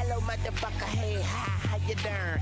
Hello, motherfucker. Hey, hi, how you doing?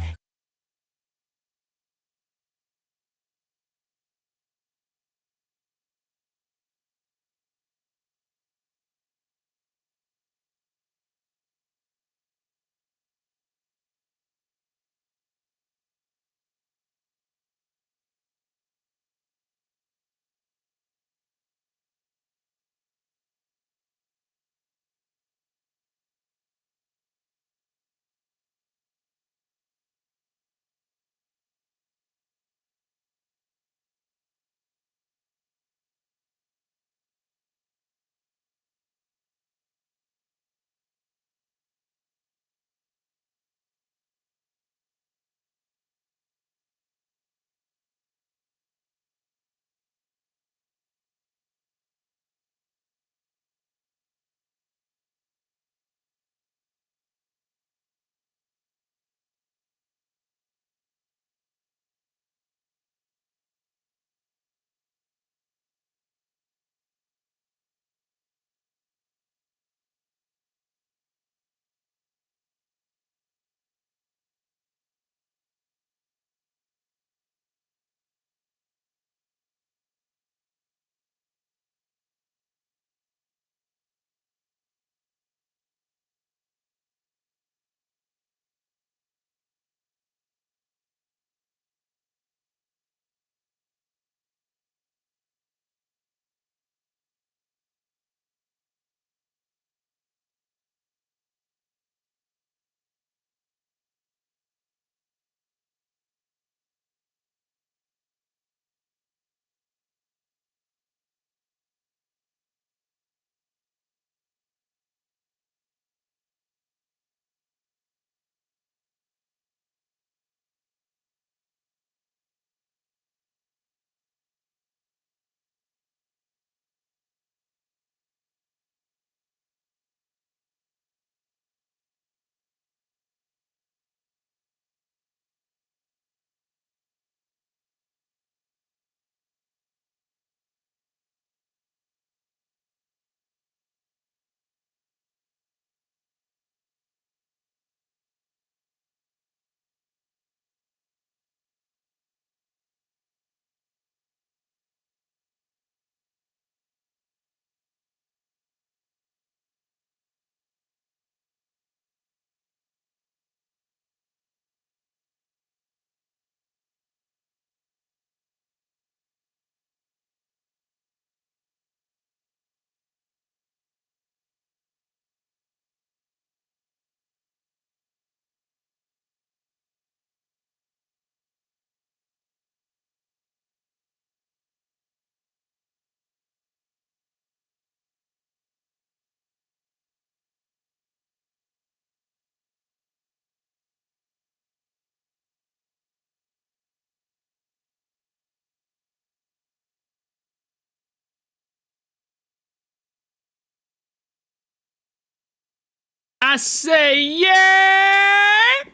I say, yeah!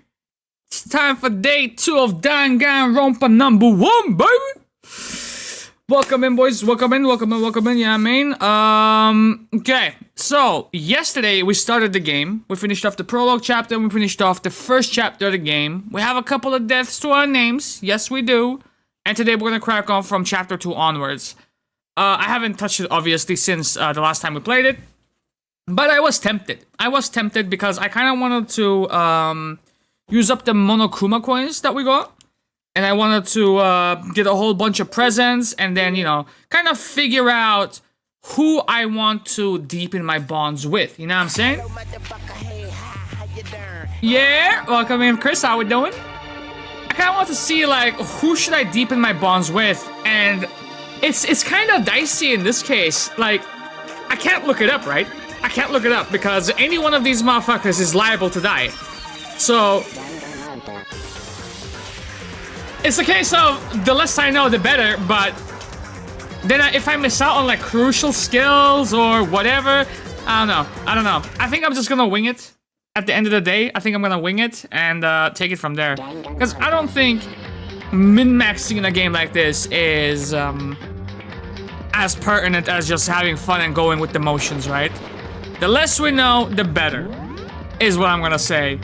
It's time for day 2 of Danganronpa number 1, baby! Welcome in, boys. Welcome in, welcome in, welcome in. Yeah, I mean, okay. So, yesterday we started the game. We finished off the prologue chapter. We finished off the first chapter of the game. We have a couple of deaths to our names. Yes, we do. And today we're gonna crack on from chapter 2 onwards. I haven't touched it, obviously, since the last time we played it. But I was tempted. I was tempted because I kind of wanted to use up the Monokuma coins that we got. And I wanted to get a whole bunch of presents and then, you know, kind of figure out who I want to deepen my bonds with. You know what I'm saying? Hello, motherfucker. Hey, hi, how you doing? Yeah, welcome in, Chris. How we doing? I kind of want to see, like, who should I deepen my bonds with? And it's kind of dicey in this case. Like, I can't look it up, right? I can't look it up because any one of these motherfuckers is liable to die. So, it's a case of the less I know, the better, but then if I miss out on like crucial skills or whatever, I don't know. I think I'm just gonna wing it at the end of the day. I think I'm gonna wing it and take it from there. Because I don't think min-maxing in a game like this is as pertinent as just having fun and going with the motions, right? The less we know, the better. is what I'm gonna say.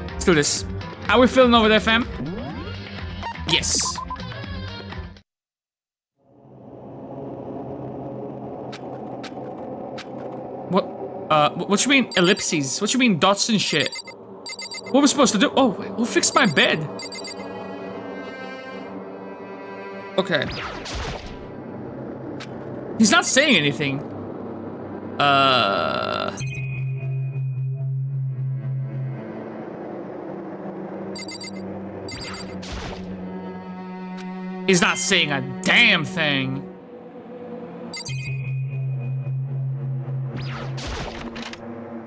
Let's do this. How we feeling over there, fam? Yes. What you mean ellipses? What you mean dots and shit? What are we supposed to do? Oh, who fixed my bed? Okay. He's not saying anything. He's not saying a damn thing.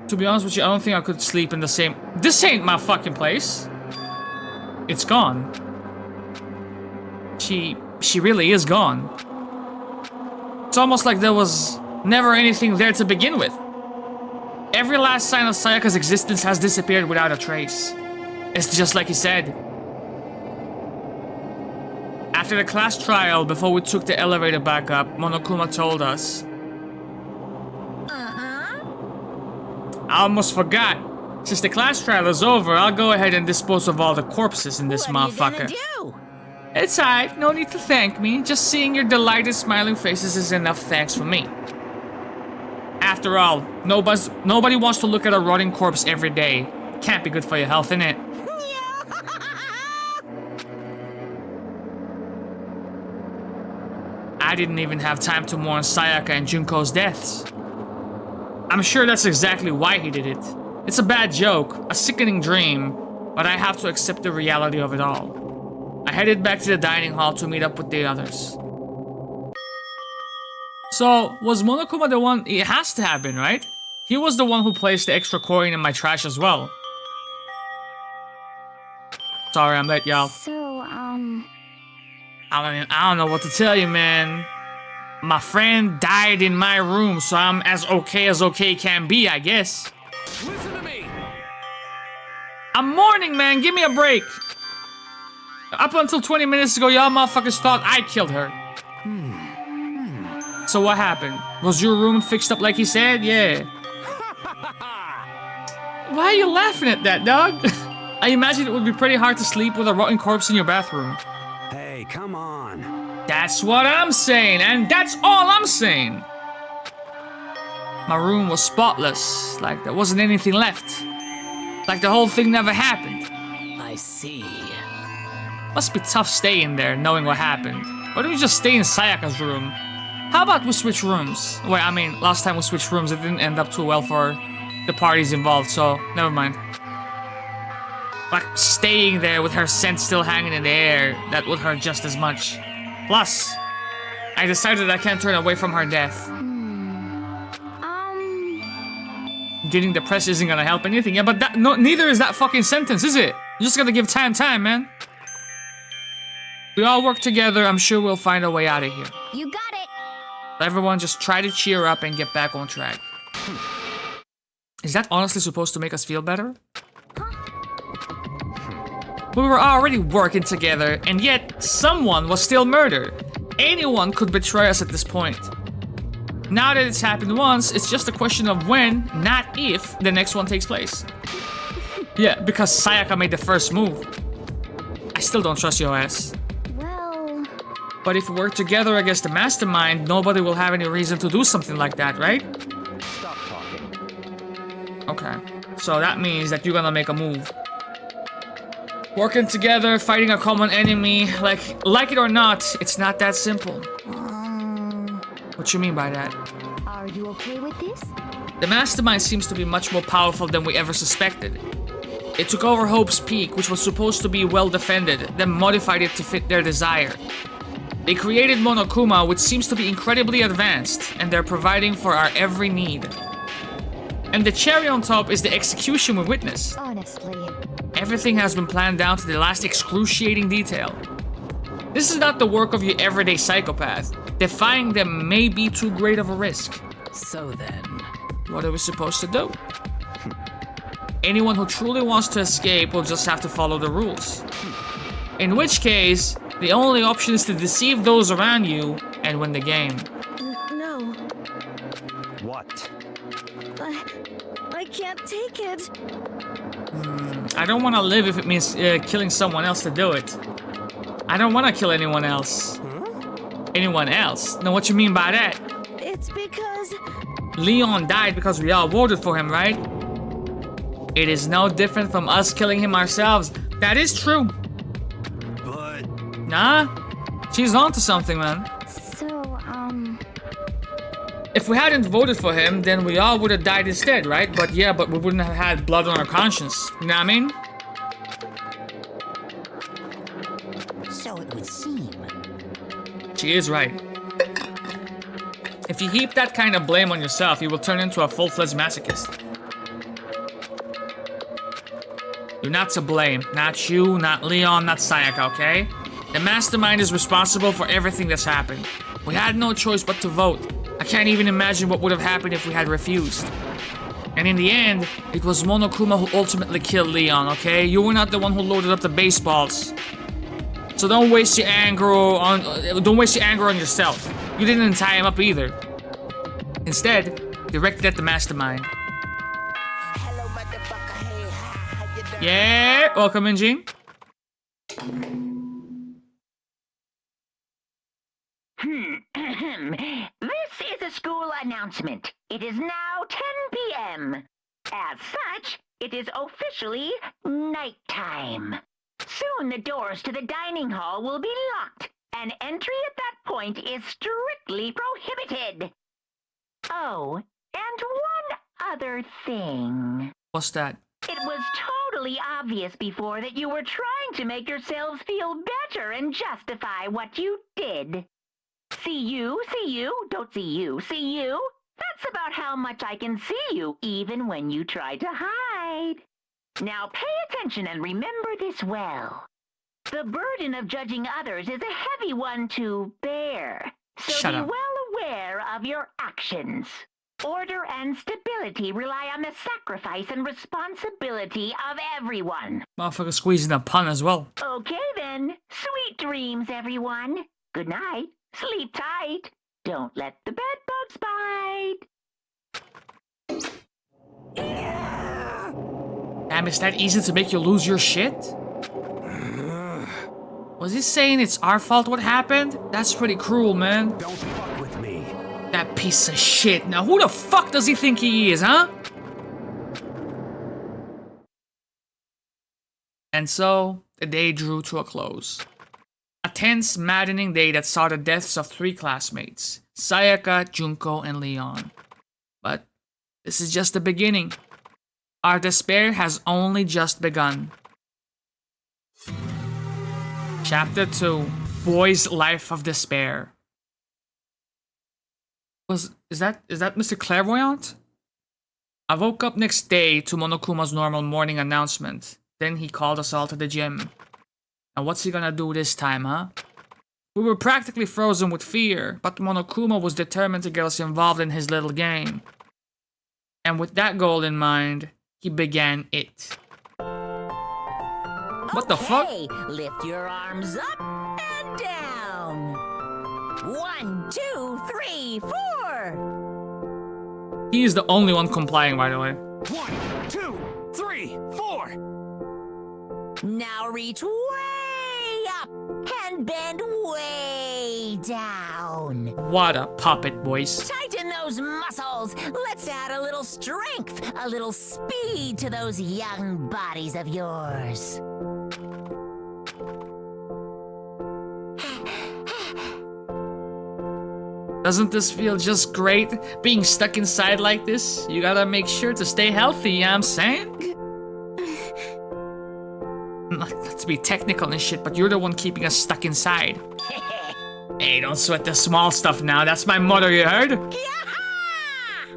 To be honest with you, I don't think I could sleep in the same... This ain't my fucking place. It's gone. She really is gone. It's almost like there was never anything there to begin with. Every last sign of Sayaka's existence has disappeared without a trace. It's just like he said. After the class trial, before we took the elevator back up, Monokuma told us. I almost forgot. Since the class trial is over, I'll go ahead and dispose of all the corpses in this motherfucker. What are you gonna do? It's alright, no need to thank me. Just seeing your delighted smiling faces is enough thanks for me. After all, nobody wants to look at a rotting corpse every day. Can't be good for your health, innit? I didn't even have time to mourn Sayaka and Junko's deaths. I'm sure that's exactly why he did it. It's a bad joke, a sickening dream, but I have to accept the reality of it all. I headed back to the dining hall to meet up with the others. So, was Monokuma the one? It has to have been, right? He was the one who placed the extra coin in my trash as well. Sorry, I'm late, y'all. So, I don't know what to tell you, man. My friend died in my room, so I'm as okay can be, I guess. Listen to me. I'm mourning, man. Give me a break. Up until 20 minutes ago, y'all motherfuckers thought I killed her. So what happened? Was your room fixed up like he said? Yeah. Why are you laughing at that, dog? I imagine it would be pretty hard to sleep with a rotten corpse in your bathroom. Hey, come on. That's what I'm saying, and that's all I'm saying. My room was spotless, like there wasn't anything left. Like the whole thing never happened. I see. Must be tough staying there, knowing what happened. Why don't we just stay in Sayaka's room? How about we switch rooms? Well, I mean, last time we switched rooms, it didn't end up too well for the parties involved, so never mind. Like, staying there with her scent still hanging in the air, that would hurt just as much. Plus, I decided I can't turn away from her death. Getting depressed isn't gonna help anything. Yeah, but that, no, neither is that fucking sentence, is it? You just gotta give time, man. We all work together, I'm sure we'll find a way out of here. you got it. Everyone just try to cheer up and get back on track. Is that honestly supposed to make us feel better? We were already working together, and yet someone was still murdered. Anyone could betray us at this point. Now that it's happened once, it's just a question of when, not if, the next one takes place. Yeah, because Sayaka made the first move. I still don't trust your ass. Well, But if we work together against the mastermind, nobody will have any reason to do something like that, right? Stop talking. Okay, so that means that you're gonna make a move. Working together, fighting a common enemy, like it or not, it's not that simple. What you mean by that? are you okay with this? The mastermind seems to be much more powerful than we ever suspected. It took over Hope's Peak, which was supposed to be well defended, then modified it to fit their desire. They created Monokuma, which seems to be incredibly advanced, and they're providing for our every need. And the cherry on top is the execution we witnessed. Honestly, Everything has been planned down to the last excruciating detail. This is not the work of your everyday psychopath. Defying them may be too great of a risk. So then, What are we supposed to do? Anyone who truly wants to escape will just have to follow the rules. In which case, the only option is to deceive those around you and win the game. no, What? I can't take it. I don't want to live if it means killing someone else to do it. I don't want to kill anyone else. Anyone else? Now, what you mean by that? It's because... Leon died because we all voted for him, right? It is no different from us killing him ourselves. That is true. But Nah, she's onto something, man. So, If we hadn't voted for him, then we all would have died instead, right? But yeah, but we wouldn't have had blood on our conscience. You know what I mean? So it would seem. She is right. If you heap that kind of blame on yourself, you will turn into a full-fledged masochist. You're not to blame. Not you, not Leon, not Sayaka, okay? The mastermind is responsible for everything that's happened. We had no choice but to vote. I can't even imagine what would have happened if we had refused. And in the end, it was Monokuma who ultimately killed Leon, okay? You were not the one who loaded up the baseballs. So don't waste your anger on yourself. You didn't tie him up either. Instead, directed at the mastermind. Hello, motherfucker. Hey, how you doing? Yeah, welcome in, Gene. This is a school announcement. It is now 10 p.m. As such, it is officially nighttime. Soon the doors to the dining hall will be locked, and entry at that point is strictly prohibited. Oh, and one other thing. What's that? It was totally obvious before that you were trying to make yourselves feel better and justify what you did. See you, don't see you, see you. That's about how much I can see you, even when you try to hide. Now pay attention and remember this well. The burden of judging others is a heavy one to bear, so Shut be up. well aware of your actions. Order and stability rely on the sacrifice and responsibility of everyone. Motherfucker squeezing a pun as well. Okay then, sweet dreams, everyone. Good night. Sleep tight. Don't let the bed bugs bite. Damn, is that easy to make you lose your shit? Was he saying it's our fault what happened? That's pretty cruel, man. don't fuck with me. That piece of shit. Now who the fuck does he think he is, huh? And so, the day drew to a close. A tense, maddening day that saw the deaths of 3 classmates, Sayaka, Junko, and Leon. But this is just the beginning. Our despair has only just begun. Chapter 2, Boy's Life of Despair. Is that Mr. Clairvoyant? I woke up next day to Monokuma's normal morning announcement. Then he called us all to the gym. Now what's he gonna do this time, huh? We were practically frozen with fear, but Monokuma was determined to get us involved in his little game. And with that goal in mind, he began it. What the fuck? Okay, lift your arms up and down. 1, 2, 3, 4. He is the only one complying, by the way. 1, 2, 3, 4. Now reach way up and bend way down. What a puppet, boys. Tighten those muscles. Let's add a little strength, a little speed to those young bodies of yours. Doesn't this feel just great? Being stuck inside like this? You gotta make sure to stay healthy, you know what I'm saying? Not to be technical and shit, but you're the one keeping us stuck inside. Hey, don't sweat the small stuff now. That's my motto, you heard?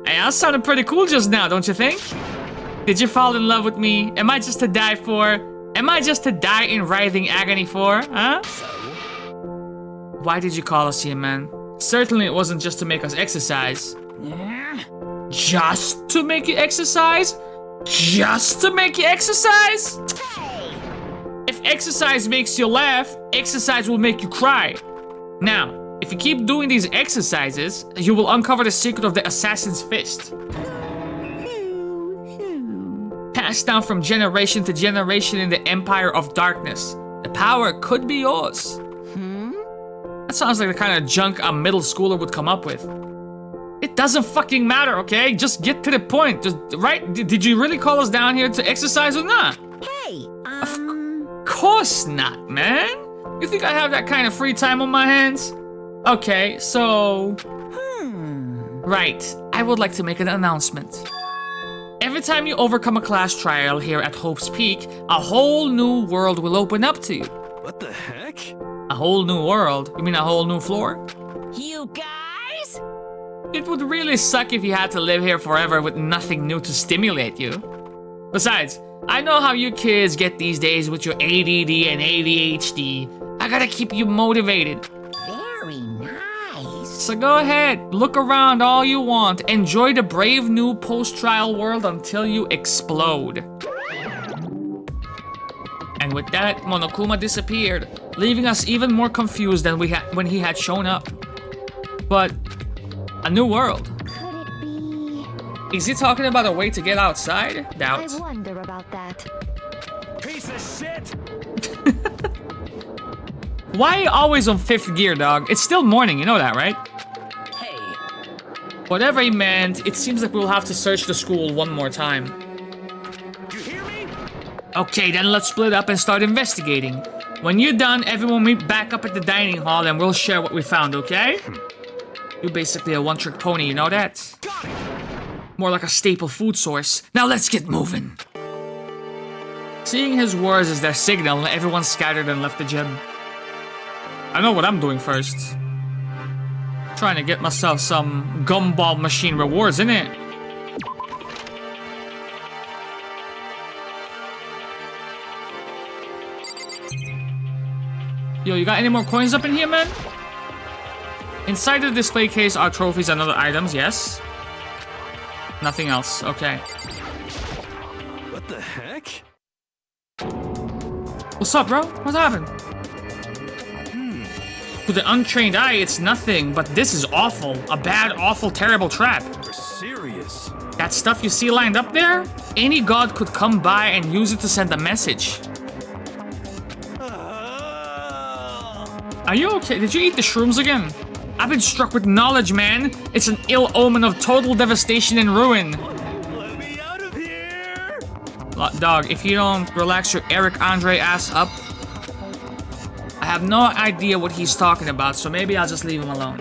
Hey, that sounded pretty cool just now, don't you think? Did you fall in love with me? Am I just to die for? Am I just to die in writhing agony for? Huh? Why did you call us here, man? Certainly it wasn't just to make us exercise. Just to make you exercise? Just to make you exercise? If exercise makes you laugh, exercise will make you cry. Now, if you keep doing these exercises, you will uncover the secret of the assassin's fist. passed down from generation to generation in the Empire of Darkness. The power could be yours. That sounds like the kind of junk a middle schooler would come up with. It doesn't fucking matter, okay? Just get to the point. Just, right? Did you really call us down here to exercise or not? Hey, Of course not, man. You think I have that kind of free time on my hands? Okay, so... Right, I would like to make an announcement. Every time you overcome a class trial here at Hope's Peak, a whole new world will open up to you. What the heck? A whole new world? You mean a whole new floor? you guys? It would really suck if you had to live here forever with nothing new to stimulate you. Besides, I know how you kids get these days with your ADD and ADHD. I gotta keep you motivated. Very nice. So go ahead, look around all you want. Enjoy the brave new post-trial world until you explode. And with that, Monokuma disappeared, leaving us even more confused than when he had shown up. But a new world. Could it be? Is he talking about a way to get outside? Doubt. I wonder about that. Piece of shit! Why are you always on 5th gear, dog? It's still morning, you know that, right? Hey, Whatever he meant, it seems like we'll have to search the school one more time. You hear me? Okay, then let's split up and start investigating. When you're done, everyone meet back up at the dining hall and we'll share what we found, okay? You're basically a one-trick pony, you know that? Got it! More like a staple food source. Now let's get moving. Seeing his words as their signal, everyone scattered and left the gym. I know what I'm doing first. Trying to get myself some gumball machine rewards, innit? Yo, you got any more coins up in here, man? Inside the display case are trophies and other items, yes. Nothing else, okay. What the heck? What's up, bro? What happened? To the untrained eye, it's nothing, but this is awful. A bad, awful, terrible trap. You're serious? That stuff you see lined up there? Any god could come by and use it to send a message. Are you okay? Did you eat the shrooms again? I've been struck with knowledge, man. It's an ill omen of total devastation and ruin. Let me out of here! Dog, if you don't relax your Eric Andre ass up, I have no idea what he's talking about, so maybe I'll just leave him alone.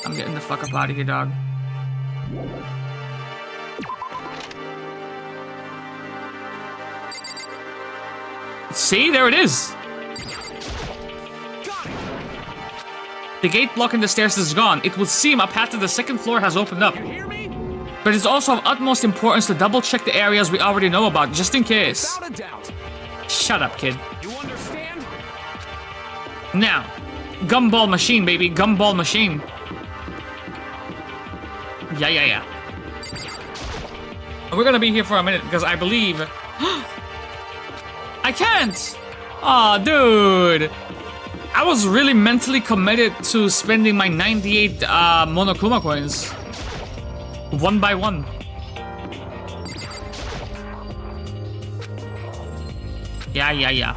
I'm getting the fuck up out of here, dog. See, there it is. Got it! The gate blocking the stairs is gone. It would seem a path to the second floor has opened up. You hear me? But it's also of utmost importance to double check the areas we already know about, just in case. Without a doubt. Shut up, kid. You understand? Now, gumball machine, baby. Gumball machine. Yeah. We're gonna be here for a minute because I believe... I can't! Aw, dude. I was really mentally committed to spending my 98 Monokuma coins. One by one. Yeah.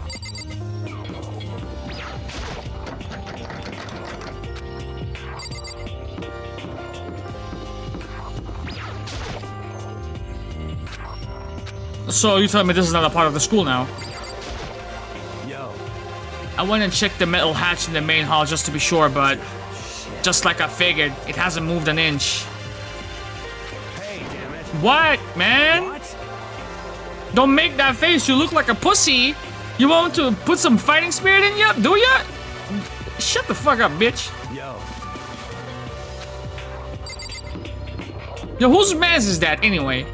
So you tell me this is not a part of the school now? Yo. I went and checked the metal hatch in the main hall just to be sure, but just like I figured, it hasn't moved an inch. Hey, damn it. What, man? What? Don't make that face, you look like a pussy. You want to put some fighting spirit in you? Do ya? Shut the fuck up, bitch. Yo. Yo, whose man's is that anyway?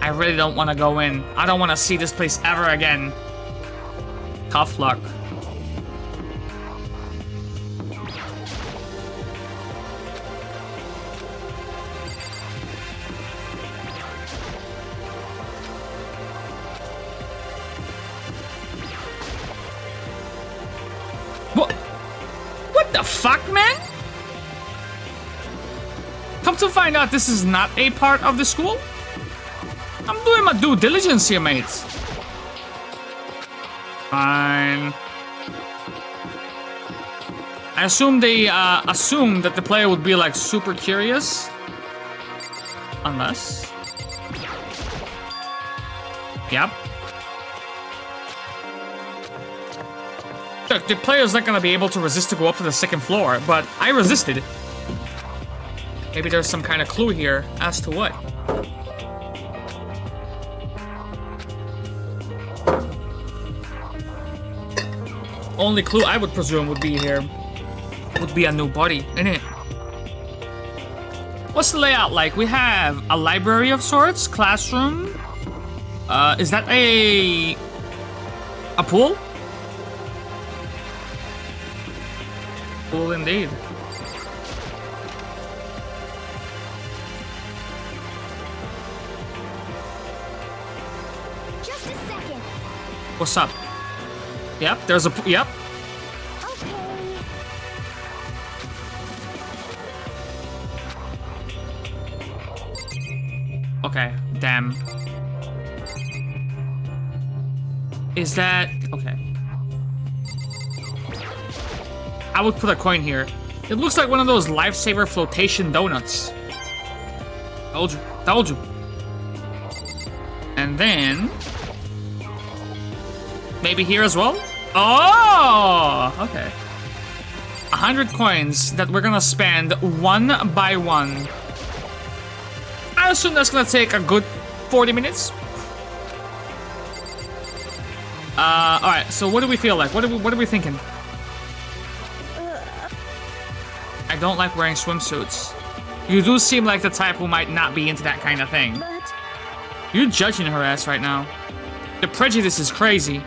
I really don't want to go in. I don't want to see this place ever again. Tough luck. What the fuck, man? Come to find out this is not a part of the school? I'm doing my due diligence here, mates. Fine. I assume they assume that the player would be like super curious. Unless. Yep. Look, the player's not gonna be able to resist to go up to the second floor, but I resisted. Maybe there's some kind of clue here as to what. Only clue I would presume would be here would be a new body, innit? What's the layout like? We have a library of sorts, classroom. Is that a pool? Pool indeed. Just a second. What's up? Yep, there's a yep. Okay, damn. Is that okay? I would put a coin here. It looks like one of those lifesaver flotation donuts. Told you, told you. And then maybe here as well. Oh, okay. 100 coins that we're gonna spend one by one. I assume that's gonna take a good 40 minutes. Alright, so what do we feel like? What are we thinking? I don't like wearing swimsuits. You do seem like the type who might not be into that kind of thing. But You're judging her ass right now. The prejudice is crazy.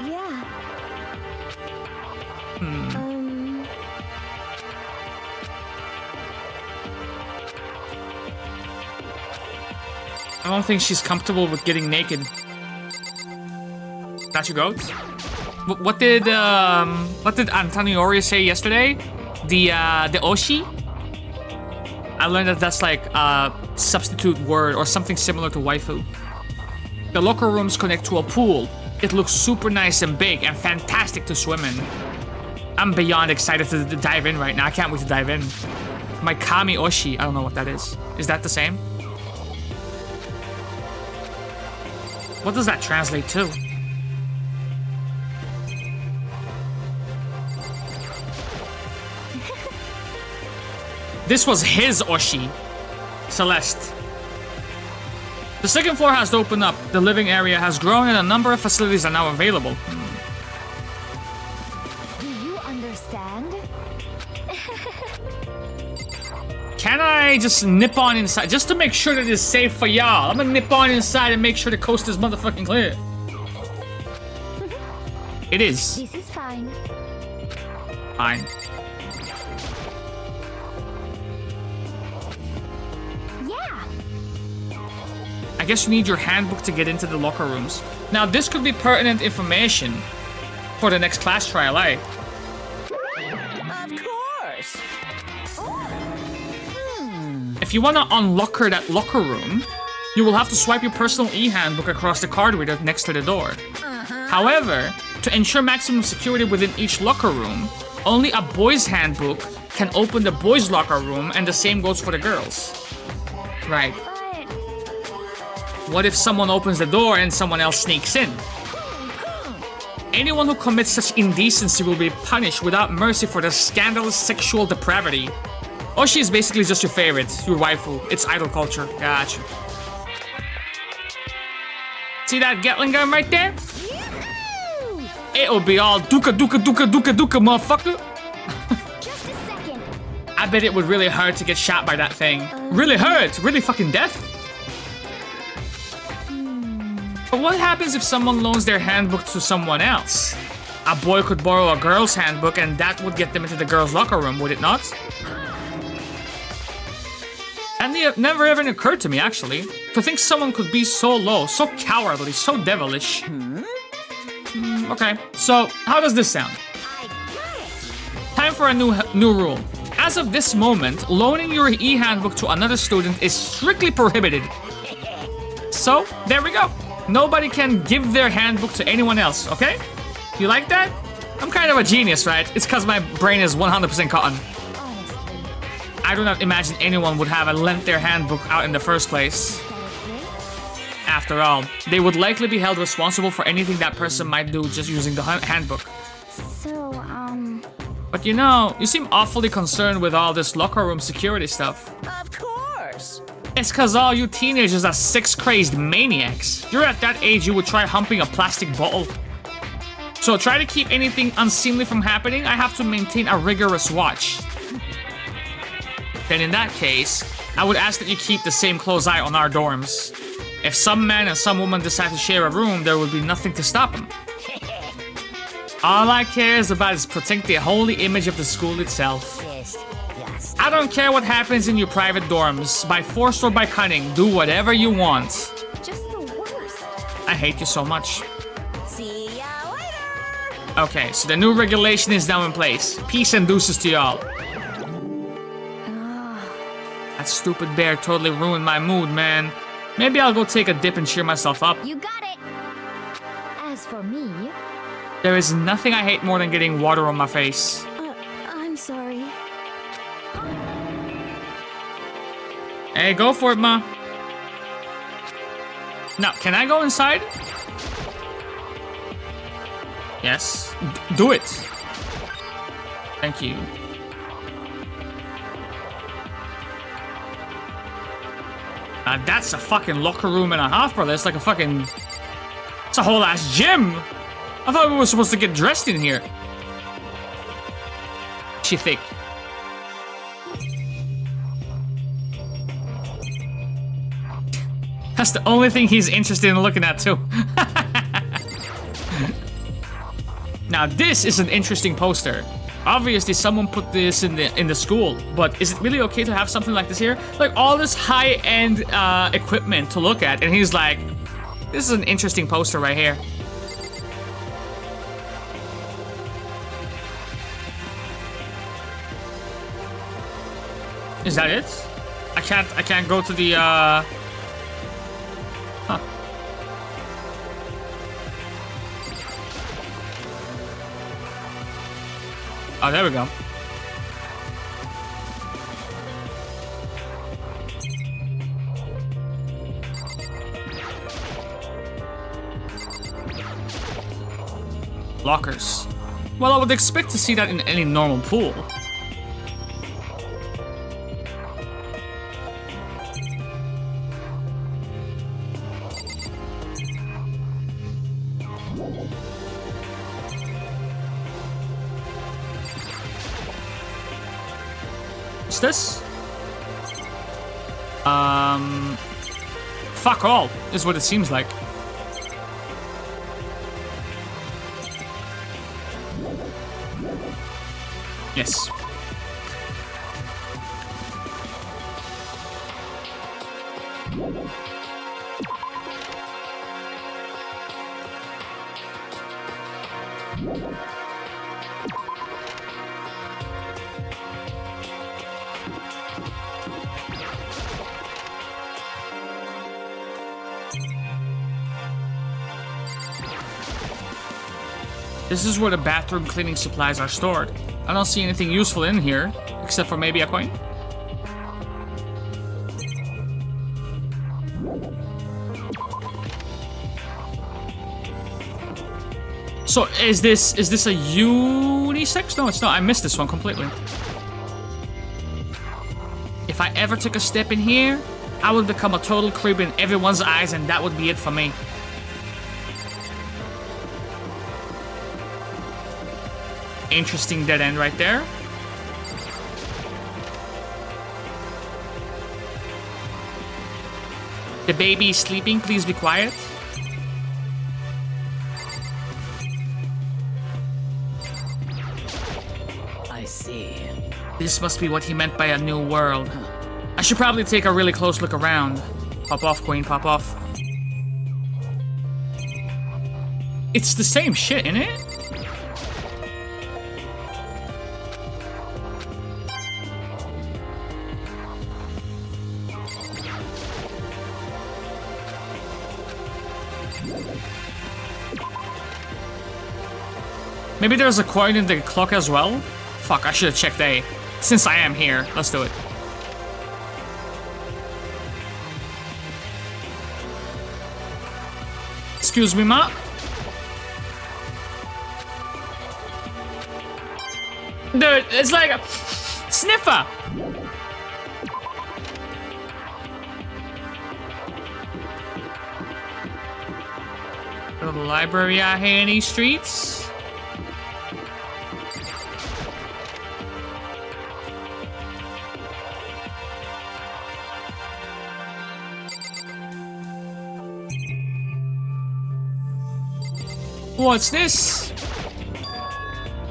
yeah. I don't think she's comfortable with getting naked. That you goats? What did Antoniori say yesterday? The Oshi? I learned that that's like a substitute word or something similar to waifu. The locker rooms connect to a pool. It looks super nice and big and fantastic to swim in. I'm beyond excited to dive in right now. I can't wait to dive in. My Kami Oshi. I don't know what that is. Is that the same? What does that translate to? This was his Oshi. Celeste. The second floor has opened up. The living area has grown and a number of facilities are now available. Do you understand? Can I just nip on inside? Just to make sure that it's safe for y'all. I'm gonna nip on inside and make sure the coast is motherfucking clear. It is. This is fine. Fine. Yeah. I guess you need your handbook to get into the locker rooms. Now, this could be pertinent information for the next class trial, eh? Of course. If you want to unlocker that locker room, you will have to swipe your personal e-handbook across the card reader next to the door. However, to ensure maximum security within each locker room, only a boy's handbook can open the boys' locker room, and the same goes for the girls. Right. But What if someone opens the door and someone else sneaks in? Anyone who commits such indecency will be punished without mercy for their scandalous sexual depravity. Oshi is basically just your favorite, your waifu. It's idol culture. Gotcha. See that Gatling gun right there? It'll be all duka duka duka duka duka, motherfucker. just a second. I bet it would really hurt to get shot by that thing. Really hurt. Really fucking death. But what happens if someone loans their handbook to someone else? A boy could borrow a girl's handbook and that would get them into the girl's locker room, would it not? And it never even occurred to me, actually, to think someone could be so low, so cowardly, so devilish. Okay. So, how does this sound? I got it. Time for a new rule. As of this moment, loaning your e-handbook to another student is strictly prohibited. So, there we go. Nobody can give their handbook to anyone else, okay? You like that? I'm kind of a genius, right? It's because my brain is 100% cotton. Honestly, I do not imagine anyone would have lent their handbook out in the first place. After all, they would likely be held responsible for anything that person might do just using the handbook. so, But you know, you seem awfully concerned with all this locker room security stuff. Of course. It's cause all you teenagers are sex-crazed maniacs. You're at that age you would try humping a plastic bottle. So try to keep anything unseemly from happening, I have to maintain a rigorous watch. Then in that case, I would ask that you keep the same close eye on our dorms. If some man and some woman decide to share a room, there would be nothing to stop them. All I care about is protect the holy image of the school itself. Yes. Yes. I don't care what happens in your private dorms. By force or by cunning, do whatever you want. just the worst. I hate you so much. See ya later. Okay, so the new regulation is now in place. Peace and deuces to y'all. That stupid bear totally ruined my mood, man. Maybe I'll go take a dip and cheer myself up. You got it. As for me, There is nothing I hate more than getting water on my face. I'm sorry. Hey, go for it, ma. Now, can I go inside? Yes. Do it. Thank you. That's a fucking locker room and a half, brother. It's like a fucking... It's a whole ass gym. I thought we were supposed to get dressed in here. She thick. That's the only thing he's interested in looking at, too. Now, this is an interesting poster. Obviously, someone put this in the school, but is it really okay to have something like this here? Like, all this high-end equipment to look at, and he's like, this is an interesting poster right here. Is that it? I can't go to the, Huh. Oh, there we go. Lockers. Well, I would expect to see that in any normal pool. What's this? Fuck all, is what it seems like. Yes. This is where the bathroom cleaning supplies are stored. I don't see anything useful in here, except for maybe a coin. So is this a unisex? No, it's not. I missed this one completely. If I ever took a step in here, I would become a total creep in everyone's eyes, and that would be it for me. Interesting dead end right there. The baby is sleeping, please be quiet. I see. This must be what he meant by a new world. I should probably take a really close look around. Pop off, queen, pop off. It's the same shit, isn't it? Maybe there's a coin in the clock as well? Fuck, I should have checked A. Since I am here, let's do it. Excuse me, ma. Dude, it's like a sniffer. Go to the library out here in these streets. What's this?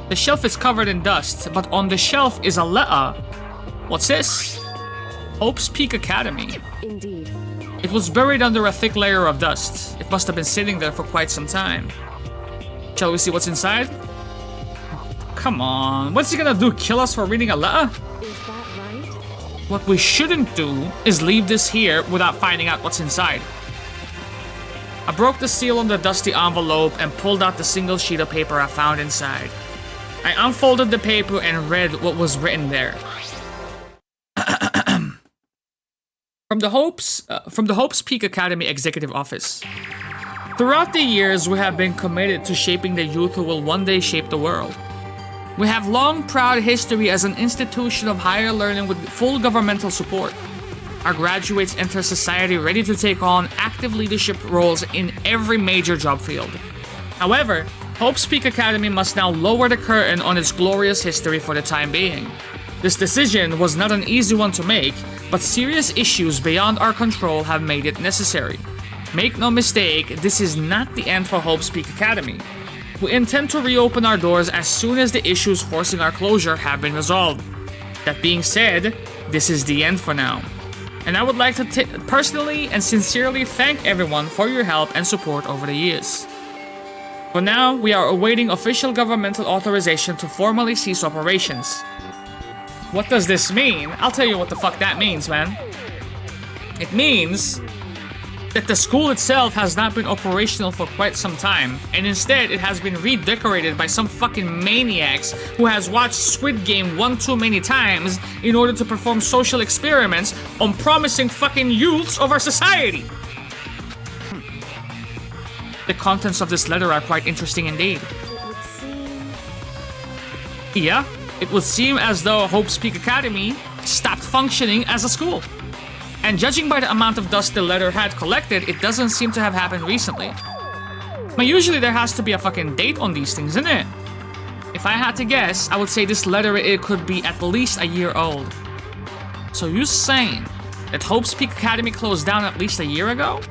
The shelf is covered in dust, but on the shelf is a letter. What's this? Hope's Peak Academy. Indeed. It was buried under a thick layer of dust. It must have been sitting there for quite some time. Shall we see what's inside? Come on, what's he gonna do? Kill us for reading a letter? Is that right? What we shouldn't do is leave this here without finding out what's inside. I broke the seal on the dusty envelope and pulled out the single sheet of paper I found inside. I unfolded the paper and read what was written there. From the Hope's Peak Academy Executive Office. Throughout the years, we have been committed to shaping the youth who will one day shape the world. We have long proud history as an institution of higher learning with full governmental support. Our graduates enter society ready to take on active leadership roles in every major job field. However, Hope's Peak Academy must now lower the curtain on its glorious history for the time being. This decision was not an easy one to make, but serious issues beyond our control have made it necessary. Make no mistake, this is not the end for Hope's Peak Academy. We intend to reopen our doors as soon as the issues forcing our closure have been resolved. That being said, this is the end for now. And I would like to personally and sincerely thank everyone for your help and support over the years. For now, we are awaiting official governmental authorization to formally cease operations. What does this mean? I'll tell you what the fuck that means, man. It means that the school itself has not been operational for quite some time, and instead it has been redecorated by some fucking maniacs who has watched Squid Game one too many times in order to perform social experiments on promising fucking youths of our society. The contents of this letter are quite interesting indeed. It would seem... Yeah, it would seem as though Hope's Peak Academy stopped functioning as a school. And judging by the amount of dust the letter had collected, it doesn't seem to have happened recently. But usually there has to be a fucking date on these things, isn't it? If I had to guess, I would say this letter it could be at least a year old. So you're saying that Hope's Peak Academy closed down at least a year ago?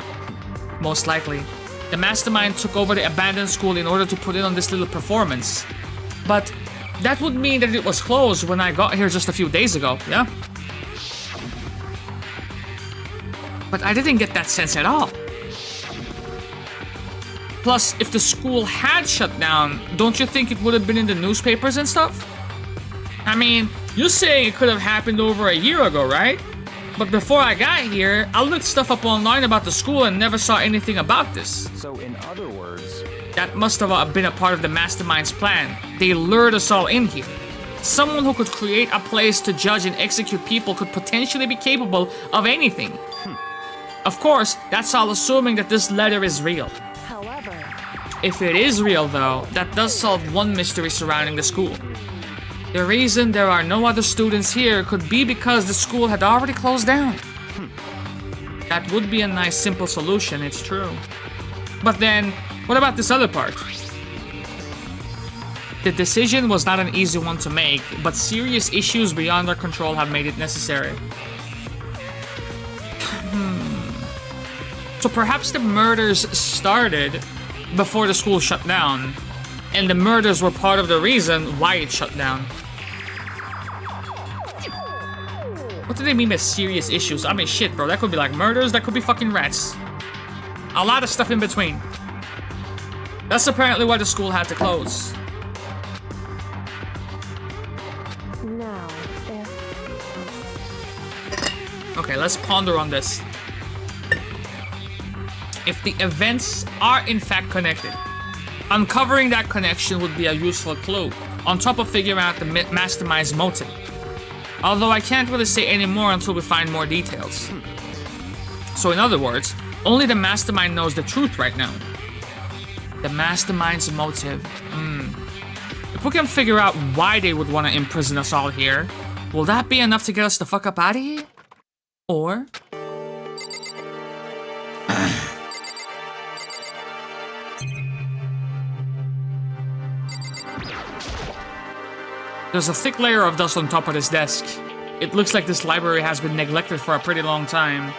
Most likely. The mastermind took over the abandoned school in order to put in on this little performance. But that would mean that it was closed when I got here just a few days ago, yeah? But I didn't get that sense at all. Plus, if the school had shut down, don't you think it would have been in the newspapers and stuff? I mean, you're saying it could have happened over a year ago, right? But before I got here, I looked stuff up online about the school and never saw anything about this. So in other words, That must have been a part of the mastermind's plan. They lured us all in here. Someone who could create a place to judge and execute people could potentially be capable of anything. Of course, that's all assuming that this letter is real. However... If it is real though, that does solve one mystery surrounding the school. The reason there are no other students here could be because the school had already closed down. That would be a nice simple solution, it's true. But then, what about this other part? The decision was not an easy one to make, but serious issues beyond our control have made it necessary. So perhaps the murders started before the school shut down, and the murders were part of the reason why it shut down. What do they mean by serious issues? I mean, shit, bro. That could be like murders, that could be fucking rats. A lot of stuff in between. That's apparently why the school had to close. Now, if Okay, let's ponder on this. If the events are in fact connected, uncovering that connection would be a useful clue, on top of figuring out the mastermind's motive. Although I can't really say any more until we find more details. So in other words, only the mastermind knows the truth right now. The mastermind's motive. If we can figure out why they would want to imprison us all here, will that be enough to get us the fuck up out of here? Or... There's a thick layer of dust on top of this desk. It looks like this library has been neglected for a pretty long time.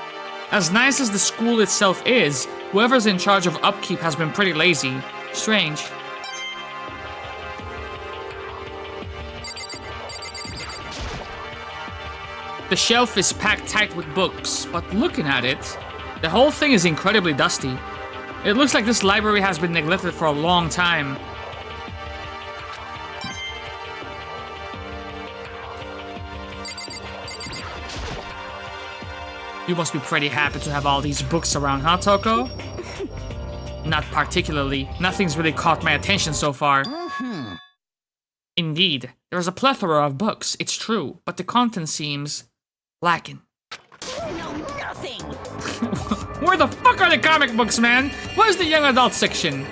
As nice as the school itself is, whoever's in charge of upkeep has been pretty lazy. Strange. The shelf is packed tight with books, but looking at it, the whole thing is incredibly dusty. It looks like this library has been neglected for a long time. You must be pretty happy to have all these books around, huh, Toko? Not particularly. Nothing's really caught my attention so far. Indeed, there is a plethora of books, it's true, but the content seems lacking. No, nothing. Where the fuck are the comic books, man? Where's the young adult section?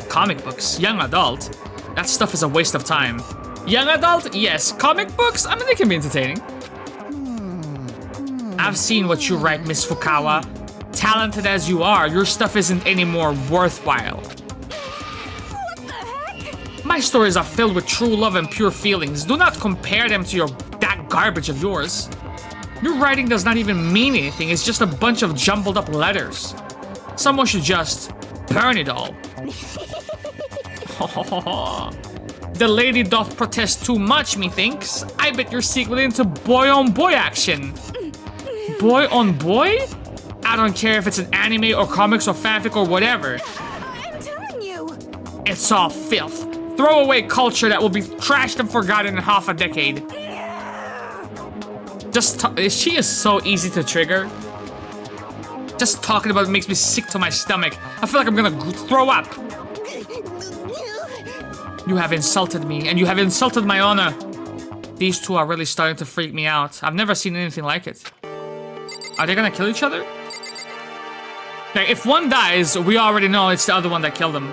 Comic books? Young adult? That stuff is a waste of time. Young adult? Yes. Comic books? I mean, they can be entertaining. I've seen what you write, Miss Fukawa. Talented as you are, your stuff isn't any more worthwhile. What the heck? My stories are filled with true love and pure feelings. Do not compare them to that garbage of yours. Your writing does not even mean anything. It's just a bunch of jumbled up letters. Someone should just burn it all. The lady doth protest too much, methinks. I bet you're secretly into boy-on-boy action. Boy on boy? I don't care if it's an anime or comics or fanfic or whatever. I'm telling you. It's all filth. Throwaway culture that will be trashed and forgotten in half a decade. She is so easy to trigger. Just talking about it makes me sick to my stomach. I feel like I'm gonna throw up. You have insulted me, and you have insulted my honor. These two are really starting to freak me out. I've never seen anything like it. Are they gonna kill each other? Like, if one dies, we already know it's the other one that killed him.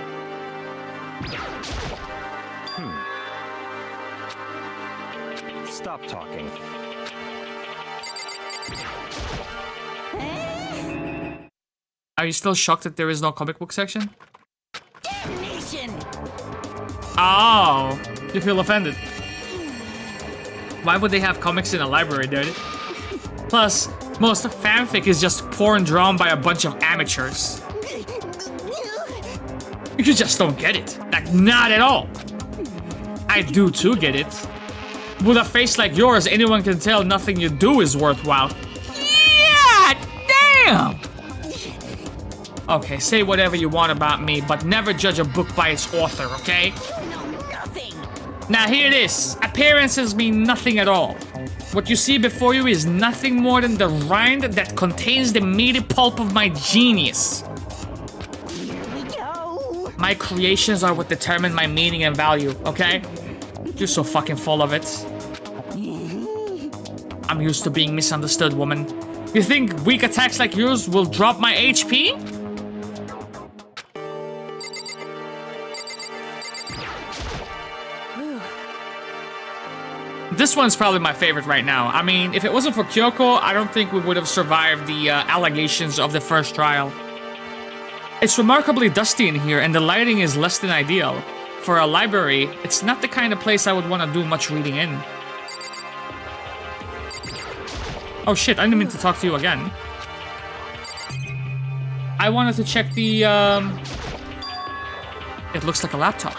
Stop talking. Are you still shocked that there is no comic book section? Damnation. Oh, you feel offended. Why would they have comics in a library, dude? Plus, most fanfic is just porn drawn by a bunch of amateurs. You just don't get it. Like, not at all. I do too get it. With a face like yours, anyone can tell nothing you do is worthwhile. Yeah, damn! Okay, say whatever you want about me, but never judge a book by its author, okay? No, nothing. Now hear this. Appearances mean nothing at all. What you see before you is nothing more than the rind that contains the meaty pulp of my genius. Here we go. My creations are what determine my meaning and value, okay? You're so fucking full of it. I'm used to being misunderstood, woman. You think weak attacks like yours will drop my HP? This one's probably my favorite right now. I mean, if it wasn't for Kyoko, I don't think we would have survived the allegations of the first trial. It's remarkably dusty in here, and the lighting is less than ideal. For a library, it's not the kind of place I would want to do much reading in. Oh shit, I didn't mean to talk to you again. I wanted to check the, It looks like a laptop.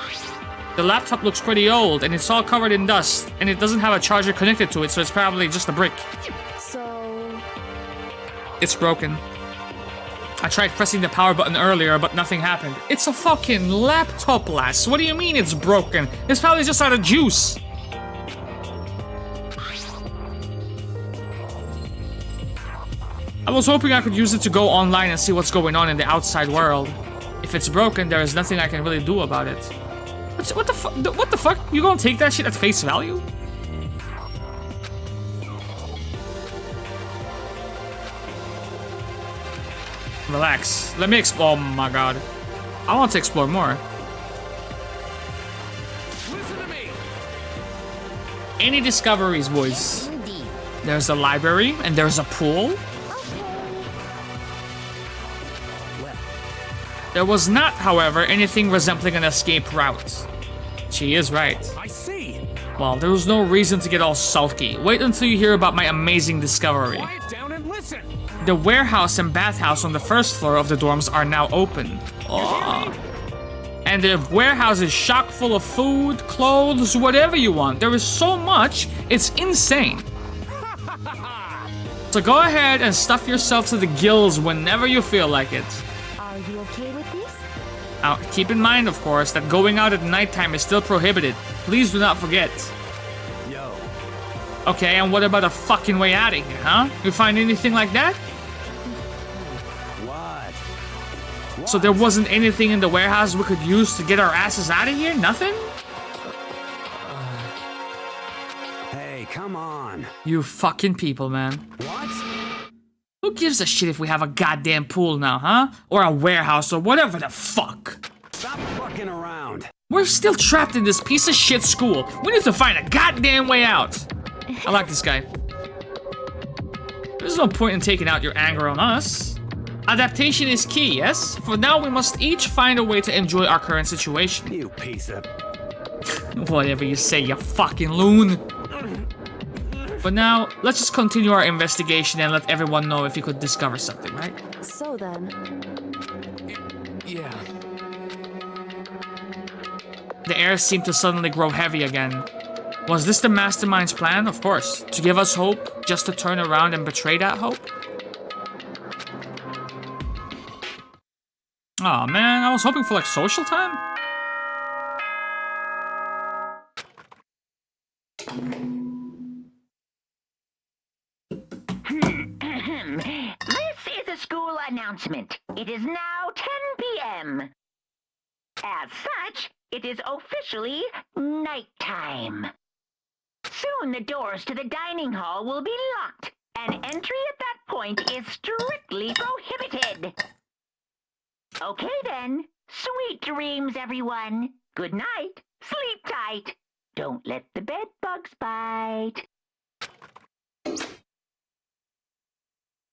The laptop looks pretty old, and it's all covered in dust, and it doesn't have a charger connected to it, so it's probably just a brick. so... It's broken. I tried pressing the power button earlier, but nothing happened. It's a fucking laptop, lass. What do you mean it's broken? It's probably just out of juice. I was hoping I could use it to go online and see what's going on in the outside world. If it's broken, there is nothing I can really do about it. What the fuck? What the fuck? You gonna take that shit at face value? Relax. Let me explore. Oh my god. I want to explore more. Listen to me. Any discoveries, boys? Indeed. There's a library and there's a pool. There was not, however, anything resembling an escape route. She is right. I see. Well, there was no reason to get all sulky. Wait until you hear about my amazing discovery. Quiet down and listen. The warehouse and bathhouse on the first floor of the dorms are now open. Oh. And the warehouse is chock full of food, clothes, whatever you want. There is so much, it's insane. So go ahead and stuff yourself to the gills whenever you feel like it. Are you okay with this? Now, keep in mind, of course, that going out at nighttime is still prohibited. Please do not forget. Yo. Okay, and what about a fucking way out of here, huh? You find anything like that? What? So there wasn't anything in the warehouse we could use to get our asses out of here? Nothing? Hey, come on. You fucking people, man. What? Who gives a shit if we have a goddamn pool now, huh? Or a warehouse or whatever the fuck? Stop fucking around. We're still trapped in this piece of shit school. We need to find a goddamn way out. I like this guy. There's no point in taking out your anger on us. Adaptation is key, yes? For now, we must each find a way to enjoy our current situation. You piece of... Whatever you say, you fucking loon. But now, let's just continue our investigation and let everyone know if we could discover something, right? So then, Yeah. The air seemed to suddenly grow heavy again. Was this the mastermind's plan? Of course. To give us hope, just to turn around and betray that hope? Aw, man, I was hoping for like social time. This is a school announcement. It is now 10 p.m. As such, it is officially nighttime. Soon the doors to the dining hall will be locked, and entry at that point is strictly prohibited. Okay then. Sweet dreams, everyone. Good night. Sleep tight. Don't let the bed bugs bite.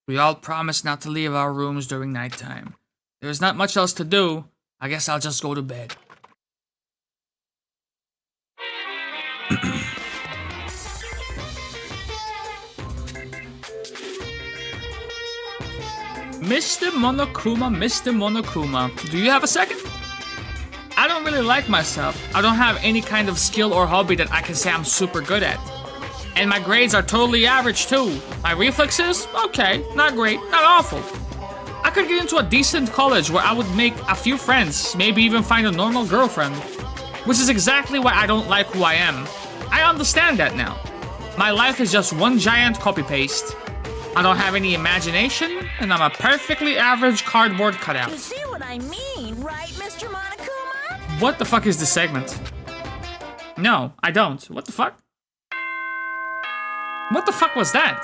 We all promised not to leave our rooms during nighttime. There's not much else to do. I guess I'll just go to bed. Mr. Monokuma, do you have a second? I don't really like myself. I don't have any kind of skill or hobby that I can say I'm super good at. And my grades are totally average too. My reflexes? Okay, not great, not awful. I could get into a decent college where I would make a few friends, maybe even find a normal girlfriend. Which is exactly why I don't like who I am. I understand that now. My life is just one giant copy-paste. I don't have any imagination, and I'm a perfectly average cardboard cutout. You see what I mean, right, Mr. Monokuma? What the fuck is this segment? No, I don't. What the fuck? What the fuck was that?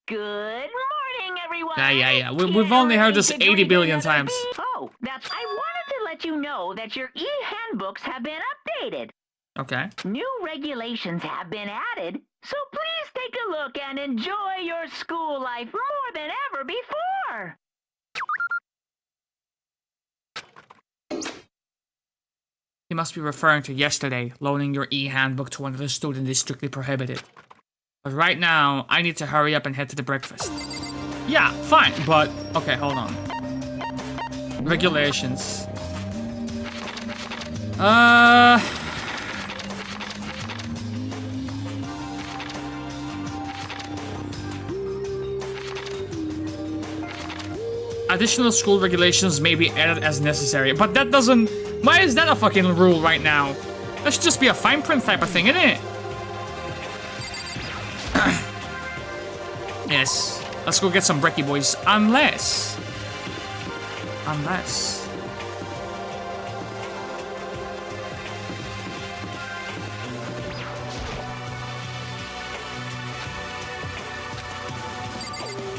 Good morning, everyone. Yeah. We've only heard this 80 billion times. Oh, I wanted to let you know that your e-handbooks have been updated. Okay. New regulations have been added, so please take a look and enjoy your school life more than ever before. He must be referring to yesterday. Loaning your e-handbook to another student is strictly prohibited. But right now, I need to hurry up and head to the breakfast. Yeah, fine, but... Okay, hold on. Regulations. Additional school regulations may be added as necessary. But that doesn't... Why is that a fucking rule right now? That should just be a fine print type of thing, isn't it? Yes. Let's go get some brekkie, boys. Unless...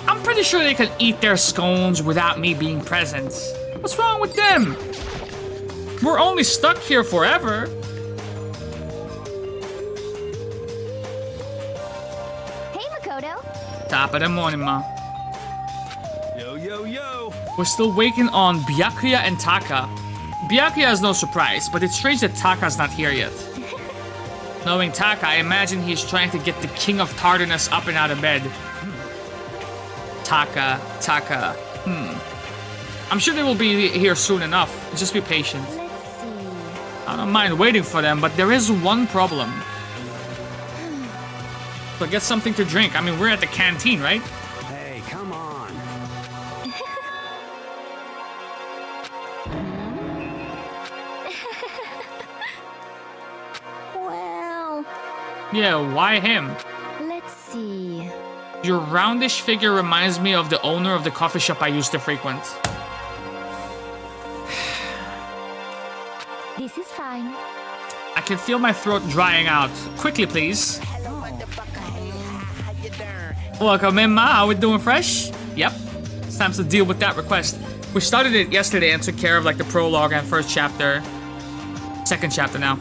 I'm pretty sure they can eat their scones without me being present. What's wrong with them? We're only stuck here forever. Hey, Makoto. Top of the morning, ma. Yo, yo, yo. We're still waiting on Byakuya and Taka. Byakuya is no surprise, but it's strange that Taka's not here yet. Knowing Taka, I imagine he's trying to get the king of tardiness up and out of bed. Taka. I'm sure they will be here soon enough. Just be patient. Let's see. I don't mind waiting for them, but there is one problem. So get something to drink. I mean, we're at the canteen, right? Hey, come on. Well, Yeah, why him? let's see. Your roundish figure reminds me of the owner of the coffee shop I used to frequent. This is fine. I can feel my throat drying out. Quickly, please. Welcome in, ma. How we doing, fresh? Yep. It's time to deal with that request. We started it yesterday and took care of like the prologue and first chapter. Second chapter now.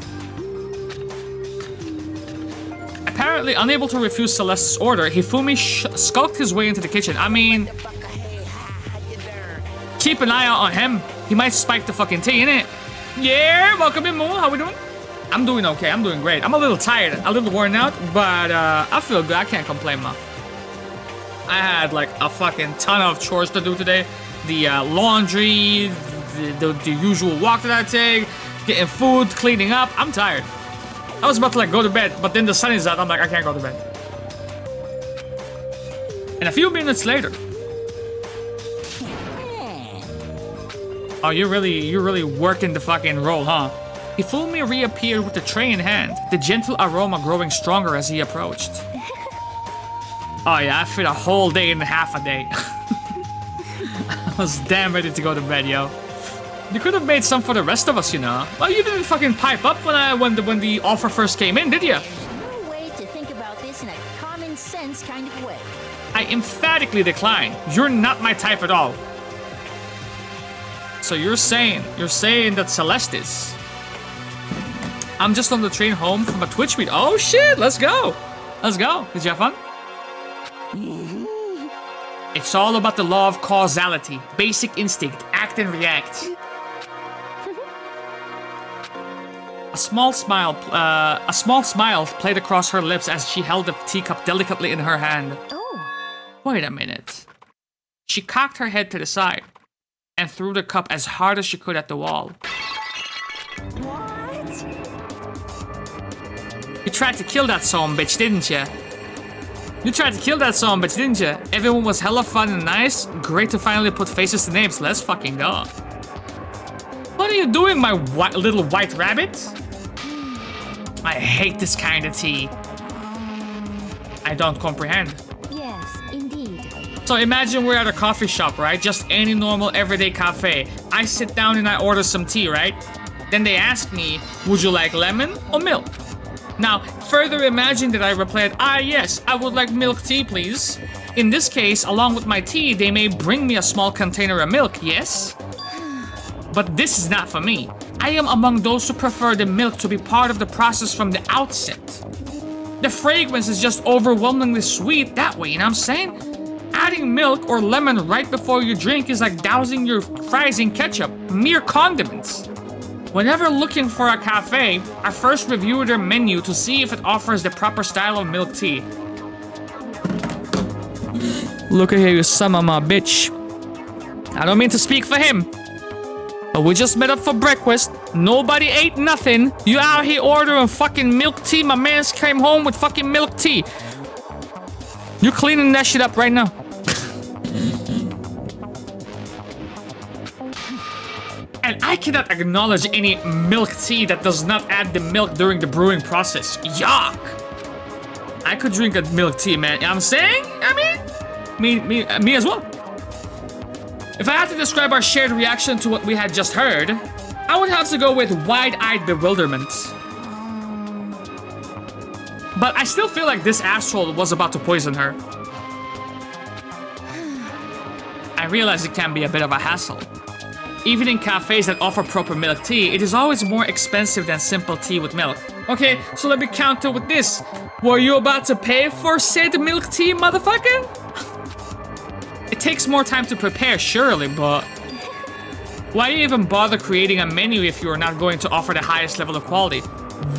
Apparently unable to refuse Celeste's order, Hifumi skulked his way into the kitchen. I mean, keep an eye out on him. He might spike the fucking tea, innit? Yeah, welcome in, Moon. How we doing? I'm doing okay. I'm doing great. I'm a little tired, a little worn out, but I feel good. I can't complain, ma. I had like a fucking ton of chores to do today. The laundry, the usual walk that I take, getting food, cleaning up. I'm tired. I was about to like go to bed, but then the sun is out. I'm like, I can't go to bed. And a few minutes later. Oh, you're really working the fucking role, huh? Hifumi reappeared with the tray in hand, the gentle aroma growing stronger as he approached. Oh yeah, I fit a whole day in half a day. I was damn ready to go to bed, yo. You could have made some for the rest of us, you know. Well, you didn't fucking pipe up when the offer first came in, did you? No way to think about this in a common sense kind of way. I emphatically decline. You're not my type at all. So you're saying that Celeste is. I'm just on the train home from a Twitch meet. Oh shit, let's go. Let's go. Did you have fun? It's all about the law of causality. Basic instinct. Act and react. A small smile played across her lips as she held the teacup delicately in her hand. Oh. Wait a minute. She cocked her head to the side and threw the cup as hard as she could at the wall. What? You tried to kill that son bitch, didn't you? You tried to kill that son bitch, didn't you? Everyone was hella fun and nice. Great to finally put faces to names. Let's fucking go. What are you doing, my little white rabbit? I hate this kind of tea. I don't comprehend. Yes, indeed. So imagine we're at a coffee shop, right? Just any normal everyday cafe. I sit down and I order some tea, right? Then they ask me, would you like lemon or milk? Now, further imagine that I replied, yes, I would like milk tea, please. In this case, along with my tea, they may bring me a small container of milk, yes? But this is not for me. I am among those who prefer the milk to be part of the process from the outset. The fragrance is just overwhelmingly sweet that way, you know what I'm saying? Adding milk or lemon right before you drink is like dousing your fries in ketchup, mere condiments. Whenever looking for a cafe, I first review their menu to see if it offers the proper style of milk tea. Look at here, you son of a bitch. I don't mean to speak for him, but we just met up for breakfast. Nobody ate nothing. You out here ordering fucking milk tea. My man's came home with fucking milk tea. You cleaning that shit up right now. I cannot acknowledge any milk tea that does not add the milk during the brewing process. Yuck! I could drink a milk tea, man. You know what I'm saying? I mean, me as well. If I had to describe our shared reaction to what we had just heard, I would have to go with wide-eyed bewilderment. But I still feel like this asshole was about to poison her. I realize it can be a bit of a hassle. Even in cafes that offer proper milk tea, it is always more expensive than simple tea with milk. Okay, so let me counter with this. Were you about to pay for said milk tea, motherfucker? It takes more time to prepare, surely, but why even bother creating a menu if you are not going to offer the highest level of quality?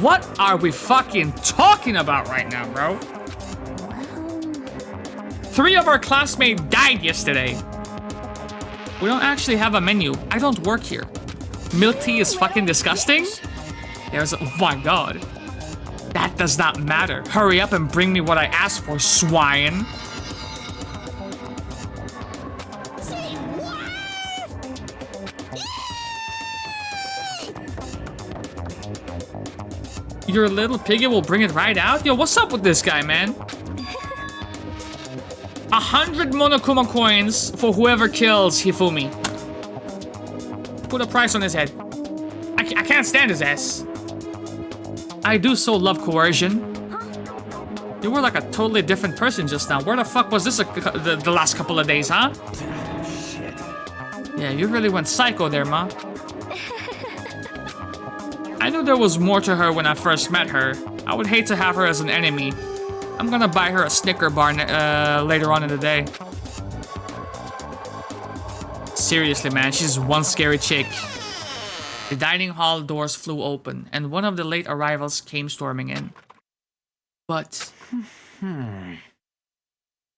What are we fucking talking about right now, bro? 3 of our classmates died yesterday. We don't actually have a menu. I don't work here. Milk tea is fucking disgusting? Oh my god. That does not matter. Hurry up and bring me what I asked for, swine. Your little piggy will bring it right out? Yo, what's up with this guy, man? 100 Monokuma coins for whoever kills Hifumi. Put a price on his head. I can't stand his ass. I do so love coercion. You were like a totally different person just now. Where the fuck was this the last couple of days, huh? Shit. Yeah, you really went psycho there, ma. I knew there was more to her when I first met her. I would hate to have her as an enemy. I'm gonna buy her a Snicker bar later on in the day. Seriously, man, she's one scary chick. The dining hall doors flew open, and one of the late arrivals came storming in. But...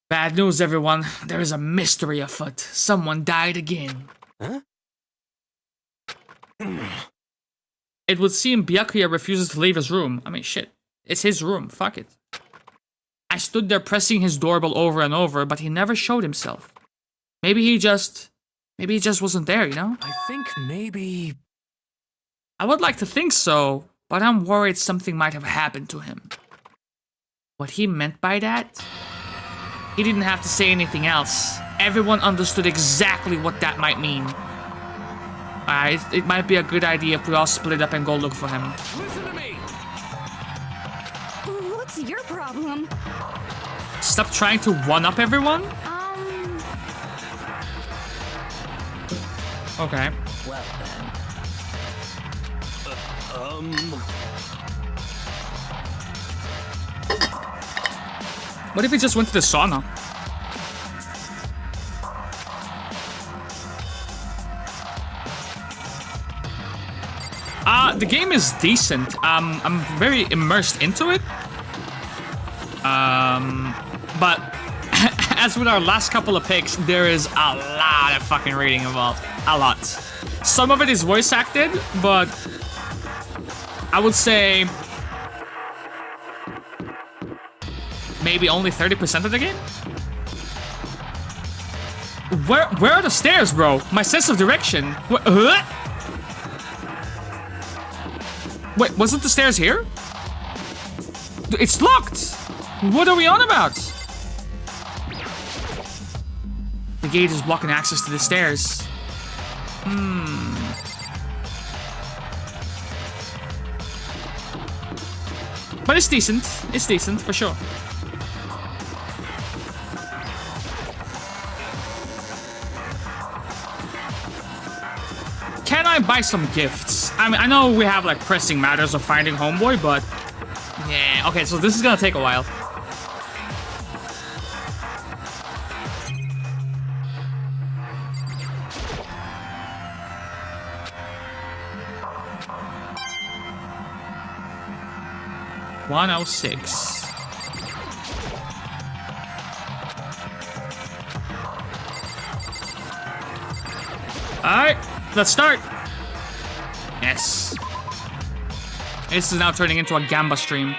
Bad news, everyone. There is a mystery afoot. Someone died again. Huh? It would seem Byakuya refuses to leave his room. I mean, shit. It's his room. Fuck it. I stood there pressing his doorbell over and over, but he never showed himself. Maybe he just wasn't there, you know? I think maybe... I would like to think so, but I'm worried something might have happened to him. What he meant by that? He didn't have to say anything else. Everyone understood exactly what that might mean. It might be a good idea if we all split up and go look for him. Listen to me! What's your problem? Stop trying to one-up everyone? Okay. Well then. What if he just went to the sauna? The game is decent. I'm very immersed into it. But as with our last couple of picks, there is a lot of fucking reading involved. A lot. Some of it is voice acted, but I would say maybe only 30% of the game. Where are the stairs, bro? My sense of direction. Wait, wasn't the stairs here? It's locked! What are we on about? The gate is blocking access to the stairs. But it's decent. It's decent, for sure. Can I buy some gifts? I mean, I know we have like pressing matters of finding Homeboy, but yeah, okay, so this is gonna take a while. $106. Alright, let's start. Yes. This is now turning into a Gamba stream.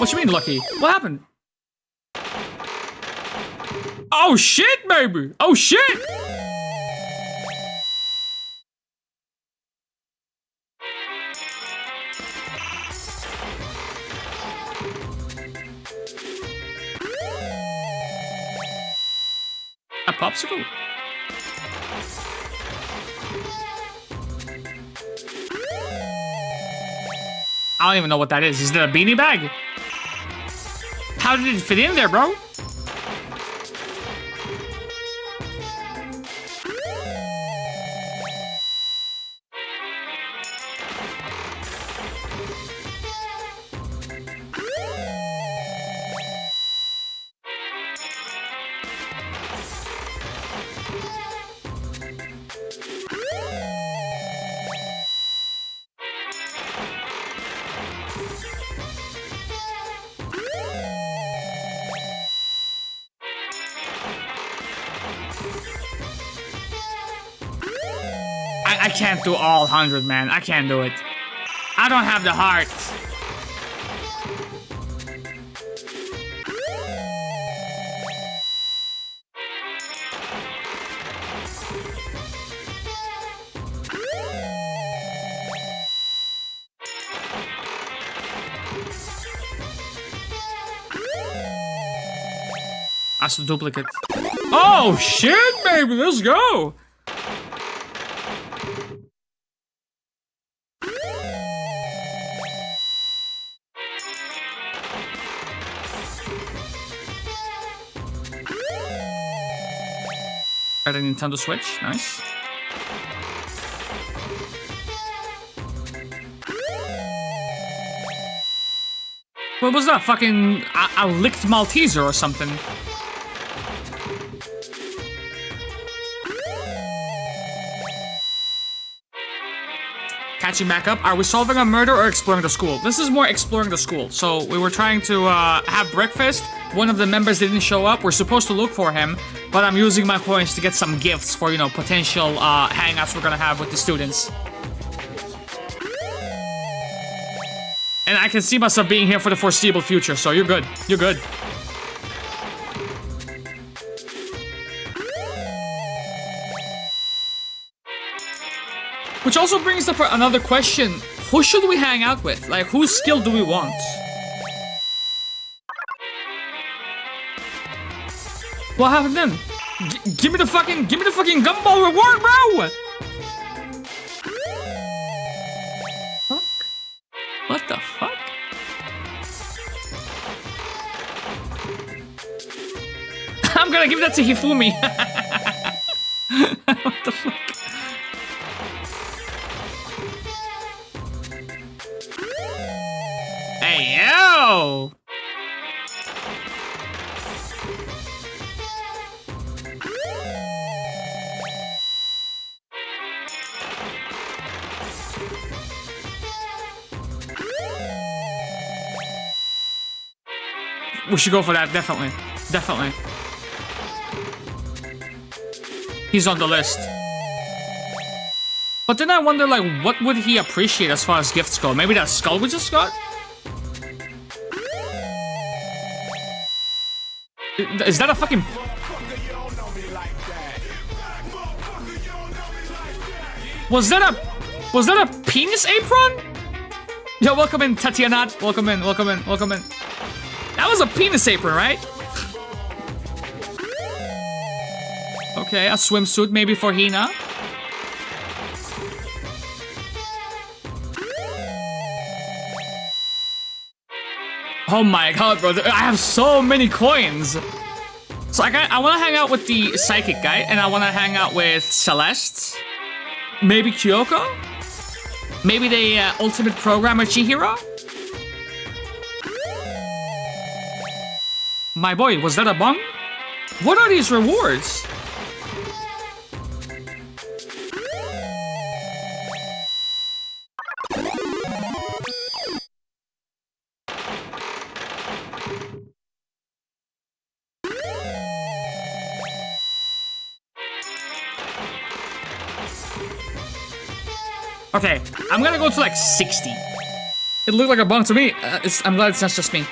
What you mean lucky? What happened? Oh shit, baby! Oh shit! A popsicle? I don't even know what that is. Is that a beanie bag? How did it fit in there, bro? I can't do all 100, man. I can't do it. I don't have the heart. That's the duplicate. Oh, shit, baby. Let's go. Got a Nintendo Switch, nice. What was that? Fucking a licked Malteser or something. Catching back up. Are we solving a murder or exploring the school? This is more exploring the school. So we were trying to have breakfast. One of the members didn't show up. We're supposed to look for him, but I'm using my coins to get some gifts for, you know, potential hangouts we're gonna have with the students. And I can see myself being here for the foreseeable future, so you're good. You're good. Which also brings up another question. Who should we hang out with? Like, whose skill do we want? What happened then? Give me the fucking gumball reward, bro! Fuck? What the fuck? I'm gonna give that to Hifumi. What the fuck? Hey, yo! We should go for that, definitely. Definitely. He's on the list. But then I wonder, like, what would he appreciate as far as gifts go? Maybe that skull we just got? Is that a fucking... Was that a penis apron? Yo, welcome in, Tatiana. Welcome in, welcome in, welcome in. That was a penis apron, right? Okay, a swimsuit maybe for Hina. Oh my god, bro. I have so many coins. So I want to hang out with the psychic guy, and I want to hang out with Celeste. Maybe Kyoko? Maybe the ultimate programmer Chihiro? My boy, was that a bong? What are these rewards? Okay, I'm gonna go to like 60. It looked like a bong to me. I'm glad it's not just me.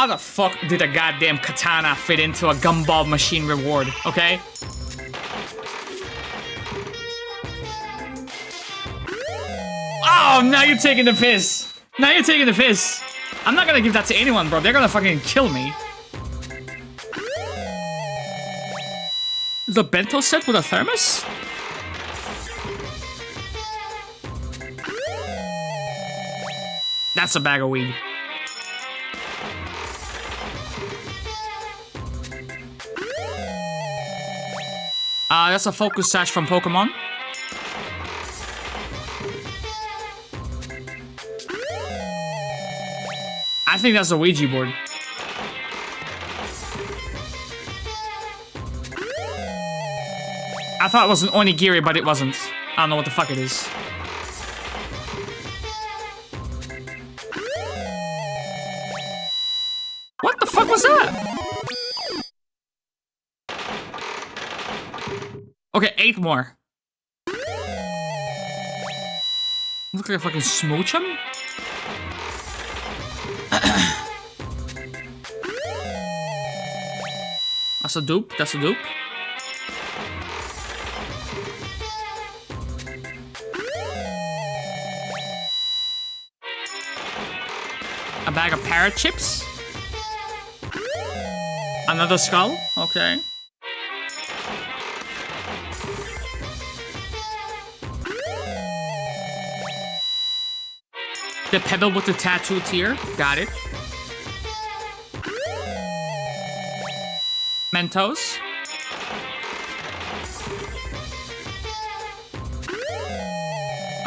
How the fuck did a goddamn katana fit into a gumball machine reward, okay? Oh, now you're taking the piss. Now you're taking the piss. I'm not gonna give that to anyone, bro. They're gonna fucking kill me. The bento set with a thermos? That's a bag of weed. That's a focus sash from Pokemon. I think that's a Ouija board. I thought it was an onigiri, but it wasn't. I don't know what the fuck it is. What the fuck was that? Okay, 8 more. Look like a fucking smooch him? That's a dupe, that's a dupe. A bag of parrot chips. Another skull, okay. The pebble with the tattoo tear, got it. Mentos.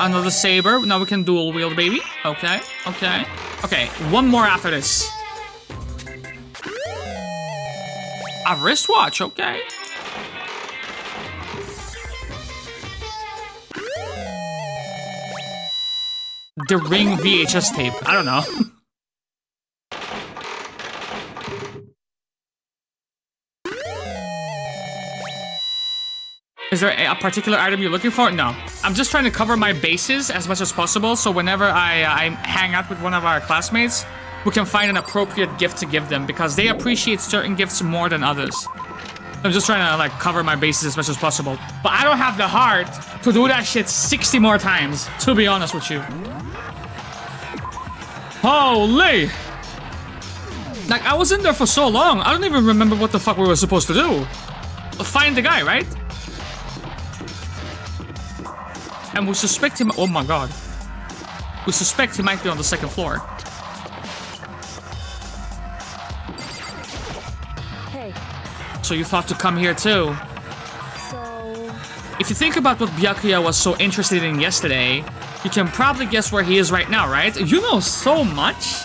Another saber. Now we can dual wield, baby. Okay, okay. Okay, one more after this. A wristwatch, okay. The Ring VHS tape. I don't know. Is there a particular item you're looking for? No. I'm just trying to cover my bases as much as possible, so whenever I hang out with one of our classmates, we can find an appropriate gift to give them, because they appreciate certain gifts more than others. I'm just trying to, like, cover my bases as much as possible. But I don't have the heart to do that shit 60 more times, to be honest with you. Holy! Like, I was in there for so long, I don't even remember what the fuck we were supposed to do. Find the guy, right? And we suspect him. Oh my god. We suspect he might be on the second floor. Hey, So you thought to come here too? so... If you think about what Byakuya was so interested in yesterday, you can probably guess where he is right now, right? You know so much.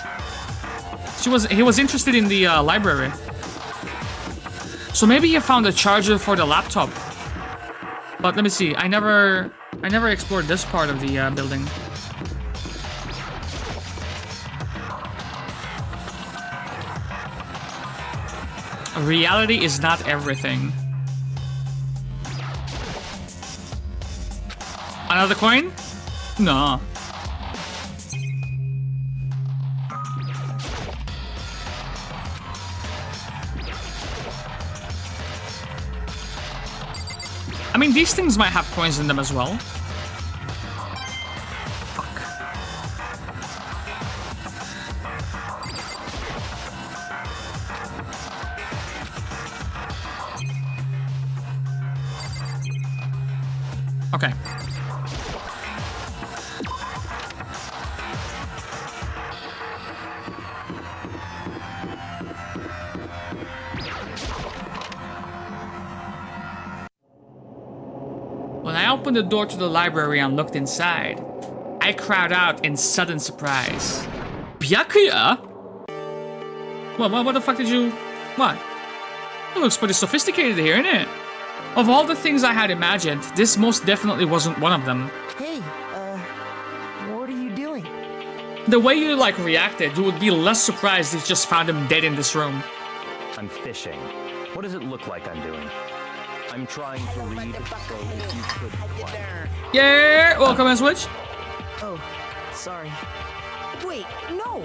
He was interested in the library. So maybe he found a charger for the laptop. But let me see. I never explored this part of the building. Reality is not everything. Another coin? No. I mean, these things might have coins in them as well. Fuck. Okay. When I opened the door to the library and looked inside, I cried out in sudden surprise. Byakuya? What the fuck did you... What? It looks pretty sophisticated here, innit? Of all the things I had imagined, this most definitely wasn't one of them. Hey, what are you doing? The way you, like, reacted, you would be less surprised if you just found him dead in this room. I'm fishing. What does it look like I'm doing? I'm trying to read, so if you could quiet. Yeah! Welcome and switch. Oh, sorry. Wait, no!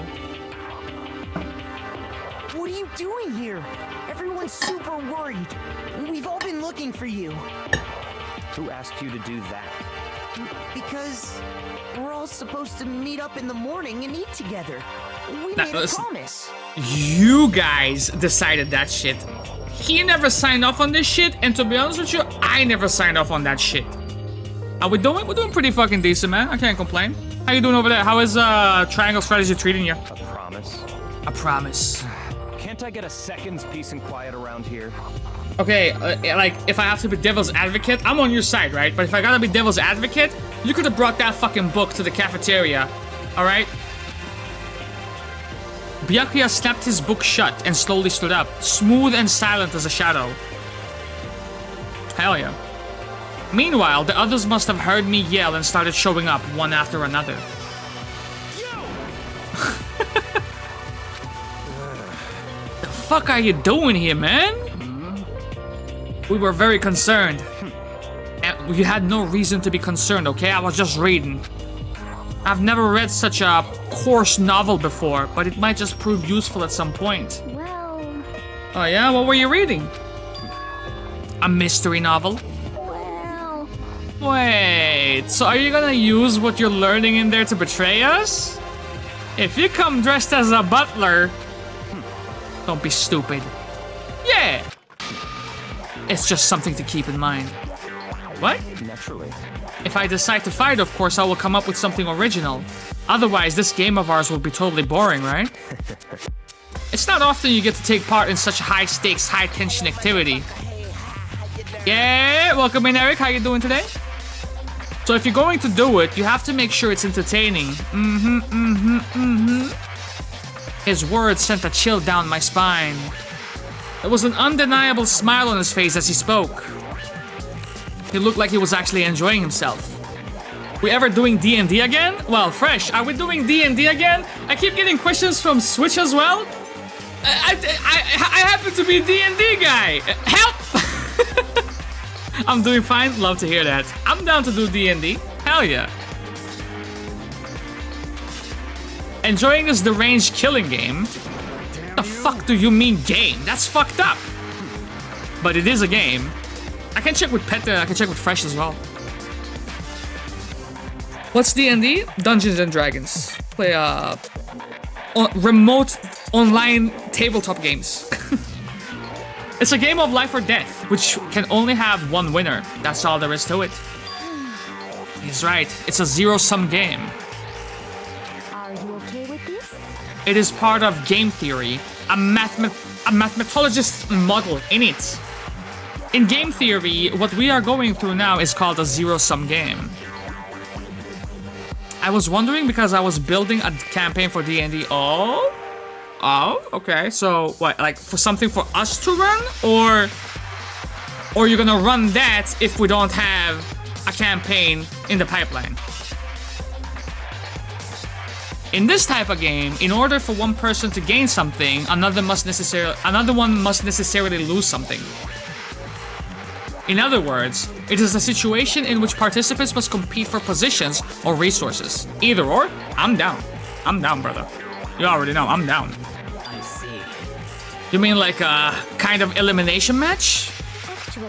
What are you doing here? Everyone's super worried. We've all been looking for you. Who asked you to do that? Because we're all supposed to meet up in the morning and eat together. We made a listen. promise. You guys decided that shit. He never signed off on this shit, and to be honest with you, I never signed off on that shit. How we doing? We're doing pretty fucking decent, man. I can't complain. How you doing over there? How is Triangle Strategy treating you? A promise? A promise. Can't I get a second's peace and quiet around here? Okay, like, if I have to be devil's advocate, I'm on your side, right? But if I gotta be devil's advocate, you could have brought that fucking book to the cafeteria, alright? Byakuya snapped his book shut and slowly stood up, smooth and silent as a shadow. Hell yeah. Meanwhile, the others must have heard me yell and started showing up one after another. The fuck are you doing here, man? We were very concerned. And you had no reason to be concerned, okay? I was just reading. I've never read such a coarse novel before, but it might just prove useful at some point. Well, Oh yeah? What were you reading? A mystery novel? well, Wait, so are you gonna use what you're learning in there to betray us? If you come dressed as a butler, don't be stupid. Yeah! It's just something to keep in mind. What? Naturally. If I decide to fight, of course, I will come up with something original. Otherwise, this game of ours will be totally boring, right? It's not often you get to take part in such high-stakes, high-tension activity. Yeah, welcome in, Eric. How you doing today? So if you're going to do it, you have to make sure it's entertaining. His words sent a chill down my spine. There was an undeniable smile on his face as he spoke. He looked like he was actually enjoying himself. We ever doing D&D again? Well, fresh. Are we doing D&D again? I keep getting questions from Switch as well. I happen to be a D&D guy. Help! I'm doing fine. Love to hear that. I'm down to do D&D. Hell yeah. Enjoying this deranged killing game? The fuck do you mean game? That's fucked up. But it is a game. I can check with Pet. I can check with Fresh as well. What's D&D? Dungeons and Dragons. Play remote online tabletop games. It's a game of life or death, which can only have one winner. That's all there is to it. He's right. It's a zero-sum game. are you okay with this? It is part of game theory, a mathematologist model in it. In game theory, what we are going through now is called a zero-sum game. I was wondering because I was building a campaign for D&D. Oh, okay. So what, like for something for us to run, or you're gonna run that if we don't have a campaign in the pipeline? In this type of game, in order for one person to gain something, another one must necessarily lose something. In other words, it is a situation in which participants must compete for positions or resources. Either or, I'm down. I'm down, brother. You already know, I'm down. I see. You mean like a kind of elimination match? Actually,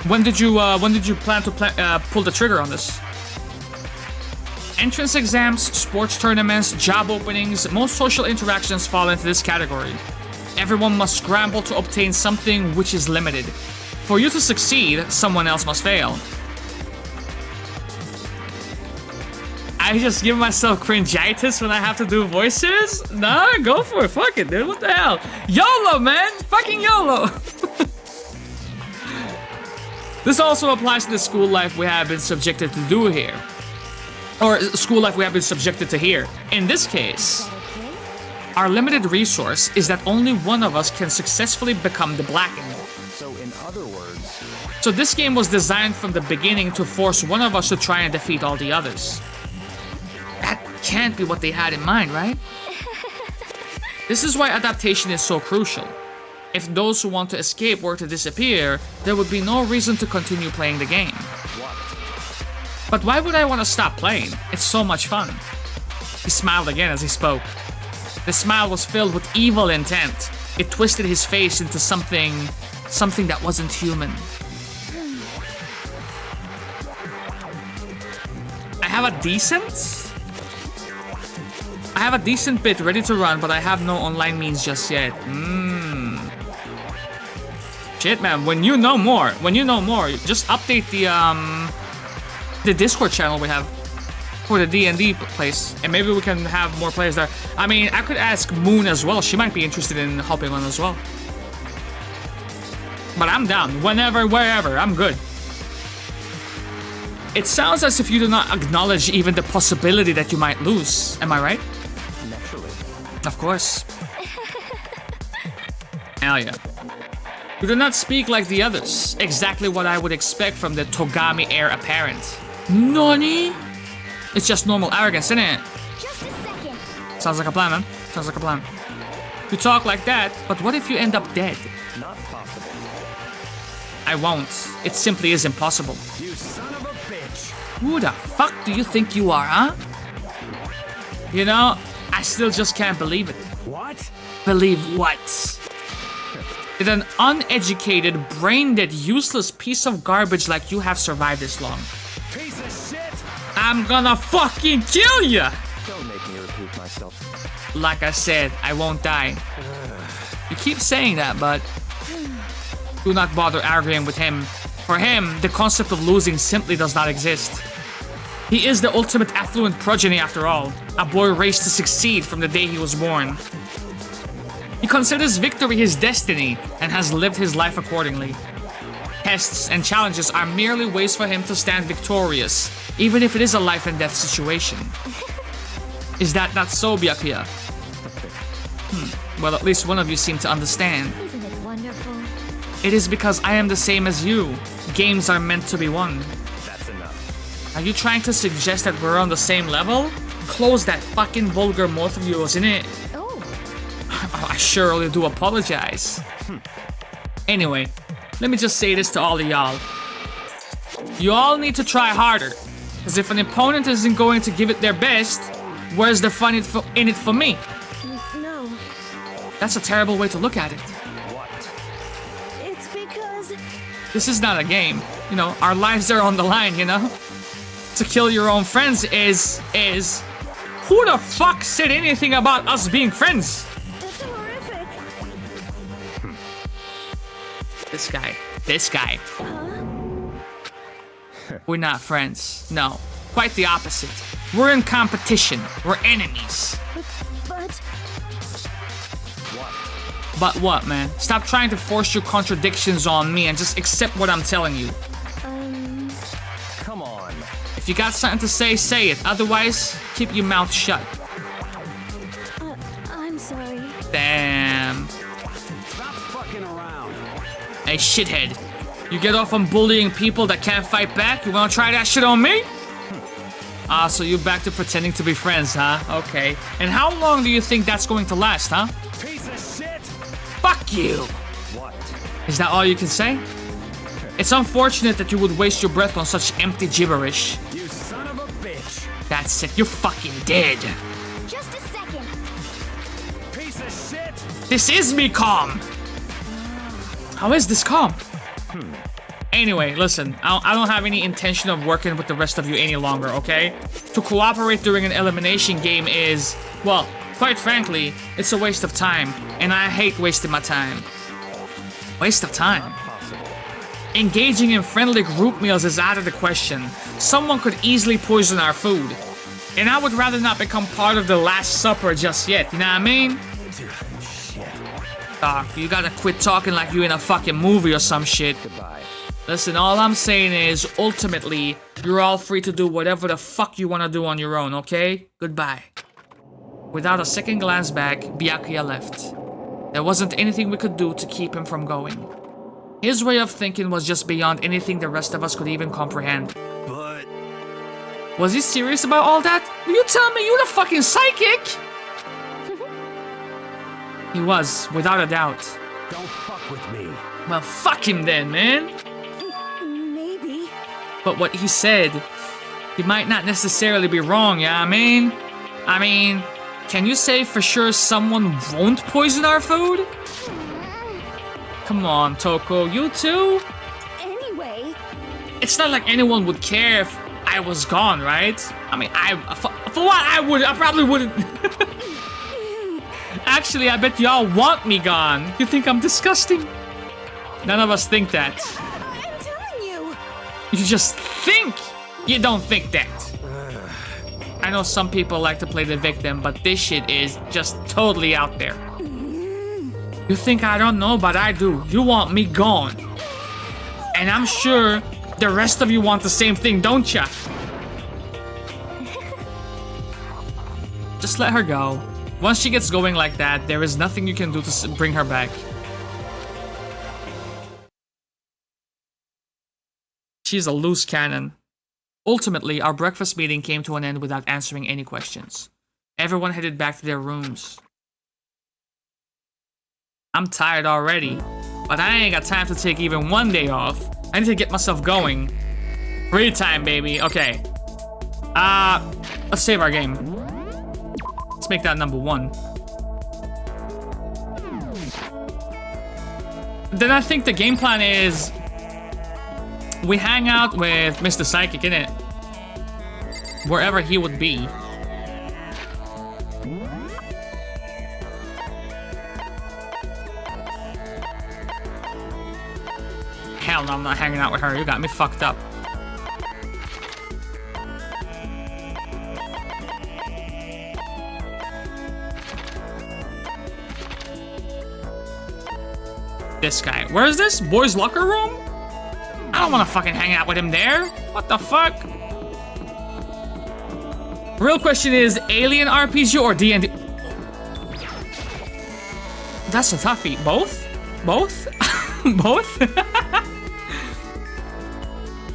When did you plan to pull the trigger on this? Entrance exams, sports tournaments, job openings, most social interactions fall into this category. Everyone must scramble to obtain something which is limited. For you to succeed, someone else must fail. I just give myself cringitis when I have to do voices? Nah, go for it. Fuck it, dude. What the hell? YOLO, man! Fucking YOLO! This also applies to the school life we have been subjected to do here. Or school life we have been subjected to here. In this case, okay? our limited resource is that only one of us can successfully become the Blackened. So in other words, So this game was designed from the beginning to force one of us to try and defeat all the others. That can't be what they had in mind, right? This is why adaptation is so crucial. If those who want to escape were to disappear, there would be no reason to continue playing the game. But why would I want to stop playing? It's so much fun. He smiled again as he spoke. The smile was filled with evil intent. it twisted his face into something that wasn't human. I have a decent bit ready to run, but I have no online means just yet. Shit, man. When you know more, just update the Discord channel we have for the D&D place, and maybe we can have more players there. I mean, I could ask Moon as well. She might be interested in hopping on as well. But I'm down. Whenever, wherever. I'm good. It sounds as if you do not acknowledge even the possibility that you might lose. Am I right? Naturally. Of course. Hell yeah. You do not speak like the others. Exactly what I would expect from the Togami heir apparent. Nani? It's just normal arrogance, isn't it? Just a second. Sounds like a plan, man. Sounds like a plan. You talk like that, but what if you end up dead? Not possible. I won't. It simply is impossible. You son of a bitch. Who the fuck do you think you are, huh? You know, I still just can't believe it. What? Believe what? Did an uneducated, brain-dead, useless piece of garbage like you have survived this long? Piece of shit. I'm gonna fucking kill ya! Don't make me repeat myself. Like I said, I won't die. You keep saying that, but do not bother arguing with him. For him, the concept of losing simply does not exist. He is the ultimate affluent progeny after all, a boy raised to succeed from the day he was born. He considers victory his destiny and has lived his life accordingly. Tests and challenges are merely ways for him to stand victorious, even if it is a life and death situation. Is that not so, Byakuya? Well, at least one of you seem to understand. Isn't it wonderful? It is because I am the same as you. Games are meant to be won. That's enough. Are you trying to suggest that we're on the same level? Close that fucking vulgar mouth of yours, innit? Oh, I surely do apologize. Anyway, let me just say this to all of y'all. You all need to try harder. Because if an opponent isn't going to give it their best, where's the fun in it for me? no. That's a terrible way to look at it. What? It's because... This is not a game. You know, our lives are on the line, you know? To kill your own friends is... Who the fuck said anything about us being friends? It's horrific. This guy. We're not friends. No. Quite the opposite. We're in competition. We're enemies. But... But what, man? Stop trying to force your contradictions on me and just accept what I'm telling you. Come on. If you got something to say, say it. Otherwise, keep your mouth shut. I'm sorry. Damn. Stop fucking around. Hey, shithead. You get off on bullying people that can't fight back? You wanna try that shit on me? Ah, so you're back to pretending to be friends, huh? Okay. And how long do you think that's going to last, huh? Piece of shit. Fuck you! What? Is that all you can say? It's unfortunate that you would waste your breath on such empty gibberish. You son of a bitch. That's it, you're fucking dead. Just a second. Piece of shit. This is me calm! How is this calm? Anyway, listen, I don't have any intention of working with the rest of you any longer, okay? To cooperate during an elimination game is, well, quite frankly, it's a waste of time, and I hate wasting my time. Waste of time? Engaging in friendly group meals is out of the question. Someone could easily poison our food. And I would rather not become part of the Last Supper just yet, you know what I mean? Dude, shit. Doc, you gotta quit talking like you in a fucking movie or some shit. Goodbye. Listen, all I'm saying is, ultimately, you're all free to do whatever the fuck you wanna do on your own, okay? Goodbye. Without a second glance back, Byakuya left. There wasn't anything we could do to keep him from going. His way of thinking was just beyond anything the rest of us could even comprehend. But Was he serious about all that? You tell me you're the fucking psychic? He was, without a doubt. don't fuck with me. Well, fuck him then, man. Maybe. But what he said, he might not necessarily be wrong, yeah, I mean, can you say for sure someone won't poison our food? Come on, Toko, you too? Anyway, It's not like anyone would care if I was gone, right? I mean, for what I probably wouldn't. Actually, I bet y'all want me gone. You think I'm disgusting? None of us think that. I'm telling you. You just think you don't think that. I know some people like to play the victim, but this shit is just totally out there. You think I don't know, but I do. You want me gone. And I'm sure the rest of you want the same thing, don't ya? Just let her go. Once she gets going like that, there is nothing you can do to bring her back. She's a loose cannon. Ultimately, our breakfast meeting came to an end without answering any questions. Everyone headed back to their rooms. I'm tired already, but I ain't got time to take even one day off. I need to get myself going. Free time, baby. Okay. Let's save our game. Let's make that number 1. Then I think the game plan is we hang out with Mr. Psychic, innit? Wherever he would be. Hell no, I'm not hanging out with her. You got me fucked up. This guy. Where is this? Boys' locker room? I don't want to fucking hang out with him there. What the fuck? Real question is, Alien RPG or D&D? That's a toughie. Both? Both? Both?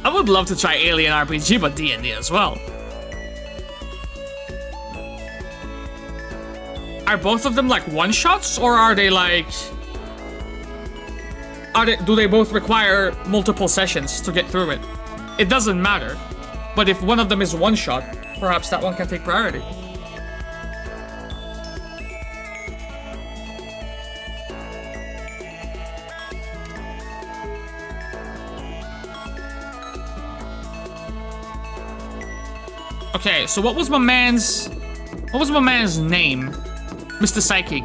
I would love to try Alien RPG, but D&D as well. Are both of them like one-shots, or are they like... do they both require multiple sessions to get through it? It doesn't matter. But if one of them is one-shot, perhaps that one can take priority. Okay, so what was my man's name? Mr. Psychic.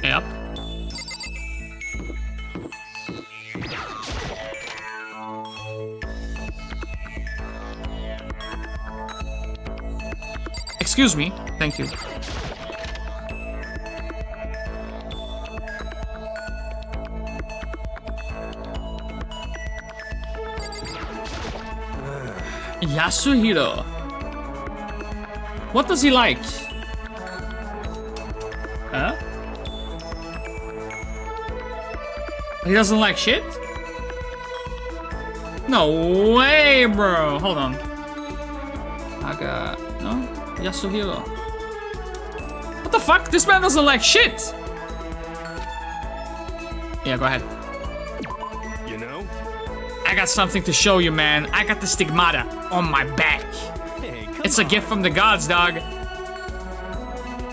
Yep. Excuse me. Thank you. Yasuhiro. What does he like? Huh? He doesn't like shit? No way, bro. Hold on. No? Yasuhiro. What the fuck? This man doesn't like shit. Yeah, go ahead. You know? I got something to show you, man. I got the stigmata on my back. Hey, It's a gift from the gods, dog.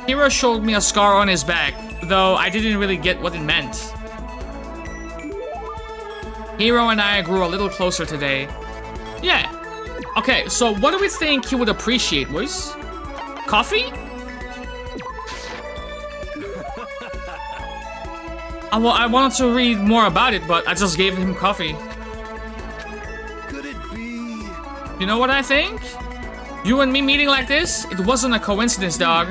Hiro showed me a scar on his back, though I didn't really get what it meant. Hiro and I grew a little closer today. Yeah. Okay, so what do we think he would appreciate, boys? Coffee? I wanted to read more about it, but I just gave him coffee. could it be? You know what I think? You and me meeting like this, it wasn't a coincidence, dog.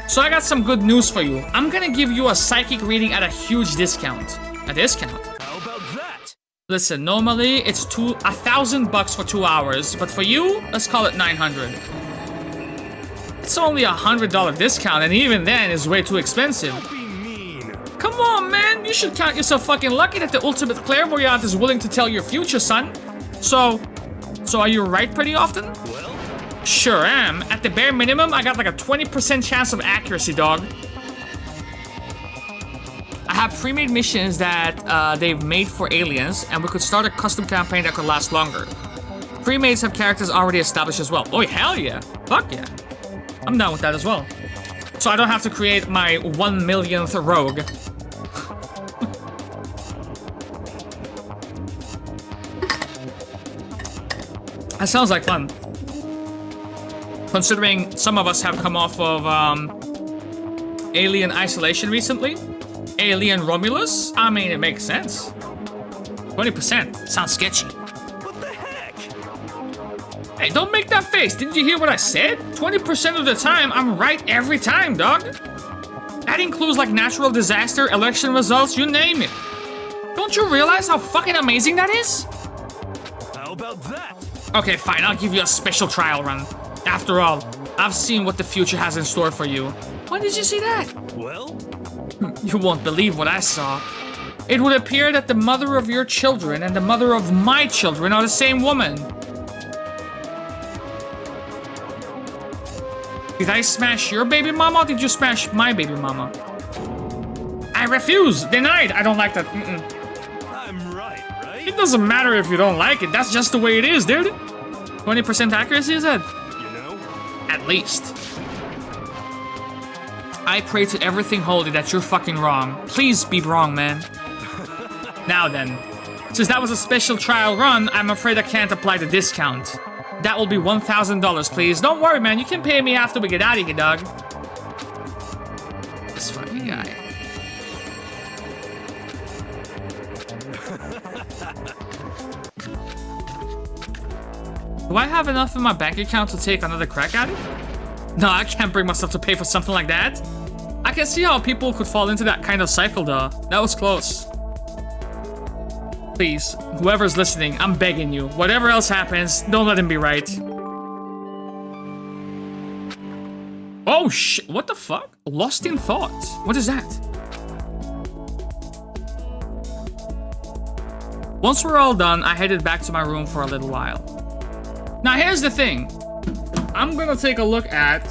So I got some good news for you. I'm gonna give you a psychic reading at a huge discount. A discount? How about that? Listen, normally it's $1,000 for 2 hours, but for you, let's call it 900. It's only a $100 discount, and even then is way too expensive. Be mean. Come on, man, you should count yourself fucking lucky that the ultimate clairvoyant is willing to tell your future, son. So are you right pretty often? Well, Sure am. At the bare minimum, I got like a 20% chance of accuracy, dog. I have pre-made missions that they've made for aliens, and we could start a custom campaign that could last longer. Pre-mates have characters already established as well. Oh, hell yeah. Fuck yeah. I'm down with that as well. So I don't have to create my 1 millionth rogue. That sounds like fun. Considering some of us have come off of Alien Isolation recently. Alien Romulus? I mean, it makes sense. 20%. Sounds sketchy. What the heck? Hey, don't make that face. Didn't you hear what I said? 20% of the time, I'm right every time, dog. That includes like natural disaster, election results, you name it. Don't you realize how fucking amazing that is? How about that? Okay, fine. I'll give you a special trial run. After all, I've seen what the future has in store for you. When did you see that? Well, You won't believe what I saw. It would appear that the mother of your children and the mother of my children are the same woman. Did I smash your baby mama or did you smash my baby mama? I refuse. Denied. I don't like that. I'm right, right? It doesn't matter if you don't like it. That's just the way it is, dude. 20% accuracy, is it? You know? At least. I pray to everything holy that you're fucking wrong. Please be wrong, man. Now then, since that was a special trial run, I'm afraid I can't apply the discount. That will be $1,000, please. Don't worry, man. You can pay me after we get out of here, dog. This fucking guy. Do I have enough in my bank account to take another crack at it? No, I can't bring myself to pay for something like that. I can see how people could fall into that kind of cycle, though. That was close. Please, whoever's listening, I'm begging you. Whatever else happens, don't let him be right. Oh, shit. What the fuck? Lost in thought. What is that? Once we're all done, I headed back to my room for a little while. Now, here's the thing. I'm gonna take a look at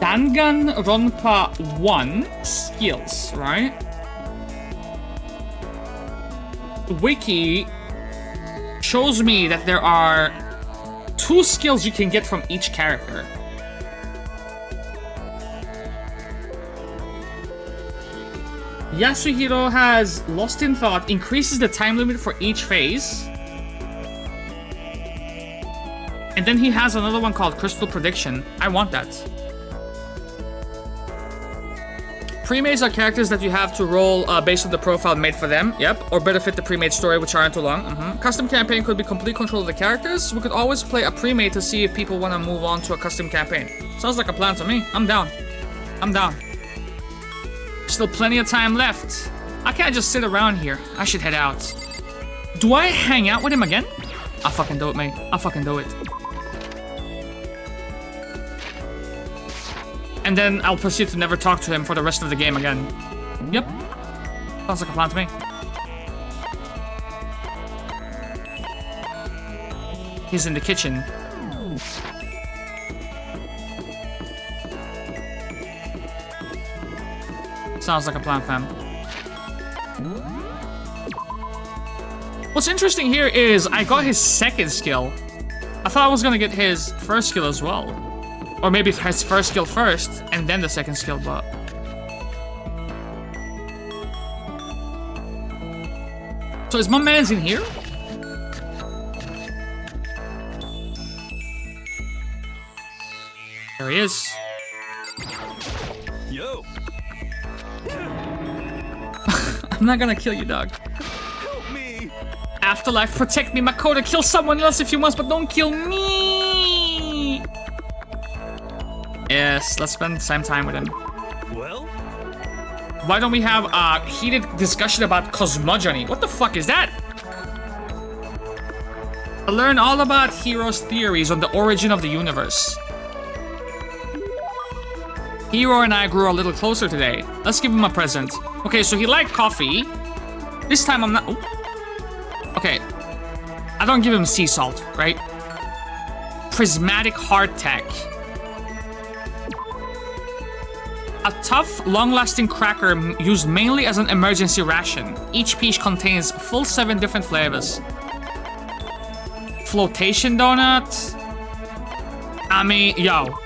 Danganronpa 1 skills, right? Wiki shows me that there are 2 skills you can get from each character. Yasuhiro has Lost in Thought, increases the time limit for each phase. And then he has another one called Crystal Prediction. I want that. Pre-mates are characters that you have to roll based on the profile made for them. Yep. Or better fit the pre-made story, which aren't too long. Custom campaign could be complete control of the characters. We could always play a pre-made to see if people want to move on to a custom campaign. Sounds like a plan to me. I'm down. I'm down. Still plenty of time left. I can't just sit around here. I should head out. Do I hang out with him again? I'll fucking do it, mate. I'll fucking do it. And then I'll proceed to never talk to him for the rest of the game again. Yep. Sounds like a plan to me. He's in the kitchen. Sounds like a plan, fam. What's interesting here is I got his second skill. I thought I was gonna get his first skill as well. Or maybe his first skill first, and then the second skill, but... So is my man's in here? There he is. Yo. I'm not gonna kill you, dog. Help me. Afterlife, protect me, Makoto. Kill someone else if you must, but don't kill me. Yes, let's spend some time with him. Well, Why don't we have a heated discussion about cosmogony? What the fuck is that? To learn all about Hero's theories on the origin of the universe. Hero and I grew a little closer today. Let's give him a present. Okay, so he liked coffee. This time I'm not... Ooh. Okay. I don't give him sea salt, right? Prismatic hardtack. A tough, long-lasting cracker used mainly as an emergency ration. Each piece contains full 7 different flavors. flotation donut. I mean, yo.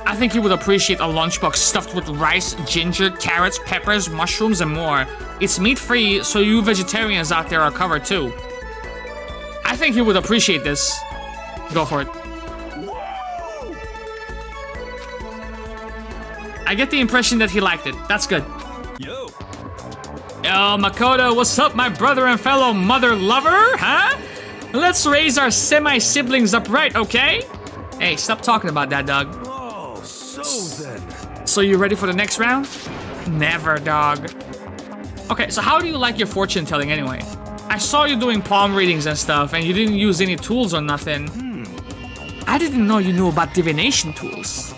I think you would appreciate a lunchbox stuffed with rice, ginger, carrots, peppers, mushrooms, and more. It's meat-free, so you vegetarians out there are covered too. I think you would appreciate this. Go for it. I get the impression that he liked it. That's good. Yo. Yo, Makoto, what's up, my brother and fellow mother lover? Huh? Let's raise our semi-siblings upright, okay? Hey, stop talking about that, dog. Oh, so then. So you ready for the next round? Never, dog. Okay, so how do you like your fortune telling anyway? I saw you doing palm readings and stuff, and you didn't use any tools or nothing. I didn't know you knew about divination tools.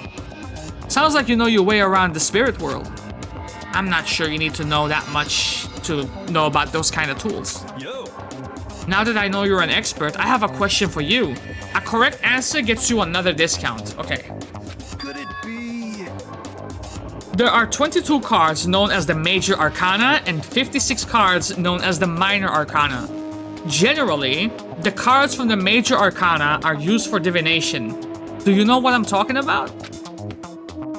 Sounds like you know your way around the spirit world. I'm not sure you need to know that much to know about those kind of tools. Yo. Now that I know you're an expert, I have a question for you. A correct answer gets you another discount. Okay. Could it be? There are 22 cards known as the Major Arcana and 56 cards known as the Minor Arcana. Generally, the cards from the Major Arcana are used for divination. Do you know what I'm talking about?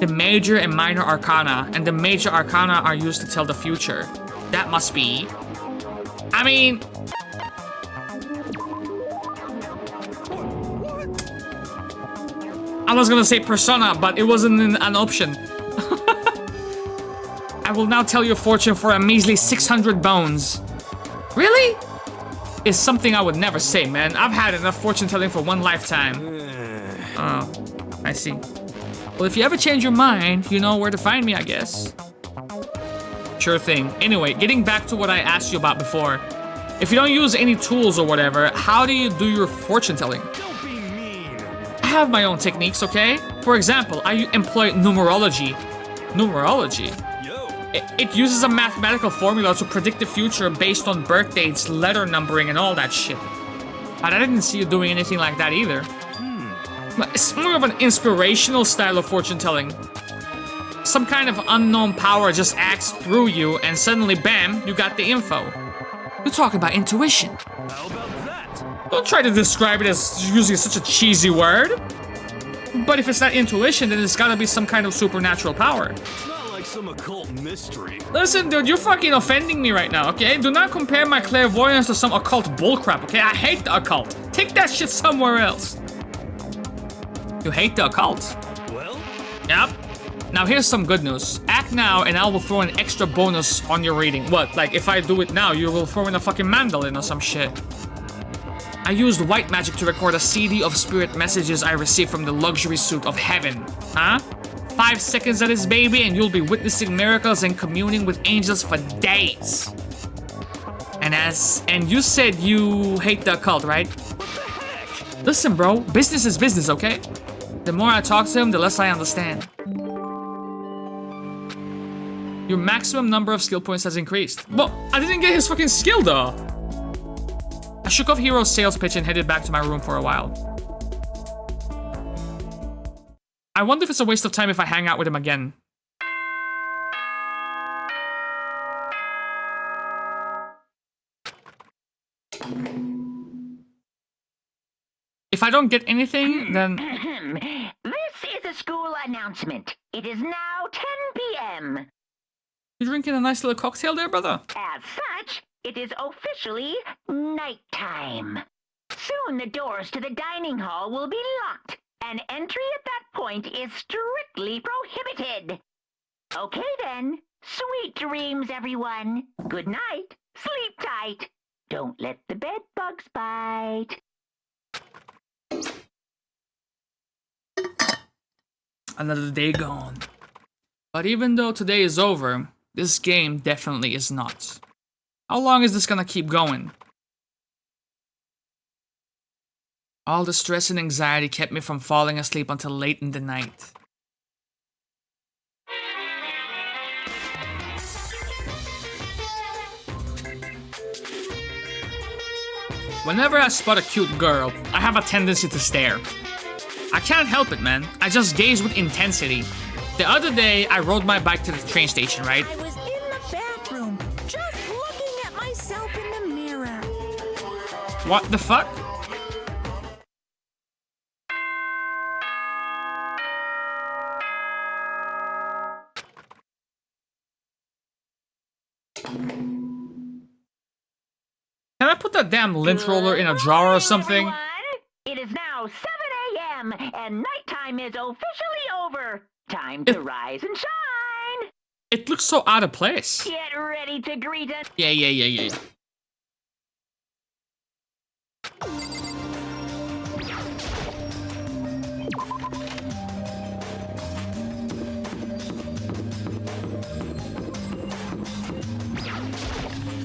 The Major and Minor Arcana, and the Major Arcana are used to tell the future. That must be... I mean... I was gonna say Persona, but it wasn't an option. I will now tell your fortune for a measly 600 bones. Really? It's something I would never say, man. I've had enough fortune telling for one lifetime. Oh, I see. Well, if you ever change your mind, you know where to find me, I guess. Sure thing. Anyway, getting back to what I asked you about before. If you don't use any tools or whatever, how do you do your fortune telling? Don't be mean. I have my own techniques, okay? For example, I employ numerology. Numerology? Yo. It uses a mathematical formula to predict the future based on birth dates, letter numbering, and all that shit. But I didn't see you doing anything like that either. It's more of an inspirational style of fortune telling. Some kind of unknown power just acts through you, and suddenly, bam, you got the info. You're talking about intuition. How about that? Don't try to describe it as using such a cheesy word. But if it's not intuition, then it's gotta be some kind of supernatural power. It's not like some occult mystery. Listen, dude, you're fucking offending me right now, okay? Do not compare my clairvoyance to some occult bullcrap, okay? I hate the occult. Take that shit somewhere else. You hate the occult? Well? Yep. Now here's some good news. Act now and I will throw an extra bonus on your reading. What? Like if I do it now, you will throw in a fucking mandolin or some shit. I used white magic to record a CD of spirit messages I received from the luxury suite of heaven. Huh? 5 seconds of this baby and you'll be witnessing miracles and communing with angels for days. And you said you hate the occult, right? What the heck? Listen, bro, business is business, okay? The more I talk to him, the less I understand. Your maximum number of skill points has increased. Well, I didn't get his fucking skill, though. I shook off Hero's sales pitch and headed back to my room for a while. I wonder if it's a waste of time if I hang out with him again. If I don't get anything, then... This is a school announcement. It is now 10 p.m. You drinking a nice little cocktail there, brother? As such, it is officially nighttime. Soon the doors to the dining hall will be locked, and entry at that point is strictly prohibited. Okay then, sweet dreams, everyone. Good night, sleep tight. Don't let the bed bugs bite. Another day gone. But even though today is over, this game definitely is not. How long is this gonna keep going? All the stress and anxiety kept me from falling asleep until late in the night. Whenever I spot a cute girl, I have a tendency to stare. I can't help it, man. I just gaze with intensity. The other day, I rode my bike to the train station, right? I was in the bathroom, just looking at myself in the mirror. What the fuck? put that damn lint roller in a drawer or something? Everyone. It is now 7 a.m. and nighttime is officially over. Time to rise and shine. It looks so out of place. Get ready to greet us. Yeah.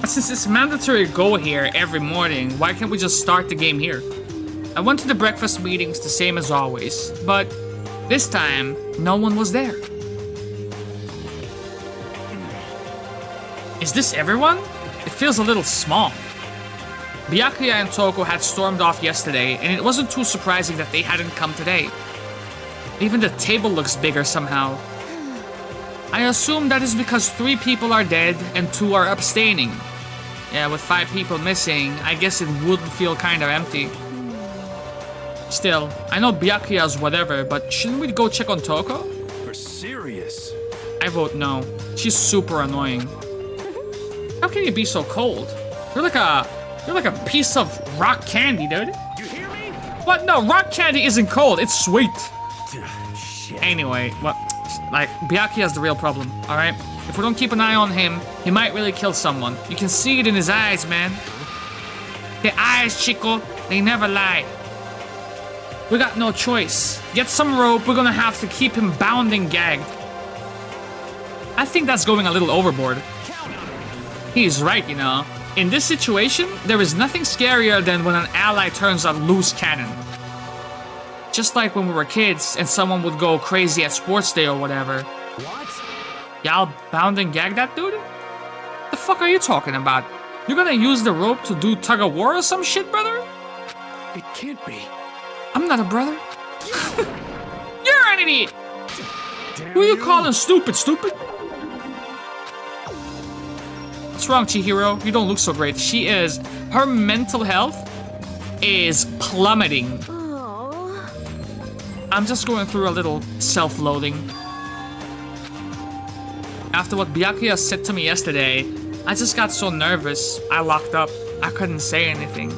Since it's mandatory to go here every morning, why can't we just start the game here? I went to the breakfast meetings the same as always, but this time, no one was there. Is this everyone? It feels a little small. Byakuya and Toko had stormed off yesterday, and it wasn't too surprising that they hadn't come today. Even the table looks bigger somehow. I assume that is because 3 people are dead and 2 are abstaining. Yeah, with 5 people missing, I guess it would feel kind of empty. Still, I know Byakuya's whatever, but shouldn't we go check on Toko? For serious. I vote no. She's super annoying. How can you be so cold? You're like a piece of rock candy, dude. You hear me? What? No, rock candy isn't cold. It's sweet. Shit. Anyway, what? Like, Byakuya's the real problem, alright? If we don't keep an eye on him, he might really kill someone. You can see it in his eyes, man. The eyes, Chico, they never lie. We got no choice. Get some rope, we're gonna have to keep him bound and gagged. I think that's going a little overboard. He's right, you know. In this situation, there is nothing scarier than when an ally turns a loose cannon. Just like when we were kids and someone would go crazy at sports day or whatever. What? Y'all bound and gag that dude? The fuck are you talking about? You're gonna use the rope to do tug of war or some shit, brother? It can't be. I'm not a brother. You're an idiot! Damn Who you calling stupid? What's wrong, Chihiro? You don't look so great. She is. Her mental health is plummeting. I'm just going through a little self-loathing. After what Byakuya said to me yesterday, I just got so nervous, I locked up. I couldn't say anything.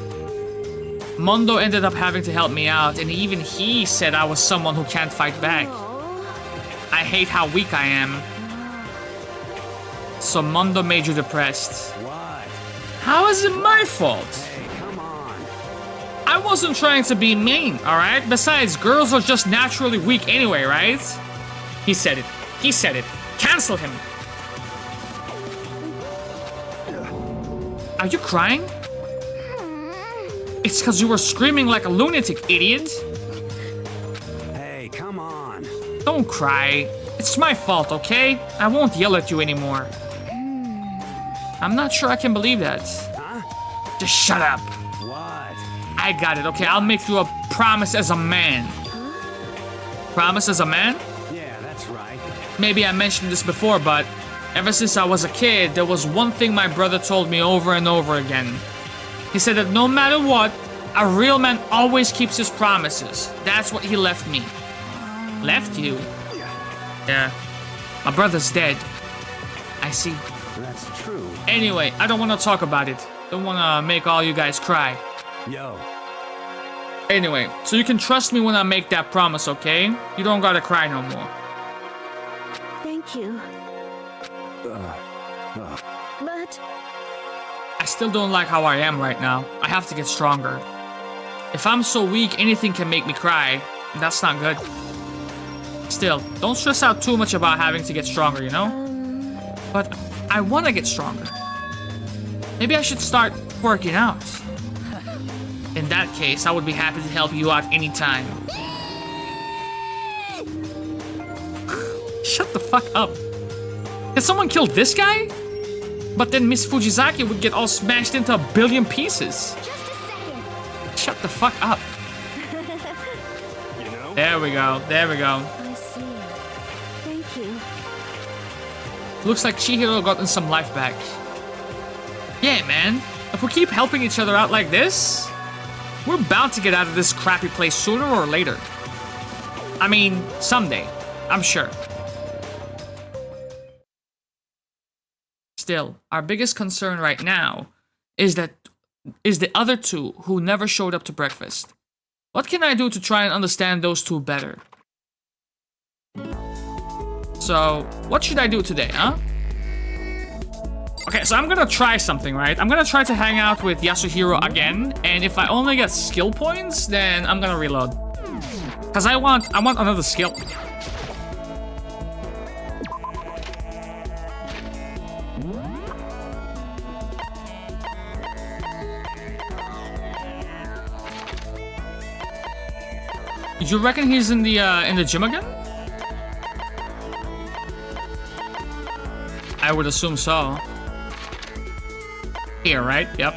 Mondo ended up having to help me out, and even he said I was someone who can't fight back. I hate how weak I am. So Mondo made you depressed. What? How is it my fault? Hey, come on. I wasn't trying to be mean, alright? Besides, girls are just naturally weak anyway, right? He said it. He said it. Cancel him. Are you crying? It's because you were screaming like a lunatic, idiot. Hey, come on. Don't cry. It's my fault, okay? I won't yell at you anymore. I'm not sure I can believe that. Huh? Just shut up. What? I got it, okay? I'll make you a promise as a man. Promise as a man? Yeah, that's right. Maybe I mentioned this before, but ever since I was a kid, there was one thing my brother told me over and over again. He said that no matter what, a real man always keeps his promises. That's what he left me. Left you? Yeah. My brother's dead. I see. That's true. Anyway, I don't want to talk about it. Don't want to make all you guys cry. Yo. Anyway, so you can trust me when I make that promise, okay? You don't gotta cry no more. Thank you. But I still don't like how I am right now. I have to get stronger. If I'm so weak, anything can make me cry. That's not good. Still, don't stress out too much about having to get stronger, you know? But I want to get stronger. Maybe I should start working out. In that case, I would be happy to help you out anytime. Shut the fuck up. Did someone kill this guy? But then Miss Fujizaki would get all smashed into a billion pieces. Just a second. Shut the fuck up. You know? There we go. There we go. I see. Thank you. Looks like Chihiro gotten some life back. Yeah, man. If we keep helping each other out like this, we're bound to get out of this crappy place sooner or later. I mean, someday. I'm sure. Still, our biggest concern right now is that is the other two who never showed up to breakfast. What can I do to try and understand those two better? So, what should I do today, huh? Okay, so I'm gonna try something, right? I'm gonna try to hang out with Yasuhiro again, and if I only get skill points, then I'm gonna reload. Cause I want another skill. You reckon he's in the gym again? I would assume so. Here, right? Yep.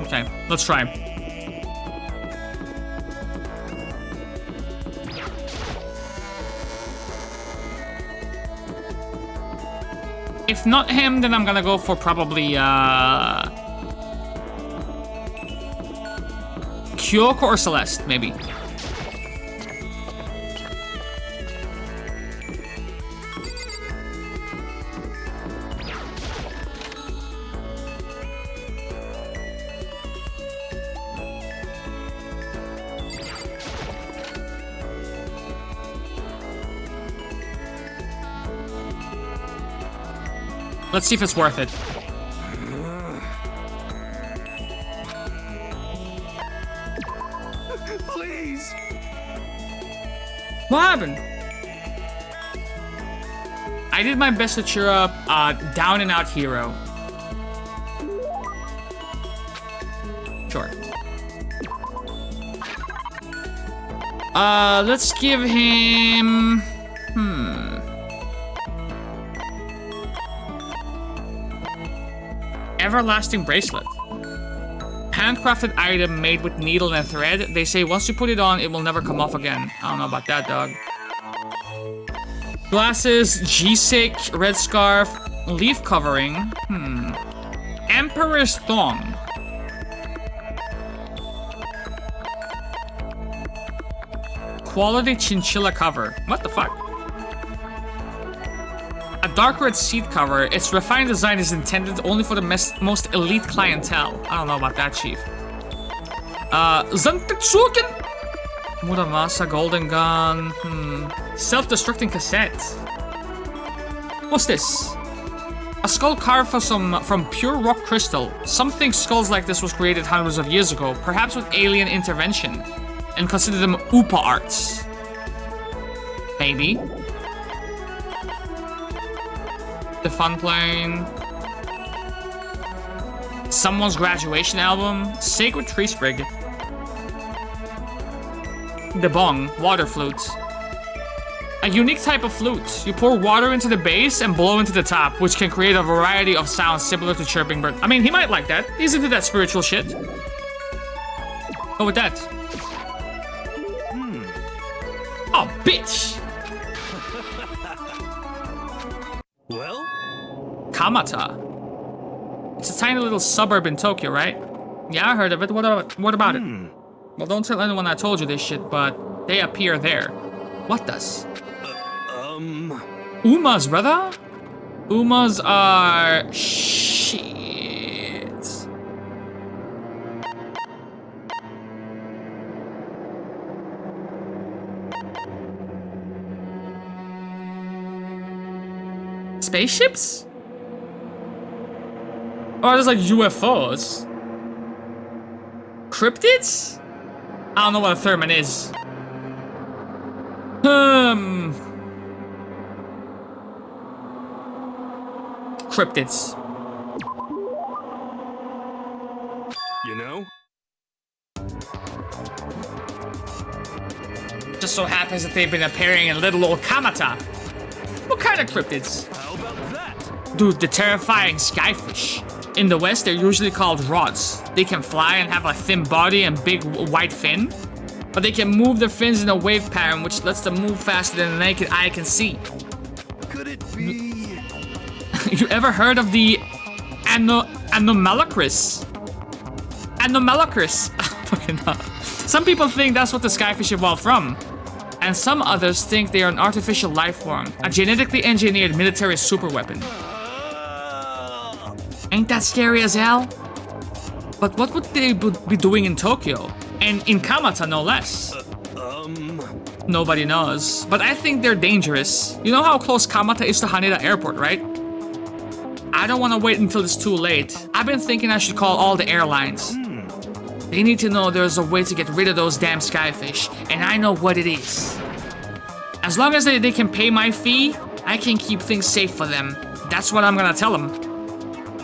Okay, let's try. If not him, then I'm gonna go for probably Kyoko or Celeste, maybe. Let's see if it's worth it. Please. What happened? I did my best to cheer up down and out hero. Sure. Let's give him... Everlasting bracelet. Handcrafted item made with needle and thread. They say once you put it on, it will never come off again. I don't know about that, dog. Glasses, G-Sick, red scarf, leaf covering. Emperor's thong. Quality chinchilla cover. What the fuck? A dark red seat cover. Its refined design is intended only for the most elite clientele. I don't know about that, chief. Zantetsuken! Muramasa golden gun. Self-destructing cassette. What's this? A skull carved from pure rock crystal. Some think skulls like this was created hundreds of years ago, perhaps with alien intervention, and consider them Upa arts. Maybe. The fun plane. Someone's graduation album. Sacred tree sprig. The bong. Water flute. A unique type of flute. You pour water into the base and blow into the top, which can create a variety of sounds similar to chirping bird. I mean, he might like that. He's into that spiritual shit. Go with that. Oh, bitch! Well? Kamata. It's a tiny little suburb in Tokyo, right? Yeah, I heard of it. What about it? Well, don't tell anyone I told you this shit, but they appear there. What does? Umas, brother? Umas are... shit. Spaceships? Or there's like UFOs. Cryptids? I don't know what a third one is. Cryptids. You know? Just so happens that they've been appearing in little old Kamata. What kind of cryptids? How about that? Dude, the terrifying skyfish. In the West, they're usually called rods. They can fly and have a thin body and big white fin. But they can move their fins in a wave pattern, which lets them move faster than the naked eye can see. Could it be? You ever heard of the Anomalocris? Anomalocris. Fucking hell. Some people think that's what the skyfish evolved from. And some others think they are an artificial life form. A genetically engineered military superweapon. Ain't that scary as hell? But what would they be doing in Tokyo? And in Kamata, no less. Nobody knows. But I think they're dangerous. You know how close Kamata is to Haneda Airport, right? I don't want to wait until it's too late. I've been thinking I should call all the airlines. They need to know there's a way to get rid of those damn skyfish, and I know what it is. As long as they can pay my fee, I can keep things safe for them. That's what I'm gonna tell them.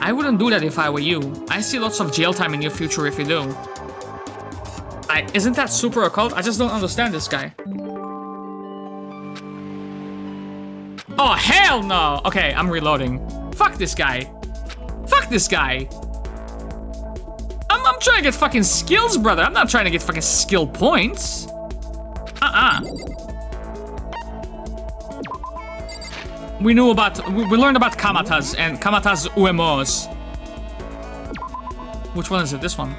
I wouldn't do that if I were you. I see lots of jail time in your future if you do. Isn't that super occult? I just don't understand this guy. Oh, hell no! Okay, I'm reloading. Fuck this guy. Fuck this guy. I'm trying to get fucking skills, brother. I'm not trying to get fucking skill points. We learned about Kamatas and Kamata's UMOs. Which one is it? This one.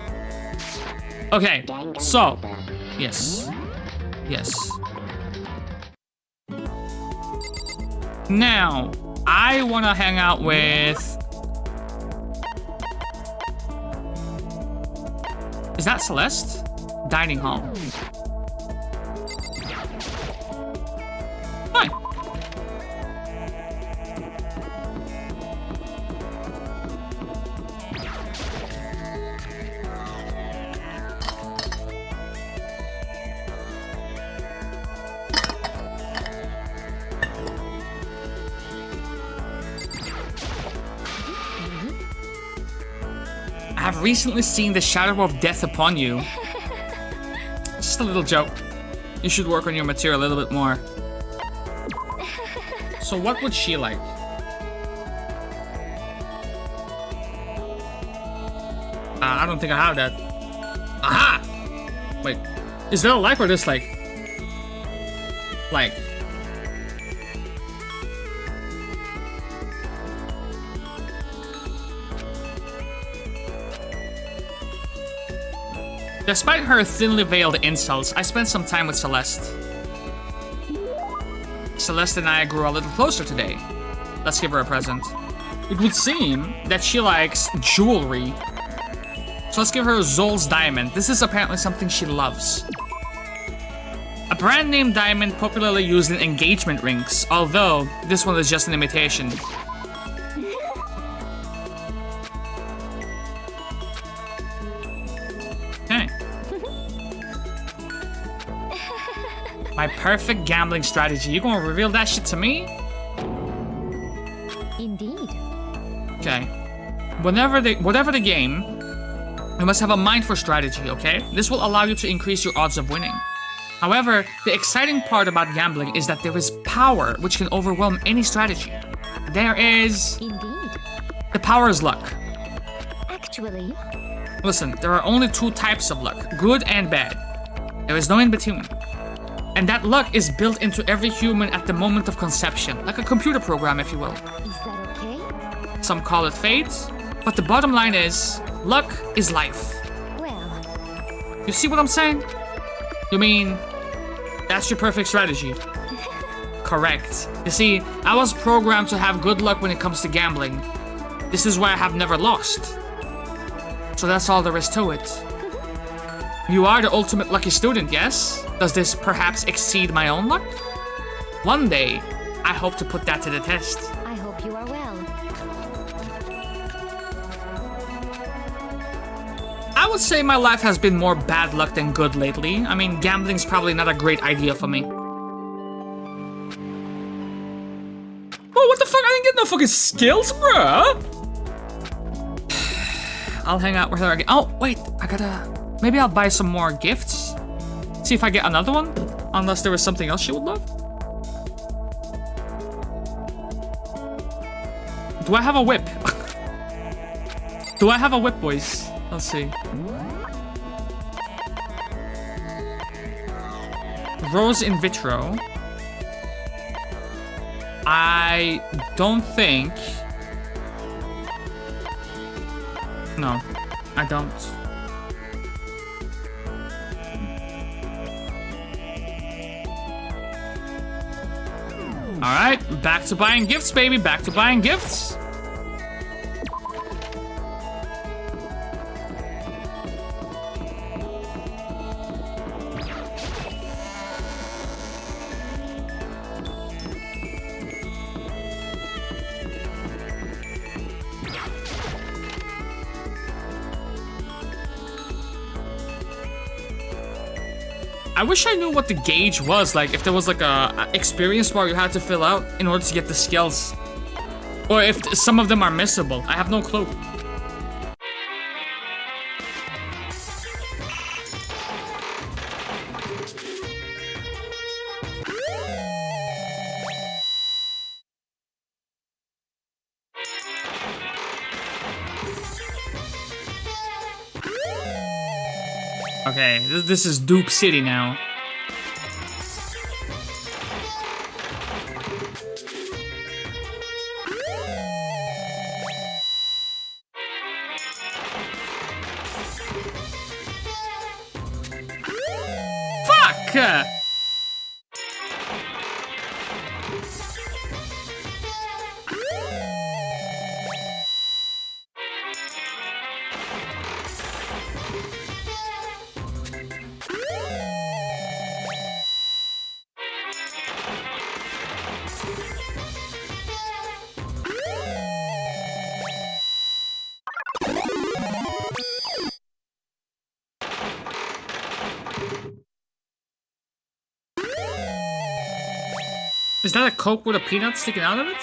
Okay, so. Yes. Yes. Now, I want to hang out with... Is that Celeste? Dining hall. Fine. I've recently seen the shadow of death upon you. Just a little joke. You should work on your material a little bit more. So what would she like? I don't think I have that. Aha! Wait, is that a like or dislike? Like. Despite her thinly veiled insults, I spent some time with Celeste. Celeste and I grew a little closer today. Let's give her a present. It would seem that she likes jewelry. So let's give her Zol's diamond. This is apparently something she loves. A brand name diamond popularly used in engagement rings, although this one is just an imitation. Okay. My perfect gambling strategy. You gonna reveal that shit to me? Indeed. Okay. Whatever the game, you must have a mind for strategy, okay? This will allow you to increase your odds of winning. However, the exciting part about gambling is that there is power which can overwhelm any strategy. There is... Indeed. The power is luck. Actually... Listen, there are only two types of luck, good and bad. There is no in between. And that luck is built into every human at the moment of conception, like a computer program, if you will. Is that okay? Some call it fate, but the bottom line is, luck is life. Well... You see what I'm saying? You mean, that's your perfect strategy? Correct. You see, I was programmed to have good luck when it comes to gambling. This is why I have never lost. So that's all there is to it. You are the ultimate lucky student, yes? Does this perhaps exceed my own luck? One day, I hope to put that to the test. I hope you are well. I would say my life has been more bad luck than good lately. I mean, gambling's probably not a great idea for me. Oh, what the fuck? I didn't get no fucking skills, bruh! I'll hang out with her again. Oh, wait, I gotta... Maybe I'll buy some more gifts. See if I get another one. Unless there was something else she would love. Do I have a whip? Do I have a whip, boys? Let's see. Rose in vitro. I don't think... No, I don't. Alright, back to buying gifts, baby. Back to buying gifts. I wish I knew what the gauge was, like if there was like a experience bar you had to fill out in order to get the skills. Or if some of them are missable. I have no clue. Okay, this is Dupe City now. Fuck! Is that a Coke with a peanut sticking out of it?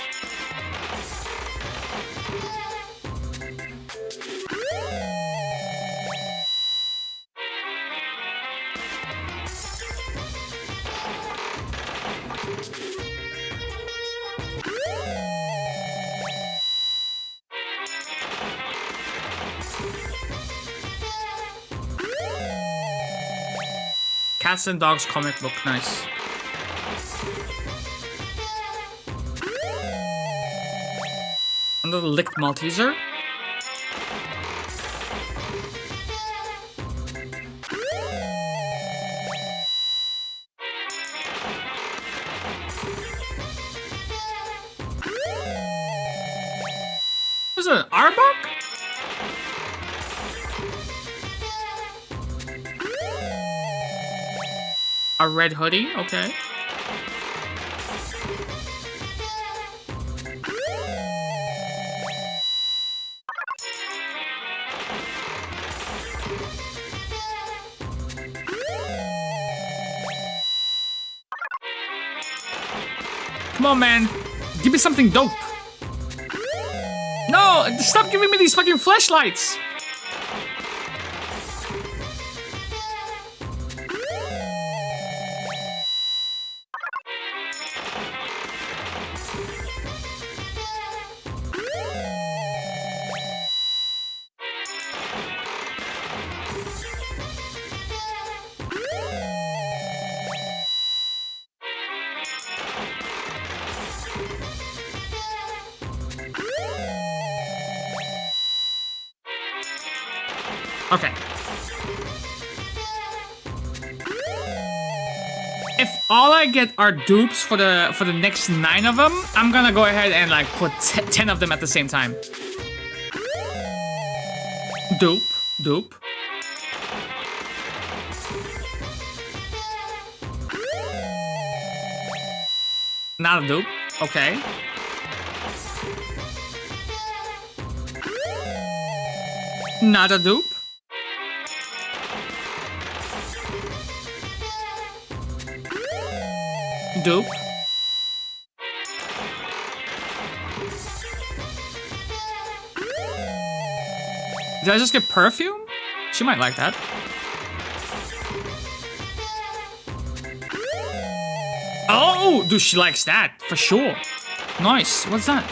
Cats and Dogs comic book, nice. Another licked Malteser. Was it an Arbok? A red hoodie, okay. Come on, man. Give me something dope. No, stop giving me these fucking flashlights. Okay. If all I get are dupes for the next 9 of them, I'm gonna go ahead and like put 10 of them at the same time. Dupe, dupe. Not a dupe. Okay. Not a dupe. Dupe. Did I just get perfume? She might like that. Oh, dude, she likes that for sure. Nice. What's that?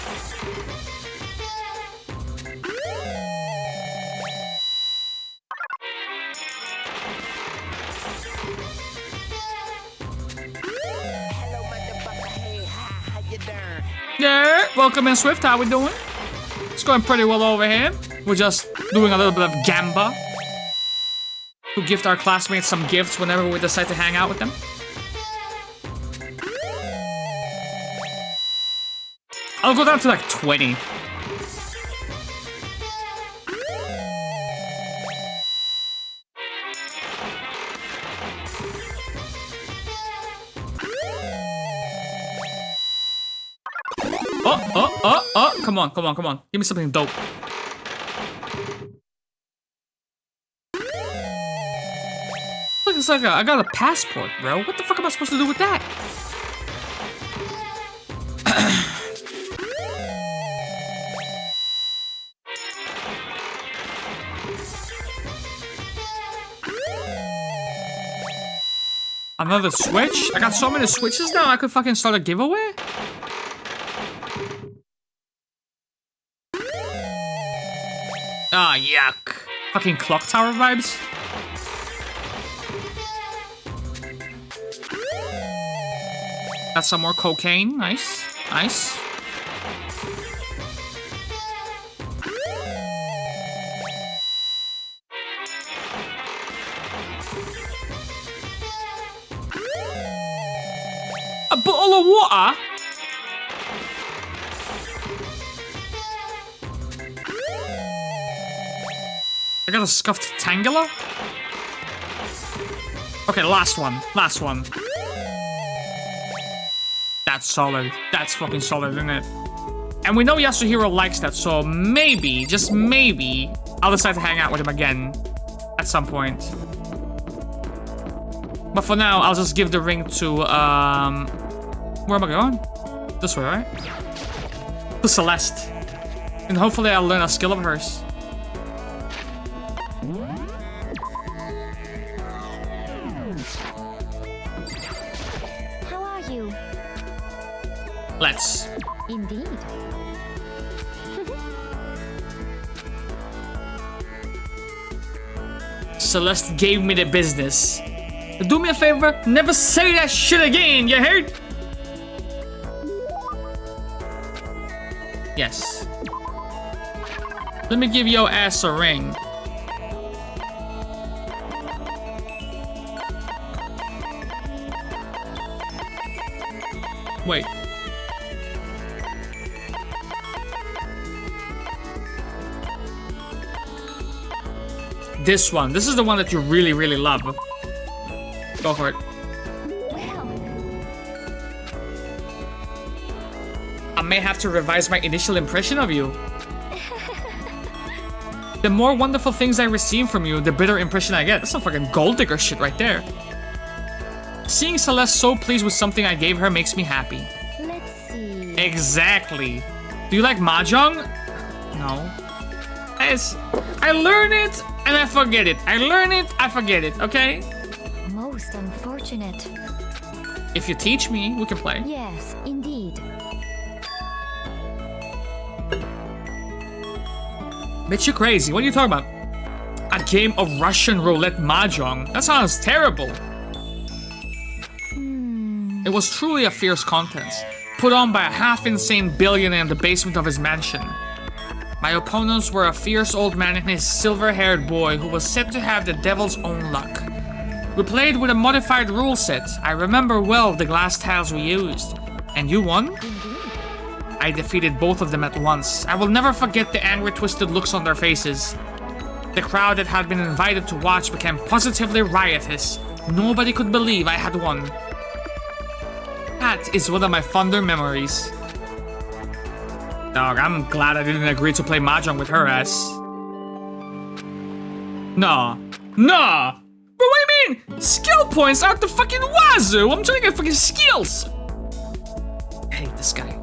Yeah, welcome in Swift, how we doing? It's going pretty well over here. We're just doing a little bit of gamba to gift our classmates some gifts whenever we decide to hang out with them. I'll go down to like 20. Oh, come on, come on, come on. Give me something dope. Look, It's like I got a passport, bro. What the fuck am I supposed to do with that? Another switch? I got so many switches now I could fucking start a giveaway? Ah, yuck. Fucking clock tower vibes. Got some more cocaine. Nice. Nice. A bottle of water? I got a scuffed Tangela? Okay, last one. Last one. That's solid. That's fucking solid, isn't it? And we know Yasuhiro likes that, so maybe, just maybe, I'll decide to hang out with him again at some point. But for now, I'll just give the ring to, where am I going? This way, right? To Celeste. And hopefully I'll learn a skill of hers. How are you? Let's. Indeed. Celeste gave me the business. Do me a favor, never say that shit again, you heard? Yes. Let me give your ass a ring. Wait. This one. This is the one that you really, really love. Go for it. Well, I may have to revise my initial impression of you. The more wonderful things I receive from you, the better impression I get. That's some fucking gold digger shit right there. Seeing Celeste so pleased with something I gave her makes me happy. let's see. Exactly. Do you like mahjong? No. I learn it and I forget it. I learn it, I forget it, okay? Most unfortunate. If you teach me, we can play. Yes, indeed. Bitch, you crazy. What are you talking about? A game of Russian roulette mahjong. That sounds terrible. It was truly a fierce contest, put on by a half-insane billionaire in the basement of his mansion. My opponents were a fierce old man and his silver-haired boy who was said to have the devil's own luck. We played with a modified rule set. I remember well the glass tiles we used. And you won? I defeated both of them at once. I will never forget the angry, twisted looks on their faces. The crowd that had been invited to watch became positively riotous. Nobody could believe I had won. That is one of my fonder memories. Dog, I'm glad I didn't agree to play mahjong with her ass. Nah. Nah! But what do you mean? Skill points out the fucking wazoo! I'm trying to get fucking skills! I hate this guy.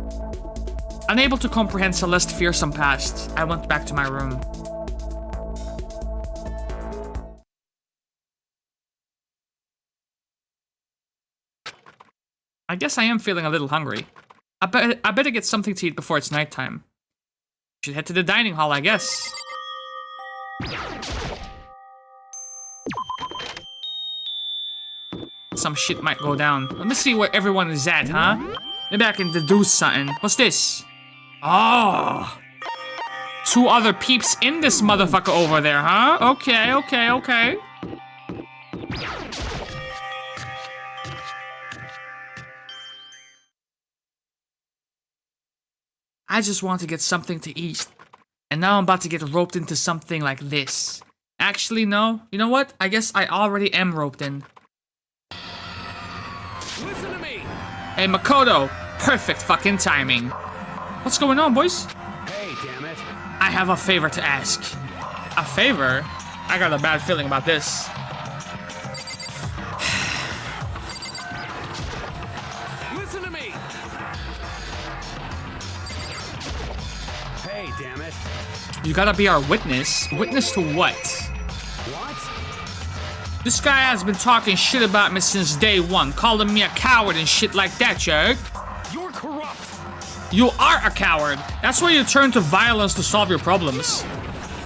Unable to comprehend Celeste's fearsome past, I went back to my room. I guess I am feeling a little hungry. I better get something to eat before it's nighttime. Should head to the dining hall, I guess. Some shit might go down. Let me see where everyone is at, huh? Maybe I can deduce something. What's this? Oh! 2 other peeps in this motherfucker over there, huh? Okay, okay, okay. I just want to get something to eat. And now I'm about to get roped into something like this. Actually, no. You know what? I guess I already am roped in. Listen to me. Hey, Makoto. Perfect fucking timing. What's going on, boys? Hey, damn it. I have a favor to ask. A favor? I got a bad feeling about this. Okay, damn it. You gotta be our witness. Witness to what? What? This guy has been talking shit about me since day one, calling me a coward and shit like that, Jared. You're corrupt. You are a coward. That's why you turn to violence to solve your problems.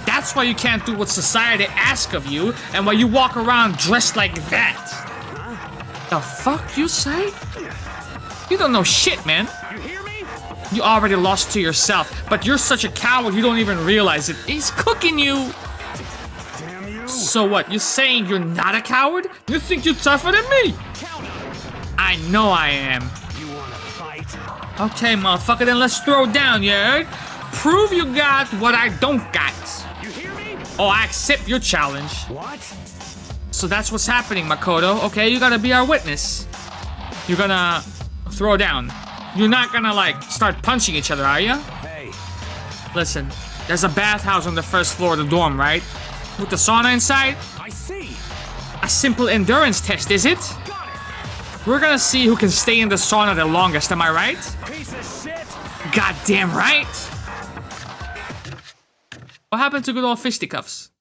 That's why you can't do what society asks of you, and why you walk around dressed like that. The fuck you say? You don't know shit, man. You hear me? You already lost to yourself, but you're such a coward you don't even realize it. He's cooking you. Damn you. So what, you saying you're not a coward? You think you're tougher than me? Counter. I know I am. You wanna fight? Okay, motherfucker, then let's throw down, you heard? Prove you got what I don't got. You hear me? Oh, I accept your challenge. What? So that's what's happening, Makoto. Okay, you gotta be our witness. You're gonna throw down. You're not gonna, like, start punching each other, are you? Hey. Listen, there's a bathhouse on the first floor of the dorm, right? With the sauna inside? I see. A simple endurance test, is it? Got it. We're gonna see who can stay in the sauna the longest, am I right? Piece of shit. Goddamn right! What happened to good old fisticuffs?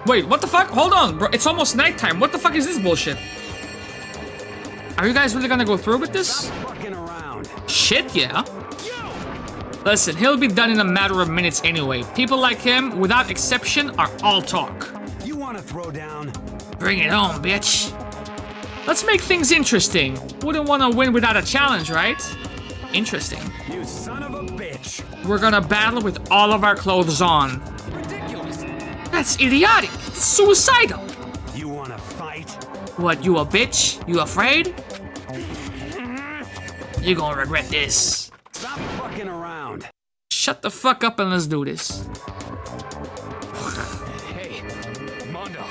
Wait, what the fuck? Hold on, bro. It's almost nighttime. What the fuck is this bullshit? Are you guys really gonna go through with this? Fucking around. Shit, yeah. Listen, he'll be done in a matter of minutes anyway. People like him, without exception, are all talk. You wanna throw down? Bring it on, bitch. Let's make things interesting. Wouldn't want to win without a challenge, right? Interesting. You son of a bitch. We're gonna battle with all of our clothes on. Ridiculous. That's idiotic. It's suicidal. You wanna fight? What, you a bitch? You afraid? You're gonna regret this. Stop fucking around. Shut the fuck up and let's do this. Hey, Mondo.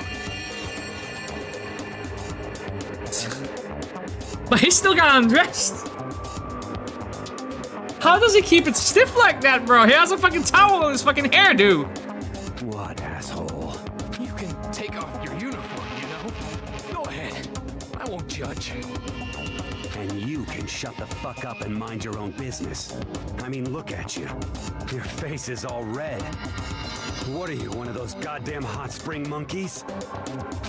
But he still got undressed. How does he keep it stiff like that, bro? He has a fucking towel on his fucking hairdo. What, asshole? You can take off your uniform, you know? Go ahead. I won't judge. And you can shut the fuck up and mind your own business. I mean, look at you. Your face is all red. What are you, one of those goddamn hot spring monkeys?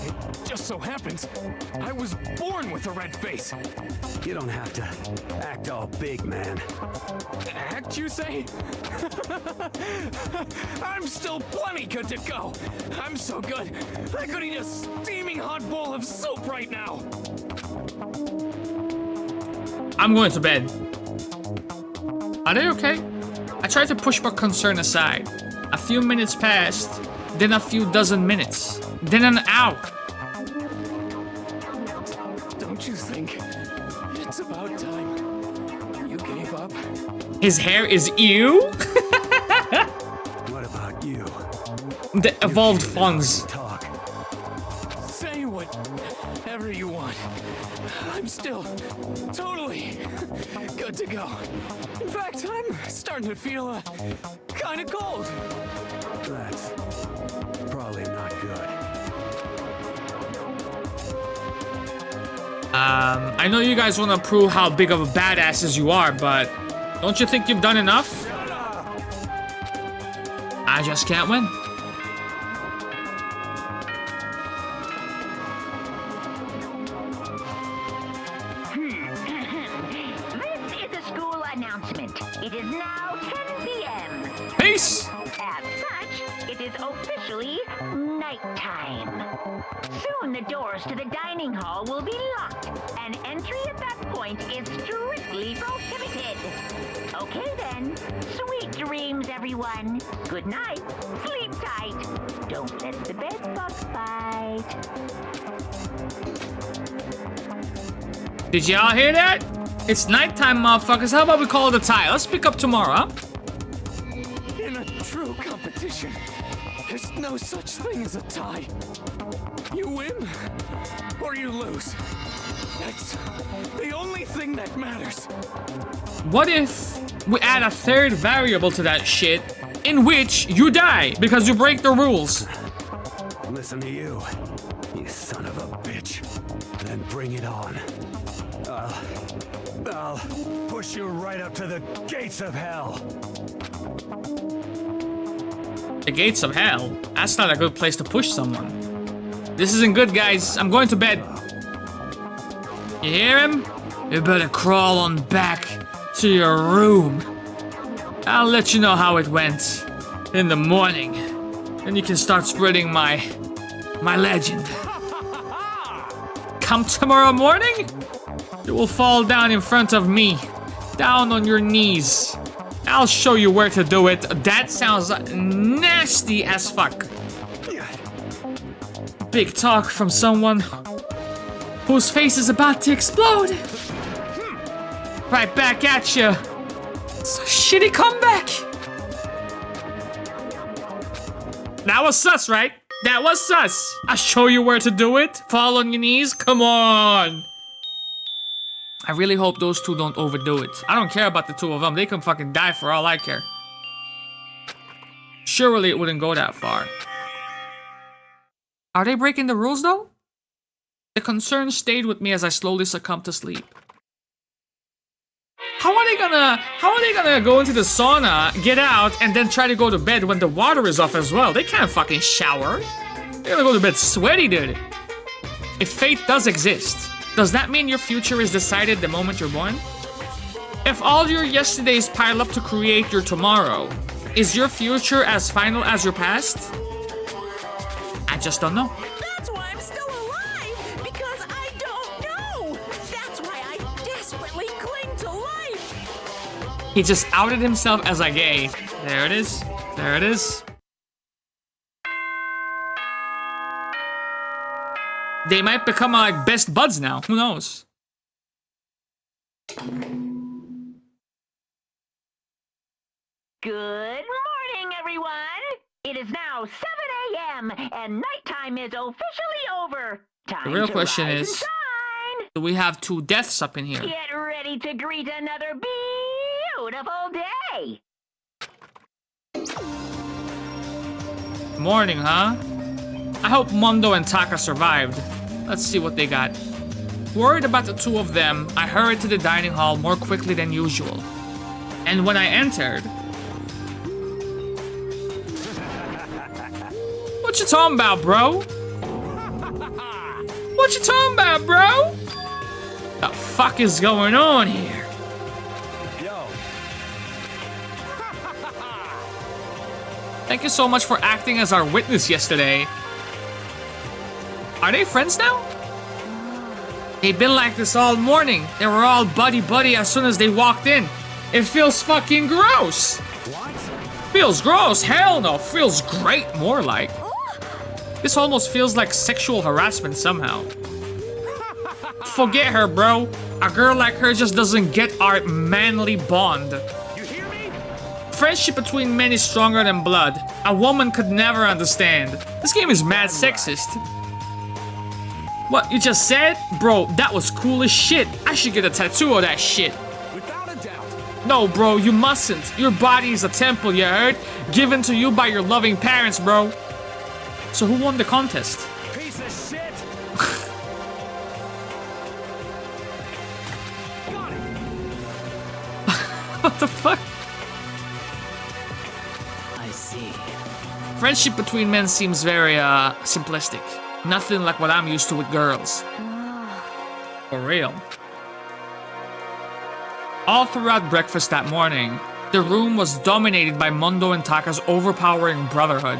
It just so happens I was born with a red face. You don't have to act all big, man. Act, you say? I'm still plenty good to go. I'm so good, I could eat a steaming hot bowl of soup right now. I'm going to bed. Are they okay? I tried to push my concern aside. A few minutes passed, then a few dozen minutes, then an hour. Don't you think it's about time you gave up? His hair is ew? What about you? The evolved funds. Talk. Say whatever you want. I'm still totally good to go. In fact, I'm starting to feel kind of cold. That's probably not good. I know you guys want to prove how big of a badasses you are, but don't you think you've done enough? I just can't win. This is a school announcement. It is now 10 p.m. Peace! As such, it is officially nighttime. Soon the doors to the dining hall will be locked, and entry at that point is strictly prohibited. Okay then, sweet dreams, everyone. Good night, sleep tight. Don't let the bed bugs bite. Did y'all hear that? It's nighttime, motherfuckers. How about we call it a tie? Let's pick up tomorrow, huh? In a true competition, there's no such thing as a tie. You win or you lose. That's the only thing that matters. What if we add a third variable to that shit, in which you die because you break the rules? Listen to you, you son of a bitch. Then bring it on. I'll push you right up to the gates of hell. The gates of hell? That's not a good place to push someone. This isn't good, guys. I'm going to bed. You hear him? You better crawl on back to your room. I'll let you know how it went in the morning. Then you can start spreading my legend. Come tomorrow morning, you will fall down in front of me. Down on your knees. I'll show you where to do it. That sounds nasty as fuck. Big talk from someone whose face is about to explode. Right back at you. It's a shitty comeback. That was sus, right? That was sus. I'll show you where to do it. Fall on your knees. Come on. I really hope those two don't overdo it. I don't care about the two of them. They can fucking die for all I care. Surely it wouldn't go that far. Are they breaking the rules though? The concern stayed with me as I slowly succumbed to sleep. How are they gonna go into the sauna, get out, and then try to go to bed when the water is off as well? They can't fucking shower. They're gonna go to bed sweaty, dude. If fate does exist, does that mean your future is decided the moment you're born? If all your yesterdays pile up to create your tomorrow, is your future as final as your past? I just don't know. That's why I'm still alive, because I don't know. That's why I desperately cling to life. He just outed himself as a gay. There it is. There it is. They might become like best buds now. Who knows? Good morning, everyone. It is now 7 a.m. and nighttime is officially over. Time The real to question rise is, and shine. do we have two deaths up in here? Get ready to greet another beautiful day. Morning, huh? I hope Mondo and Taka survived. Let's see what they got. Worried about the two of them, I hurried to the dining hall more quickly than usual. And when I entered... What you talking about, bro? What you talking about, bro? The fuck is going on here? Yo. Thank you so much for acting as our witness yesterday. Are they friends now? They've been like this all morning. They were all buddy-buddy as soon as they walked in. It feels fucking gross. What? Feels gross? Hell no. Feels great, more like. This almost feels like sexual harassment somehow. Forget her, bro. A girl like her just doesn't get our manly bond. You hear me? Friendship between men is stronger than blood. A woman could never understand. This game is mad sexist. What, you just said? Bro, that was cool as shit. I should get a tattoo of that shit. Without a doubt. No, bro, you mustn't. Your body is a temple, you heard? Given to you by your loving parents, bro. So who won the contest? Piece of shit. Got it. What the fuck? I see. Friendship between men seems very, simplistic. Nothing like what I'm used to with girls. For real. All throughout breakfast that morning, the room was dominated by Mondo and Taka's overpowering brotherhood.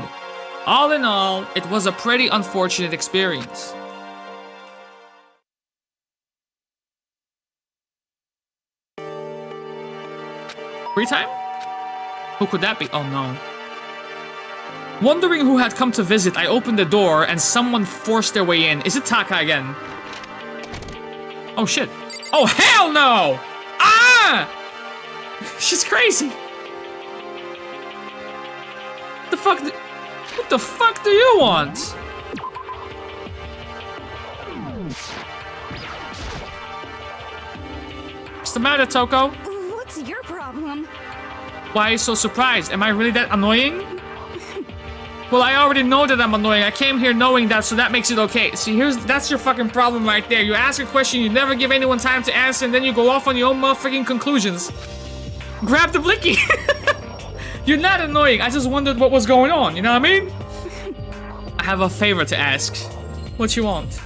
All in all, it was a pretty unfortunate experience. Free time? Who could that be? Oh no. Wondering who had come to visit, I opened the door and someone forced their way in. Is it Taka again? Oh shit. Oh hell no! Ah! She's crazy. What the fuck do you want? What's the matter, Toko? What's your problem? Why are you so surprised? Am I really that annoying? Well, I already know that I'm annoying. I came here knowing that, so that makes it okay. See, that's your fucking problem right there. You ask a question, you never give anyone time to answer, and then you go off on your own motherfucking conclusions. Grab the blicky. You're not annoying. I just wondered what was going on, you know what I mean? I have a favor to ask. What you want?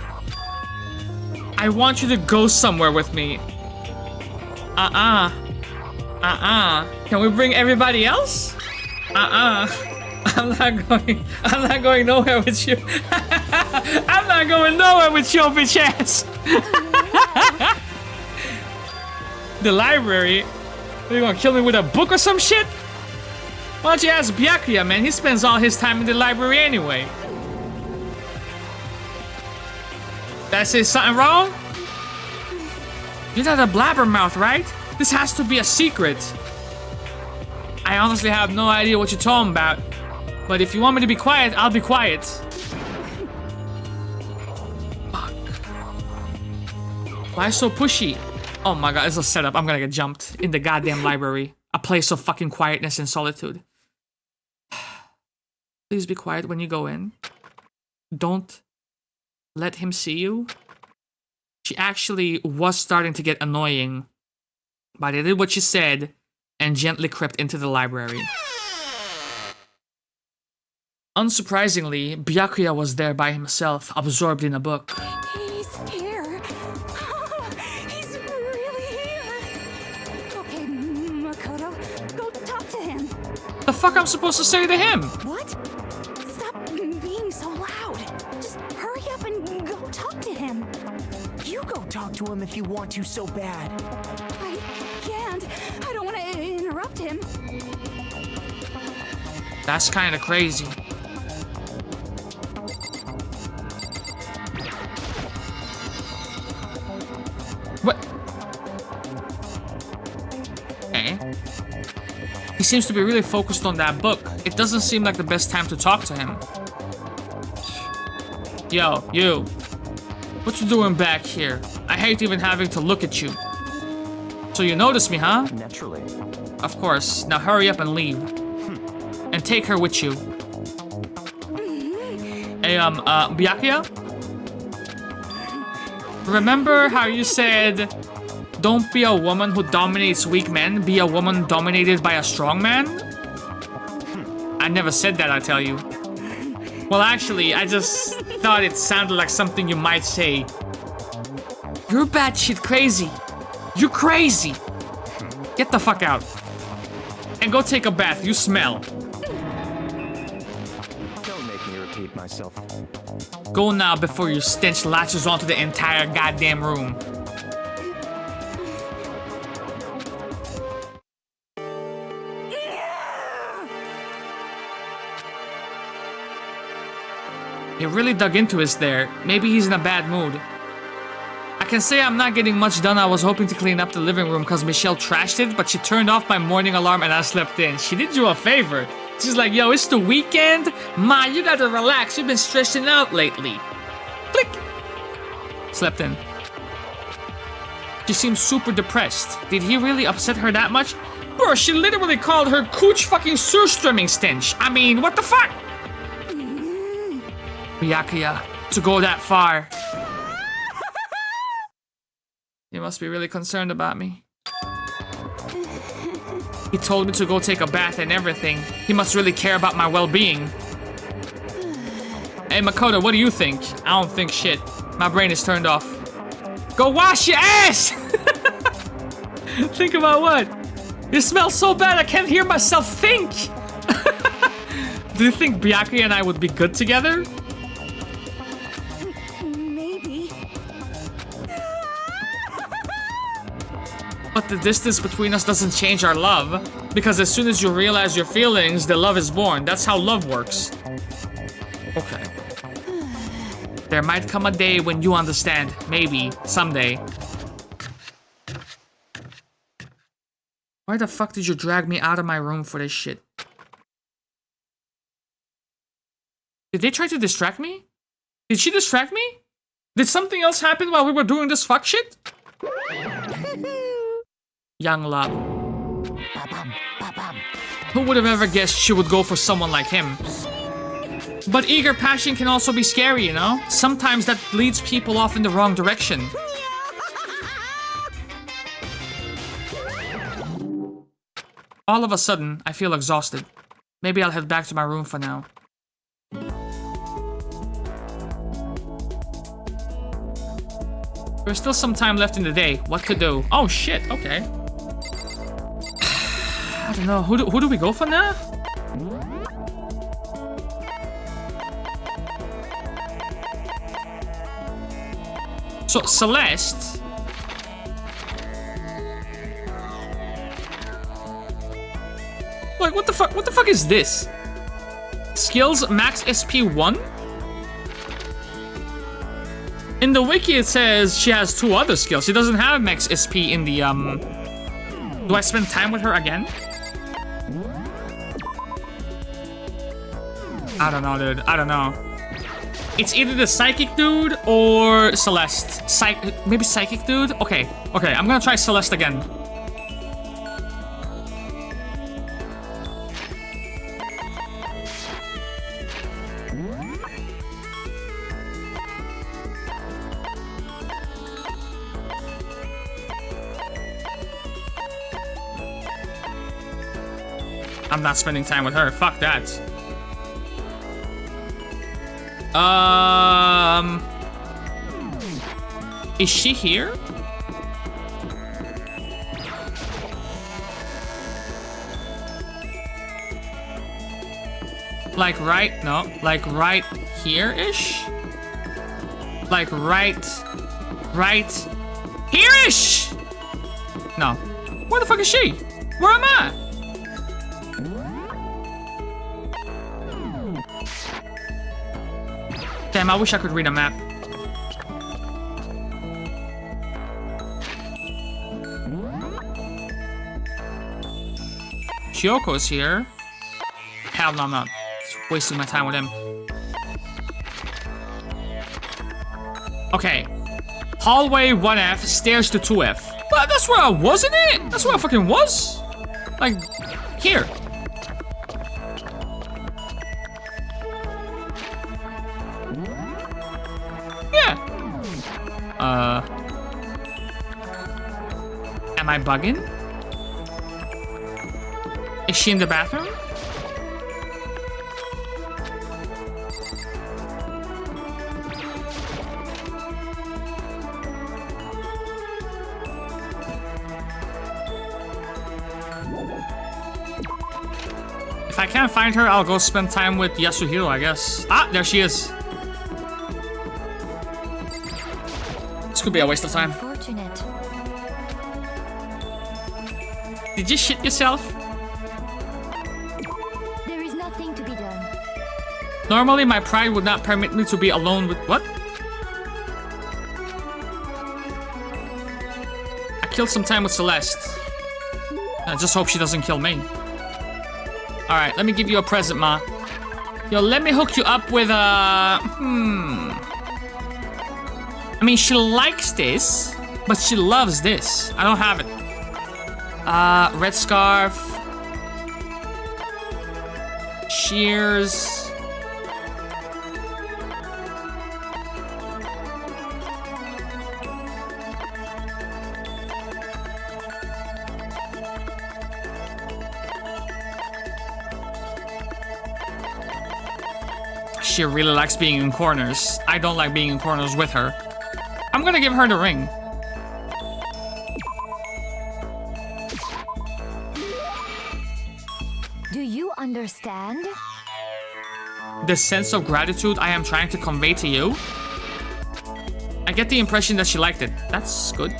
I want you to go somewhere with me. Can we bring everybody else? I'm not going nowhere with you. I'm not going nowhere with your bitch ass. The library? Are you gonna kill me with a book or some shit? Why don't you ask Byakuya, man? He spends all his time in the library anyway. Did I say something wrong? You're not a blabbermouth, right? This has to be a secret. I honestly have no idea what you're talking about. But if you want me to be quiet, I'll be quiet. Fuck. Why so pushy? Oh my god, it's a setup. I'm gonna get jumped in the goddamn library. A place of fucking quietness and solitude. Please be quiet when you go in. Don't let him see you. She actually was starting to get annoying. But I did what she said and gently crept into the library. Unsurprisingly, Byakuya was there by himself, absorbed in a book. He's here. He's really here. Okay, Makoto, go talk to him. The fuck I'm supposed to say to him? What? Stop being so loud. Just hurry up and go talk to him. You go talk to him if you want to so bad. I can't. I don't want to interrupt him. That's kind of crazy. What? Okay. He seems to be really focused on that book. It doesn't seem like the best time to talk to him. Yo, you. What you doing back here? I hate even having to look at you. So you noticed me, huh? Naturally. Of course. Now hurry up and leave. And take her with you. Hey, Byakuya? Remember how you said, don't be a woman who dominates weak men, be a woman dominated by a strong man? I never said that, I tell you. Well, actually, I just thought it sounded like something you might say. You're batshit crazy. You're crazy. Get the fuck out. And go take a bath, you smell. Don't make me repeat myself. Go now before your stench latches onto the entire goddamn room. He really dug into us there. Maybe he's in a bad mood. I can say I'm not getting much done. I was hoping to clean up the living room because Michelle trashed it, but she turned off my morning alarm and I slept in. She did you a favor. She's like, yo, it's the weekend. Ma, you gotta relax. You've been stressing out lately. Click. Slept in. She seems super depressed. Did he really upset her that much? Bro, she literally called her cooch fucking surströmming stench. I mean, what the fuck? Byakuya, to go that far. You must be really concerned about me. He told me to go take a bath and everything. He must really care about my well-being. Hey, Makoto, what do you think? I don't think shit. My brain is turned off. Go wash your ass! Think about what? It smells so bad I can't hear myself think! Do you think Byakuya and I would be good together? Maybe. But the distance between us doesn't change our love. Because as soon as you realize your feelings, the love is born. That's how love works. Okay. There might come a day when you understand. Maybe. Someday. Why the fuck did you drag me out of my room for this shit? Did they try to distract me? Did she distract me? Did something else happen while we were doing this fuck shit? Young love. Ba-bum, ba-bum. Who would have ever guessed she would go for someone like him? But eager passion can also be scary, you know? Sometimes that leads people off in the wrong direction. All of a sudden, I feel exhausted. Maybe I'll head back to my room for now. There's still some time left in the day. What to do? Oh shit, okay. I don't know. Who do we go for now? So, Celeste. Like, what the fuck? What the fuck is this? Skills max SP 1? In the wiki it says she has 2 other skills. She doesn't have max SP in the, Do I spend time with her again? I don't know, dude. I don't know. It's either the psychic dude or Celeste. Maybe psychic dude? Okay. Okay, I'm gonna try Celeste again. I'm not spending time with her. Fuck that. Is she here? Like like right here-ish? Like right here-ish? No. Where the fuck is she? Where am I? Damn, I wish I could read a map. Kyoko's here. Hell no, I'm not wasting my time with him. Okay. Hallway 1F, stairs to 2F. But that's where I was, isn't it? That's where I fucking was. Like, here. Am I bugging? Is she in the bathroom? If I can't find her, I'll go spend time with Yasuhiro, I guess. Ah, there she is. This could be a waste of time. Unfortunate. Did you shit yourself? There is nothing to be done. Normally, my pride would not permit me to be alone with... What? I killed some time with Celeste. I just hope she doesn't kill me. Alright, let me give you a present, Ma. Yo, let me hook you up with a... I mean, she likes this, but she loves this. I don't have it. Red scarf. Shears. She really likes being in corners. I don't like being in corners with her. I'm gonna give her the ring. Do you understand? The sense of gratitude I am trying to convey to you? I get the impression that she liked it. That's good.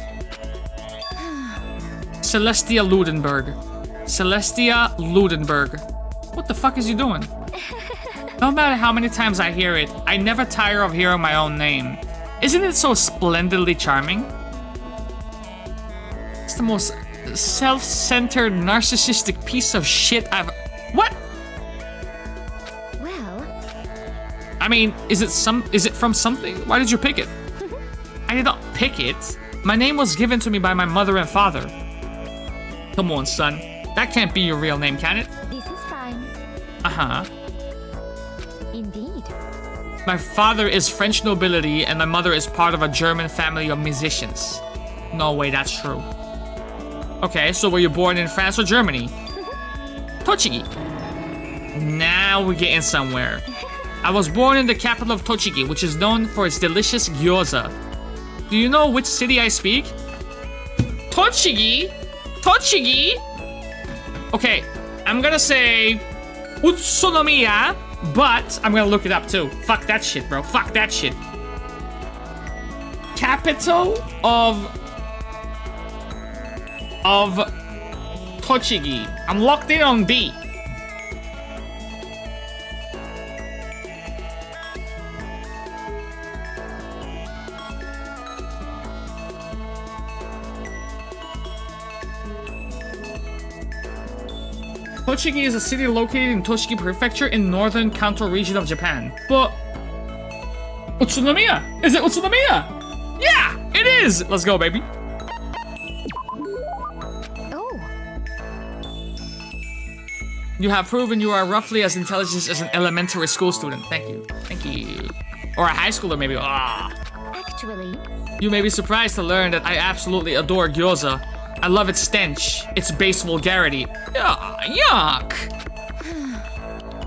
Celestia Ludenberg. Celestia Ludenberg. What the fuck is you doing? No matter how many times I hear it, I never tire of hearing my own name. Isn't it so splendidly charming? It's the most self-centered, narcissistic piece of shit I've... What? Well... I mean, is it from something? Why did you pick it? I did not pick it. My name was given to me by my mother and father. Come on, son. That can't be your real name, can it? This is fine. Uh-huh. Indeed. My father is French nobility and my mother is part of a German family of musicians. No way, that's true. Okay, so were you born in France or Germany? Tochigi. Now we're getting somewhere. I was born in the capital of Tochigi, which is known for its delicious gyoza. Do you know which city I speak? Tochigi? Tochigi? Okay, I'm gonna say Utsunomiya, but I'm gonna look it up too. Fuck that shit, bro. Fuck that shit. Capital of Tochigi. I'm locked in on B. Tochigi is a city located in Tochigi Prefecture in northern Kanto region of Japan. But Utsunomiya! Is it Utsunomiya? Yeah, it is! Let's go, baby. Oh. You have proven you are roughly as intelligent as an elementary school student. Thank you. Thank you. Or a high schooler, maybe. Ah. Actually. You may be surprised to learn that I absolutely adore gyoza. I love its stench, its base vulgarity. Yuck!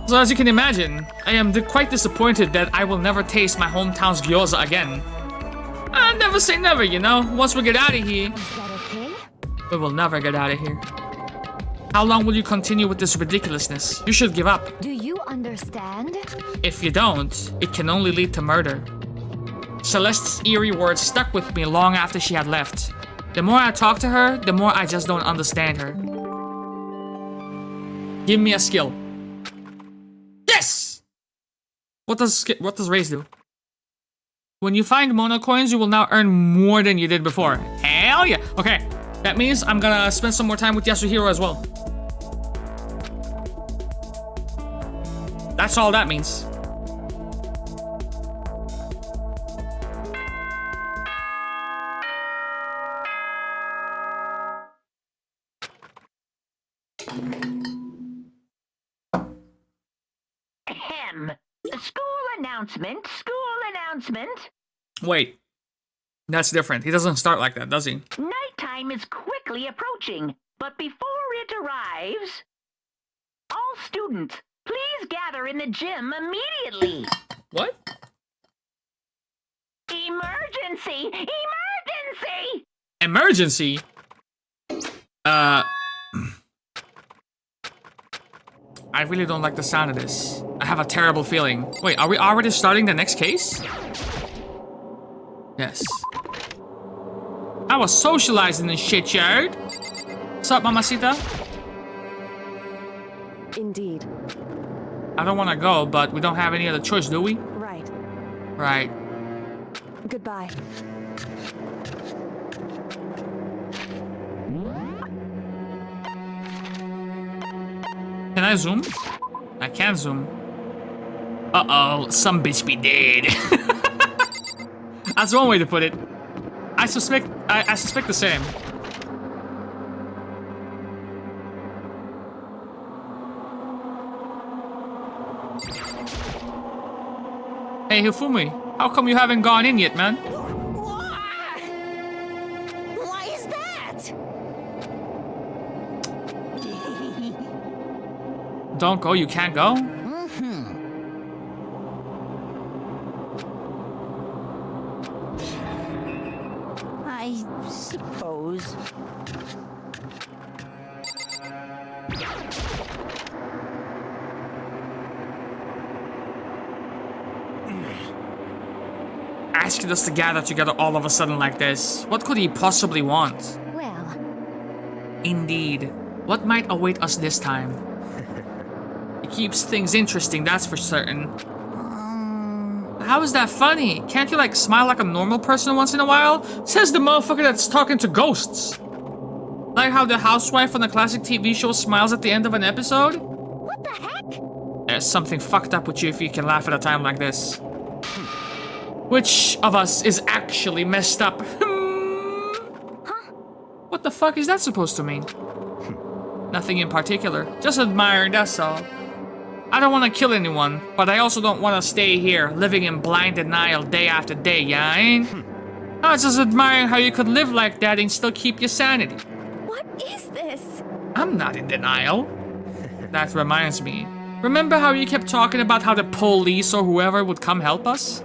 So as you can imagine, I am quite disappointed that I will never taste my hometown's gyoza again. Never say never, you know? Once we get out of here... Is that okay? We will never get out of here. How long will you continue with this ridiculousness? You should give up. Do you understand? If you don't, it can only lead to murder. Celeste's eerie words stuck with me long after she had left. The more I talk to her, the more I just don't understand her. Give me a skill. Yes! What does raise do? When you find mono coins, you will now earn more than you did before. Hell yeah! Okay, that means I'm gonna spend some more time with Yasuhiro as well. That's all that means. Ahem. School announcement. Wait. That's different. He doesn't start like that, does he? Nighttime is quickly approaching, but before it arrives, all students, please gather in the gym immediately. What? Emergency! Emergency! Emergency? I really don't like the sound of this. I have a terrible feeling. Wait, are we already starting the next case? Yes. I was socializing in shit yard. What's up, mamacita? Indeed. I don't want to go, but we don't have any other choice, do we? Right. Right. Goodbye. Can I zoom? I can't zoom. Uh-oh, some bitch be dead. That's one way to put it. I suspect the same. Hey, Hifumi, how come you haven't gone in yet, man? Why is that? Don't go, you can't go? I suppose. Asking us to gather together all of a sudden like this. What could he possibly want? Well, Indeed. What might await us this time? It keeps things interesting, that's for certain. How is that funny? Can't you, like, smile like a normal person once in a while? Says the motherfucker that's talking to ghosts. Like how the housewife on the classic TV show smiles at the end of an episode? what the heck? There's something fucked up with you if you can laugh at a time like this. Which of us is actually messed up? What the fuck is that supposed to mean? Nothing in particular. Just admiring, that's all. I don't want to kill anyone, but I also don't want to stay here, living in blind denial day after day, yeah, ain't? I was just admiring how you could live like that and still keep your sanity. What is this? I'm not in denial. That reminds me. Remember how you kept talking about how the police or whoever would come help us?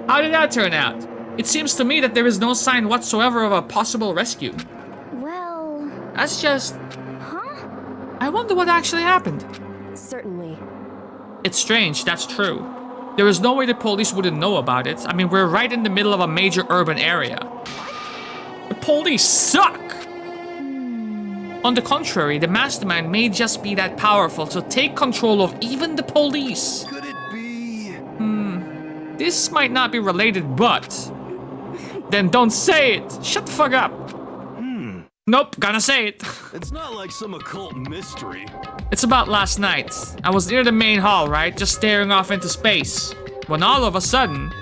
How did that turn out? It seems to me that there is no sign whatsoever of a possible rescue. Well... That's just... Huh? I wonder what actually happened. Certainly. It's strange, that's true. There is no way the police wouldn't know about it. I mean, we're right in the middle of a major urban area. The police suck! On the contrary, the mastermind may just be that powerful to take control of even the police. Could it be? This might not be related, but... Then don't say it! Shut the fuck up! Nope, gotta say it. It's not like some occult mystery. It's about last night. I was near the main hall, right? Just staring off into space. When all of a sudden,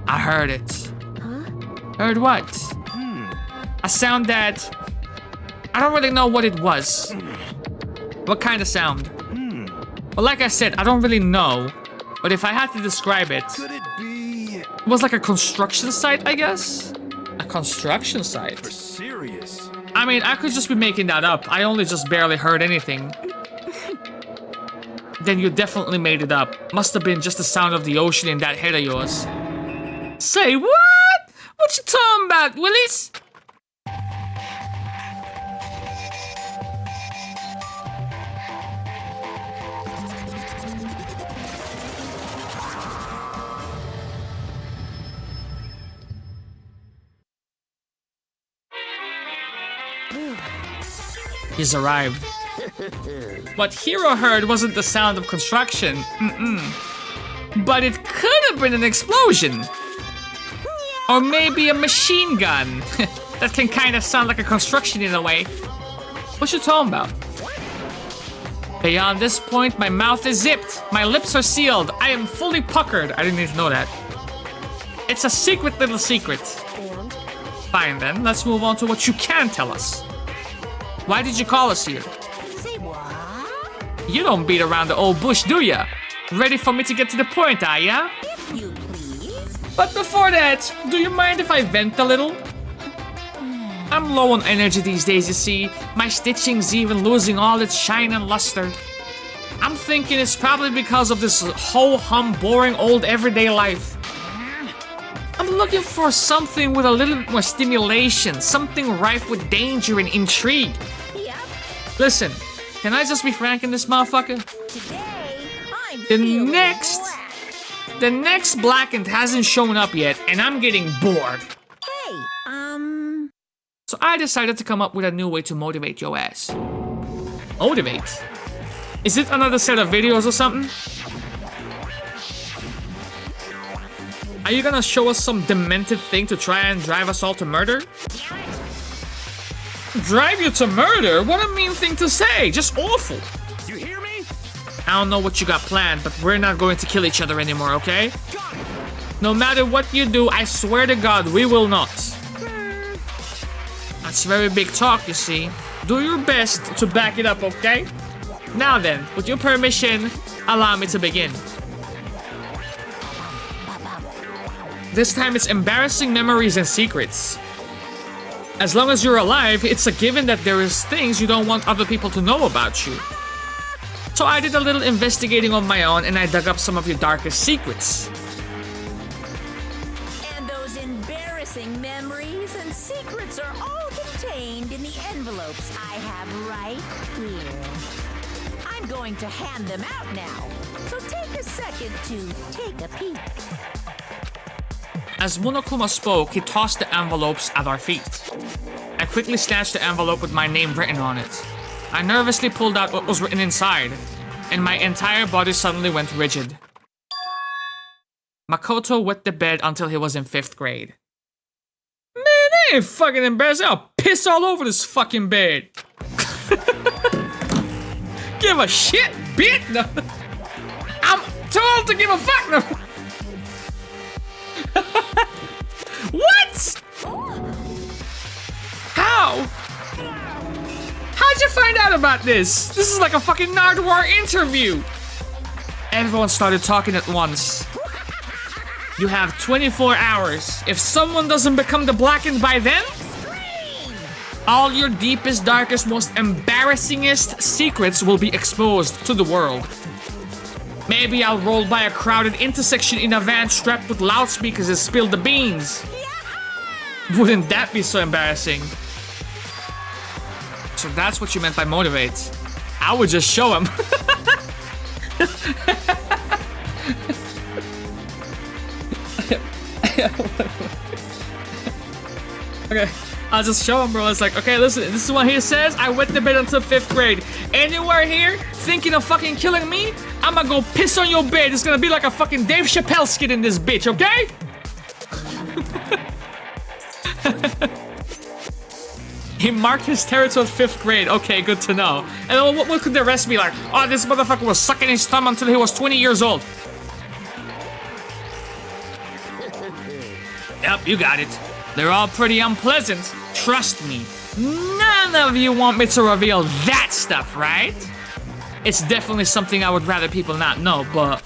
I heard it. Huh? Heard what? A sound that... I don't really know what it was. What kind of sound? Well, like I said, I don't really know. But if I had to describe it... Could it be? It was like a construction site, I guess? A construction site? For serious? I mean, I could just be making that up. I only just barely heard anything. Then you definitely made it up. Must have been just the sound of the ocean in that head of yours. Say what? What you talking about, Willis? He's arrived. What Hero heard wasn't the sound of construction. But it could have been an explosion. Or maybe a machine gun. That can kind of sound like a construction in a way. What you talking about? Beyond this point, my mouth is zipped. My lips are sealed. I am fully puckered. I didn't even know that. It's a secret little secret. And? Fine then, let's move on to what you can tell us. Why did you call us here? Say what? You don't beat around the old bush, do ya? Ready for me to get to the point, are ya? If you please. But before that, do you mind if I vent a little? I'm low on energy these days, you see. My stitching's even losing all its shine and luster. I'm thinking it's probably because of this ho-hum, boring old everyday life. I'm looking for something with a little bit more stimulation, something rife with danger and intrigue. Yep. Listen, can I just be frank in this motherfucker? Today, I'm The feeling next... black. The next Blackened hasn't shown up yet, and I'm getting bored. Hey, So I decided to come up with a new way to motivate your ass. Motivate? Is it another set of videos or something? Are you gonna show us some demented thing to try and drive us all to murder? Drive you to murder? What a mean thing to say! Just awful! You hear me? I don't know what you got planned, but we're not going to kill each other anymore, okay? No matter what you do, I swear to God, we will not. That's very big talk, you see. Do your best to back it up, okay? Now then, with your permission, allow me to begin. This time it's embarrassing memories and secrets. As long as you're alive, it's a given that there is things you don't want other people to know about you. So I did a little investigating on my own and I dug up some of your darkest secrets. And those embarrassing memories and secrets are all contained in the envelopes I have right here. I'm going to hand them out now, so take a second to take a peek. As Monokuma spoke, he tossed the envelopes at our feet. I quickly snatched the envelope with my name written on it. I nervously pulled out what was written inside, and my entire body suddenly went rigid. Makoto wet the bed until he was in 5th grade. Man, that ain't fucking embarrassing. I'll piss all over this fucking bed. Give a shit, bitch. No. I'm too old to give a fuck. No. What? How? How'd you find out about this? This is like a fucking Nardwar interview. Everyone started talking at once. You have 24 hours. If someone doesn't become the Blackened by then, all your deepest, darkest, most embarrassingest secrets will be exposed to the world. Maybe I'll roll by a crowded intersection in a van strapped with loudspeakers and spill the beans. Wouldn't that be so embarrassing? So that's what you meant by motivate. I would just show him. Okay, I'll just show him, bro. It's like, okay, listen, this is what he says. I went to bed until 5th grade. Anywhere here thinking of fucking killing me, I'm gonna go piss on your bed. It's gonna be like a fucking Dave Chappelle skit in this bitch, okay? He marked his territory at 5th grade. Okay, good to know. And what could the rest be like? Oh, this motherfucker was sucking his thumb until he was 20 years old. Yep, you got it. They're all pretty unpleasant. Trust me. None of you want me to reveal that stuff, right? It's definitely something I would rather people not know, but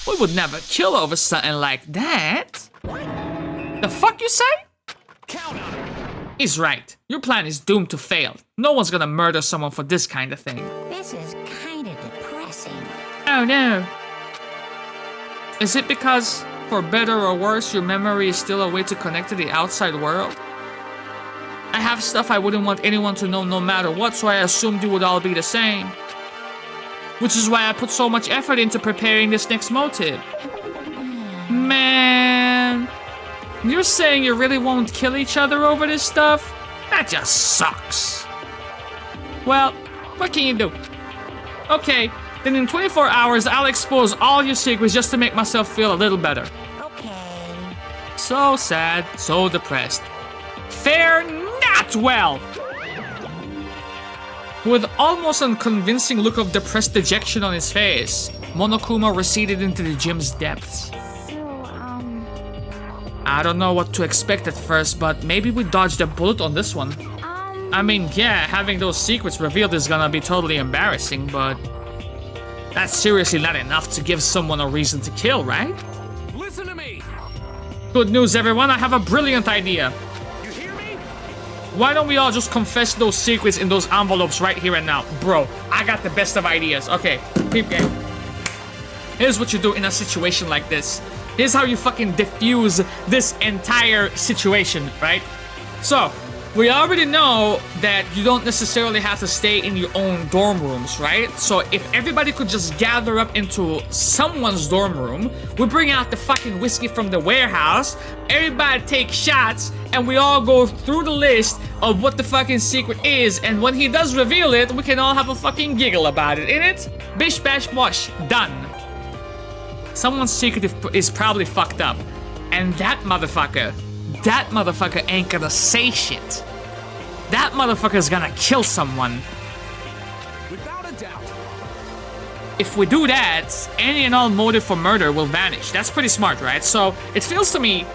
we would never kill over something like that. The fuck you say? Count on it. He's right. Your plan is doomed to fail. No one's gonna murder someone for this kind of thing. This is kind of depressing. Oh no. Is it because, for better or worse, your memory is still a way to connect to the outside world? I have stuff I wouldn't want anyone to know no matter what, so I assumed you would all be the same. Which is why I put so much effort into preparing this next motive. Man, you're saying you really won't kill each other over this stuff? That just sucks. Well, what can you do? Okay, then in 24 hours, I'll expose all your secrets just to make myself feel a little better. Okay. So sad, so depressed. Fare not well! With almost a convincing look of depressed dejection on his face, Monokuma receded into the gym's depths. I don't know what to expect at first, but maybe we dodged a bullet on this one. I mean, yeah, having those secrets revealed is gonna be totally embarrassing, but that's seriously not enough to give someone a reason to kill, right? Listen to me. Good news, everyone, I have a brilliant idea. You hear me? Why don't we all just confess those secrets in those envelopes right here and now? Bro, I got the best of ideas. Okay, peep game. Here's what you do in a situation like this. Here's how you fucking diffuse this entire situation, right? So, we already know that you don't necessarily have to stay in your own dorm rooms, right? So if everybody could just gather up into someone's dorm room, we bring out the fucking whiskey from the warehouse, everybody take shots, and we all go through the list of what the fucking secret is, and when he does reveal it, we can all have a fucking giggle about it, innit? Bish bash bosh, done. Someone's secret is probably fucked up, and that motherfucker ain't gonna say shit. That motherfucker's gonna kill someone. Without a doubt. If we do that, any and all motive for murder will vanish. That's pretty smart, right? So, it feels to me,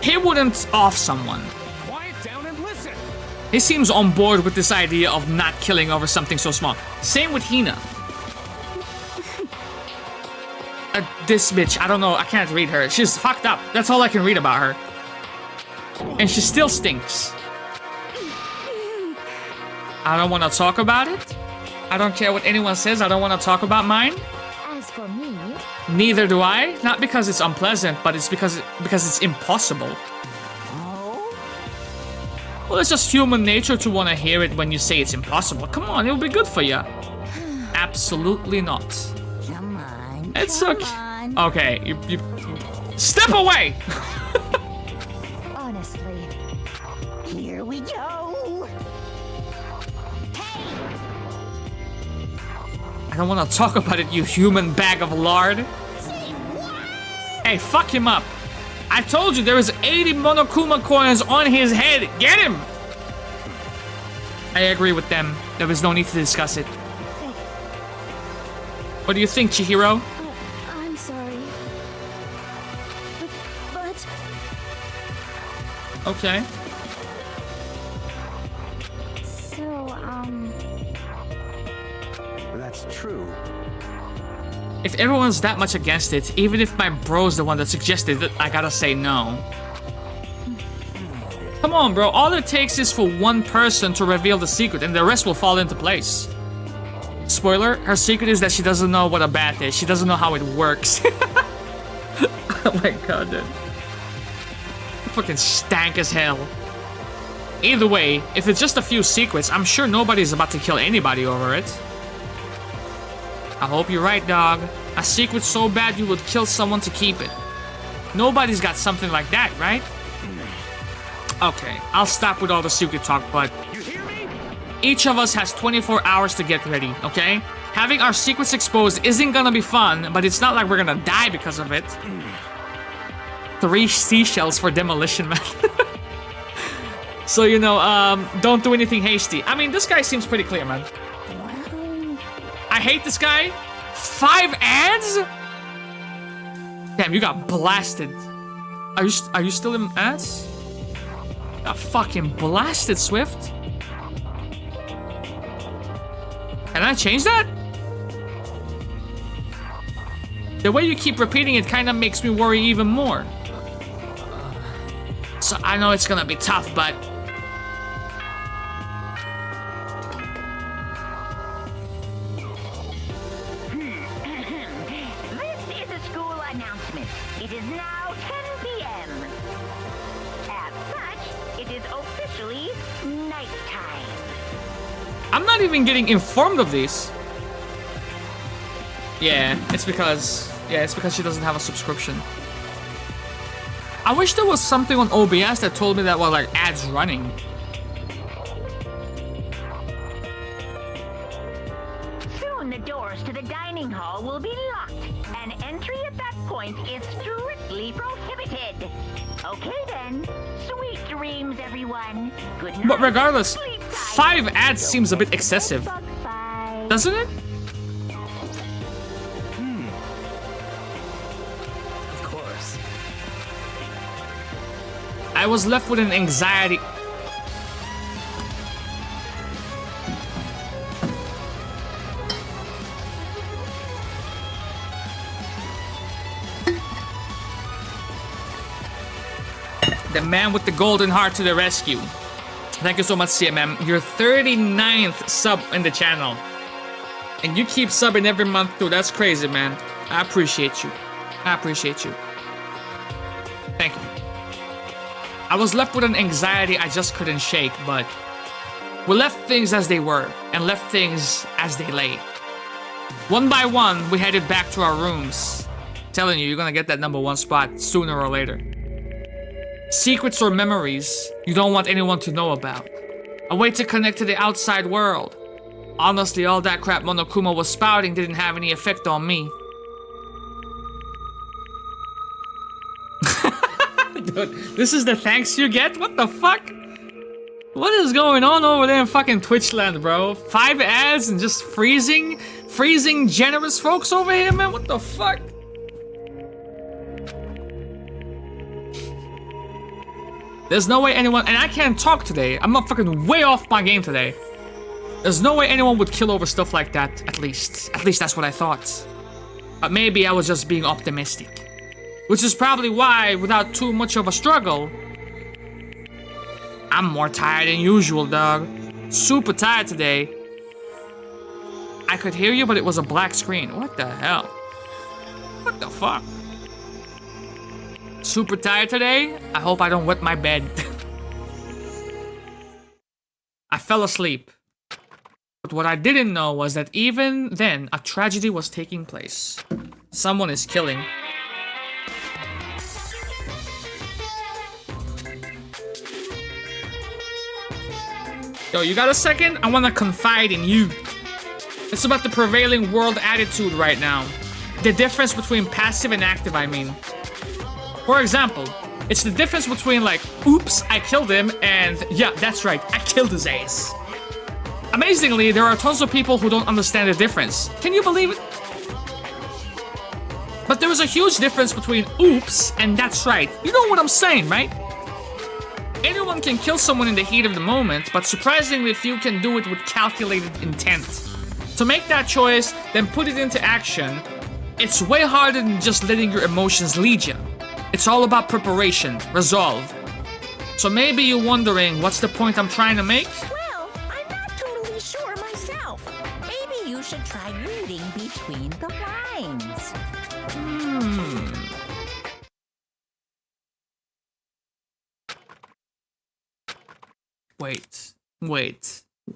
he wouldn't off someone. Quiet down and listen. He seems on board with this idea of not killing over something so small. Same with Hina. This bitch, I don't know, I can't read her. She's fucked up. That's all I can read about her. And she still stinks. I don't want to talk about it. I don't care what anyone says. I don't want to talk about mine. As for me, Neither do I. Not because it's unpleasant, but it's because it's impossible. Well, it's just human nature to want to hear it when you say it's impossible. Come on, it'll be good for you. Absolutely not. come on. It's come okay. on. Okay, you step away. Honestly. Here we go. I don't want to talk about it, you human bag of lard. Hey, fuck him up. I told you there was 80 Monokuma coins on his head. Get him! I agree with them. There was no need to discuss it. What do you think, Chihiro? I'm sorry. But Okay. so, That's true. If everyone's that much against it, even if my bro's the one that suggested it, I gotta say no. Come on, bro. All it takes is for one person to reveal the secret, and the rest will fall into place. Spoiler, her secret is that she doesn't know what a bath is. She doesn't know how it works. Oh my god, dude. Fucking stank as hell. Either way, if it's just a few secrets, I'm sure nobody's about to kill anybody over it. I hope you're right, dog. A secret so bad you would kill someone to keep it. Nobody's got something like that, right? Okay, I'll stop with all the secret talk, but each of us has 24 hours to get ready, okay? Having our secrets exposed isn't gonna be fun, but it's not like we're gonna die because of it. 3 seashells for demolition, man. So, you know, don't do anything hasty. I mean, this guy seems pretty clear, man. I hate this guy. 5 ads? Damn, you got blasted. Are you still in ads? Got fucking blasted, Swift. Can I change that? The way you keep repeating it kind of makes me worry even more. So I know it's gonna be tough, but... This is a school announcement. It is now 10 p.m. As such, it is officially nighttime. I'm not even getting informed of these. Yeah, it's because she doesn't have a subscription. I wish there was something on OBS that told me that while like ads running. Soon the doors to the dining hall will be locked, and entry at that point is strictly prohibited. Okay then, sweet dreams, everyone. Good night. But regardless, Sleep tight. 5 ads seems a bit excessive, Bye. doesn't it? Of course. I was left with an anxiety. The man with the golden heart to the rescue. Thank you so much, CMM. Your 39th sub in the channel. And you keep subbing every month too. That's crazy, man. I appreciate you. I appreciate you. Thank you. I was left with an anxiety I just couldn't shake, but we left things as they were and left things as they lay. One by one, we headed back to our rooms. Telling you, you're gonna get that #1 spot sooner or later. Secrets or memories you don't want anyone to know about. A way to connect to the outside world. Honestly, all that crap Monokuma was spouting didn't have any effect on me. Dude, this is the thanks you get? What the fuck? What is going on over there in fucking Twitchland, bro? 5 ads and just freezing generous folks over here, man? What the fuck? There's no way anyone, and I can't talk today. I'm not fucking way off my game today. There's no way anyone would kill over stuff like that, at least. At least that's what I thought. But maybe I was just being optimistic. Which is probably why, without too much of a struggle, I'm more tired than usual, dog. Super tired today. I could hear you, but it was a black screen. What the hell? What the fuck? Super tired today? I hope I don't wet my bed. I fell asleep. But what I didn't know was that even then, a tragedy was taking place. Someone is killing. Yo, you got a second? I want to confide in you. It's about the prevailing world attitude right now. The difference between passive and active, I mean. For example, it's the difference between like, oops, I killed him, and yeah, that's right, I killed his ass. Amazingly, there are tons of people who don't understand the difference. Can you believe it? But there is a huge difference between oops and that's right. You know what I'm saying, right? Anyone can kill someone in the heat of the moment, but surprisingly few can do it with calculated intent. To make that choice, then put it into action, it's way harder than just letting your emotions lead you. It's all about preparation, resolve. So maybe you're wondering, what's the point I'm trying to make? Well, I'm not totally sure myself. Maybe you should try reading between the lines.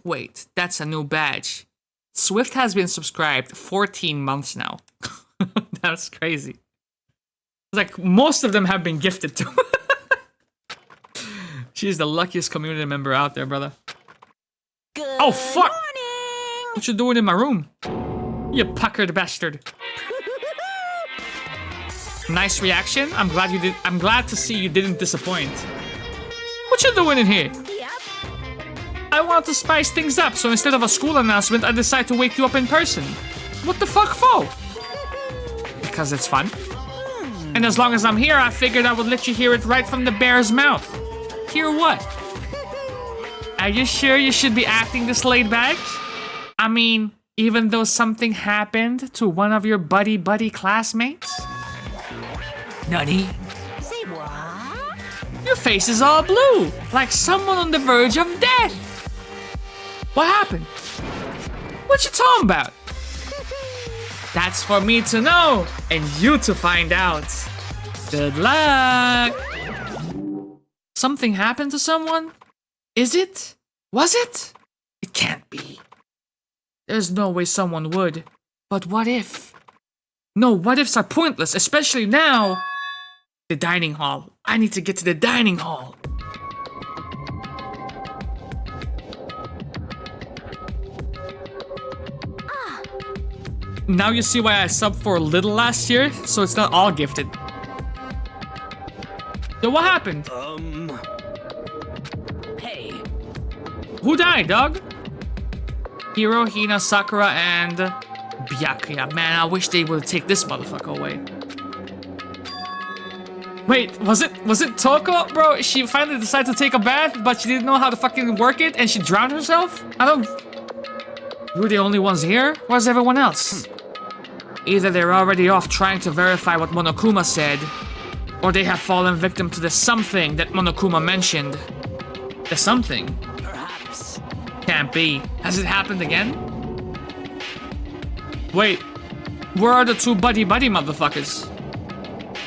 Wait. That's a new badge. Swift has been subscribed 14 months now. That's crazy. Like, most of them have been gifted to. She's the luckiest community member out there, brother. Good Oh, fuck! morning! What you doing in my room? You puckered bastard. Nice reaction. I'm glad to see you didn't disappoint. What you doing in here? Yep. I want to spice things up, so instead of a school announcement, I decide to wake you up in person. What the fuck for? Because it's fun. And as long as I'm here, I figured I would let you hear it right from the bear's mouth. Hear what? Are you sure you should be acting this laid back? I mean, even though something happened to one of your buddy classmates? Nani? Say what? Your face is all blue, like someone on the verge of death. What happened? What you talking about? That's for me to know, and you to find out. Good luck! Something happened to someone? Is it? Was it? It can't be. There's no way someone would. But what if? No, what ifs are pointless, especially now. The dining hall. I need to get to the dining hall. Now you see why I subbed for little last year, so it's not all gifted. Yo, what happened? Hey. Who died, dog? Hiro, Hina, Sakura, and Byakuya. Man, I wish they would take this motherfucker away. Wait, was it Toko, bro? She finally decided to take a bath, but she didn't know how to fucking work it, and she drowned herself? We're the only ones here? Where's everyone else? Either they're already off trying to verify what Monokuma said, or they have fallen victim to the something that Monokuma mentioned. The something? Perhaps. Can't be. Has it happened again? Wait, where are the two buddy motherfuckers?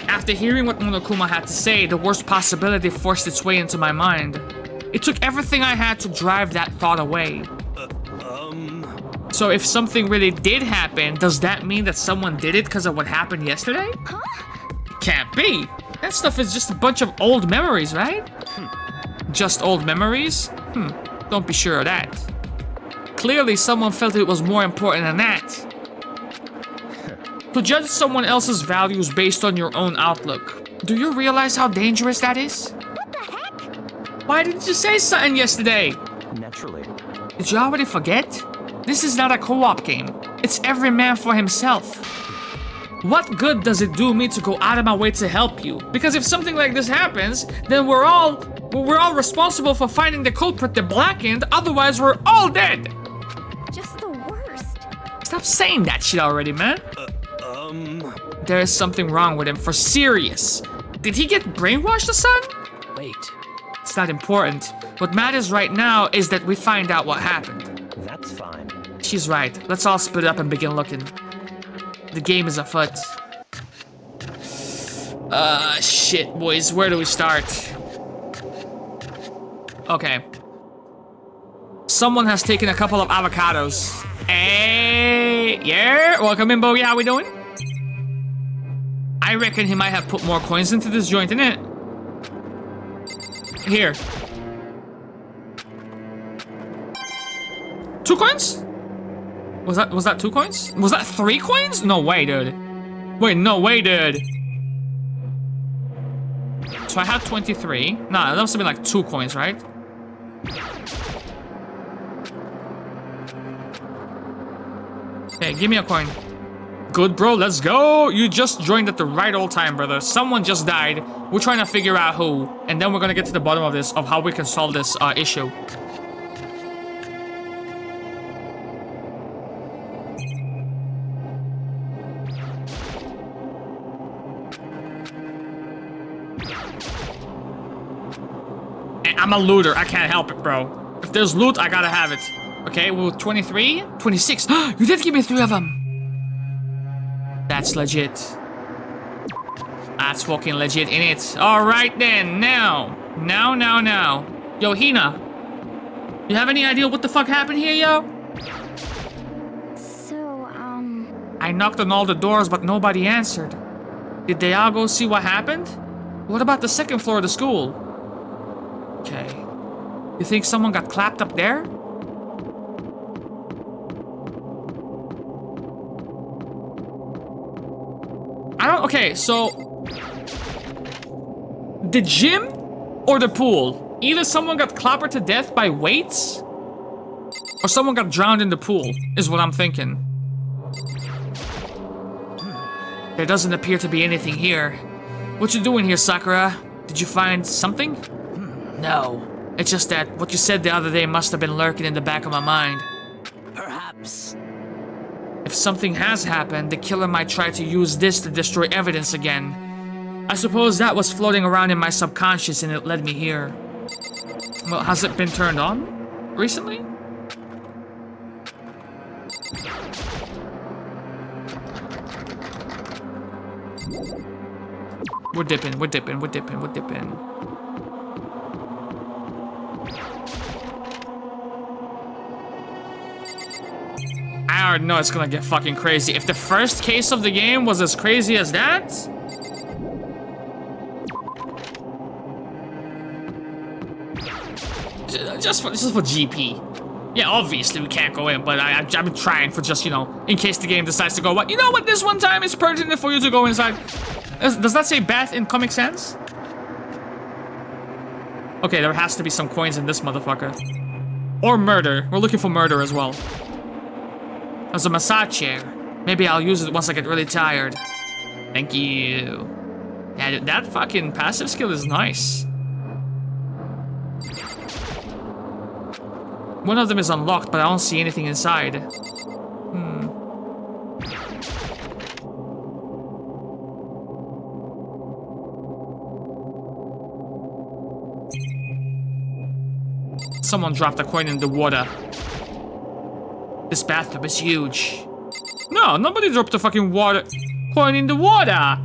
After hearing what Monokuma had to say, the worst possibility forced its way into my mind. It took everything I had to drive that thought away. So if something really did happen, does that mean that someone did it because of what happened yesterday? Huh? Can't be. That stuff is just a bunch of old memories, right? Just old memories? Don't be sure of that. Clearly someone felt it was more important than that. To judge someone else's values based on your own outlook. Do you realize how dangerous that is? What the heck? Why didn't you say something yesterday? Naturally. Did you already forget? This is not a co-op game. It's every man for himself. What good does it do me to go out of my way to help you? Because if something like this happens, then we're all responsible for finding the culprit that blackened, otherwise we're all dead. Just the worst. Stop saying that shit already, man. There is something wrong with him, for serious. Did he get brainwashed or something? Wait. It's not important. What matters right now is that we find out what happened. That's fine. She's right. Let's all split up and begin looking. The game is afoot. Shit, boys. Where do we start? Okay. Someone has taken a couple of avocados. Hey, yeah. Welcome in, Bogey. How we doing? I reckon he might have put more coins into this joint, innit? Here. 2 coins? Was that 2 coins? Was that 3 coins? No way, dude. Wait, no way, dude. So I had 23. Nah, that must have been like 2 coins, right? Okay, give me a coin. Good, bro, let's go. You just joined at the right old time, brother. Someone just died. We're trying to figure out who. And then we're gonna get to the bottom of this, of how we can solve this issue. I'm a looter. I can't help it, bro. If there's loot, I gotta have it. Okay, well, 23? 26. You did give me 3 of them. That's legit. That's fucking legit in it. Alright then, now. Yo, Hina. You have any idea what the fuck happened here, yo? So, I knocked on all the doors, but nobody answered. Did they all go see what happened? What about the 2nd floor of the school? Okay. You think someone got clapped up there? Okay, so... The gym or the pool? Either someone got clobbered to death by weights, or someone got drowned in the pool, is what I'm thinking. There doesn't appear to be anything here. What you doing here, Sakura? Did you find something? No. It's just that what you said the other day must have been lurking in the back of my mind. Perhaps. If something has happened, the killer might try to use this to destroy evidence again. I suppose that was floating around in my subconscious and it led me here. Well, has it been turned on recently? We're dipping. I already know it's gonna get fucking crazy. If the first case of the game was as crazy as that... Just for GP. Yeah, obviously we can't go in, but I've been trying for just, you know, in case the game decides to go, what? You know what, this one time it's pertinent for you to go inside. Does that say Beth in Comic Sans? Okay, there has to be some coins in this motherfucker. Or murder. We're looking for murder as well. There's a massage chair. Maybe I'll use it once I get really tired. Thank you. Yeah, that fucking passive skill is nice. One of them is unlocked, but I don't see anything inside. Someone dropped a coin in the water. This bathtub is huge. No, nobody dropped a fucking coin in the water.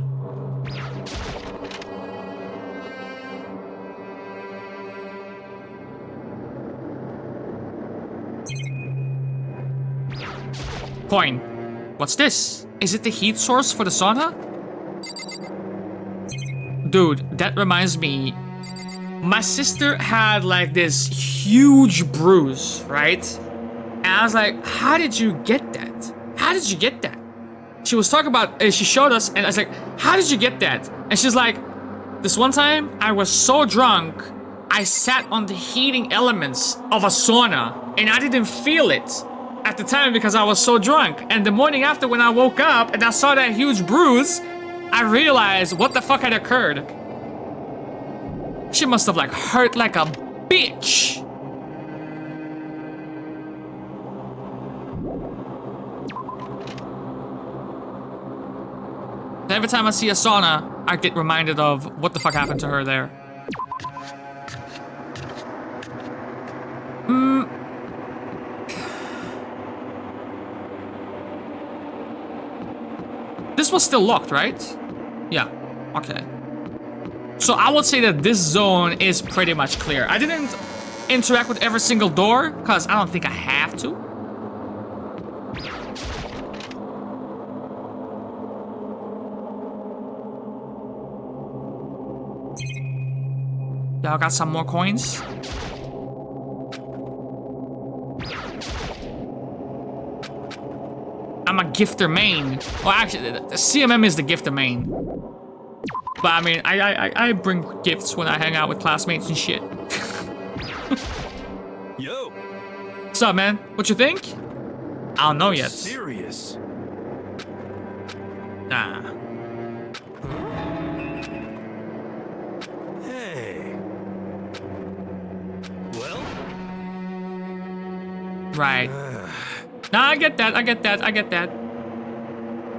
Coin. What's this? Is it the heat source for the sauna? Dude, that reminds me. My sister had like this huge bruise, right? And I was like, how did you get that? How did you get that? She was talking about, she showed us, and I was like, how did you get that? And she's like, this one time, I was so drunk, I sat on the heating elements of a sauna, and I didn't feel it at the time because I was so drunk. And the morning after, when I woke up and I saw that huge bruise, I realized what the fuck had occurred. She must have like hurt like a bitch. Every time I see a sauna, I get reminded of what the fuck happened to her there. This was still locked, right? Yeah, okay. So I would say that this zone is pretty much clear. I didn't interact with every single door, because I don't think I have to. Y'all got some more coins? I'm a gifter main. Well, actually, the CMM is the gifter main. But I mean, I bring gifts when I hang out with classmates and shit. Yo. What's up, man? What you think? I don't know yet. Serious. Nah. Hey. Well. Right. Nah, I get that.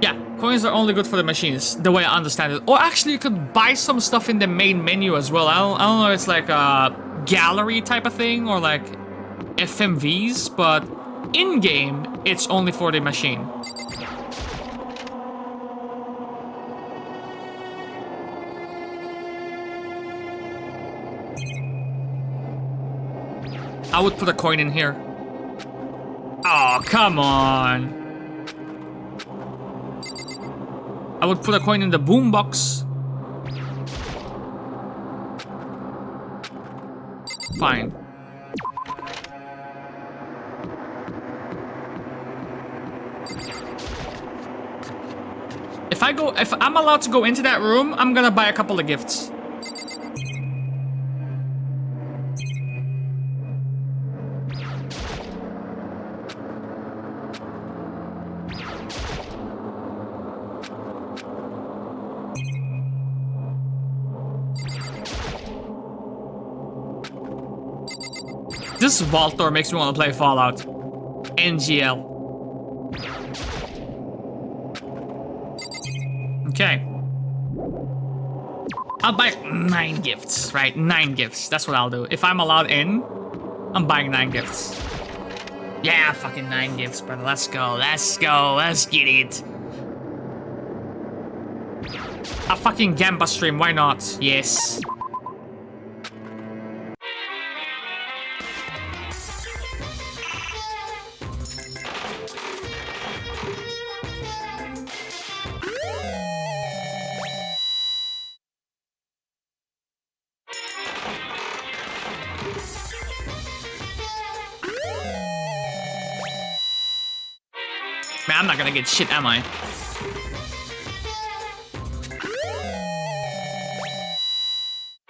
Yeah, coins are only good for the machines, the way I understand it. Or actually, you could buy some stuff in the main menu as well. I don't know, it's like gallery type of thing or like FMVs, but in game it's only for the machine. I would put a coin in here. Oh, come on. I would put a coin in the boombox. Fine. If I'm allowed to go into that room, I'm gonna buy a couple of gifts. This vault door makes me want to play Fallout. NGL. Okay. I'll buy 9 gifts, right? 9 gifts. That's what I'll do. If I'm allowed in, I'm buying 9 gifts. Yeah, fucking 9 gifts, brother. Let's go. Let's go. Let's get it. A fucking Gamba stream. Why not? Yes. Man, I'm not gonna get shit, am I?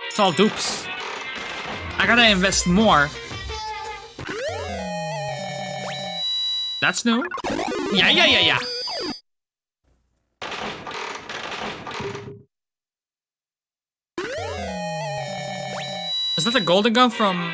It's all dupes. I gotta invest more. That's new. Yeah. Is that the golden gun from...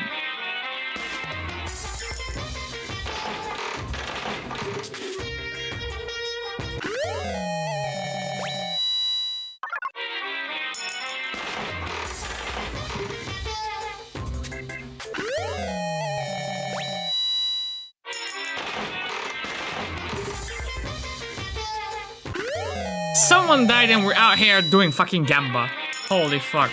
Someone died and we're out here doing fucking Gamba. Holy fuck.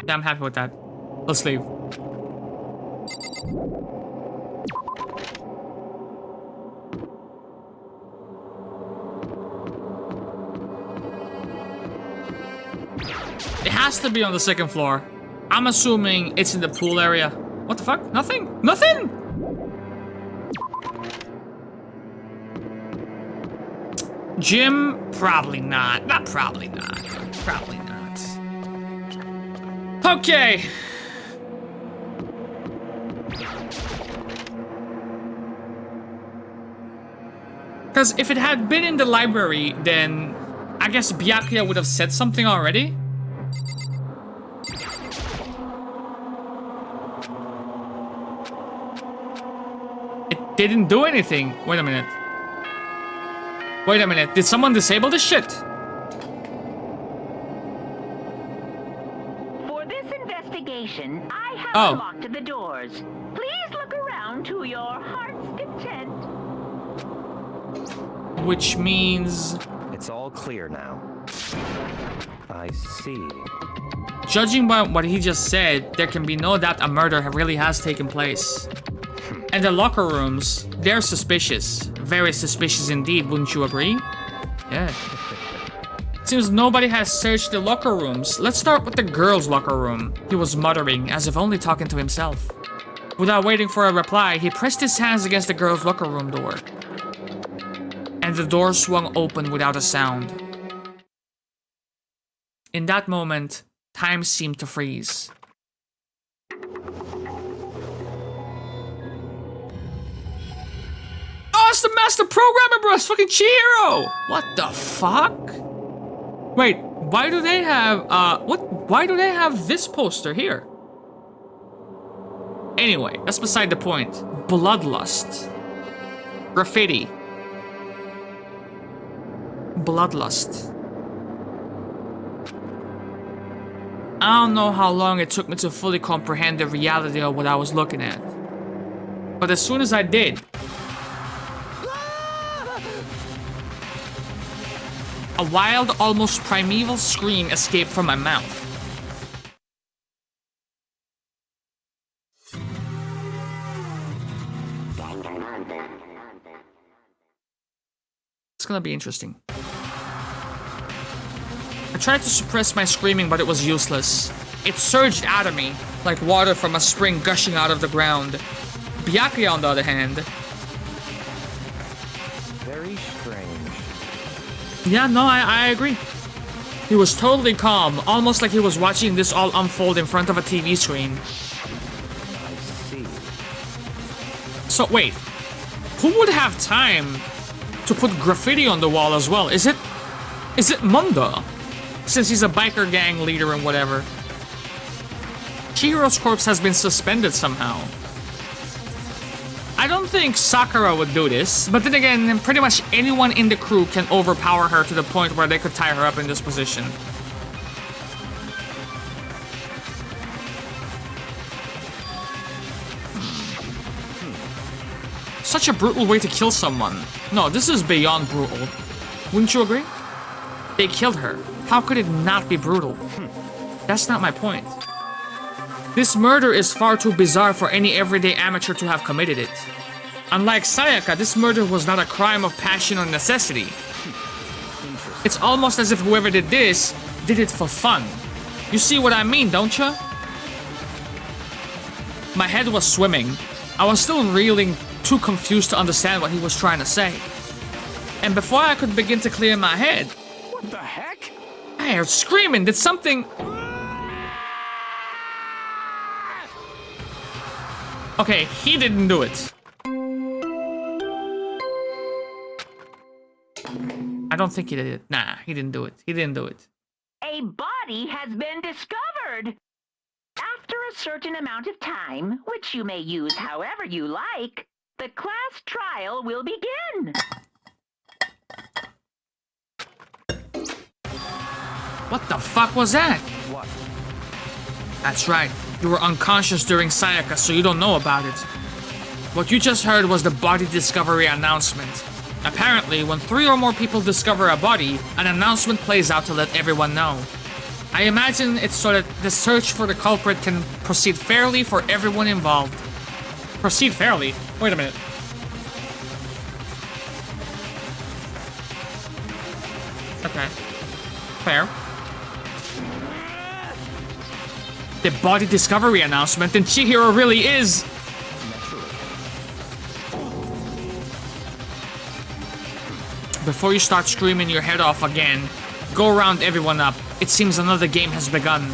Yeah, I'm happy with that. Let's leave. It has to be on the 2nd floor. I'm assuming it's in the pool area. What the fuck? Nothing? Nothing? Gym? Probably not. Not probably not. Probably not. Okay. Because if it had been in the library, then I guess Byakuya would have said something already. It didn't do anything. Wait a minute. Wait a minute. Did someone disable this shit? For this investigation, I have unlocked the doors. Please look around to your heart's content. Which means... It's all clear now. I see. Judging by what he just said, there can be no doubt a murder really has taken place. And the locker rooms, they're suspicious. Very suspicious indeed, wouldn't you agree? Yeah. Seems nobody has searched the locker rooms. Let's start with the girls' locker room. He was muttering, as if only talking to himself. Without waiting for a reply, he pressed his hands against the girls' locker room door. And the door swung open without a sound. In that moment, time seemed to freeze. Oh, it's the master programmer, bro! It's fucking Chihiro! What the fuck? Wait, why do they have, why do they have this poster here? Anyway, that's beside the point. Bloodlust. Graffiti. Bloodlust. I don't know how long it took me to fully comprehend the reality of what I was looking at. But as soon as I did, a wild, almost primeval scream escaped from my mouth. It's gonna be interesting. I tried to suppress my screaming, but it was useless. It surged out of me, like water from a spring gushing out of the ground. Byakuya, on the other hand... Very strange. Yeah, no, I agree. He was totally calm, almost like he was watching this all unfold in front of a TV screen. I see. So, wait. Who would have time to put graffiti on the wall as well? Is it Munda? Since he's a biker gang leader and whatever. Chihiro's corpse has been suspended somehow. I don't think Sakura would do this, but then again, pretty much anyone in the crew can overpower her to the point where they could tie her up in this position. Such a brutal way to kill someone. No, this is beyond brutal. Wouldn't you agree? They killed her. How could it not be brutal? That's not my point. This murder is far too bizarre for any everyday amateur to have committed it. Unlike Sayaka, this murder was not a crime of passion or necessity. It's almost as if whoever did this did it for fun. You see what I mean, don't you? My head was swimming. I was still reeling, too confused to understand what he was trying to say. And before I could begin to clear my head... What the heck? I heard screaming. Did something... Okay, he didn't do it. I don't think he did it. Nah, he didn't do it. He didn't do it. A body has been discovered. After a certain amount of time, which you may use however you like, the class trial will begin. What the fuck was that? What? That's right. You were unconscious during Sayaka, so you don't know about it. What you just heard was the body discovery announcement. Apparently, when 3 or more people discover a body, an announcement plays out to let everyone know. I imagine it's so that the search for the culprit can proceed fairly for everyone involved. Proceed fairly? Wait a minute. Okay. Fair. The body discovery announcement, and Chihiro really is... Before you start screaming your head off again, go round everyone up. It seems another game has begun.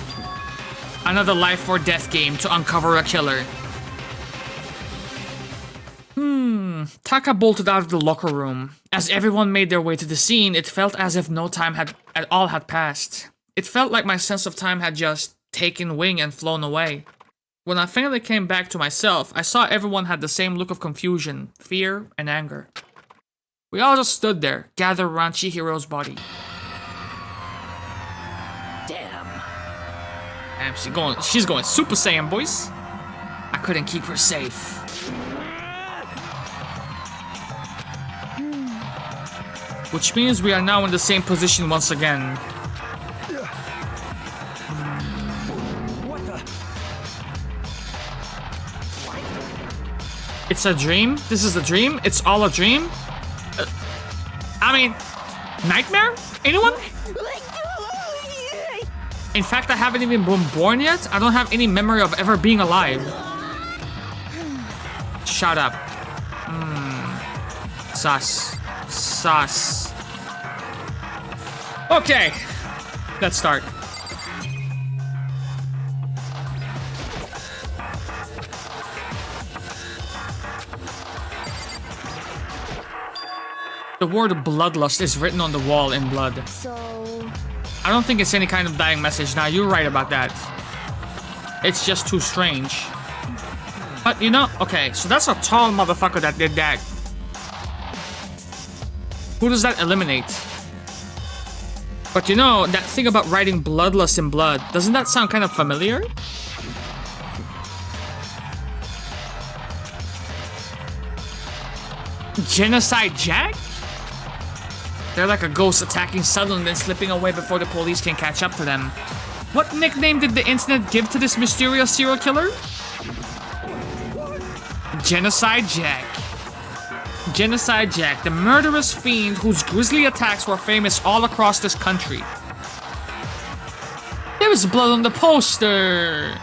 Another life or death game to uncover a killer. Taka bolted out of the locker room. As everyone made their way to the scene, it felt as if no time had passed. It felt like my sense of time had just taken wing and flown away. When I finally came back to myself, I saw everyone had the same look of confusion, fear, and anger. We all just stood there, gathered around Chihiro's body. Damn. And she's going Super Saiyan, boys. I couldn't keep her safe. Which means we are now in the same position once again. What the? It's a dream? This is a dream? It's all a dream? I mean, nightmare? Anyone? In fact, I haven't even been born yet. I don't have any memory of ever being alive. Shut up. Sus. Sus. Okay. Let's start. The word bloodlust is written on the wall in blood. So... I don't think it's any kind of dying message. Now, you're right about that. It's just too strange. But you know, okay, so that's a tall motherfucker that did that. Who does that eliminate? But you know, that thing about writing bloodlust in blood, doesn't that sound kind of familiar? Genocide Jack? They're like a ghost attacking suddenly and then slipping away before the police can catch up to them. What nickname did the incident give to this mysterious serial killer? Genocide Jack. Genocide Jack, the murderous fiend whose grisly attacks were famous all across this country. There is blood on the poster!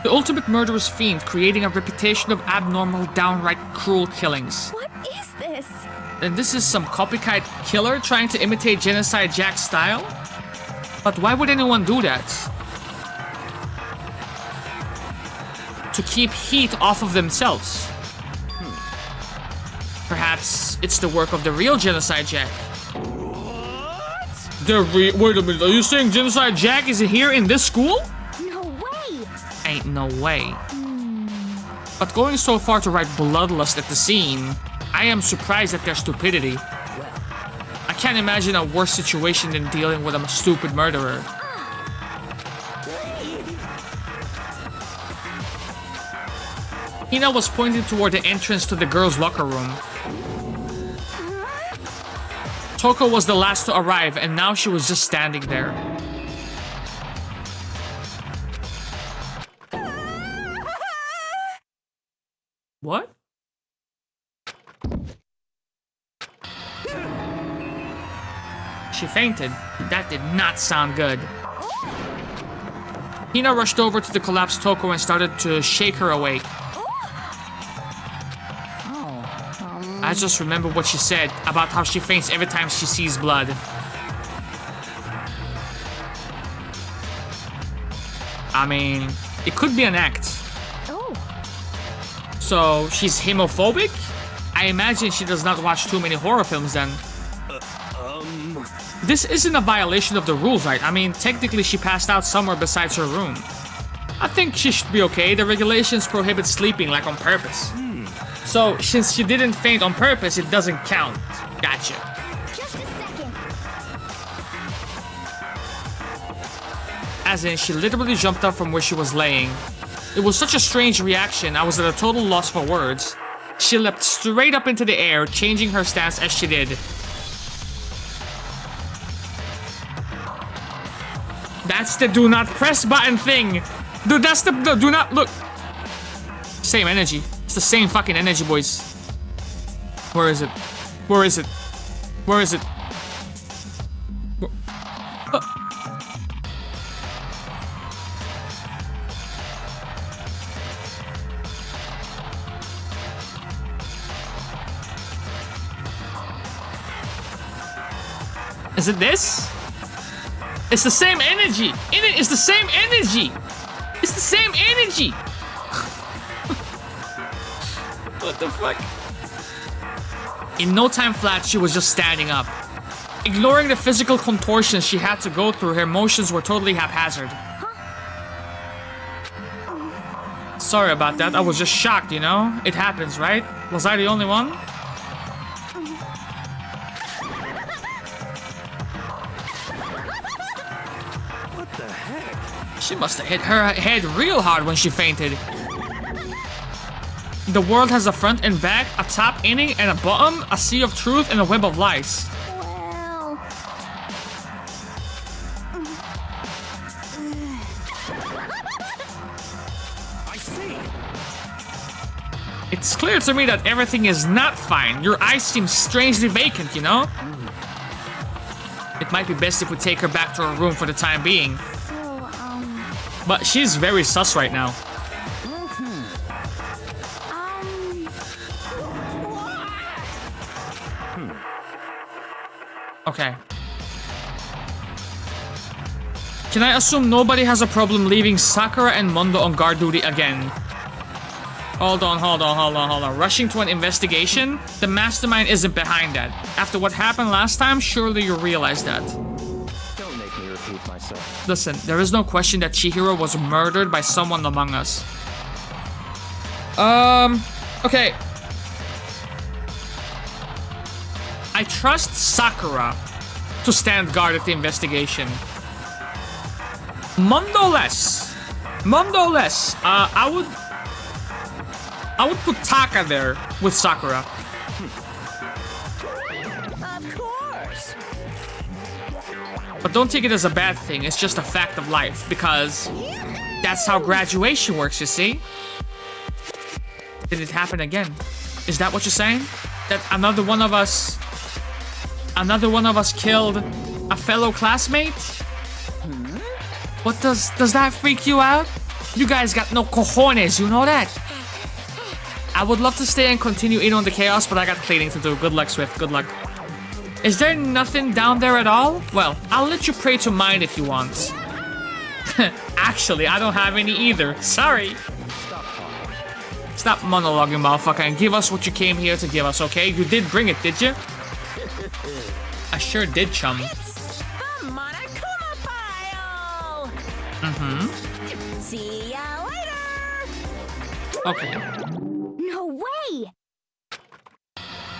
The ultimate murderous fiend creating a reputation of abnormal, downright cruel killings. What is this? And this is some copycat killer trying to imitate Genocide Jack's style? But why would anyone do that? To keep heat off of themselves. Perhaps it's the work of the real Genocide Jack. Wait a minute, are you saying Genocide Jack is here in this school? No way! Ain't no way. But going so far to write bloodlust at the scene, I am surprised at their stupidity. I can't imagine a worse situation than dealing with a stupid murderer. Hina was pointing toward the entrance to the girls' locker room. Toko was the last to arrive, and now she was just standing there. What? She fainted. That did not sound good. Hina rushed over to the collapsed Toko and started to shake her awake. I just remember what she said about how she faints every time she sees blood. I mean, it could be an act. Oh. So, she's homophobic? I imagine she does not watch too many horror films then. This isn't a violation of the rules, right? I mean, technically she passed out somewhere besides her room. I think she should be okay. The regulations prohibit sleeping like on purpose. So, since she didn't faint on purpose, it doesn't count. Gotcha. Just a second. As in, she literally jumped up from where she was laying. It was such a strange reaction, I was at a total loss for words. She leapt straight up into the air, changing her stance as she did. That's the do not press button thing! Dude, that's the do not look. Same energy. It's the same fucking energy, boys. Where is it? Where is it? Where is it? Is it this? It's the same energy. It's the same energy. It's the same energy. What the fuck? In no time flat, she was just standing up. Ignoring the physical contortions she had to go through, her motions were totally haphazard. Sorry about that, I was just shocked, you know? It happens, right? Was I the only one? What the heck? She must have hit her head real hard when she fainted. The world has a front and back, a top inning and a bottom, a sea of truth and a web of lies. Well. I see. It's clear to me that everything is not fine. Your eyes seem strangely vacant, you know? It might be best if we take her back to her room for the time being. So, But she's very sus right now. Okay. Can I assume nobody has a problem leaving Sakura and Mondo on guard duty again? Hold on. Rushing to an investigation? The mastermind isn't behind that. After what happened last time, surely you realize that. Don't make me repeat myself. Listen, there is no question that Chihiro was murdered by someone among us. Okay. I trust Sakura to stand guard at the investigation. Nonetheless, I would put Taka there with Sakura. Of course. But don't take it as a bad thing. It's just a fact of life because that's how graduation works, you see? Did it happen again? Is that what you're saying? That another one of us killed a fellow classmate? What does that freak you out? You guys got no cojones, you know that? I would love to stay and continue in on the chaos, but I got cleaning to do. Good luck, Swift. Good luck. Is there nothing down there at all? Well, I'll let you pray to mine if you want. Actually, I don't have any either. Sorry. Stop monologuing, motherfucker, and give us what you came here to give us, okay? You did bring it, did you? I sure did, chum. The Monokuma file. See ya later. Okay. No way!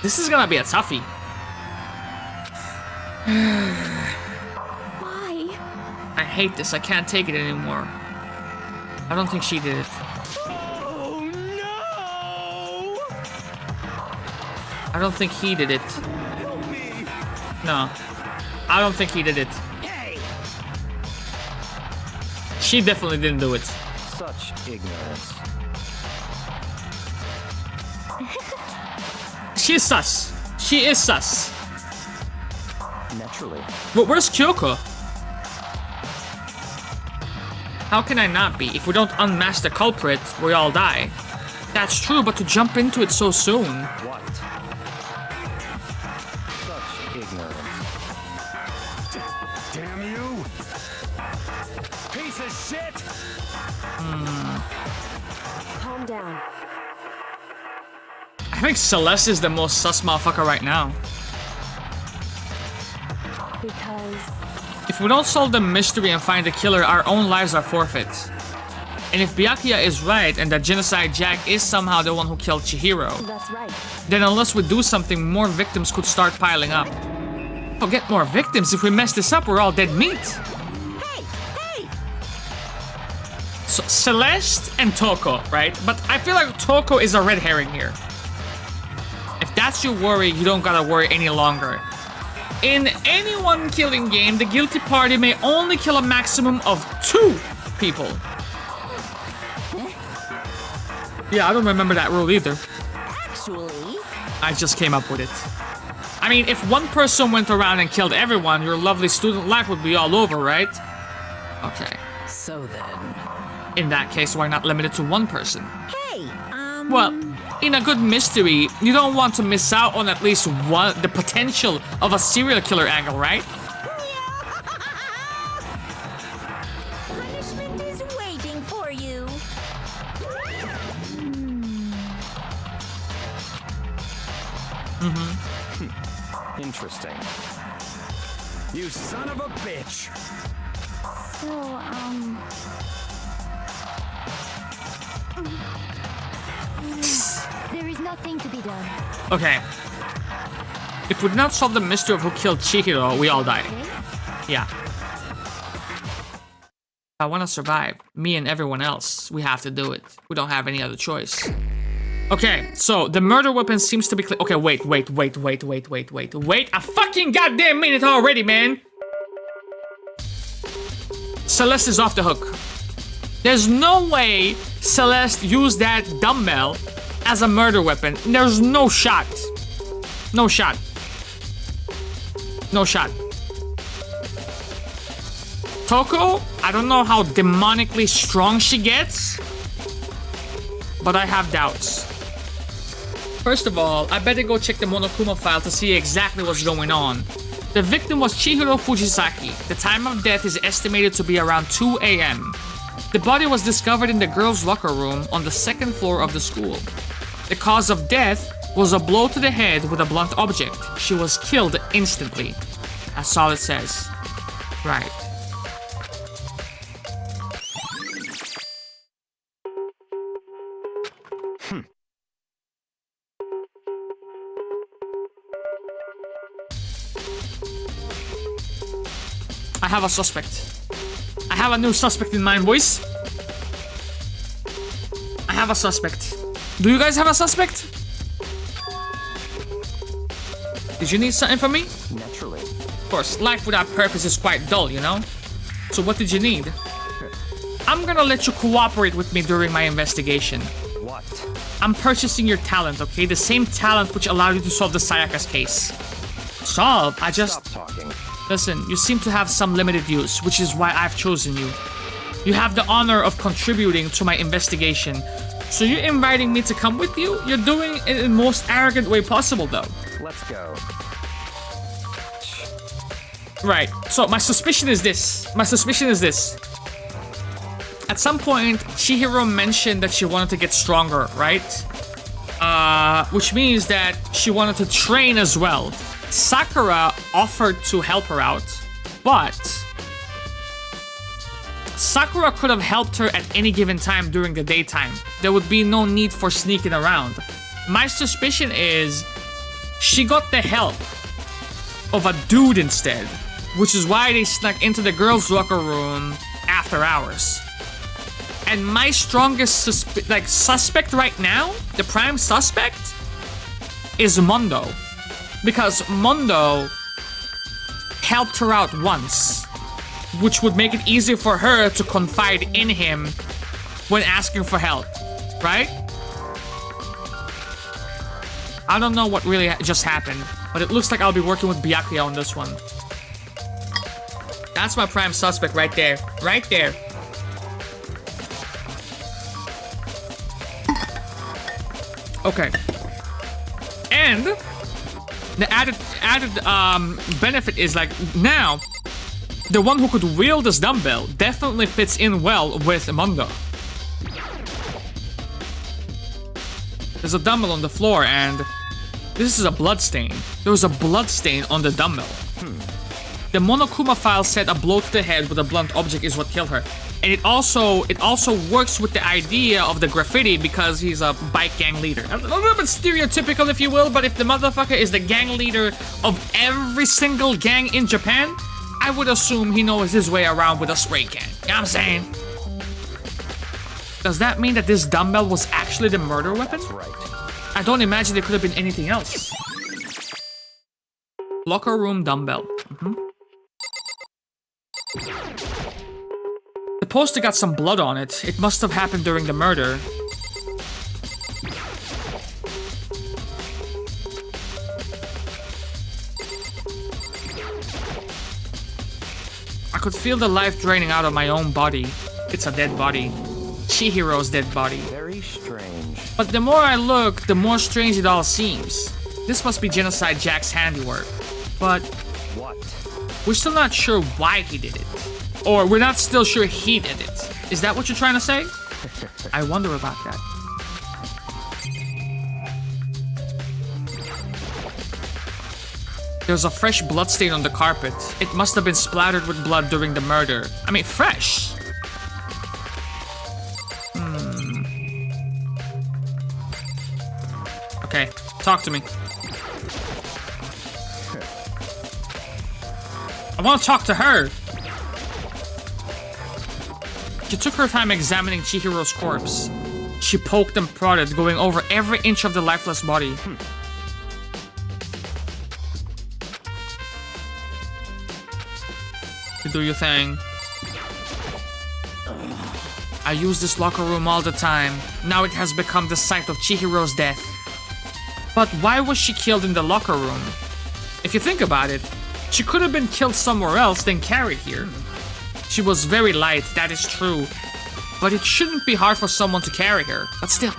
This is gonna be a toughie. Why? I hate this. I can't take it anymore. I don't think she did it. Oh no! I don't think he did it. No. I don't think he did it. Hey! She definitely didn't do it. Such ignorance. She is sus. She is sus. Naturally. But where's Kyoko? How can I not be? If we don't unmask the culprit, we all die. That's true, but to jump into it so soon. What? Such ignorance. Damn you! Piece of shit! Calm down. I think Celeste is the most sus motherfucker right now. Because If we don't solve the mystery and find the killer, our own lives are forfeit. And if Byakuya is right and that Genocide Jack is somehow the one who killed Chihiro, that's right. then unless we do something, more victims could start piling up. Forget more victims. If we mess this up, we're all dead meat. Hey, hey. So Celeste and Toko, right? But I feel like Toko is a red herring here. If that's your worry, you don't gotta worry any longer. In any one killing game, the guilty party may only kill a maximum of 2 people. Yeah, I don't remember that rule either. Actually, I just came up with it. I mean, if one person went around and killed everyone, your lovely student life would be all over, right? Okay. so then. In that case, why not limit it to 1 person? Hey, Well, in a good mystery, you don't want to miss out on at least the potential of a serial killer angle, right? punishment is waiting for you. Interesting. You son of a bitch! So, there is nothing to be done. Okay. If we do not solve the mystery of who killed Chihiro, we all die. Okay? Yeah. I want to survive. Me and everyone else. We have to do it. We don't have any other choice. Okay, so the murder weapon seems to be clear. Okay, wait a fucking goddamn minute already, man. Celeste is off the hook. There's no way Celeste used that dumbbell as a murder weapon. There's no shot. No shot. No shot. Toko, I don't know how demonically strong she gets, but I have doubts. First of all, I better go check the Monokuma file to see exactly what's going on. The victim was Chihiro Fujisaki. The time of death is estimated to be around 2 a.m. The body was discovered in the girls' locker room on the 2nd floor of the school. The cause of death was a blow to the head with a blunt object. She was killed instantly. That's all it says. Right. I have a suspect. I have a new suspect in mind, boys. I have a suspect. Do you guys have a suspect? Did you need something from me? Naturally. Of course, life without purpose is quite dull, you know? So what did you need? I'm gonna let you cooperate with me during my investigation. What? I'm purchasing your talent, okay? The same talent which allowed you to solve the Sayaka's case. Solve? I just... Stop talking. Listen, you seem to have some limited use, which is why I've chosen you. You have the honor of contributing to my investigation. So you're inviting me to come with you? You're doing it in the most arrogant way possible, though. Let's go. Right, so my suspicion is this. At some point, Chihiro mentioned that she wanted to get stronger, right? Which means that she wanted to train as well. Sakura offered to help her out, but Sakura could have helped her at any given time during the daytime. There would be no need for sneaking around. My suspicion is she got the help of a dude instead, which is why they snuck into the girls' locker room after hours. And my strongest suspect right now, the prime suspect, is Mondo. Because Mondo helped her out once, which would make it easier for her to confide in him when asking for help, right? I don't know what really just happened, but it looks like I'll be working with Byakuya on this one. That's my prime suspect right there. Right there. Okay. And the added benefit is like now the one who could wield this dumbbell definitely fits in well with Mondo. There's a dumbbell on the floor and this is a blood stain. There was a blood stain on the dumbbell. The Monokuma file said a blow to the head with a blunt object is what killed her. And it also works with the idea of the graffiti because he's a bike gang leader. A little bit stereotypical, if you will, but if the motherfucker is the gang leader of every single gang in Japan, I would assume he knows his way around with a spray can. You know what I'm saying? Does that mean that this dumbbell was actually the murder weapon? That's right. I don't imagine it could have been anything else. Locker room dumbbell. The poster got some blood on it. It must have happened during the murder. I could feel the life draining out of my own body. It's a dead body. Chihiro's dead body. Very strange. But the more I look, the more strange it all seems. This must be Genocide Jack's handiwork. But What? we're still not sure why he did it. Or we're not still sure he did it. Is that what you're trying to say? I wonder about that. There's a fresh blood stain on the carpet. It must have been splattered with blood during the murder. I mean, fresh. Okay, talk to me. I want to talk to her. She took her time examining Chihiro's corpse. She poked and prodded, going over every inch of the lifeless body. You do your thing. I use this locker room all the time. Now it has become the site of Chihiro's death. But why was she killed in the locker room? If you think about it, she could have been killed somewhere else than carried here. She was very light, that is true. But it shouldn't be hard for someone to carry her. But still.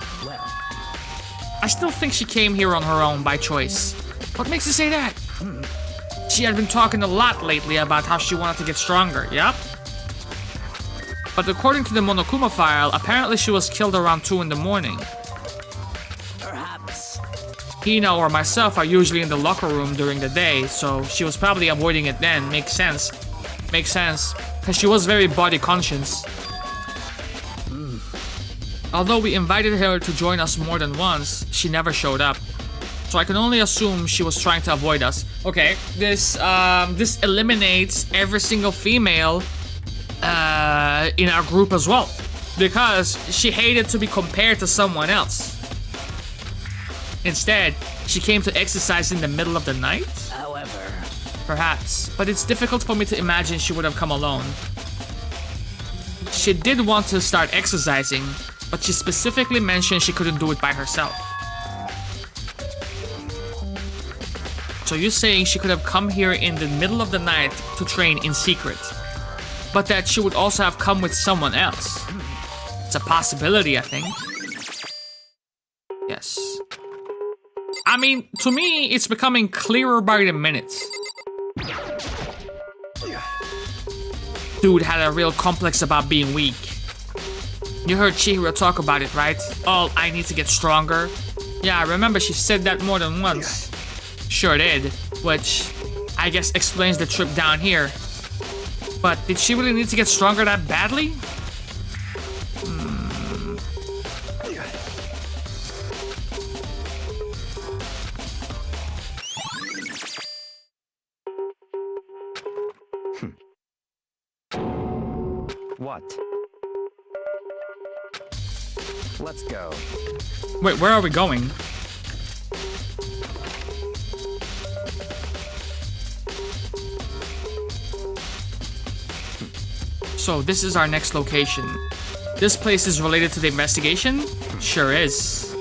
I still think she came here on her own by choice. What makes you say that? She had been talking a lot lately about how she wanted to get stronger, yup? But according to the Monokuma file, apparently she was killed around 2 in the morning. Perhaps. Hina or myself are usually in the locker room during the day, so she was probably avoiding it then. Makes sense. Makes sense. Because she was very body conscious. Although we invited her to join us more than once, she never showed up. So I can only assume she was trying to avoid us. Okay, this eliminates every single female in our group as well, because she hated to be compared to someone else. Instead, she came to exercise in the middle of the night? However, perhaps, but it's difficult for me to imagine she would have come alone. She did want to start exercising, but she specifically mentioned she couldn't do it by herself. So you're saying she could have come here in the middle of the night to train in secret, but that she would also have come with someone else. It's a possibility, I think. Yes. I mean, to me, it's becoming clearer by the minute. Dude had a real complex about being weak. You heard Chihiro talk about it, right? Oh, I need to get stronger. Yeah, I remember she said that more than once. Sure did, which I guess explains the trip down here. But did she really need to get stronger that badly? What? Let's go. Wait, where are we going? So this is our next location. This place is related to the investigation? Sure is.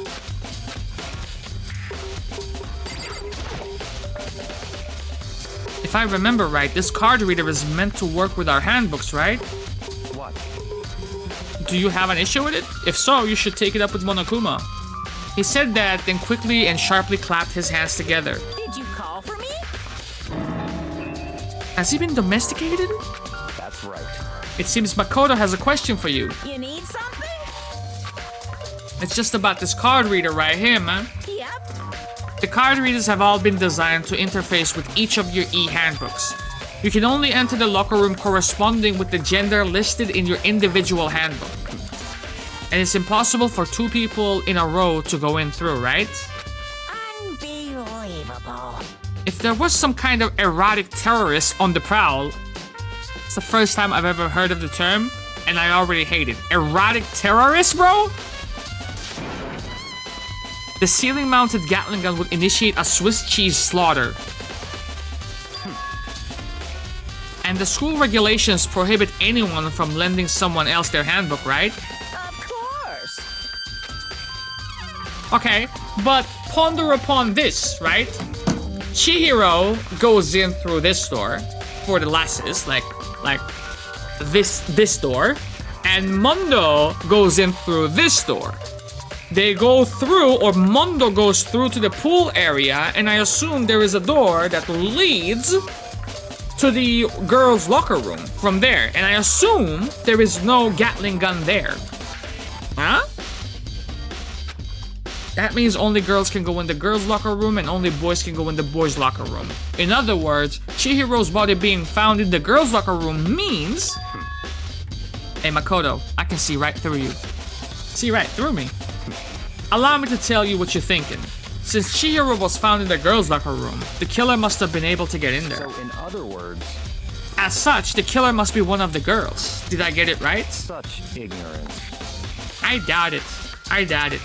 If I remember right, this card reader is meant to work with our handbooks, right? What? Do you have an issue with it? If so, you should take it up with Monokuma. He said that, then quickly and sharply clapped his hands together. Did you call for me? Has he been domesticated? That's right. It seems Makoto has a question for you. You need something? It's just about this card reader right here, man. Yep. The card readers have all been designed to interface with each of your e-handbooks. You can only enter the locker room corresponding with the gender listed in your individual handbook. And it's impossible for two people in a row to go in through, right? Unbelievable. If there was some kind of erotic terrorist on the prowl, it's the first time I've ever heard of the term, and I already hate it. Erotic terrorist, bro? The ceiling-mounted Gatling gun would initiate a Swiss cheese slaughter. And the school regulations prohibit anyone from lending someone else their handbook, right? Of course. Okay, but ponder upon this, right? Chihiro goes in through this door for the lasses, like this door, and Mondo goes in through this door. They go through, or Mondo goes through to the pool area, and I assume there is a door that leads to the girls' locker room from there, and I assume there is no Gatling gun there. Huh? That means only girls can go in the girls' locker room and only boys can go in the boys' locker room. In other words, Chihiro's body being found in the girls' locker room means... Hey Makoto, I can see right through you. See right through me. Allow me to tell you what you're thinking. Since Chihiro was found in the girls' locker room, the killer must have been able to get in there. So in other words... As such, the killer must be one of the girls. Did I get it right? Such ignorance. I doubt it. I doubt it.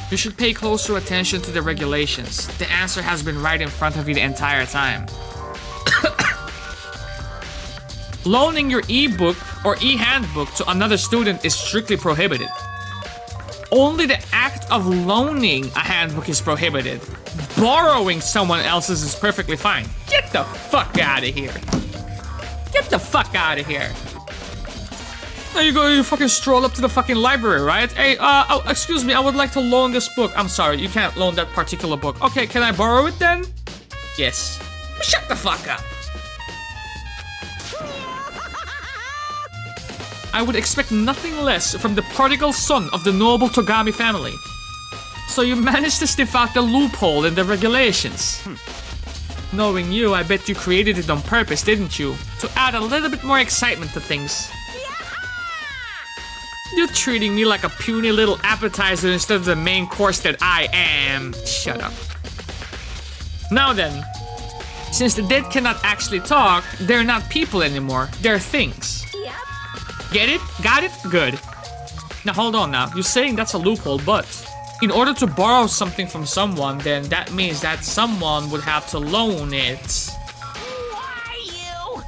You should pay closer attention to the regulations. The answer has been right in front of you the entire time. Loaning your e-book or e-handbook to another student is strictly prohibited. Only the act of loaning a handbook is prohibited. Borrowing someone else's is perfectly fine. Get the fuck out of here. Get the fuck out of here. There you go, you fucking stroll up to the fucking library, right? Hey, oh, excuse me, I would like to loan this book. I'm sorry, you can't loan that particular book. Okay, can I borrow it then? Yes. Shut the fuck up. I would expect nothing less from the prodigal son of the noble Togami family. So you managed to sniff out the loophole in the regulations. Knowing you, I bet you created it on purpose, didn't you? To add a little bit more excitement to things. You're treating me like a puny little appetizer instead of the main course that I am. Shut up. Now then, since the dead cannot actually talk, they're not people anymore. They're things. Yep. Get it? Got it? Good. Now hold on now. You're saying that's a loophole, but in order to borrow something from someone, then that means that someone would have to loan it. Why you?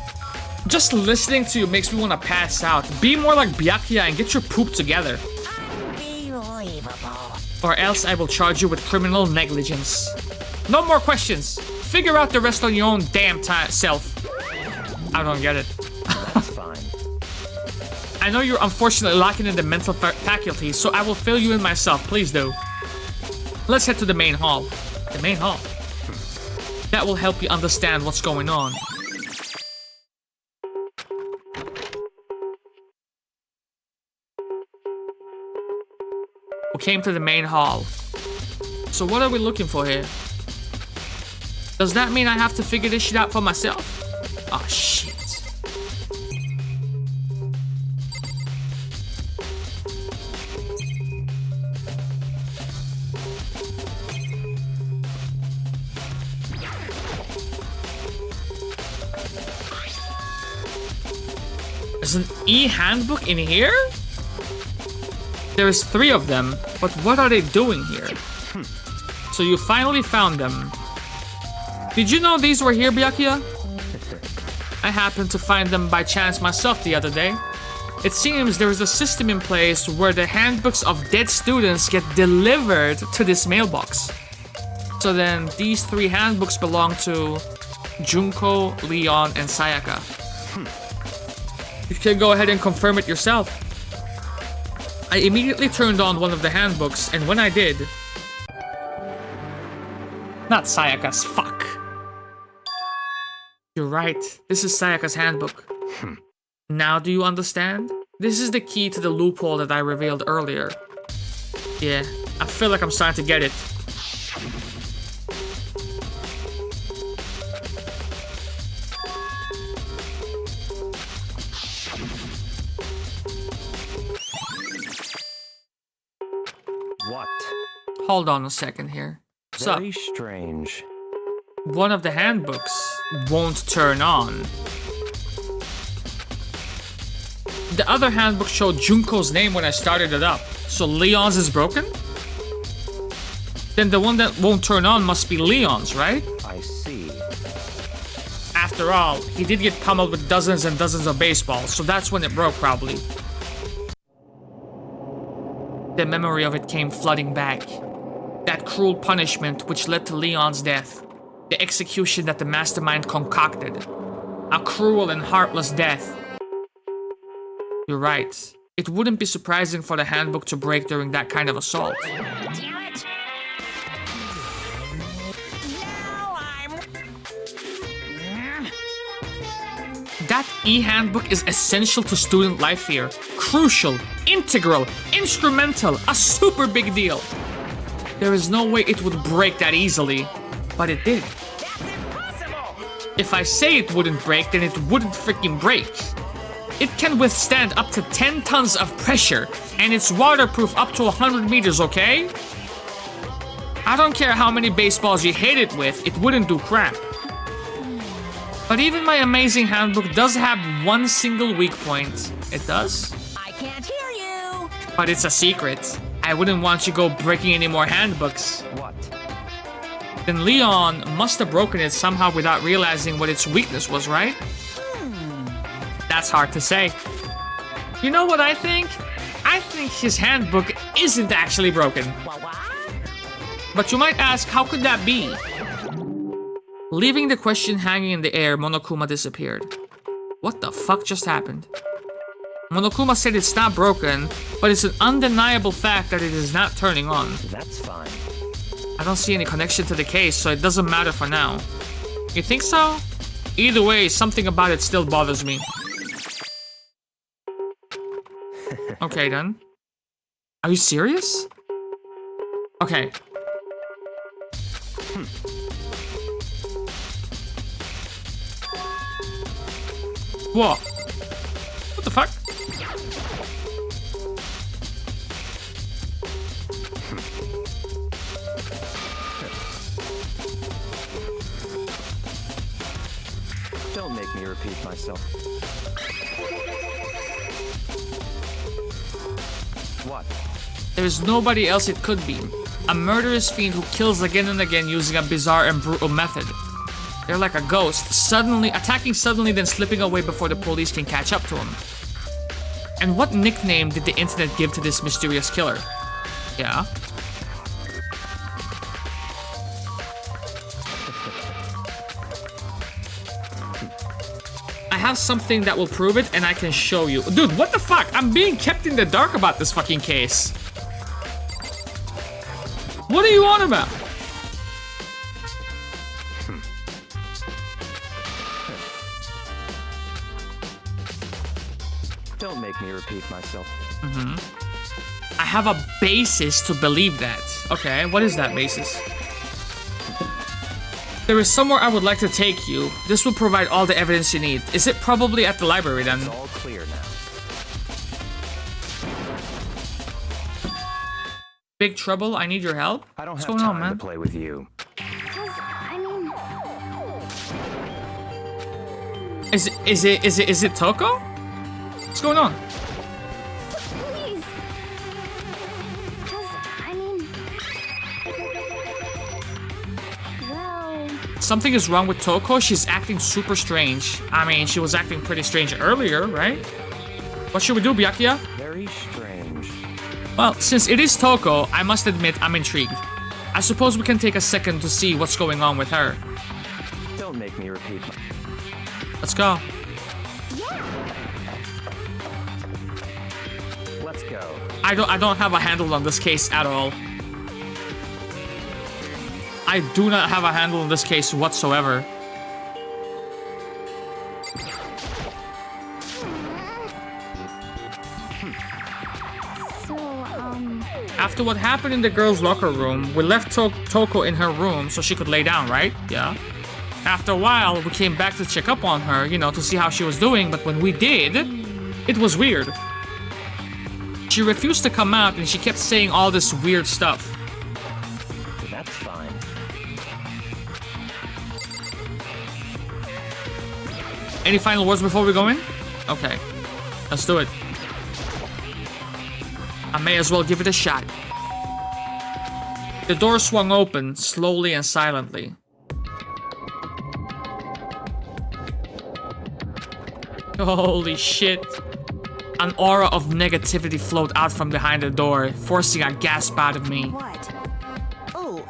Just listening to you makes me want to pass out. Be more like Byakuya and get your poop together. Unbelievable. Or else I will charge you with criminal negligence. No more questions. Figure out the rest on your own damn self. I don't get it. That's fine. I know you're unfortunately lacking in the mental faculty, so I will fill you in myself. Please do. Let's head to the main hall. The main hall. That will help you understand what's going on. We came to the main hall. So what are we looking for here? Does that mean I have to figure this shit out for myself? Oh shit. There's an e-handbook in here? There's 3 of them, but what are they doing here? So you finally found them. Did you know these were here, Byakuya? I happened to find them by chance myself the other day. It seems there is a system in place where the handbooks of dead students get delivered to this mailbox. So then these 3 handbooks belong to Junko, Leon, and Sayaka. You can go ahead and confirm it yourself. I immediately turned on one of the handbooks, and when I did... Not Sayaka's, fuck. You're right, this is Sayaka's handbook. Now do you understand? This is the key to the loophole that I revealed earlier. Yeah, I feel like I'm starting to get it. What? Hold on a second here. So, Very strange. one of the handbooks won't turn on. The other handbook showed Junko's name when I started it up. So Leon's is broken? Then the one that won't turn on must be Leon's, right? I see. After all, he did get pummeled with dozens and dozens of baseballs, so that's when it broke probably. The memory of it came flooding back. That cruel punishment which led to Leon's death. The execution that the mastermind concocted. A cruel and heartless death. You're right. It wouldn't be surprising for the handbook to break during that kind of assault. Damn it! Now I'm... That e-handbook is essential to student life here. Crucial, integral, instrumental, a super big deal. There is no way it would break that easily, but it did. That's impossible! If I say it wouldn't break, then it wouldn't freaking break. It can withstand up to 10 tons of pressure, and it's waterproof up to 100 meters, okay? I don't care how many baseballs you hit it with, it wouldn't do crap. But even my amazing handbook does have one single weak point. It does? I can't hear you! But it's a secret. I wouldn't want you go breaking any more handbooks. What? Then Leon must have broken it somehow without realizing what its weakness was, right? That's hard to say. You know what I think? I think his handbook isn't actually broken. What? But you might ask, how could that be? Leaving the question hanging in the air, Monokuma disappeared. What the fuck just happened? Monokuma said it's not broken, but it's an undeniable fact that it is not turning on. That's fine. I don't see any connection to the case, so it doesn't matter for now. You think so? Either way, something about it still bothers me. Okay then. Are you serious? Okay. Whoa. What the fuck? Don't make me repeat myself. What? There is nobody else it could be. A murderous fiend who kills again and again using a bizarre and brutal method. They're like a ghost, attacking suddenly then slipping away before the police can catch up to him. And what nickname did the internet give to this mysterious killer? Yeah. I have something that will prove it and I can show you. Dude, what the fuck? I'm being kept in the dark about this fucking case. What are you on about? Don't make me repeat myself. I have a basis to believe that. Okay, what is that basis? There is somewhere I would like to take you. This will provide all the evidence you need. Is it probably at the library then? It's all clear now. Big trouble, I need your help? I don't What's have going on, time man? to play with you. Is it Toko? What's going on? Please. Well... Something is wrong with Toko. She's acting super strange. I mean, she was acting pretty strange earlier, right? What should we do, Byakuya? Very strange. Well, since it is Toko, I must admit I'm intrigued. I suppose we can take a second to see what's going on with her. Don't make me repeat. Let's go. Let's go. I don't have a handle on this case at all. I do not have a handle on this case whatsoever. After what happened in the girls' locker room, we left Toko in her room so she could lay down, right? Yeah. After a while, we came back to check up on her, you know, to see how she was doing, but when we did, it was weird. She refused to come out and she kept saying all this weird stuff. That's fine. Any final words before we go in? Okay. Let's do it. I may as well give it a shot. The door swung open, slowly and silently. Holy shit. An aura of negativity flowed out from behind the door, forcing a gasp out of me. What? Oh,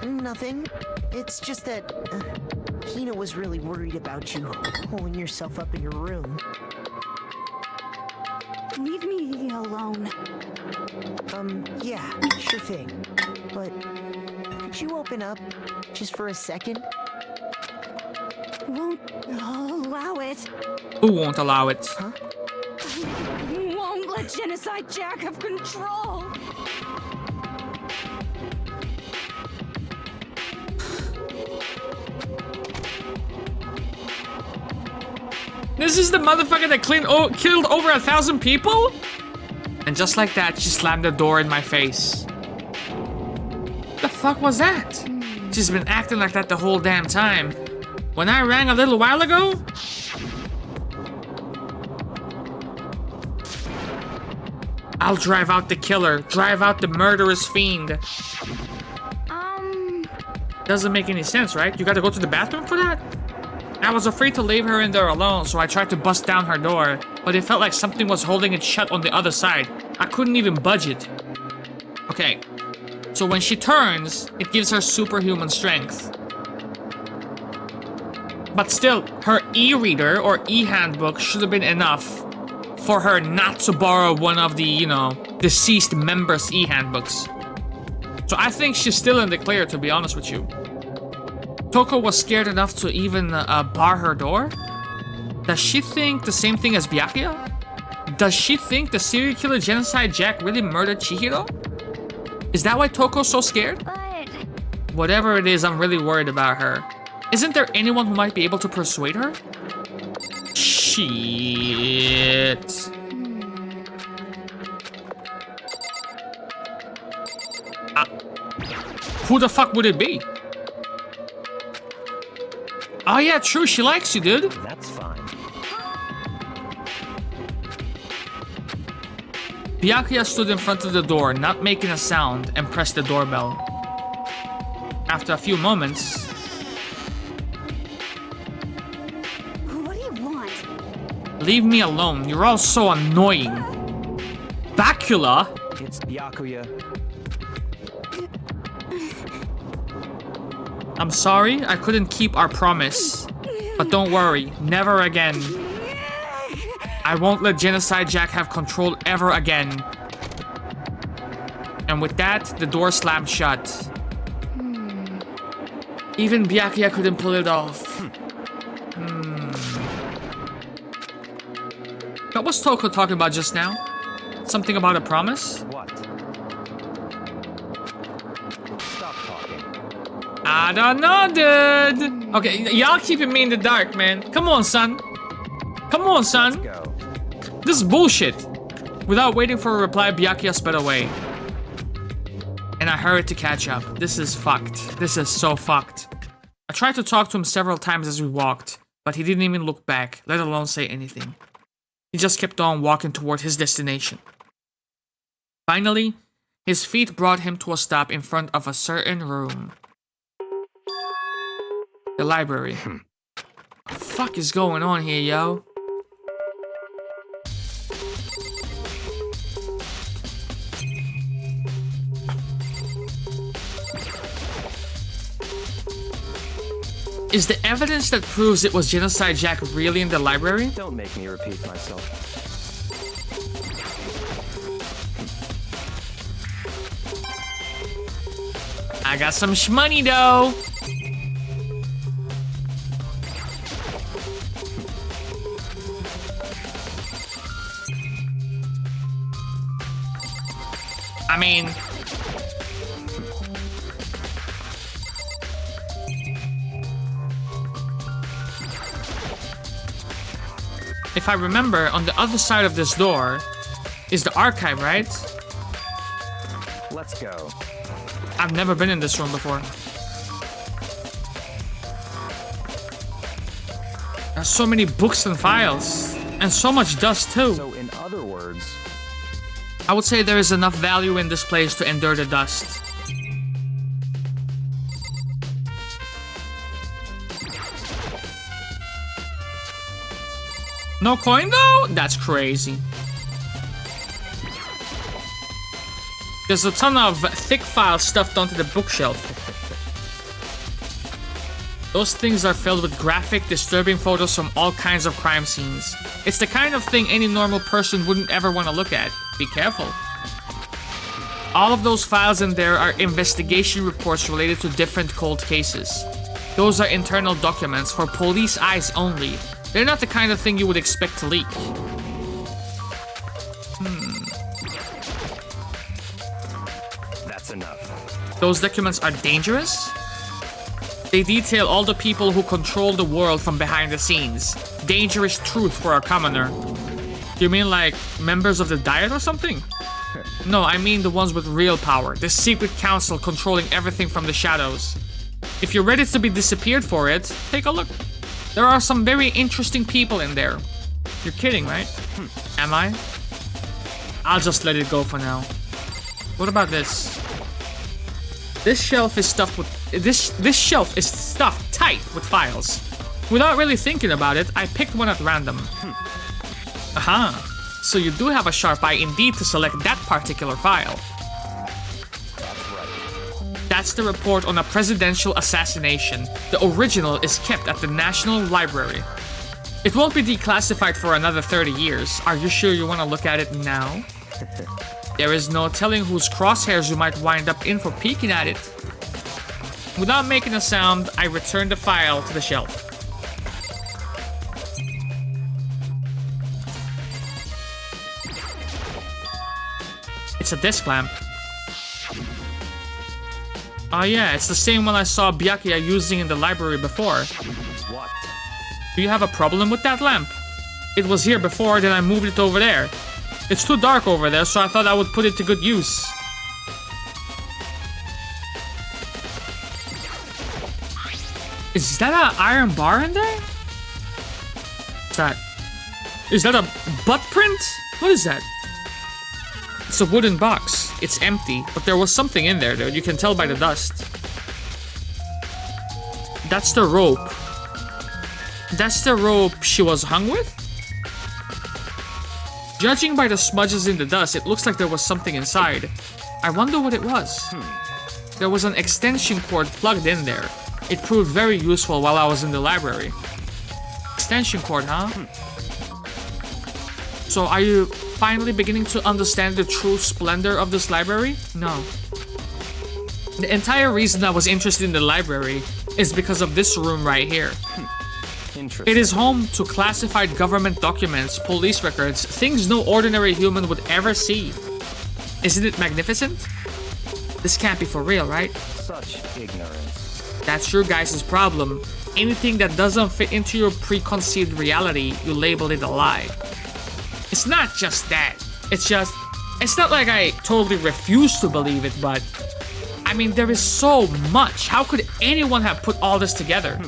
nothing. It's just that Hina was really worried about you holding yourself up in your room. Leave me alone. Yeah, sure thing. But could you open up just for a second? Won't allow it. Who won't allow it? Huh? Won't let Genocide Jack have control. This is the motherfucker that killed over 1,000 people? And just like that, she slammed the door in my face. What the fuck was that? She's been acting like that the whole damn time. When I rang a little while ago? I'll drive out the killer. Drive out the murderous fiend. Doesn't make any sense, right? You gotta go to the bathroom for that? I was afraid to leave her in there alone, so I tried to bust down her door, but it felt like something was holding it shut on the other side. I couldn't even budge it. Okay, so when she turns, it gives her superhuman strength. But still, her e-reader or e-handbook should have been enough for her not to borrow one of the, you know, deceased members' e-handbooks. So I think she's still in the clear, to be honest with you. Toko was scared enough to even bar her door? Does she think the same thing as Byakuya? Does she think the serial killer Genocide Jack really murdered Chihiro? Is that why Toko's so scared? But... Whatever it is, I'm really worried about her. Isn't there anyone who might be able to persuade her? Shit. Who the fuck would it be? Oh yeah, true, she likes you, dude. That's fine. Byakuya stood in front of the door, not making a sound, and pressed the doorbell. After a few moments... What do you want? Leave me alone, you're all so annoying. Bacula? It's Byakuya. I'm sorry, I couldn't keep our promise. But don't worry, never again. I won't let Genocide Jack have control ever again. And with that, the door slammed shut. Even Byakuya couldn't pull it off. What was Toko talking about just now? Something about a promise? What? Stop talking. I don't know, dude. Okay, y'all keeping me in the dark, man. Come on, son. Come on, son. Go. This is bullshit. Without waiting for a reply, Byakuya sped away. And I hurried to catch up. This is fucked. This is so fucked. I tried to talk to him several times as we walked, but he didn't even look back, let alone say anything. He just kept on walking toward his destination. Finally, his feet brought him to a stop in front of a certain room. The library. What the fuck is going on here, yo? Is the evidence that proves it was Genocide Jack really in the library? Don't make me repeat myself. I got some shmoney though. I mean, if I remember, on the other side of this door is the archive, right? Let's go. I've never been in this room before. There's so many books and files, and so much dust too. So in other words, I would say there is enough value in this place to endure the dust. No coin though? That's crazy. There's a ton of thick files stuffed onto the bookshelf. Those things are filled with graphic, disturbing photos from all kinds of crime scenes. It's the kind of thing any normal person wouldn't ever want to look at. Be careful. All of those files in there are investigation reports related to different cold cases. Those are internal documents for police eyes only. They're not the kind of thing you would expect to leak. that's enough. Those documents are dangerous? They detail all the people who control the world from behind the scenes. Dangerous truth for a commoner. You mean like members of the Diet or something? No, I mean the ones with real power. The secret council controlling everything from the shadows. If you're ready to be disappeared for it, take a look. There are some very interesting people in there. You're kidding, right? Am I? I'll just let it go for now. What about this? This shelf is stuffed with this shelf is stuffed tight with files. Without really thinking about it, I picked one at random. Aha. So you do have a sharp eye indeed to select that particular file. That's right. That's the report on a presidential assassination. The original is kept at the National Library. It won't be declassified for another 30 years. Are you sure you want to look at it now? There is no telling whose crosshairs you might wind up in for peeking at it. Without making a sound, I returned the file to the shelf. It's a disc lamp. Oh yeah, it's the same one I saw Byakuya using in the library before. What? Do you have a problem with that lamp? It was here before, then I moved it over there. It's too dark over there, so I thought I would put it to good use. Is that an iron bar in there? Is that a butt print? What is that? It's a wooden box. It's empty, but there was something in there, dude. You can tell by the dust. That's the rope. That's the rope she was hung with? Judging by the smudges in the dust, it looks like there was something inside. I wonder what it was. There was an extension cord plugged in there. It proved very useful while I was in the library. Extension cord, huh? So are you finally beginning to understand the true splendor of this library? No. The entire reason I was interested in the library is because of this room right here. Interesting. It is home to classified government documents, police records, things no ordinary human would ever see. Isn't it magnificent? This can't be for real, right? Such ignorance. That's your guys' problem. Anything that doesn't fit into your preconceived reality, you label it a lie. It's not just that. It's not like I totally refuse to believe it, but I mean, there is so much. How could anyone have put all this together?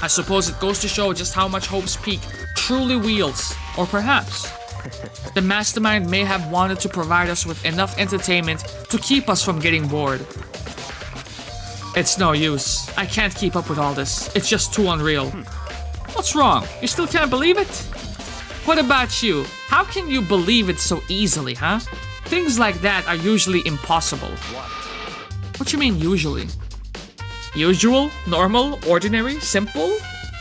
I suppose it goes to show just how much Hope's Peak truly wields. Or perhaps the mastermind may have wanted to provide us with enough entertainment to keep us from getting bored. It's no use. I can't keep up with all this. It's just too unreal. What's wrong? You still can't believe it? What about you? How can you believe it so easily, huh? Things like that are usually impossible. What you mean usually? Usual? Normal? Ordinary? Simple?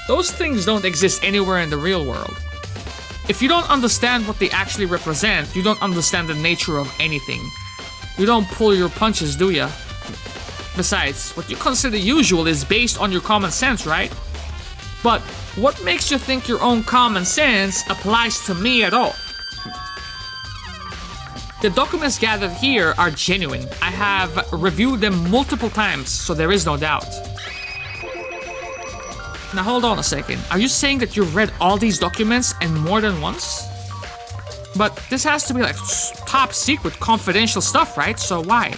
Those things don't exist anywhere in the real world. If you don't understand what they actually represent, you don't understand the nature of anything. You don't pull your punches, do ya? Besides, what you consider usual is based on your common sense, right? But what makes you think your own common sense applies to me at all? The documents gathered here are genuine. I have reviewed them multiple times, so there is no doubt. Now hold on a second. Are you saying that you've read all these documents and more than once? But this has to be like top secret confidential stuff, right? So why?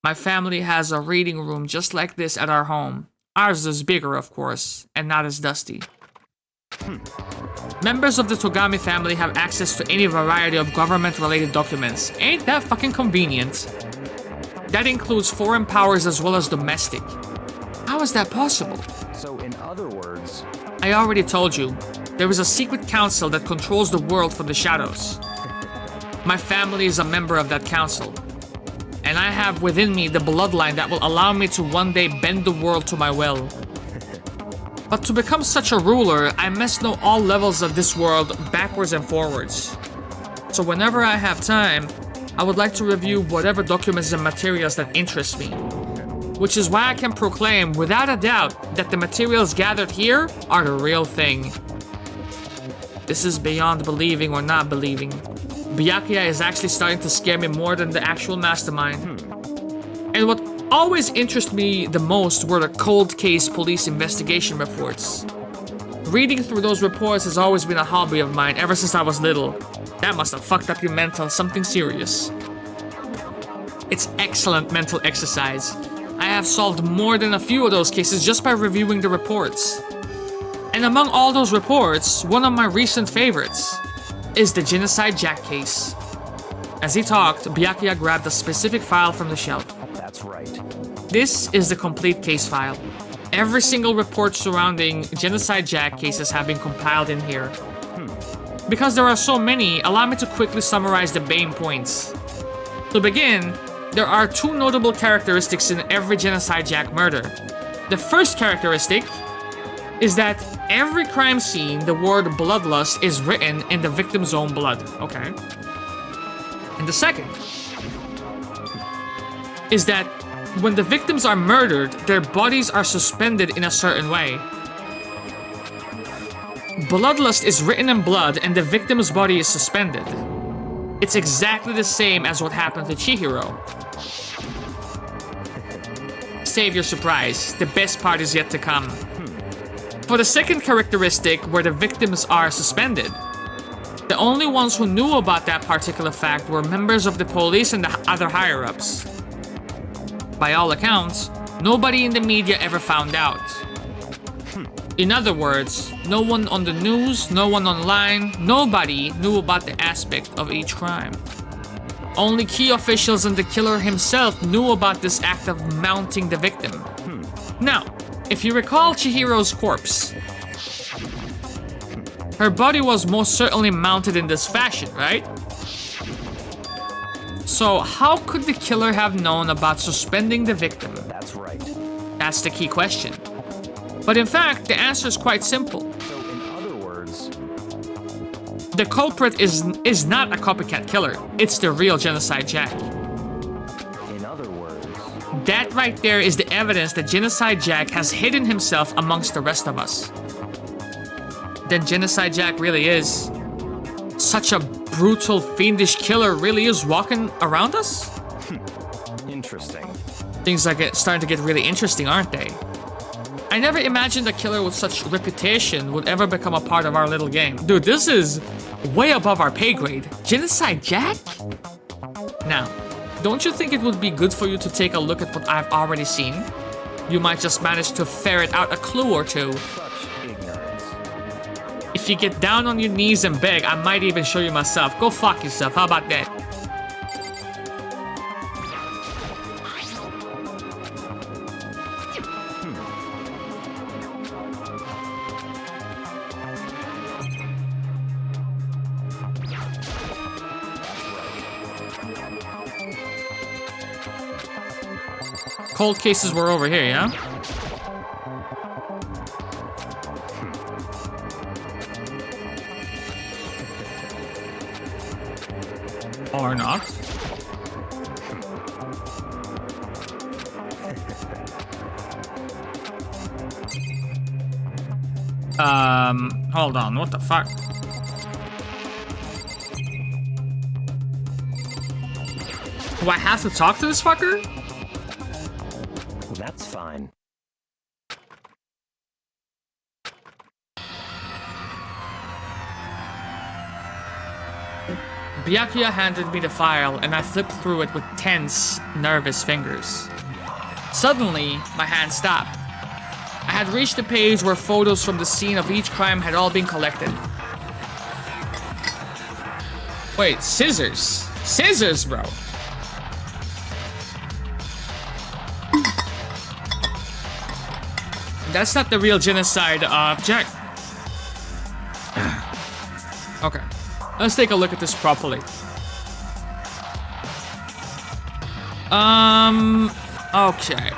My family has a reading room just like this at our home. Ours is bigger, of course, and not as dusty. Members of the Togami family have access to any variety of government-related documents. Ain't that fucking convenient? That includes foreign powers as well as domestic. How is that possible? So in other words... I already told you. There is a secret council that controls the world from the shadows. My family is a member of that council. And I have within me the bloodline that will allow me to one day bend the world to my will. But to become such a ruler, I must know all levels of this world backwards and forwards. So whenever I have time, I would like to review whatever documents and materials that interest me. Which is why I can proclaim without a doubt that the materials gathered here are the real thing. This is beyond believing or not believing. Byakuya is actually starting to scare me more than the actual mastermind. And what always interested me the most were the cold case police investigation reports. Reading through those reports has always been a hobby of mine ever since I was little. That must have fucked up your mental something serious. It's excellent mental exercise. I have solved more than a few of those cases just by reviewing the reports. And among all those reports, one of my recent favorites is the Genocide Jack case. As he talked, Byakuya grabbed a specific file from the shelf. That's right. This is the complete case file. Every single report surrounding Genocide Jack cases have been compiled in here. Because there are so many, allow me to quickly summarize the main points. To begin, there are two notable characteristics in every Genocide Jack murder. The first characteristic is that every crime scene, the word bloodlust is written in the victim's own blood. Okay. And the second is that when the victims are murdered, their bodies are suspended in a certain way. Bloodlust is written in blood and the victim's body is suspended. It's exactly the same as what happened to Chihiro. Save your surprise. The best part is yet to come. For the second characteristic, where the victims are suspended, the only ones who knew about that particular fact were members of the police and the other higher-ups. By all accounts, Nobody in the media ever found out. In other words, no one on the news, no one online, nobody knew about the aspect of each crime. Only key officials and the killer himself knew about this act of mounting the victim. Now, if you recall Chihiro's corpse, her body was most certainly mounted in this fashion, right? So how could the killer have known about suspending the victim? That's right. That's the key question. But in fact, the answer is quite simple. So, in other words, The culprit is not a copycat killer. It's the real Genocide Jack. in other words, That right there is the evidence that Genocide Jack has hidden himself amongst the rest of us. Then Genocide Jack really is such a brutal, fiendish killer really is walking around us? interesting. Things are starting to get really interesting, aren't they? I never imagined a killer with such reputation would ever become a part of our little game. Dude, this is way above our pay grade. Genocide Jack? Now, don't you think it would be good for you to take a look at what I've already seen? You might just manage to ferret out a clue or two. Such ignorance. If you get down on your knees and beg, I might even show you myself. Go fuck yourself, how about that? Cold cases were over here, yeah? Or not. Hold on, what the fuck? Do I have to talk to this fucker? That's fine. Byakuya handed me the file and I flipped through it with tense, nervous fingers. Suddenly, my hand stopped. I had reached the page where photos from the scene of each crime had all been collected. Wait, scissors? Scissors, bro! That's not the real Genocide, Jack. Okay. Let's take a look at this properly. Okay.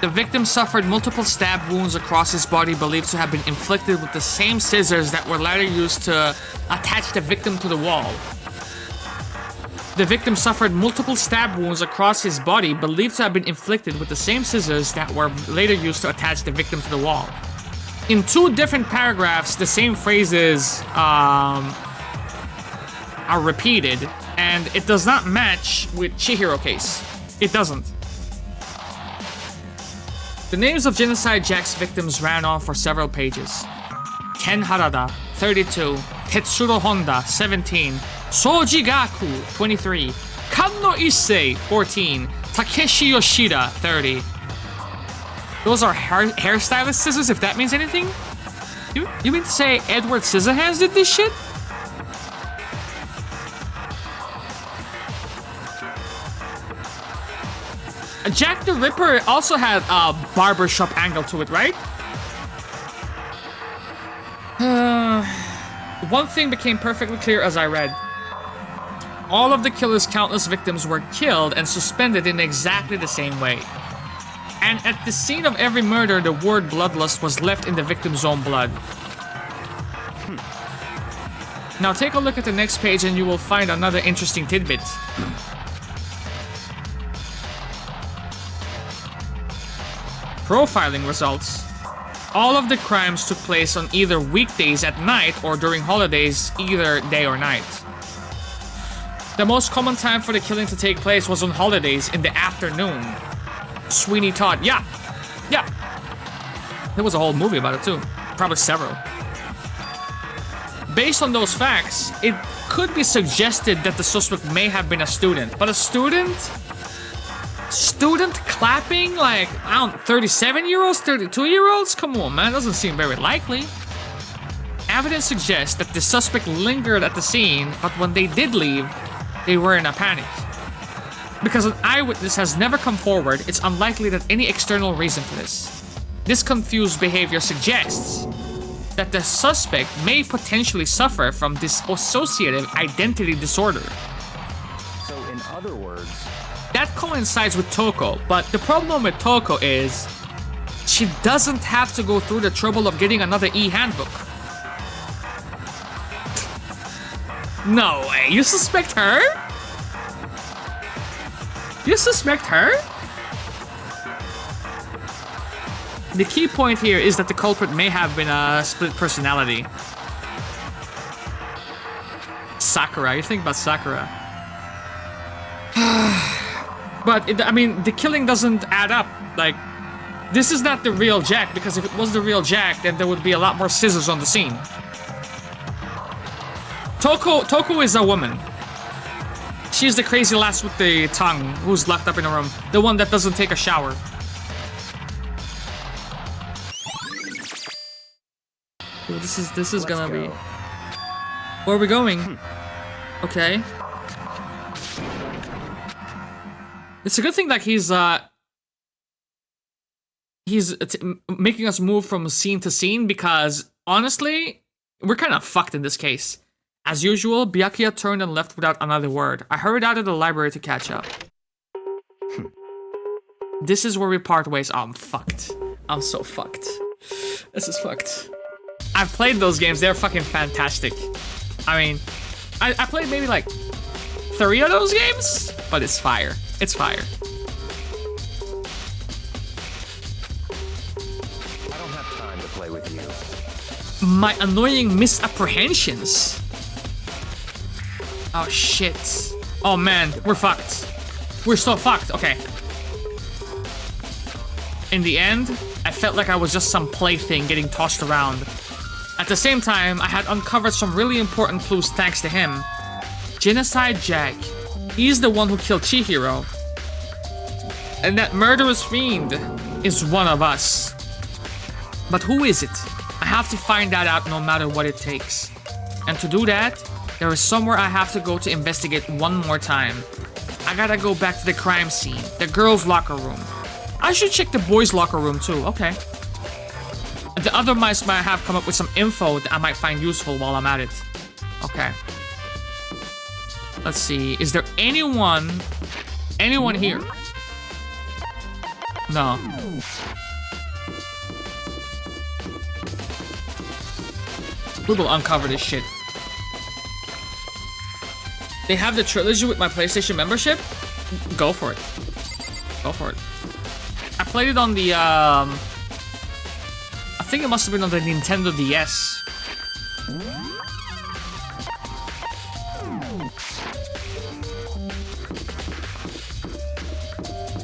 The victim suffered multiple stab wounds across his body believed to have been inflicted with the same scissors that were later used to attach the victim to the wall. The victim suffered multiple stab wounds across his body believed to have been inflicted with the same scissors that were later used to attach the victim to the wall. In two different paragraphs, the same phrases are repeated, and it does not match with Chihiro case. It doesn't. The names of Genocide Jack's victims ran on for several pages. Ken Harada, 32, Tetsuro Honda, 17, Soji Gaku, 23, Kanno Issei, 14, Takeshi Yoshida, 30. Those are hairstylist scissors, if that means anything? You mean to say Edward Scissorhands did this shit? Jack the Ripper also had a barbershop angle to it, right? One thing became perfectly clear as I read. All of the killer's countless victims were killed and suspended in exactly the same way. And at the scene of every murder, the word bloodlust was left in the victim's own blood. Now take a look at the next page and you will find another interesting tidbit. Profiling results. All of the crimes took place on either weekdays at night or during holidays, either day or night. The most common time for the killing to take place was on holidays in the afternoon. Sweeney Todd, yeah. There was a whole movie about it too, probably several. Based on those facts, it could be suggested that the suspect may have been a student, but a student clapping like, I don't, 37-year-olds, 32-year-olds? Come on, man, doesn't seem very likely. Evidence suggests that the suspect lingered at the scene, but when they did leave, they were in a panic. Because an eyewitness has never come forward, it's unlikely that any external reason for this. This confused behavior suggests that the suspect may potentially suffer from dissociative identity disorder. So, in other words, that coincides with Toko, but the problem with Toko is she doesn't have to go through the trouble of getting another e-handbook. No way, you suspect her? You suspect her? The key point here is that the culprit may have been a split personality. Sakura, you think about Sakura. But, I mean, the killing doesn't add up. Like, this is not the real Jack, because if it was the real Jack, then there would be a lot more scissors on the scene. Toko is a woman. She's the crazy lass with the tongue who's locked up in a room. The one that doesn't take a shower. Ooh, this is gonna be... Where are we going? Okay. It's a good thing that he's making us move from scene to scene, because honestly, we're kind of fucked in this case. As usual, Byakuya turned and left without another word. I hurried out of the library to catch up. This is where we part ways. Oh, I'm fucked. I'm so fucked. This is fucked. I've played those games. They're fucking fantastic. I mean, I played maybe like 3 of those games, but it's fire. It's fire. I don't have time to play with you. My annoying misapprehensions. Oh shit. Oh man, we're fucked. We're so fucked. Okay. In the end, I felt like I was just some plaything getting tossed around. At the same time, I had uncovered some really important clues thanks to him. Genocide Jack. He's the one who killed Chihiro. And that murderous fiend is one of us. But who is it? I have to find that out no matter what it takes. And to do that, there is somewhere I have to go to investigate one more time. I gotta go back to the crime scene, the girls' locker room. I should check the boys' locker room too, okay. The other mice might have come up with some info that I might find useful while I'm at it. Okay. Let's see, is there anyone here? No. We will uncover this shit. They have the trilogy with my PlayStation membership? Go for it. Go for it. I played it on the, I think it must have been on the Nintendo DS.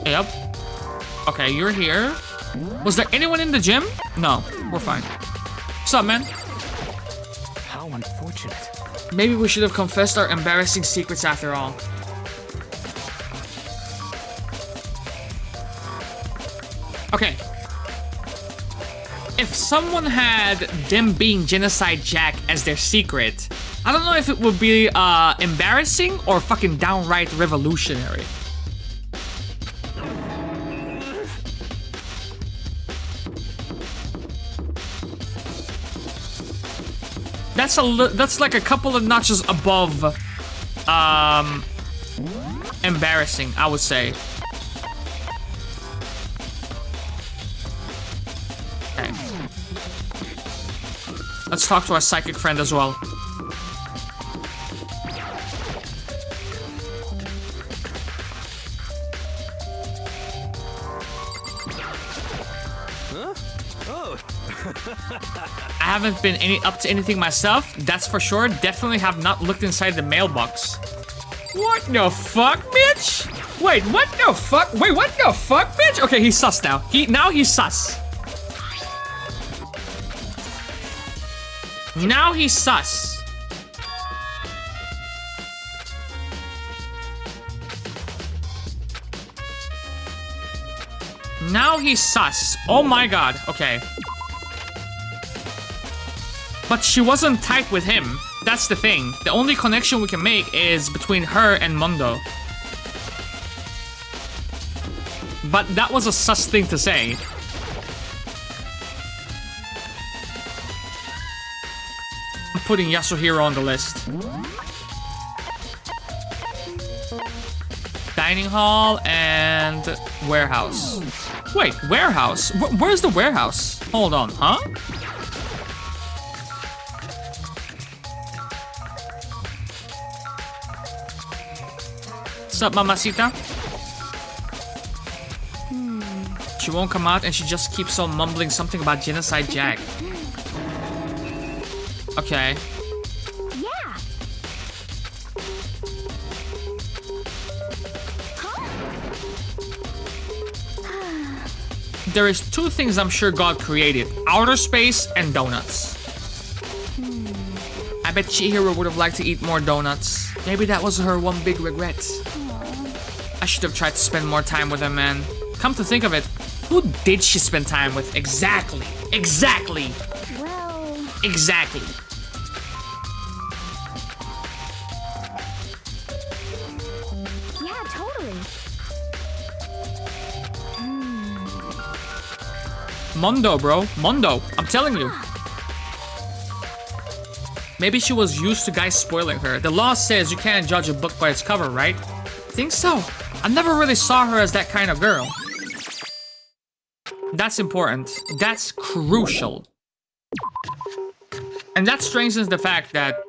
Yep. Okay, you're here. Was there anyone in the gym? No, we're fine. What's up, man? How unfortunate. Maybe we should have confessed our embarrassing secrets after all. Okay. If someone had them being Genocide Jack as their secret, I don't know if it would be embarrassing or fucking downright revolutionary. That's like a couple of notches above embarrassing, I would say. Okay. Let's talk to our psychic friend as well. I haven't been up to anything myself, that's for sure. Definitely have not looked inside the mailbox. What the fuck, bitch? Wait, what the fuck? Wait, what the fuck, bitch? Okay, he's sus now. Now he's sus. Now he's sus. Now he's sus. Oh my god. Okay. But she wasn't tight with him. That's the thing. The only connection we can make is between her and Mondo. But that was a sus thing to say. I'm putting Yasuhiro on the list. Dining hall and warehouse. Wait, warehouse? Where's the warehouse? Hold on, huh? What's up, mamacita? She won't come out and she just keeps on mumbling something about Genocide Jack. Okay. Yeah. There is two things I'm sure God created. Outer space and donuts. I bet Chihiro would have liked to eat more donuts. Maybe that was her one big regret. I should have tried to spend more time with him, man. Come to think of it, who did she spend time with? Exactly. Exactly. Well... Exactly. Yeah, totally. Mondo, bro. Mondo. I'm telling you. Maybe she was used to guys spoiling her. The law says you can't judge a book by its cover, right? Think so. I never really saw her as that kind of girl. That's important. That's crucial. And that strengthens the fact that,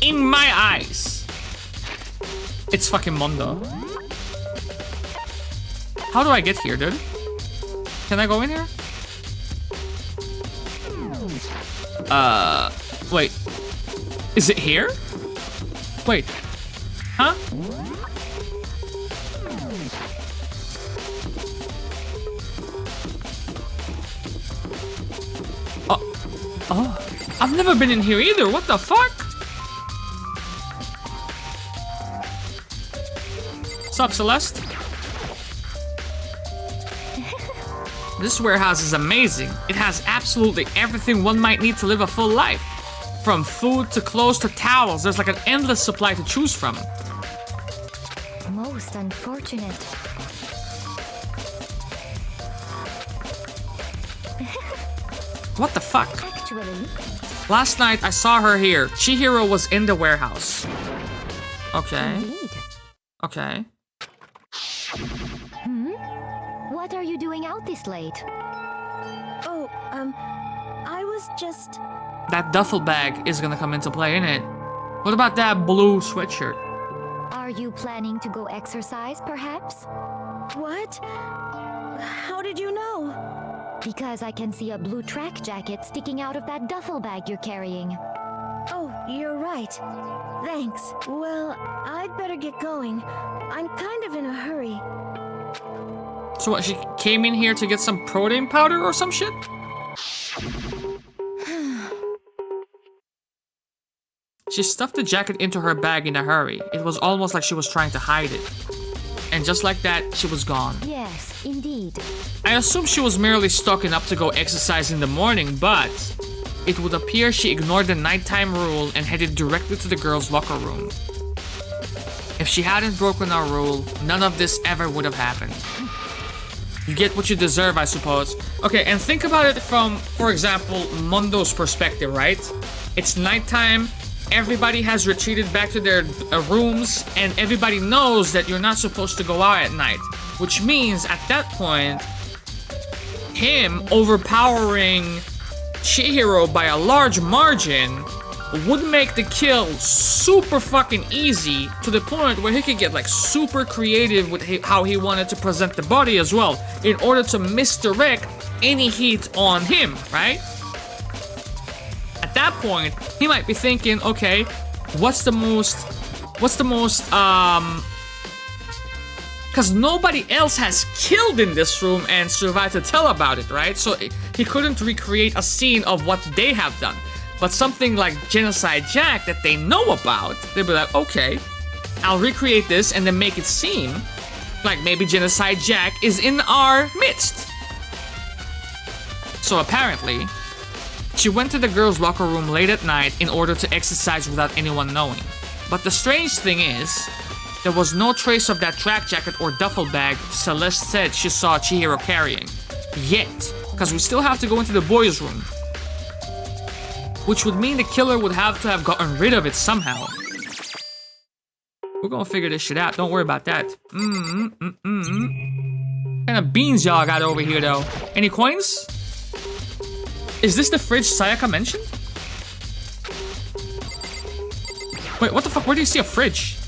in my eyes, it's fucking Mondo. How do I get here, dude? Can I go in here? Wait. Is it here? Wait. Huh? Oh, I've never been in here either. What the fuck? What's up, Celeste? This warehouse is amazing. It has absolutely everything one might need to live a full life. From food to clothes to towels, there's like an endless supply to choose from. Most unfortunate. What the fuck? Actually, Last night I saw her here. Chihiro was in the warehouse. Okay. indeed. Okay. What are you doing out this late? Oh, I was just... That duffel bag is gonna come into play, innit? What about that blue sweatshirt? Are you planning to go exercise, perhaps? What? How did you know? Because I can see a blue track jacket sticking out of that duffel bag you're carrying. Oh, you're right. Thanks. Well, I'd better get going. I'm kind of in a hurry. So what, she came in here to get some protein powder or some shit? She stuffed the jacket into her bag in a hurry. It was almost like she was trying to hide it. And just like that, she was gone. Yes, indeed. I assume she was merely stocking up to go exercise in the morning, but it would appear she ignored the nighttime rule and headed directly to the girls' locker room. If she hadn't broken our rule, none of this ever would have happened. You get what you deserve, I suppose. Okay, and think about it from, for example, Mondo's perspective, right? It's nighttime, everybody has retreated back to their rooms, and everybody knows that you're not supposed to go out at night. Which means, at that point, him overpowering Chihiro by a large margin would make the kill super fucking easy, to the point where he could get like super creative with how he wanted to present the body as well, in order to misdirect any heat on him, right? At that point, he might be thinking, okay, what's the most, because nobody else has killed in this room and survived to tell about it, right? So he couldn't recreate a scene of what they have done. But something like Genocide Jack that they know about, they'd be like, okay, I'll recreate this and then make it seem Like maybe Genocide Jack is in our midst. So apparently, she went to the girls' locker room late at night in order to exercise without anyone knowing. But the strange thing is, there was no trace of that track jacket or duffel bag Celeste said she saw Chihiro carrying. Yet, because we still have to go into the boys' room. Which would mean the killer would have to have gotten rid of it somehow. We're gonna figure this shit out, don't worry about that. What kind of beans y'all got over here though? Any coins? Is this the fridge Sayaka mentioned? Wait, what the fuck? Where do you see a fridge?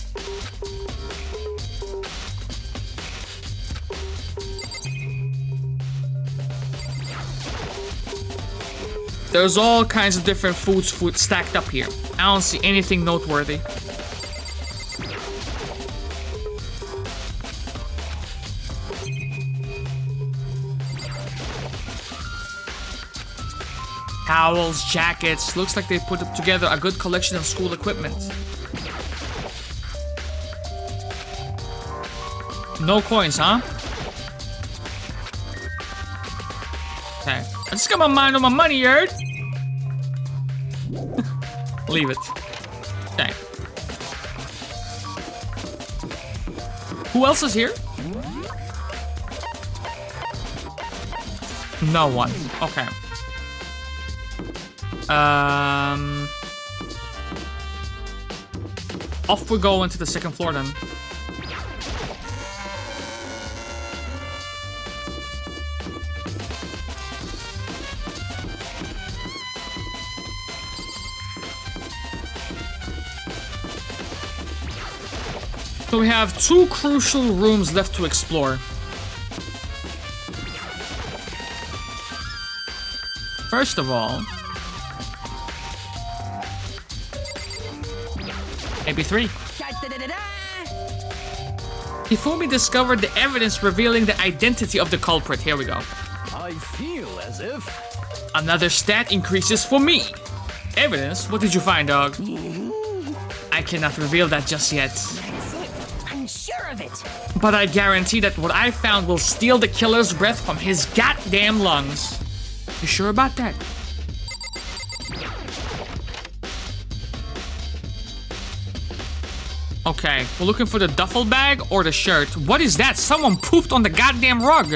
There's all kinds of different food stacked up here. I don't see anything noteworthy. Towels, jackets, looks like they put together a good collection of school equipment. No coins, huh? Okay. I just got my mind on my money, yard. Leave it. Okay. Who else is here? No one. Okay. Off we go into the second floor then. So we have two crucial rooms left to explore. First of all, maybe 3. Hifumi discovered the evidence revealing the identity of the culprit. Here we go. I feel as if... Another stat increases for me. Evidence? What did you find, dog? I cannot reveal that just yet. I'm sure of it. But I guarantee that what I found will steal the killer's breath from his goddamn lungs. You sure about that? Okay, we're looking for the duffel bag or the shirt. What is that? Someone pooped on the goddamn rug.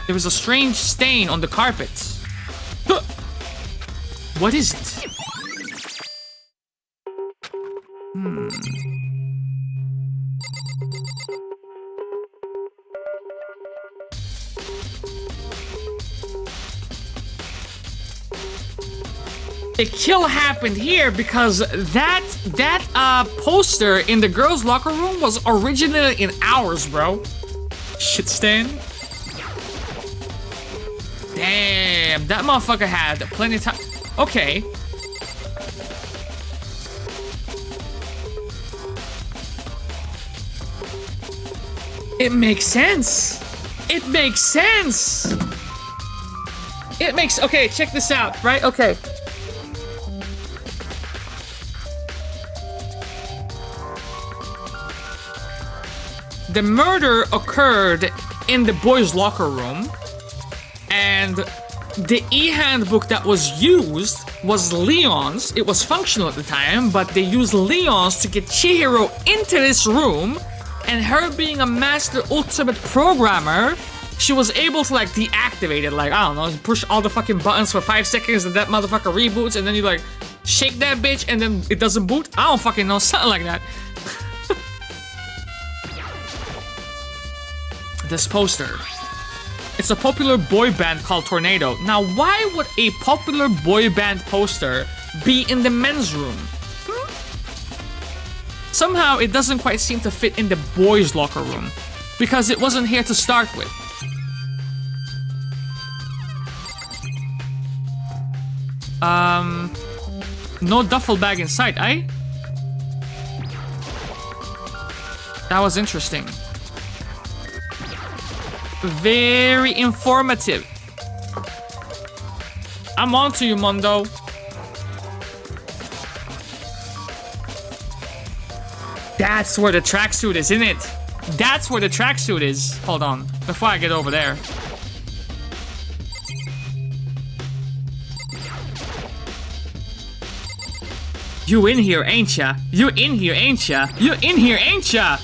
There is a strange stain on the carpet. Huh. What is it? The kill happened here because that poster in the girls' locker room was originally in ours, bro. Shit stand. Damn, that motherfucker had plenty of time. Okay. It makes sense. It makes sense. It makes, okay, check this out, right? Okay. The murder occurred in the boys' locker room, and the e-handbook that was used was Leon's. It was functional at the time, but they used Leon's to get Chihiro into this room, and her being a master ultimate programmer, she was able to like deactivate it, like, I don't know, push all the fucking buttons for 5 seconds and that motherfucker reboots, and then you like shake that bitch and then it doesn't boot. I don't fucking know, something like that. This poster. It's a popular boy band called Tornado. Now, why would a popular boy band poster be in the men's room? Somehow, it doesn't quite seem to fit in the boys' locker room, because it wasn't here to start with. No duffel bag in sight, eh? That was interesting. Very informative. I'm on to you, Mondo. That's where the tracksuit is, isn't it? That's where the tracksuit is. Hold on, before I get over there. You in here, ain't ya? You in here, ain't ya? You in here, ain't ya?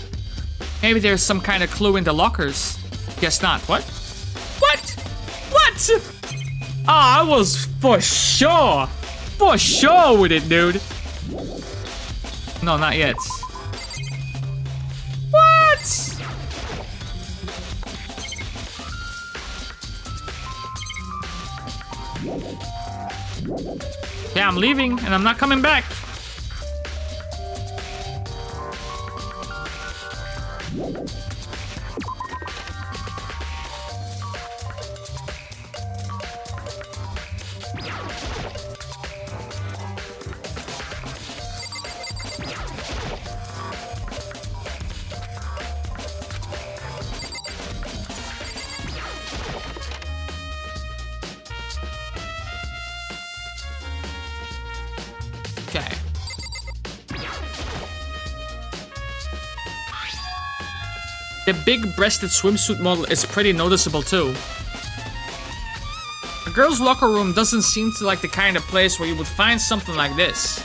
Maybe there's some kind of clue in the lockers. Guess not. What? What? What? Oh, I was for sure with it, dude. No, not yet. What? Yeah, I'm leaving and I'm not coming back. Okay. The big-breasted swimsuit model is pretty noticeable too. A girl's locker room doesn't seem to like the kind of place where you would find something like this.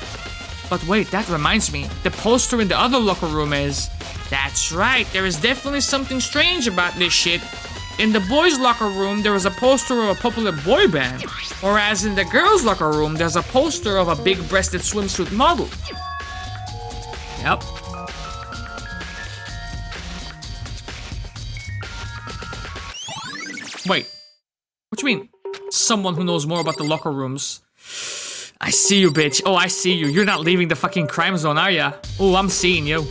But wait, that reminds me. The poster in the other locker room is... That's right, there is definitely something strange about this shit. In the boys' locker room, there is a poster of a popular boy band. Whereas in the girls' locker room, there's a poster of a big-breasted swimsuit model. Yep. Wait. What you mean? Someone who knows more about the locker rooms. I see you, bitch. Oh, I see you. You're not leaving the fucking crime zone, are ya? Oh, I'm seeing you.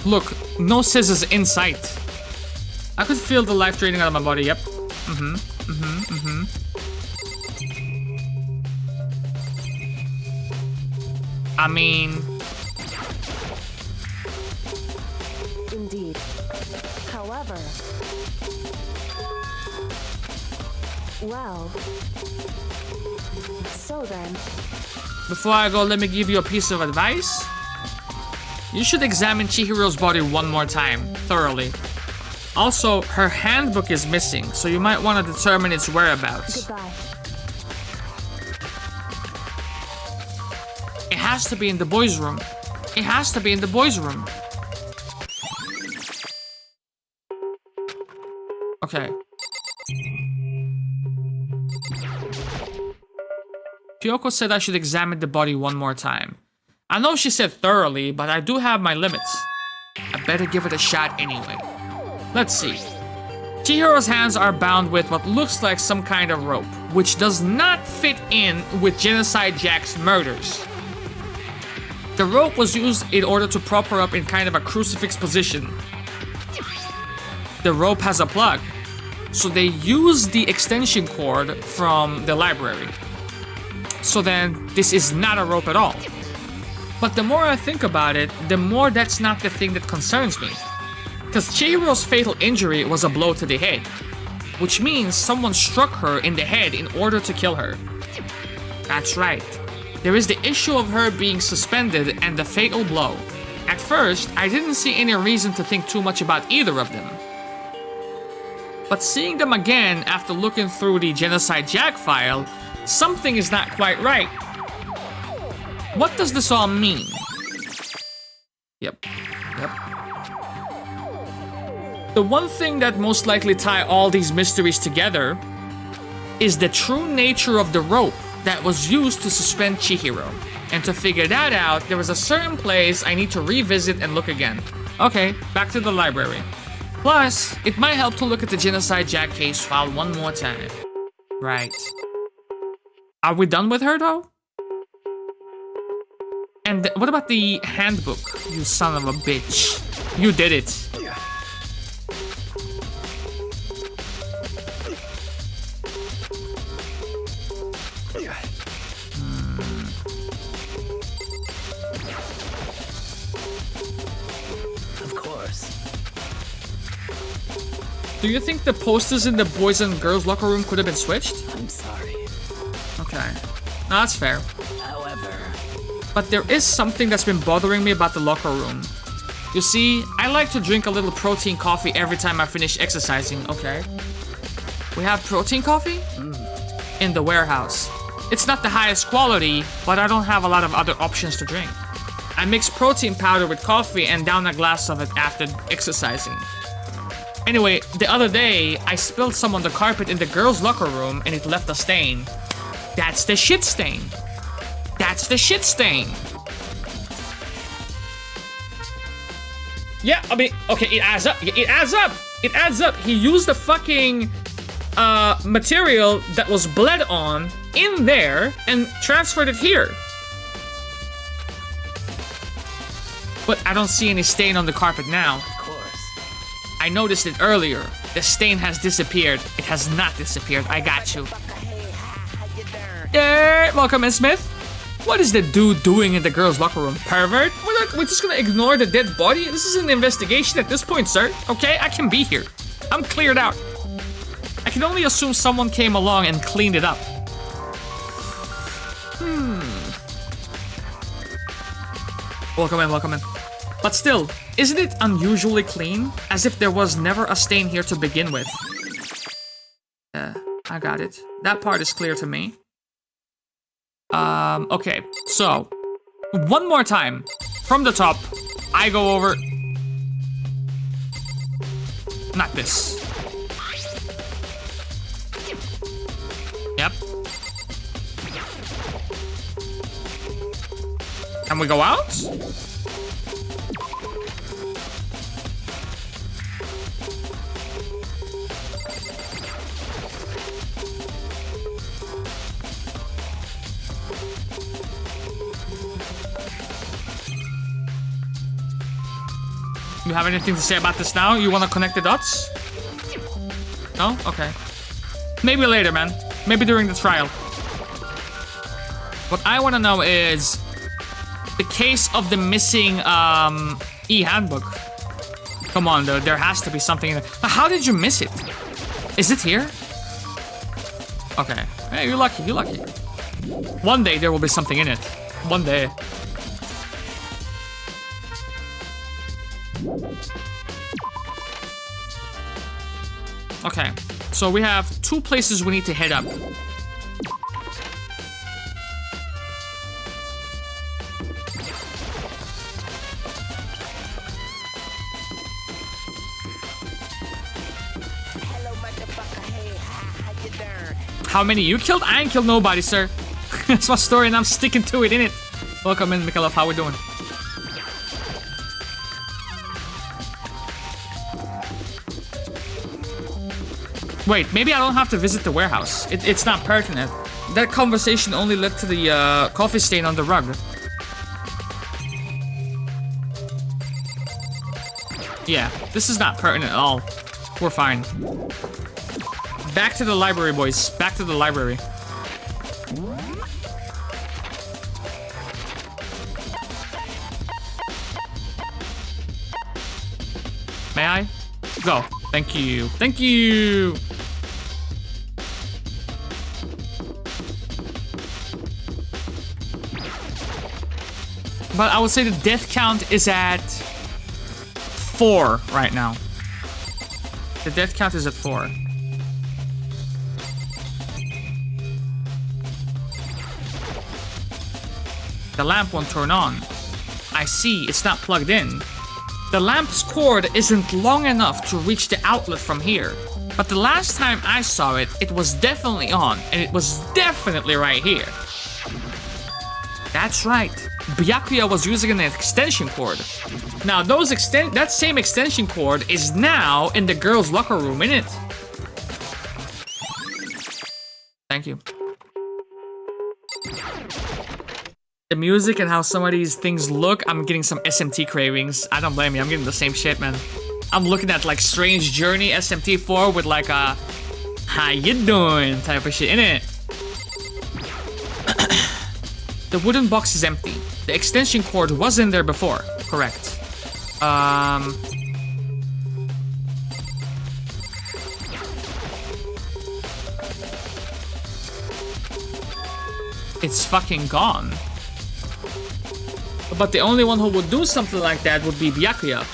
Look, no scissors in sight. I could feel the life draining out of my body, yep. I mean... Indeed. However... Well... So then... Before I go, let me give you a piece of advice. You should examine Chihiro's body one more time, thoroughly. Also, her handbook is missing, so you might want to determine its whereabouts. Goodbye. It has to be in the boys' room. It has to be in the boys' room. Okay. Kyoko said I should examine the body one more time. I know she said thoroughly, but I do have my limits. I better give it a shot anyway. Let's see. Chihiro's hands are bound with what looks like some kind of rope, which does not fit in with Genocide Jack's murders. The rope was used in order to prop her up in kind of a crucifix position. The rope has a plug, so they used the extension cord from the library. So then, this is not a rope at all. But the more I think about it, the more that's not the thing that concerns me. Because Chihiro's fatal injury was a blow to the head, which means someone struck her in the head in order to kill her. That's right. There is the issue of her being suspended and the fatal blow. At first, I didn't see any reason to think too much about either of them. But seeing them again after looking through the Genocide Jack file, something is not quite right. What does this all mean? Yep. The one thing that most likely tie all these mysteries together is the true nature of the rope that was used to suspend Chihiro. And to figure that out, there is a certain place I need to revisit and look again. Okay, back to the library. Plus, it might help to look at the Genocide Jack case file one more time. Right. Are we done with her though? And what about the handbook, you son of a bitch? You did it. Of course. Do you think the posters in the boys and girls locker room could have been switched? I'm sorry. Okay. No, that's fair. However, But there is something that's been bothering me about the locker room. You see, I like to drink a little protein coffee every time I finish exercising, okay? We have protein coffee? In the warehouse. It's not the highest quality, but I don't have a lot of other options to drink. I mix protein powder with coffee and down a glass of it after exercising. Anyway, the other day, I spilled some on the carpet in the girls' locker room and it left a stain. That's the shit stain. That's the shit stain. Yeah, I mean, okay, it adds up. It adds up. It adds up. He used the fucking material that was bled on in there and transferred it here. But I don't see any stain on the carpet now. Of course. I noticed it earlier. The stain has disappeared. It has not disappeared. I got you. Yeah, welcome, Miss Smith. What is the dude doing in the girls' locker room? Pervert? We're just gonna ignore the dead body? This is an investigation at this point, sir. Okay, I can be here. I'm cleared out. I can only assume someone came along and cleaned it up. Welcome in, welcome in. But still, isn't it unusually clean? As if there was never a stain here to begin with. I got it. That part is clear to me. Okay, so one more time from the top. I go over. Not this. Yep. And we go out. You have anything to say about this now? You want to connect the dots? No? Okay. Maybe later, man. Maybe during the trial. What I want to know is the case of the missing e-handbook. Come on, though. There has to be something in there. How did you miss it? Is it here? Okay. Hey, you're lucky. You're lucky. One day there will be something in it. One day. Okay, so we have 2 places we need to head up. How many you killed? I ain't killed nobody, sir. That's my story and I'm sticking to it, innit? Welcome in, Mikhailov. How we doing? Wait, maybe I don't have to visit the warehouse. It's not pertinent. That conversation only led to the coffee stain on the rug. Yeah, this is not pertinent at all. We're fine. Back to the library, boys. Back to the library. May I? Go. Thank you. Thank you! But I would say the death count is at 4 right now. The death count is at 4. The lamp won't turn on. I see, it's not plugged in. The lamp's cord isn't long enough to reach the outlet from here. But the last time I saw it, it was definitely on, and it was definitely right here. That's right. Byakuya was using an extension cord. Now, that same extension cord is now in the girls' locker room, innit? Thank you. The music and how some of these things look, I'm getting some SMT cravings. I don't blame you, I'm getting the same shit, man. I'm looking at like Strange Journey SMT4 with like a how you doing type of shit in it. The wooden box is empty. The extension cord was in there before. Correct. It's fucking gone. But the only one who would do something like that would be Byakuya.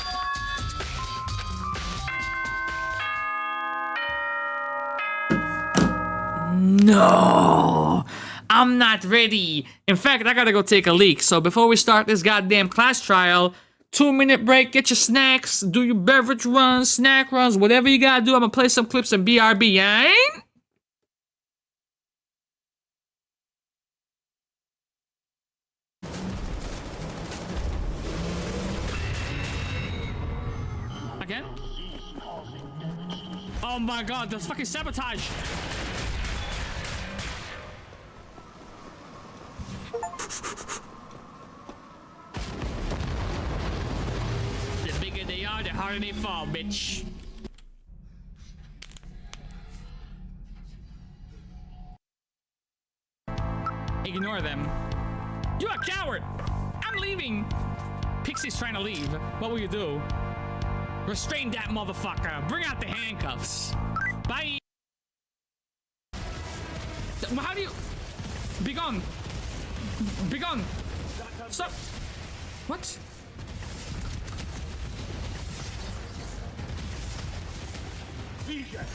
No, I'm not ready. In fact, I gotta go take a leak. So before we start this goddamn class trial, 2-minute break, get your snacks, do your beverage runs, snack runs, whatever you gotta do. I'm gonna play some clips in BRB, eh? Again? Oh my god, that's fucking sabotage! The bigger they are, the harder they fall, bitch. Ignore them. You're a coward! I'm leaving! Pixie's trying to leave. What will you do? Restrain that motherfucker. Bring out the handcuffs. Bye. How do you... Be gone. Be gone. Stop. What? Vegan.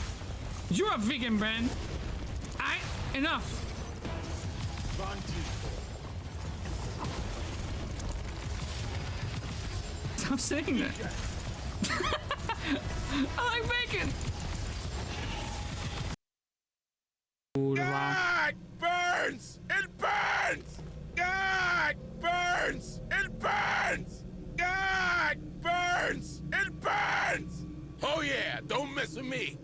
You're a vegan, Bren. Enough. Stop saying that. I like bacon. God burns! It burns! God burns! It burns! God burns! It burns! Oh yeah, don't mess with me.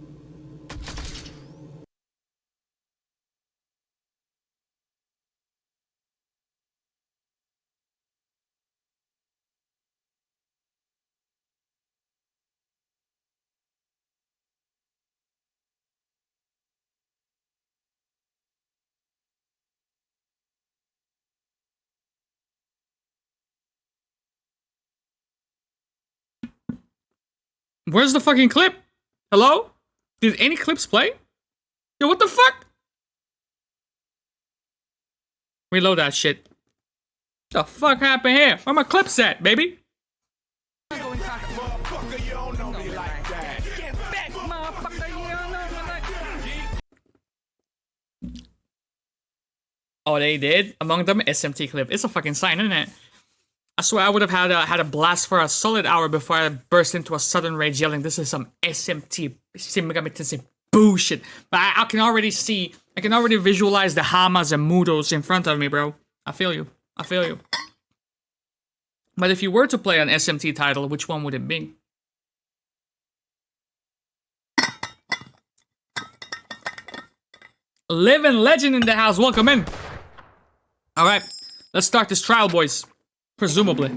Where's the fucking clip? Hello? Did any clips play? Yo, what the fuck? Reload that shit. What the fuck happened here? Where my clips at, baby? Oh, they did? Among them, SMT clip. It's a fucking sign, isn't it? I swear I would have had a blast for a solid hour before I burst into a sudden rage yelling, this is some SMT Shin Megami Tensei bullshit. But I can already see, I can already visualize the Hamas and Mudos in front of me, bro. I feel you. I feel you. But if you were to play an SMT title, which one would it be? Living legend in the house, welcome in. Alright, let's start this trial, boys. Presumably.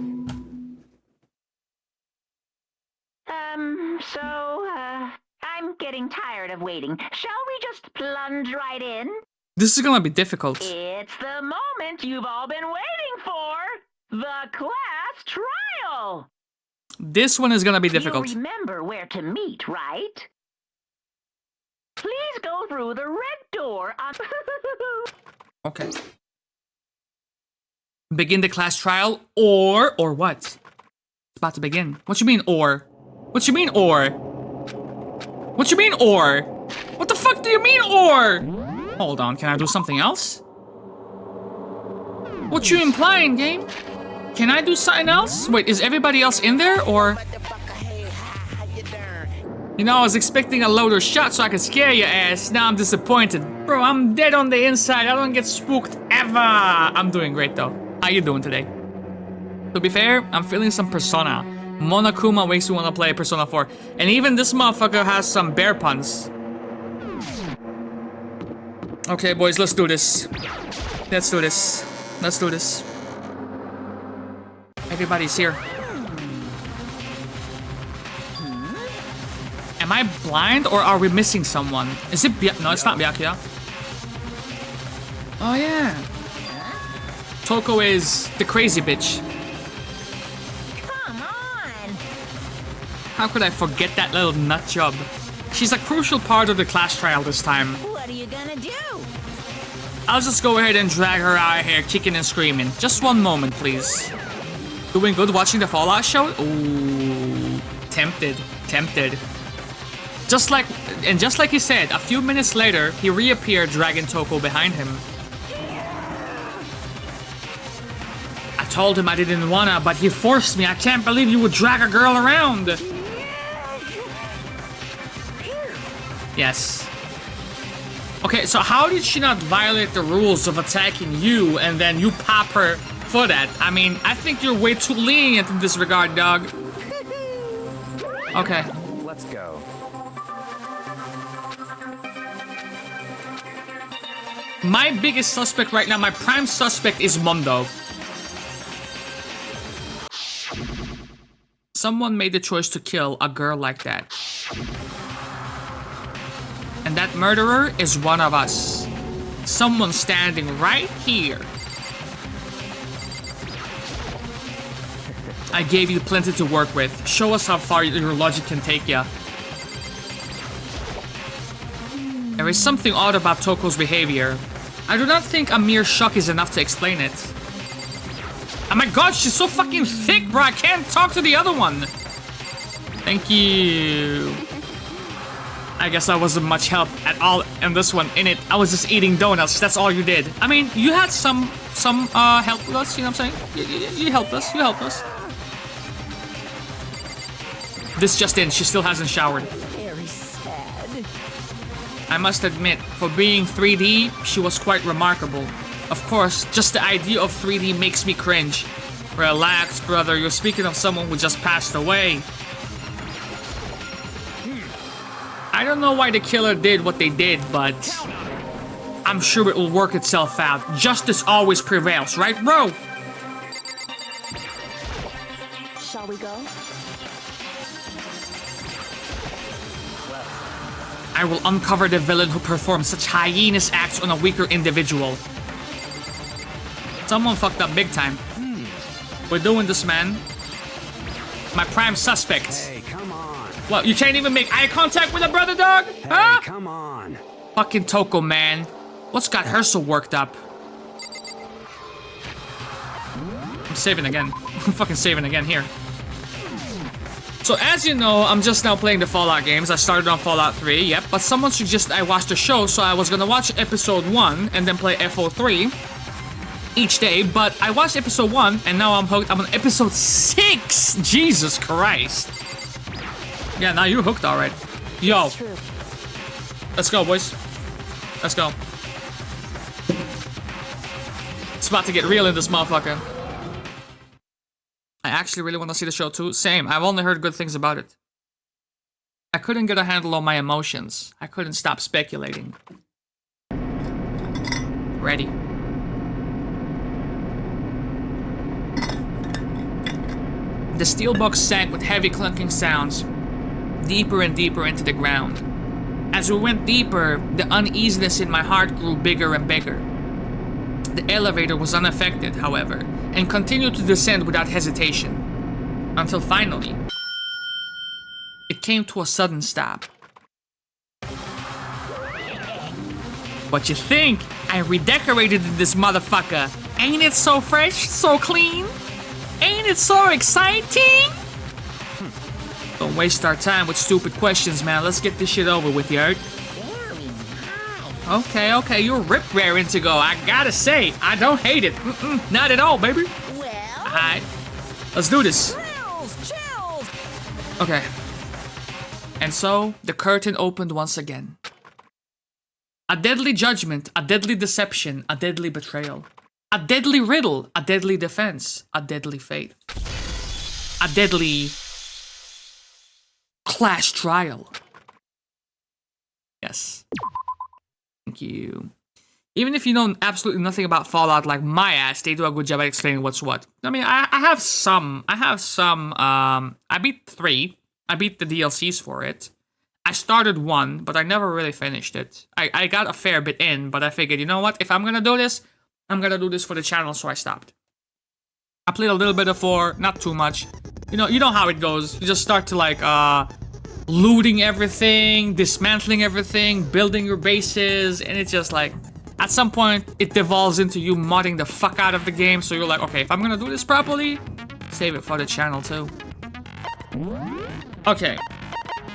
I'm getting tired of waiting. Shall we just plunge right in? This is gonna be difficult. It's the moment you've all been waiting for. The class trial. This one is gonna be difficult. You remember where to meet, right? Please go through the red door on... Okay. Begin the class trial, or what? It's about to begin. What you mean, or? What you mean, or? What you mean, or? What the fuck do you mean, or? Hold on, can I do something else? What you implying, game? Can I do something else? Wait, is everybody else in there, or? You know, I was expecting a loader shot so I could scare your ass. Now I'm disappointed. Bro, I'm dead on the inside. I don't get spooked ever. I'm doing great, though. How you doing today? To be fair, I'm feeling some Persona. Monokuma makes me want to play Persona 4. And even this motherfucker has some bear puns. Okay, boys, let's do this. Let's do this. Let's do this. Everybody's here. Am I blind or are we missing someone? Is it No, it's not Byakuya. Oh, yeah. Toko is the crazy bitch. Come on! How could I forget that little nut job? She's a crucial part of the class trial this time. What are you gonna do? I'll just go ahead and drag her out of here kicking and screaming. Just one moment, please. Doing good watching the Fallout show? Ooh, tempted. Just like he said, a few minutes later, he reappeared, dragging Toko behind him. I told him I didn't wanna, but he forced me. I can't believe you would drag a girl around. Yes. Okay, so how did she not violate the rules of attacking you and then you pop her for that? I mean, I think you're way too lenient in this regard, dog. Okay. Let's go. My biggest suspect right now, my prime suspect is Mondo. Someone made the choice to kill a girl like that. And that murderer is one of us. Someone standing right here. I gave you plenty to work with. Show us how far your logic can take ya. There is something odd about Toko's behavior. I do not think a mere shock is enough to explain it. Oh my god, she's so fucking thick, bro. I can't talk to the other one. Thank you. I guess I wasn't much help at all in this one. In it, I was just eating donuts. That's all you did. I mean, you had some help with us. You know what I'm saying? You helped us. You helped us. This just in. She still hasn't showered. Very sad. I must admit, for being 3D, she was quite remarkable. Of course, just the idea of 3D makes me cringe. Relax, brother. You're speaking of someone who just passed away. I don't know why the killer did what they did, but I'm sure it will work itself out. Justice always prevails, right, bro? Shall we go? I will uncover the villain who performs such heinous acts on a weaker individual. Someone fucked up big time. We're doing this, man. My prime suspect. Hey, come on. What, you can't even make eye contact with a brother, dog? Hey, Huh? come on. Fucking Toko, man. What's got her so worked up? I'm saving again. I'm fucking saving again here. So as you know, I'm just now playing the Fallout games. I started on Fallout 3, yep. But someone suggested I watch the show, so I was gonna watch episode 1 and then play FO3 each day. But I watched episode 1 and now I'm hooked. I'm on episode 6! Jesus Christ. Yeah, now you're hooked alright. Yo. Let's go, boys. Let's go. It's about to get real in this motherfucker. I actually really want to see the show too. Same. I've only heard good things about it. I couldn't get a handle on my emotions. I couldn't stop speculating. Ready. The steel box sank with heavy clunking sounds, deeper and deeper into the ground. As we went deeper, the uneasiness in my heart grew bigger and bigger. The elevator was unaffected, however, and continued to descend without hesitation. Until finally, it came to a sudden stop. What you think? I redecorated this motherfucker. Ain't it so fresh, so clean? Ain't it so exciting? Don't waste our time with stupid questions, man. Let's get this shit over with, yard. Okay, you're rip-raring to go. I gotta say, I don't hate it. Not at all, baby. Well, Alright, let's do this. chills. Okay. And so, the curtain opened once again. A deadly judgment, a deadly deception, a deadly betrayal. A deadly riddle, a deadly defense, a deadly fate. A deadly clash trial. Yes. Thank you. Even if you know absolutely nothing about Fallout like my ass, they do a good job at explaining what's what. I mean, I have some, I beat 3. I beat the DLCs for it. I started 1, but I never really finished it. I got a fair bit in, but I figured, you know what? If I'm gonna do this, I'm gonna do this for the channel, so I stopped. I played a little bit of 4, not too much. You know how it goes. You just start to like, looting everything, dismantling everything, building your bases, and it's just like, at some point, it devolves into you modding the fuck out of the game, so you're like, okay, if I'm gonna do this properly, Save it for the channel too. Okay.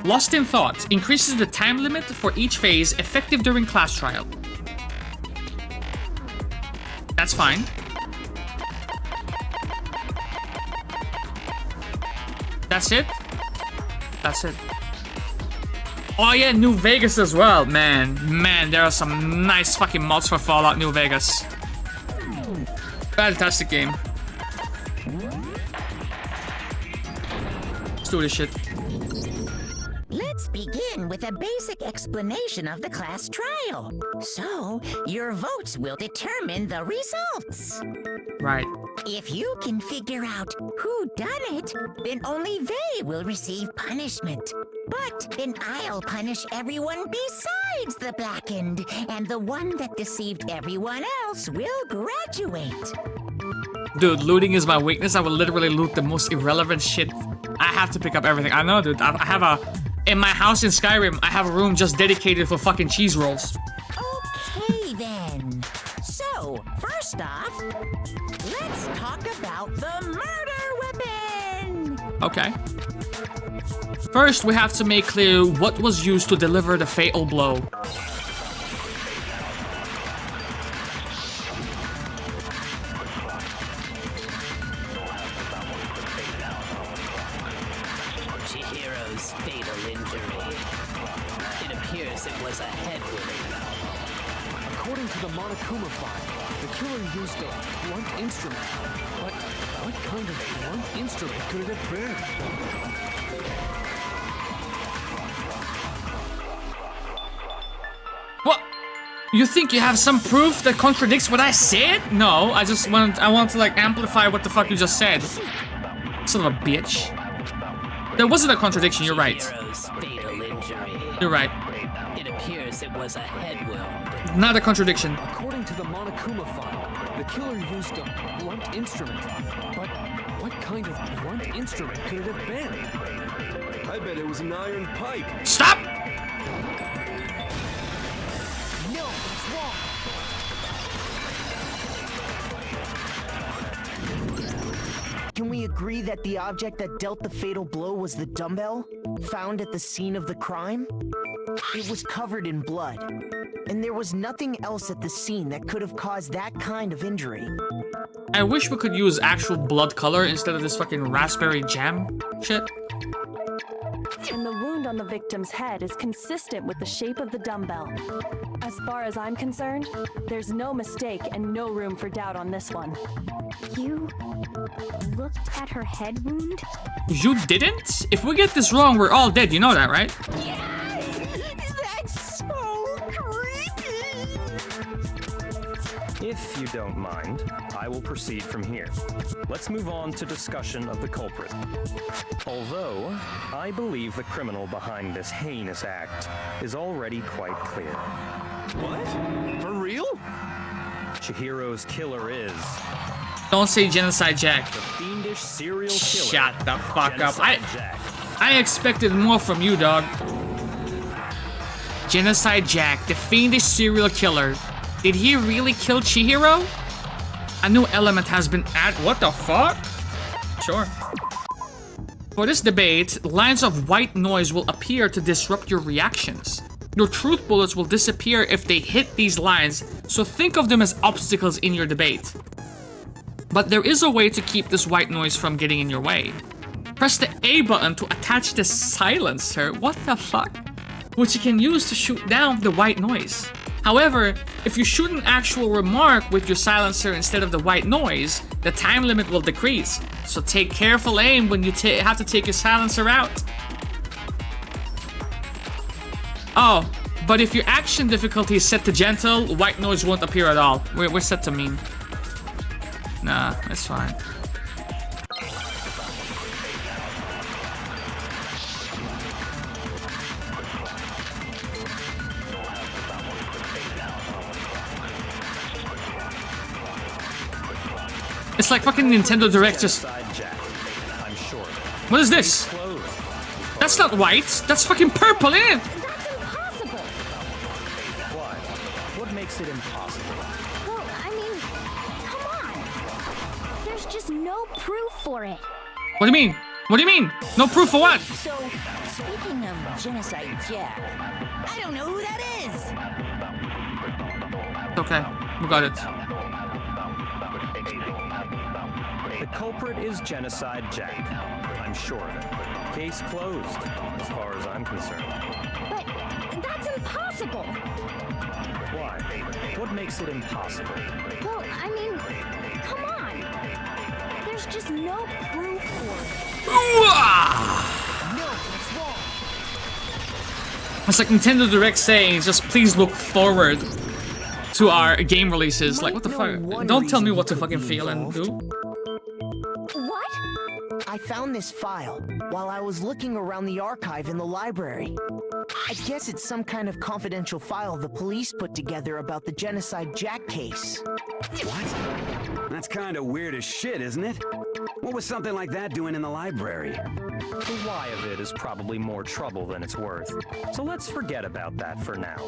Lost in Thought increases the time limit for each phase effective during class trial. That's fine. That's it? That's it. Oh yeah, New Vegas as well. Man, there are some nice fucking mods for Fallout New Vegas. Fantastic game. Let's do this shit. Let's begin with a basic explanation of the class trial. So, your votes will determine the results. Right. If you can figure out who done it, then only they will receive punishment. But then I'll punish everyone besides the blackened, and the one that deceived everyone else will graduate. Dude, looting is my weakness. I will literally loot the most irrelevant shit. I have to pick up everything. I know, dude. I have a... In my house in Skyrim, I have a room just dedicated for fucking cheese rolls. Okay, then. So, first off, let's talk about the murder weapon! Okay. First, we have to make clear what was used to deliver the fatal blow. Chihiro's fatal injury. It appears it was a head wound. According to the Monokuma file, the killer used a blunt instrument. But what kind of blunt instrument could it have been? What? You think you have some proof that contradicts what I said? No, I want to like amplify what the fuck you just said. Son of a bitch. There wasn't a contradiction, you're right. Fatal injury. You're right. It appears it was a head wound. Not a contradiction. According to the Monokuma file, the killer used a blunt instrument. But what kind of blunt instrument could it have been? I bet it was an iron pipe. Stop! No, it's wrong. Can we agree that the object that dealt the fatal blow was the dumbbell found at the scene of the crime? It was covered in blood, and there was nothing else at the scene that could have caused that kind of injury. I wish we could use actual blood color instead of this fucking raspberry jam shit. And the wound on the victim's head is consistent with the shape of the dumbbell. As far as I'm concerned, there's no mistake and no room for doubt on this one. You looked at her head wound? You didn't? If we get this wrong, we're all dead. You know that, right? That's so creepy! If you don't mind, I will proceed from here. Let's move on to discussion of the culprit. Although, I believe the criminal behind this heinous act is already quite clear. What? For real? Chihiro's killer is... Don't say Genocide Jack. The fiendish serial killer. Shut the fuck Genocide up. Jack. I expected more from you, dog. Genocide Jack, the fiendish serial killer. Did he really kill Chihiro? A new element has been added. What the fuck? Sure. For this debate, lines of white noise will appear to disrupt your reactions. Your truth bullets will disappear if they hit these lines, so think of them as obstacles in your debate. But there is a way to keep this white noise from getting in your way. Press the A button to attach the silencer, what the fuck? Which you can use to shoot down the white noise. However, if you shoot an actual remark with your silencer instead of the white noise, the time limit will decrease. So take careful aim when you have to take your silencer out. Oh, but if your action difficulty is set to gentle, white noise won't appear at all. We're set to mean. Nah, that's fine. It's like fucking Nintendo Direct just... What is this? That's not white. That's fucking purple, isn't it? That's impossible. Why? What makes it impossible? Well, I mean, come on. There's just no proof for it. What do you mean? What do you mean? No proof for what? So, speaking of Genocide Jack, I don't know who that is. Okay, we got it. The culprit is Genocide Jack. I'm sure of it. Case closed, as far as I'm concerned. But that's impossible. Why? What makes it impossible? Well, I mean, come on. There's just no proof for it. No, it's wrong. It's like Nintendo Direct saying, just please look forward to our game releases. Like, what the fuck? Don't tell me what to fucking feel and do. What? I found this file while I was looking around the archive in the library. I guess it's some kind of confidential file the police put together about the Genocide Jack case. What? That's kind of weird as shit, isn't it? What was something like that doing in the library? The why of it is probably more trouble than it's worth. So let's forget about that for now.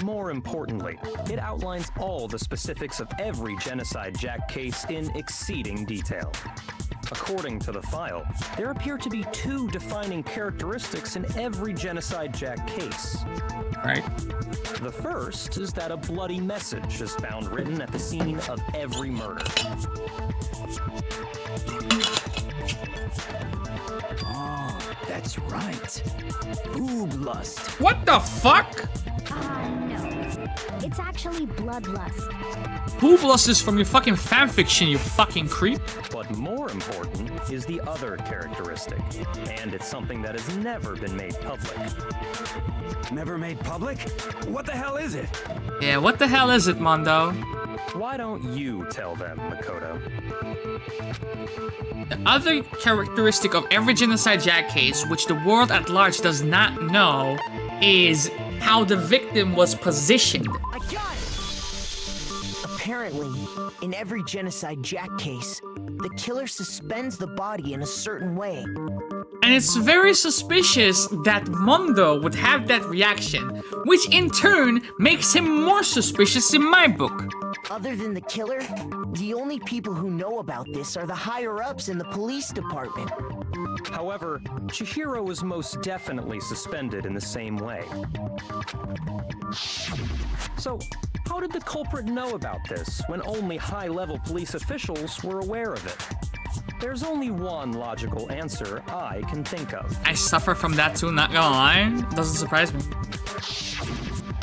More importantly, it outlines all the specifics of every Genocide Jack case in exceeding detail. According to the file, there appear to be 2 defining characteristics in every Genocide Jack case. Right. The first is that a bloody message is found written at the scene of every murder. Oh, that's right. Boob lust. What the fuck? No. It's actually bloodlust. Boob lust is from your fucking fanfiction, you fucking creep. But more important is the other characteristic, and it's something that has never been made public. Never made public? What the hell is it? Yeah, what the hell is it, Mondo? Why don't you tell them, Makoto? The other characteristic of every Genocide Jack case, which the world at large does not know, is how the victim was positioned. I got it! Apparently, in every Genocide Jack case, the killer suspends the body in a certain way. And it's very suspicious that Mondo would have that reaction, which in turn makes him more suspicious in my book. Other than the killer, the only people who know about this are the higher-ups in the police department. However, Chihiro was most definitely suspended in the same way. So, how did the culprit know about this when only high-level police officials were aware of it? There's only one logical answer I can think of. I suffer from that too, not gonna lie. Doesn't surprise me.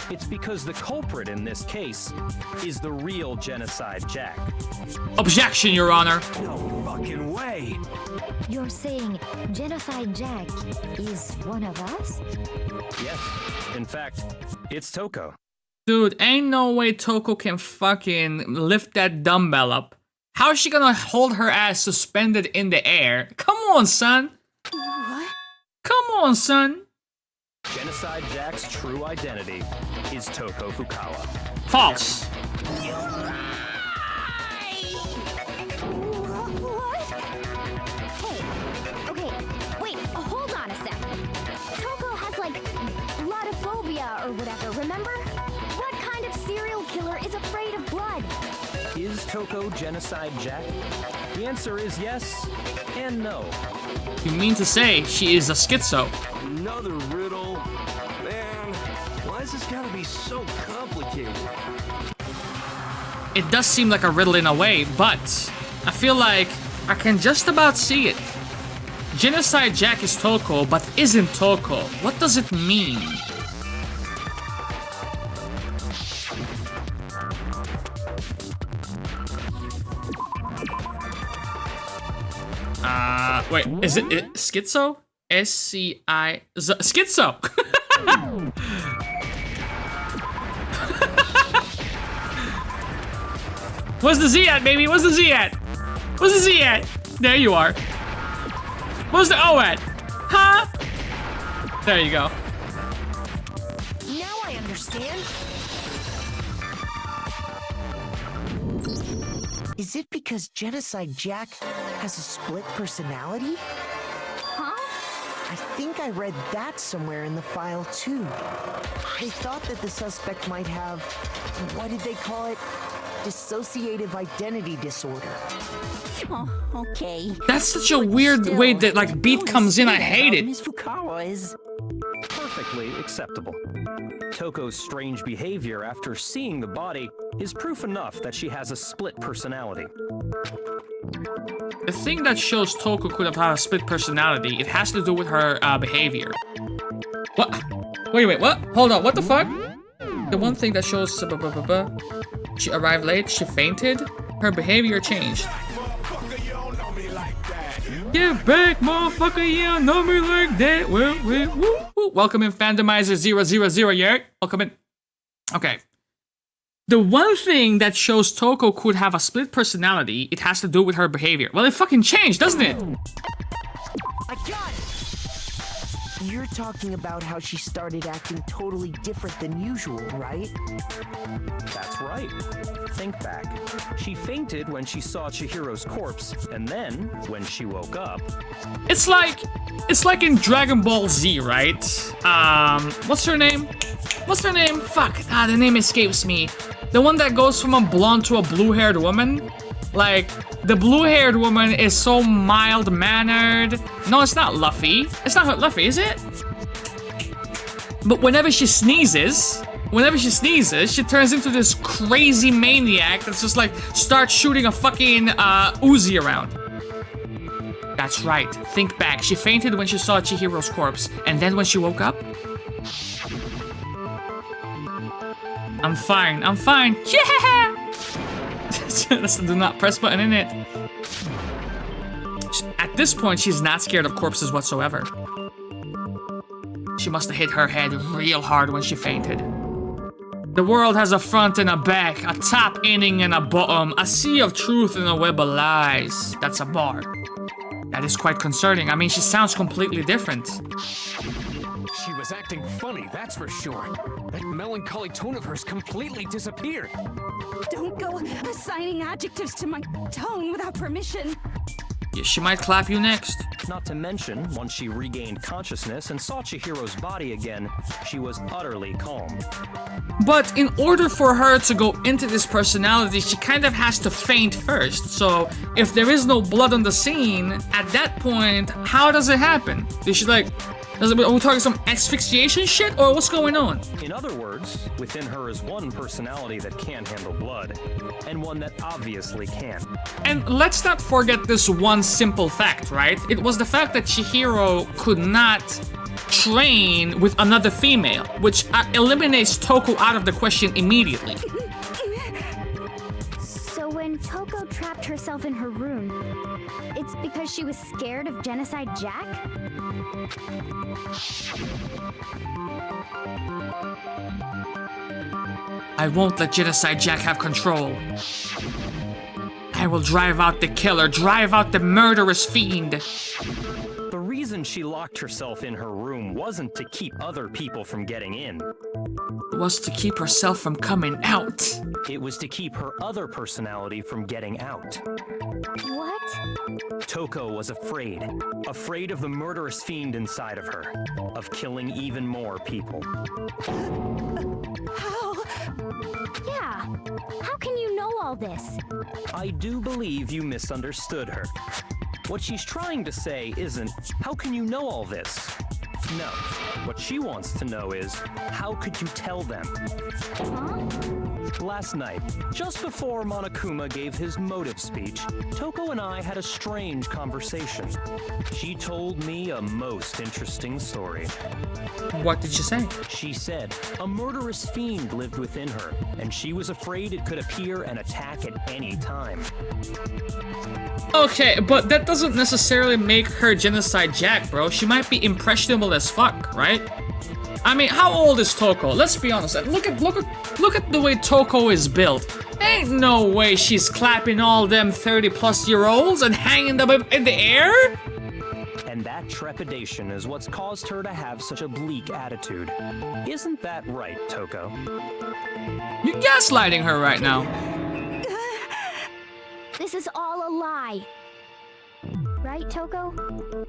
It's because the culprit in this case is the real Genocide Jack. Objection, Your Honor. No fucking way. You're saying Genocide Jack is one of us? Yes. In fact, it's Toko. Dude, ain't no way Toko can fucking lift that dumbbell up. How's she gonna hold her ass suspended in the air? Come on, son. What? Come on, son. Genocide Jack's true identity is Toko Fukawa. False. What? Hey, okay, wait, hold on a sec. Toko has like blodophobia or whatever, remember? What kind of serial killer is afraid of blood? Is Toko Genocide Jack? The answer is yes and no. You mean to say she is a schizo? Another riddle. Man, why has this gotta be so complicated? It does seem like a riddle in a way, but I feel like I can just about see it. Genocide Jack is Toko, but isn't Toko. What does it mean? Wait, is it schizo? S-C-I... Schizo! Where's the Z at, baby? Where's the Z at? Where's the Z at? There you are. Where's the O at? Huh? There you go. Now I understand. Is it because Genocide Jack has a split personality? Huh? I think I read that somewhere in the file too. They thought that the suspect might have, what did they call it? dissociative identity disorder. Oh, okay. That's such a weird way that like beat comes in. I hate it. Miss Fukawa is Perfectly acceptable. Toko's strange behavior after seeing the body is proof enough that she has a split personality. The thing that shows Toko could have had a split personality, it has to do with her behavior. What? Wait, what? Hold on, what the fuck? The one thing that shows she arrived late, she fainted, her behavior changed. Get back, motherfucker, you don't know me like that. Well, woo. Welcome in, Fandomizer000, yeah? Welcome in. Okay. The one thing that shows Toko could have a split personality, it has to do with her behavior. Well, it fucking changed, doesn't it? I got it! You're talking about how she started acting totally different than usual, right? That's right. Think back. She fainted when she saw Chihiro's corpse, and then, when she woke up... It's like in Dragon Ball Z, right? What's her name? Fuck, the name escapes me. The one that goes from a blonde to a blue-haired woman? Like, the blue-haired woman is so mild-mannered. No, it's not Luffy. It's not Luffy, is it? But whenever she sneezes, she turns into this crazy maniac that's just like, starts shooting a fucking Uzi around. That's right. Think back. She fainted when she saw Chihiro's corpse. And then when she woke up... I'm fine. Yeah! That's the do not press button, in it. At this point, she's not scared of corpses whatsoever. She must have hit her head real hard when she fainted. The world has a front and a back, a top inning and a bottom, a sea of truth and a web of lies. That's a bar. That is quite concerning. I mean, she sounds completely different. She was acting funny, that's for sure. That melancholy tone of hers completely disappeared. Don't go assigning adjectives to my tone without permission. Yeah, she might clap you next. Not to mention, once she regained consciousness and saw Chihiro's body again, she was utterly calm. But in order for her to go into this personality, she kind of has to faint first. So if there is no blood on the scene, at that point, how does it happen? Is she like... Are we talking some asphyxiation shit, or what's going on? In other words, within her is one personality that can't handle blood, and one that obviously can. And let's not forget this one simple fact, right? It was the fact that Chihiro could not train with another female, which eliminates Toko out of the question immediately. So when Toko trapped herself in her room, it's because she was scared of Genocide Jack? I won't let Genocide Jack have control. I will drive out the killer, drive out the murderous fiend. The reason she locked herself in her room wasn't to keep other people from getting in. It was to keep herself from coming out. It was to keep her other personality from getting out. What? Toko was afraid. Afraid of the murderous fiend inside of her. Of killing even more people. How? Yeah. How can you know all this? I do believe you misunderstood her. What she's trying to say isn't, how can you know all this? No. What she wants to know is, how could you tell them? Huh? Last night, just before Monokuma gave his motive speech, Toko and I had a strange conversation. She told me a most interesting story. What did she say? She said a murderous fiend lived within her, and she was afraid it could appear and attack at any time. Okay, but that doesn't necessarily make her Genocide Jack, bro. She might be impressionable as fuck, right? I mean, how old is Toko? Let's be honest. Look at the way Toko is built. Ain't no way she's clapping all them 30-plus-year-olds and hanging them in the air. And that trepidation is what's caused her to have such a bleak attitude. Isn't that right, Toko? You're gaslighting her right now. This is all a lie. Right, Toko?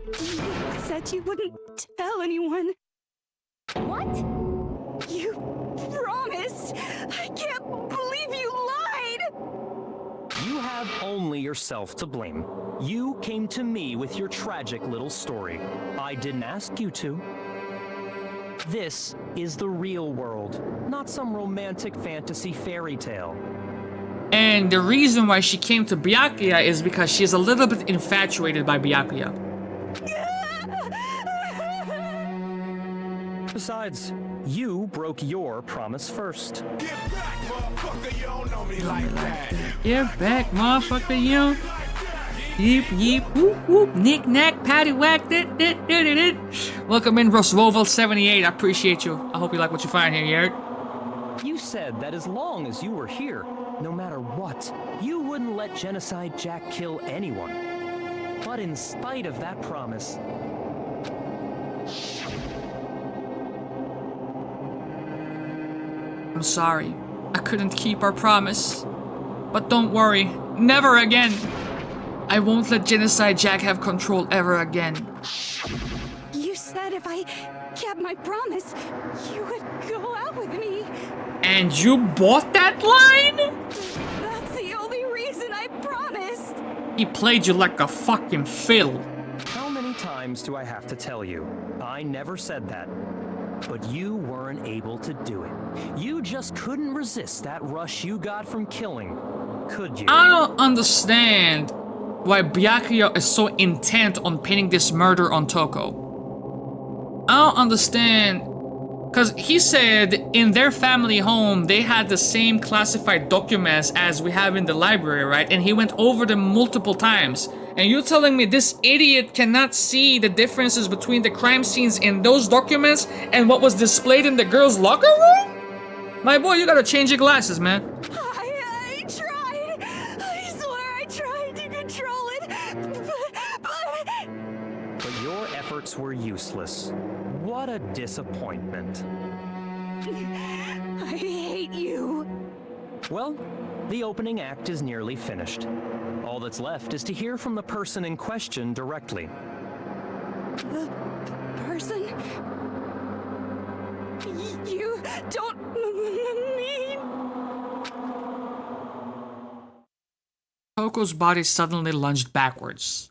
You said you wouldn't tell anyone. What? You promised. I can't believe you lied. have only yourself to blame. You came to me with your tragic little story. I didn't ask you to. This is the real world, not some romantic fantasy fairy tale. And the reason why she came to Byakuya is because she's a little bit infatuated by Byakuya. Besides, you broke your promise first. Get back, motherfucker, you don't know me like that. Get back, motherfucker, you. Yeep, yeep, whoop, whoop, knick, knack, patty, whack, dit. Welcome in, Roswovel78. I appreciate you. I hope you like what you find here, Yerd. You said that as long as you were here, no matter what, you wouldn't let Genocide Jack kill anyone. But in spite of that promise, I'm sorry. I couldn't keep our promise. But don't worry. Never again. I won't let Genocide Jack have control ever again. You said if I kept my promise, you would go out with me. And you bought that line? That's the only reason I promised. He played you like a fucking fiddle. how many times do I have to tell you? I never said that. But you weren't able to do it. You just couldn't resist that rush you got from killing, could you? I don't understand why Byakuya is so intent on pinning this murder on Toko. I don't understand, because he said in their family home they had the same classified documents as we have in the library, right? And he went over them multiple times. And you're telling me this idiot cannot see the differences between the crime scenes in those documents and what was displayed in the girl's locker room? My boy, you gotta change your glasses, man. I tried. I swear I tried to control it. But your efforts were useless. What a disappointment. I hate you. Well, the opening act is nearly finished. All that's left is to hear from the person in question directly. The person? You don't mean... Toko's body suddenly lunged backwards.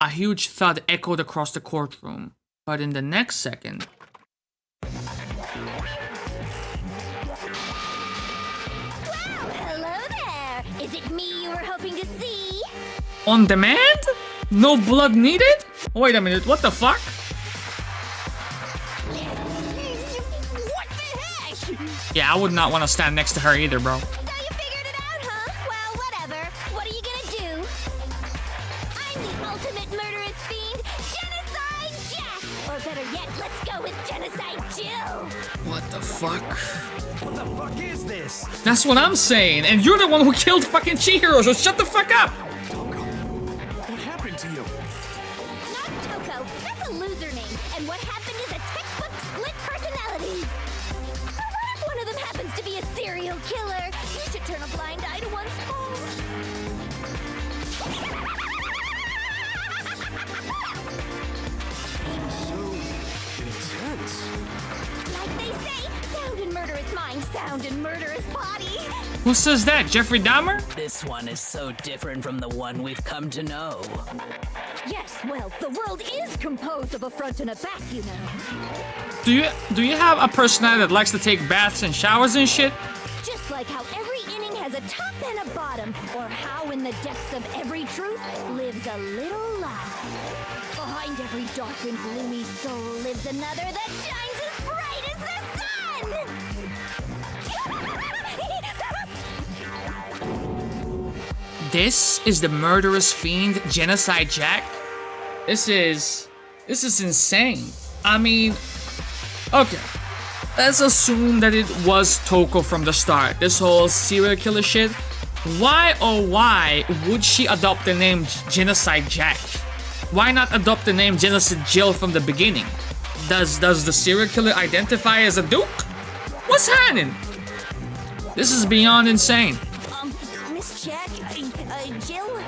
A huge thud echoed across the courtroom, but in the next second... Hello there! Is it me you were hoping to see? On demand? No blood needed? Wait a minute, what the fuck? What the heck? Yeah, I would not want to stand next to her either, bro. So you figured it out, huh? Well, whatever. What are you gonna do? I'm the ultimate murderous fiend, Genocide Jack! Or better yet, let's go with Genocide Jill! What the fuck? What the fuck is this? That's what I'm saying, and you're the one who killed fucking Chihiro, so shut the fuck up! What happened to you? Not Toko. That's a loser name. And what happened is a textbook split personality. So what if one of them happens to be a serial killer? You should turn a blind eye to one's fault. So intense. Like they say, sound in murderous mind, sound in murderous body. Who says that, Jeffrey Dahmer? This one is so different from the one we've come to know. Yes, well, the world is composed of a front and a back, you know. Do you have a personality that likes to take baths and showers and shit? Just like how every inning has a top and a bottom, or how in the depths of every truth lives a little lie. Behind every dark and gloomy soul lives another that shines as bright as the sun! This is the murderous fiend, Genocide Jack? This is insane. I mean, okay. Let's assume that it was Toko from the start. This whole serial killer shit. Why, oh why, would she adopt the name Genocide Jack? Why not adopt the name Genocide Jill from the beginning? Does the serial killer identify as a duke? What's happening? This is beyond insane. Miss Jack, Jill,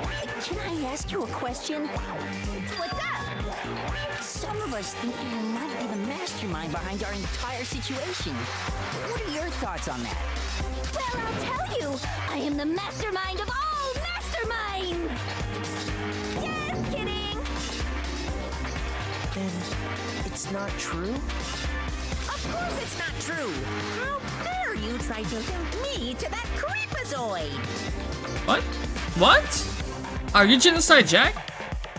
can I ask you a question? What's up? Some of us think you might be the mastermind behind our entire situation. What are your thoughts on that? Well, I'll tell you, I am the mastermind of all It's not true? Of course it's not true. How dare you try to link me to that creepazoid? What? What? Are you Genocide Jack?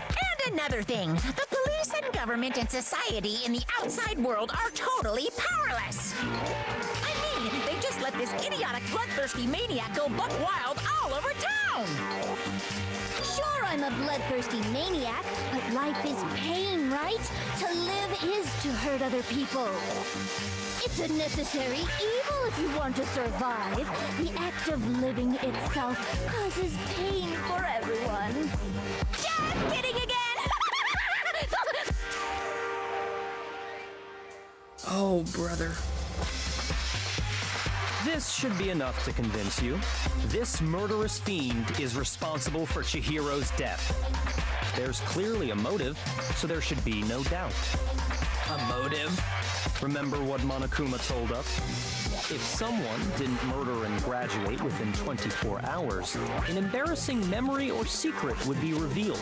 And another thing, the police and government and society in the outside world are totally powerless. I mean, they just let this idiotic, bloodthirsty maniac go buck wild all over town. Sure, I'm a bloodthirsty maniac, but life is pain, right? To live is to hurt other people. It's a necessary evil if you want to survive. The act of living itself causes pain for everyone. Just kidding again! Oh, brother. This should be enough to convince you. This murderous fiend is responsible for Chihiro's death. There's clearly a motive, so there should be no doubt. A motive? Remember what Monokuma told us? If someone didn't murder and graduate within 24 hours, an embarrassing memory or secret would be revealed.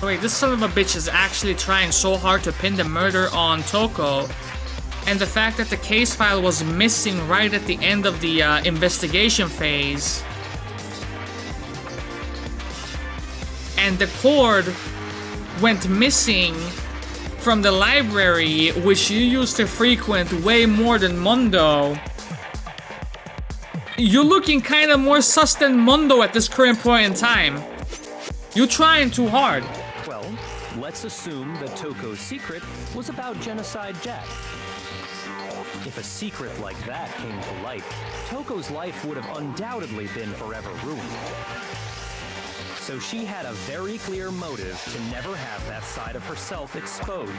Wait, this son of a bitch is actually trying so hard to pin the murder on Toko. And the fact that the case file was missing right at the end of the investigation phase. And the cord went missing from the library, which you used to frequent way more than Mondo. You're looking kind of more sus than Mondo at this current point in time. You're trying too hard. Well, let's assume that Toko's secret was about Genocide Jack. If a secret like that came to light, Toko's life would have undoubtedly been forever ruined. So she had a very clear motive to never have that side of herself exposed.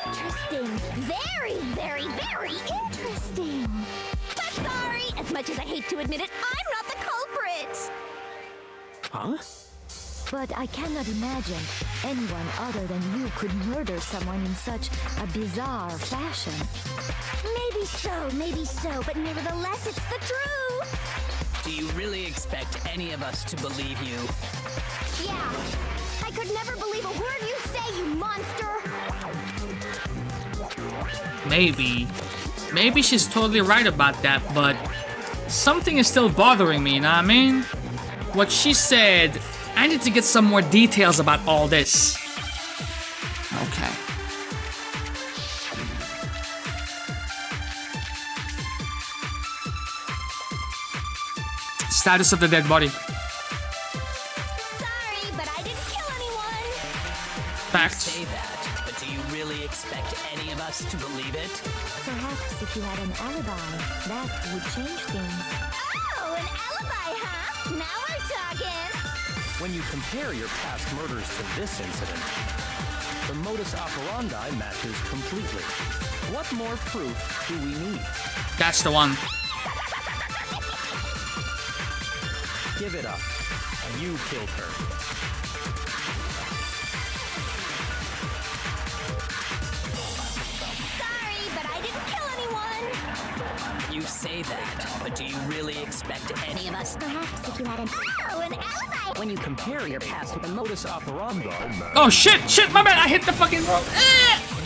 Interesting. Very, very, very interesting. But sorry, as much as I hate to admit it, I'm not the culprit. Huh? But I cannot imagine anyone other than you could murder someone in such a bizarre fashion. Maybe so, but nevertheless, it's the truth. Do you really expect any of us to believe you? Yeah. I could never believe a word you say, you monster. Maybe. Maybe she's totally right about that, but something is still bothering me, you know what I mean? What she said, I need to get some more details about all this. Okay. Status of the dead body. Sorry, but I didn't kill anyone. Facts. Say that, but do you really expect any of us to believe it? Perhaps if you had an alibi, that would change things. Oh, an alibi, huh? Now we're talking. When you compare your past murders to this incident, the modus operandi matches completely. What more proof do we need? That's the one. Give it up. You killed her. Sorry, but I didn't kill anyone. You say that, but do you really expect any of us? Perhaps if you had an alibi. When you compare your past to the modus operandi, Oh shit, my bad, I hit the fucking rope.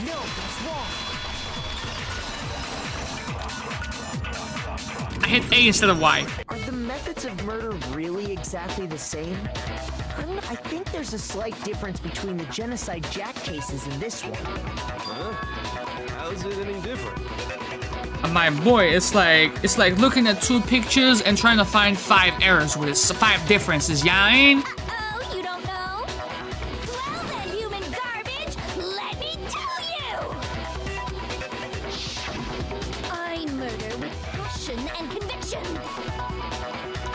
No, that's wrong. I hit A instead of Y. Are the methods of murder really exactly the same? I think there's a slight difference between the Genocide Jack cases and this one. Huh? How's it any different? My boy, it's like looking at two pictures and trying to find 5 errors with it. 5 differences, yeah, I mean? Oh, you don't know? Well then, human garbage, let me tell you! I murder with passion and conviction.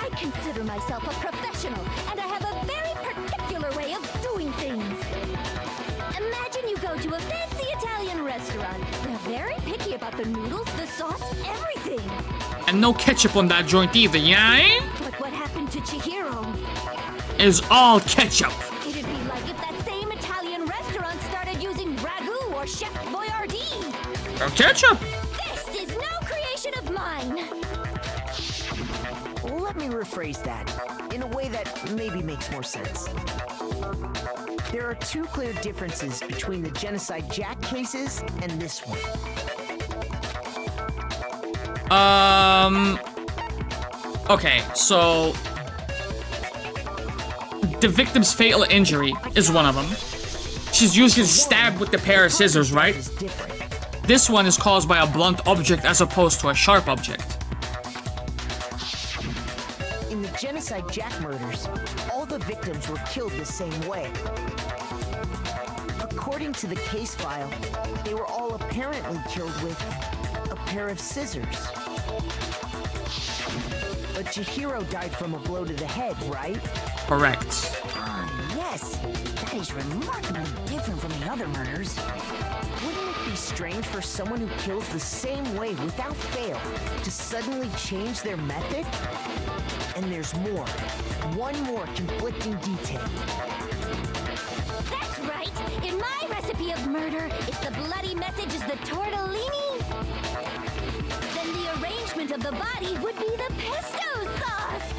I consider myself a professional, and I have a very particular way of doing things. Imagine you go to a fancy Italian restaurant. They're very picky about the noodles, the sauce, everything. And no ketchup on that joint either, yeah, I mean? But what happened to Chihiro? Is all ketchup. It'd be like if that same Italian restaurant started using ragu or Chef Boyardee. Or ketchup. This is no creation of mine. let me rephrase that in a way that maybe makes more sense. There are two clear differences between the Genocide Jack cases and this one. Okay, so the victim's fatal injury is one of them. She's usually stabbed with the pair of scissors, right? This one is caused by a blunt object as opposed to a sharp object. In the Genocide Jack murders, all the victims were killed the same way. According to the case file, they were all apparently killed with a pair of scissors. But Chihiro died from a blow to the head, right? Correct. Yes, that is remarkably different from the other murders. Wouldn't it be strange for someone who kills the same way without fail to suddenly change their method? And there's more. One more conflicting detail. That's right. In my recipe of murder, if the bloody message is the tortellini, then the arrangement of the body would be the pesto sauce.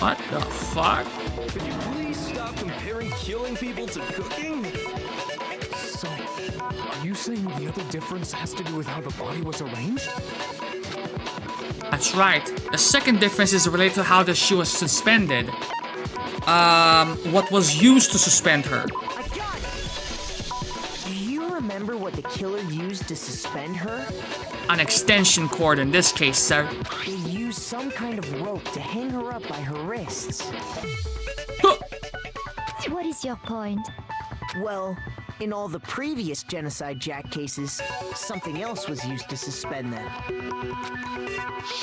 What the fuck? Could you please stop comparing killing people to cooking? So, are you saying the other difference has to do with how the body was arranged? That's right. The second difference is related to how she was suspended. What was used to suspend her. Do you remember what the killer used to suspend her? An extension cord in this case, sir. They used some kind of rope to hang her up by her wrists. What is your point? Well, in all the previous Genocide Jack cases, something else was used to suspend them.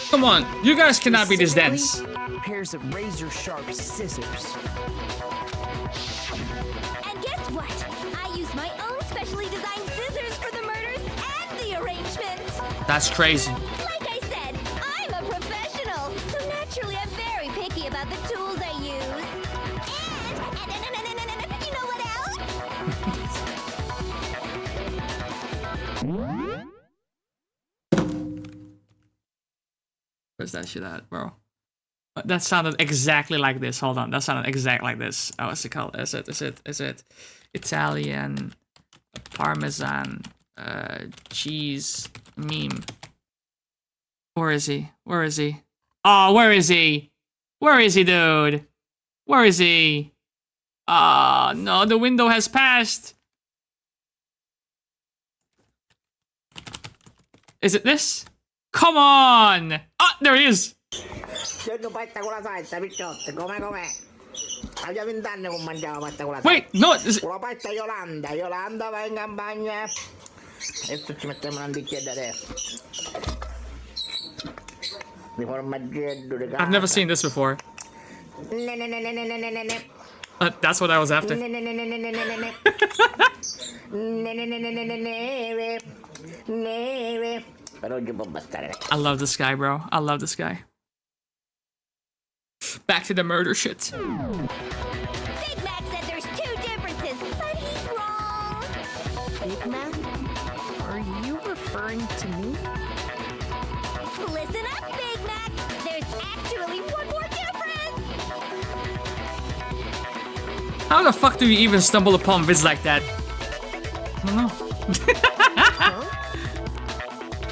Come on, you guys cannot be this dense. Specifically, pairs of razor-sharp scissors. And guess what? I use my own specially designed scissors for the murders and the arrangement. That's crazy. Like I said, I'm a professional, so naturally I'm very picky about the tools I use. And you know what else? Where's that shit at, bro? That sounded exactly like this. Hold on, that sounded exactly like this. Oh, what's it called? Is it Italian Parmesan cheese meme? Where is he? Where is he? Oh, where is he? Where is he, dude? Where is he? Ah, no, the window has passed. Is it this? Come on! Ah, there he is! Wait, no, is it... I've never seen this before. That's what I was after. I love this guy, bro. I love this guy. Back to the murder shit. Big Mac said there's two differences, but he's wrong. Big Mac? Are you referring to me? Listen up, Big Mac. There's actually one more difference. How the fuck do you even stumble upon vids like that? I don't know.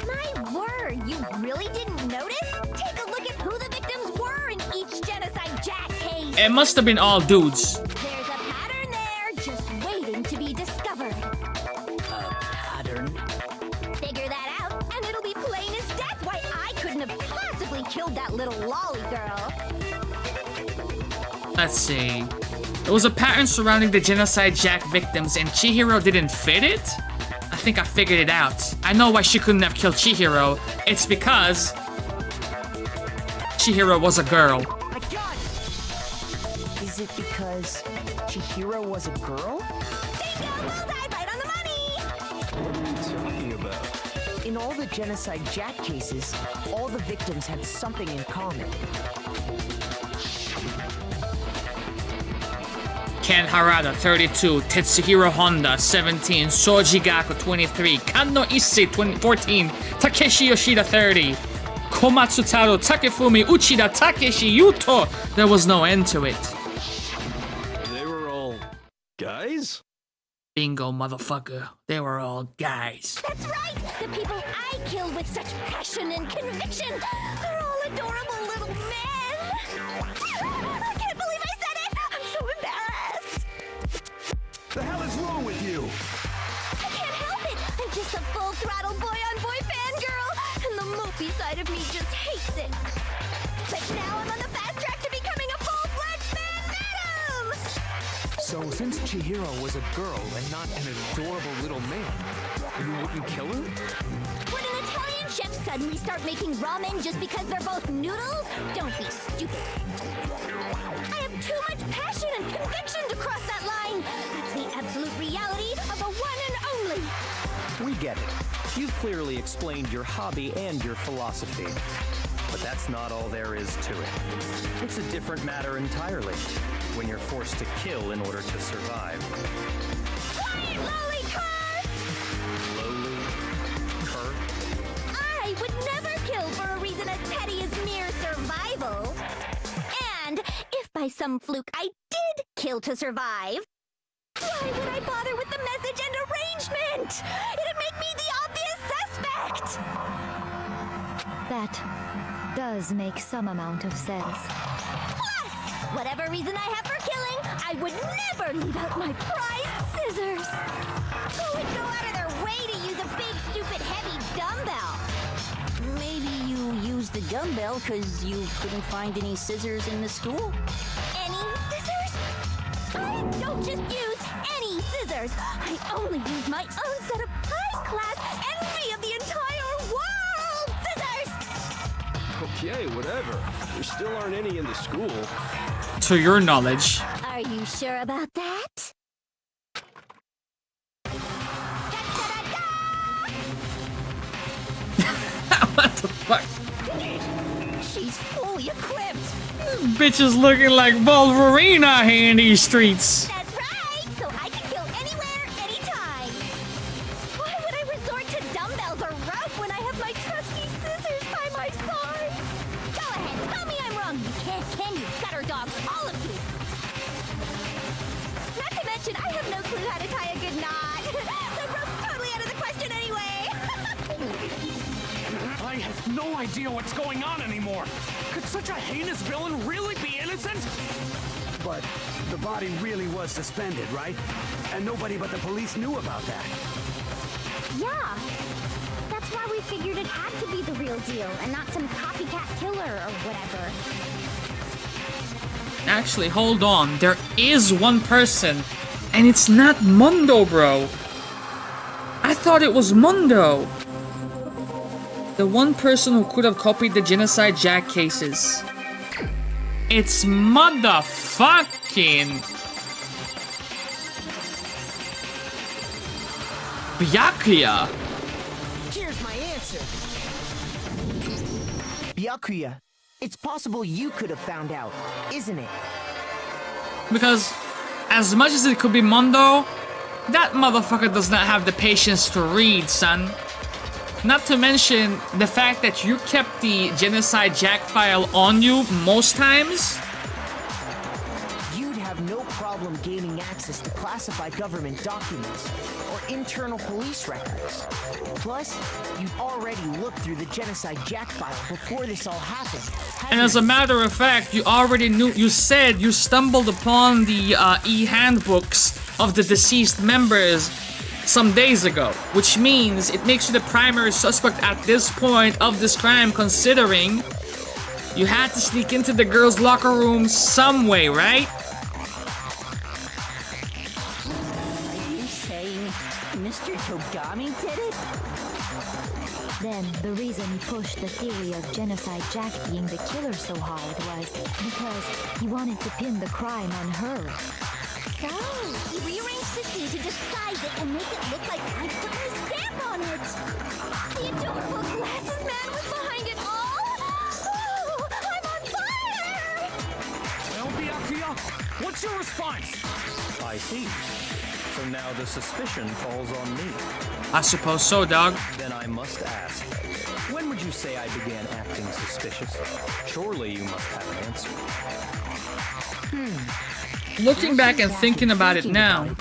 My word, you really didn't notice? Take a look at who the victims were in each Genocide Jack case. It must have been all dudes. There's a pattern there, just waiting to be discovered. A pattern? Figure that out, and it'll be plain as death why I couldn't have possibly killed that little lolly girl. Let's see. There was a pattern surrounding the Genocide Jack victims and Chihiro didn't fit it? I think I figured it out. I know why she couldn't have killed Chihiro. It's because Chihiro was a girl. My God! Is it because Chihiro was a girl? Bingo! Bullseye, right on the money! What are you talking about? In all the Genocide Jack cases, all the victims had something in common. Ken Harada, 32. Tetsuhiro Honda, 17. Soji Gakko, 23. Kanno Issei, 14. Takeshi Yoshida, 30. Komatsutaro, Takefumi, Uchida, Takeshi, Yuto. There was no end to it. They were all guys? Bingo, motherfucker. They were all guys. That's right! The people I killed with such passion and conviction, they're all adorable little men! I can't believe I said it! I'm so embarrassed! The hell is wrong with you? I can't help it! I'm just a full-throttle boy-on-boy fangirl, and the mopey side of me just hates it. But now I'm on the fast track to becoming a full-fledged fan madam! So since Chihiro was a girl and not an adorable little man, you wouldn't kill her? Would an Italian chef suddenly start making ramen just because they're both noodles? Don't be stupid. I have too much passion and conviction to cross that line. That's the absolute reality of a one and only. We get it. You've clearly explained your hobby and your philosophy. But that's not all there is to it. It's a different matter entirely when you're forced to kill in order to survive. Quiet, lowly cur! Lowly cur? I would never kill for a reason as petty as mere survival. And if by some fluke I did kill to survive, why would I bother with the message and arrangement? It'd make me the obvious suspect! That does make some amount of sense. Plus, whatever reason I have for killing, I would never leave out my prized scissors. Who would go out of their way to use a big, stupid, heavy dumbbell? Maybe you used the dumbbell because you couldn't find any scissors in the school? Any scissors? I don't just use any scissors. I only use my own set of high-class envy of the entire world scissors! Okay, whatever. There still aren't any in the school. To your knowledge. Are you sure about that? What the fuck? She's fully equipped! Bitch is looking like Wolverine out here in these streets. That's right! So I can kill anywhere, anytime! Why would I resort to dumbbells or rope when I have my trusty scissors by my side? Go ahead, tell me I'm wrong, you can you gutter dogs, all of you! Not to mention, I have no clue how to tie a good knot. So rope's totally out of the question anyway! I have no idea what's going on anymore. Could such a heinous villain really be innocent? But the body really was suspended, right? And nobody but the police knew about that. Yeah. That's why we figured it had to be the real deal and not some copycat killer or whatever. Actually, hold on. There is one person, and it's not Mundo, bro. I thought it was Mundo. The one person who could have copied the Genocide Jack cases. It's motherfucking Byakuya. Here's my answer. Byakuya, it's possible you could have found out, isn't it? Because as much as it could be Mundo, that motherfucker does not have the patience to read, son. Not to mention the fact that you kept the Genocide Jack file on you most times. You'd have no problem gaining access to classified government documents or internal police records. Plus, you'd already looked through the Genocide Jack file before this all happened. And as a matter of fact, you already knew, you said you stumbled upon the e-handbooks of the deceased members some days ago, which means it makes you the primary suspect at this point of this crime, considering you had to sneak into the girls' locker room some way, right? Are you saying Mr. Togami did it? Then the reason he pushed the theory of Genocide Jack being the killer so hard was because he wanted to pin the crime on her. So, he rearranged the scene to disguise it and make it look like I put my stamp on it. The adorable glasses man was behind it all. Oh, I'm on fire! Well, Byakuya, what's your response? I see. So now the suspicion falls on me. I suppose so, dog. Then I must ask, when would you say I began acting suspicious? Surely you must have an answer. Looking back and thinking about it now.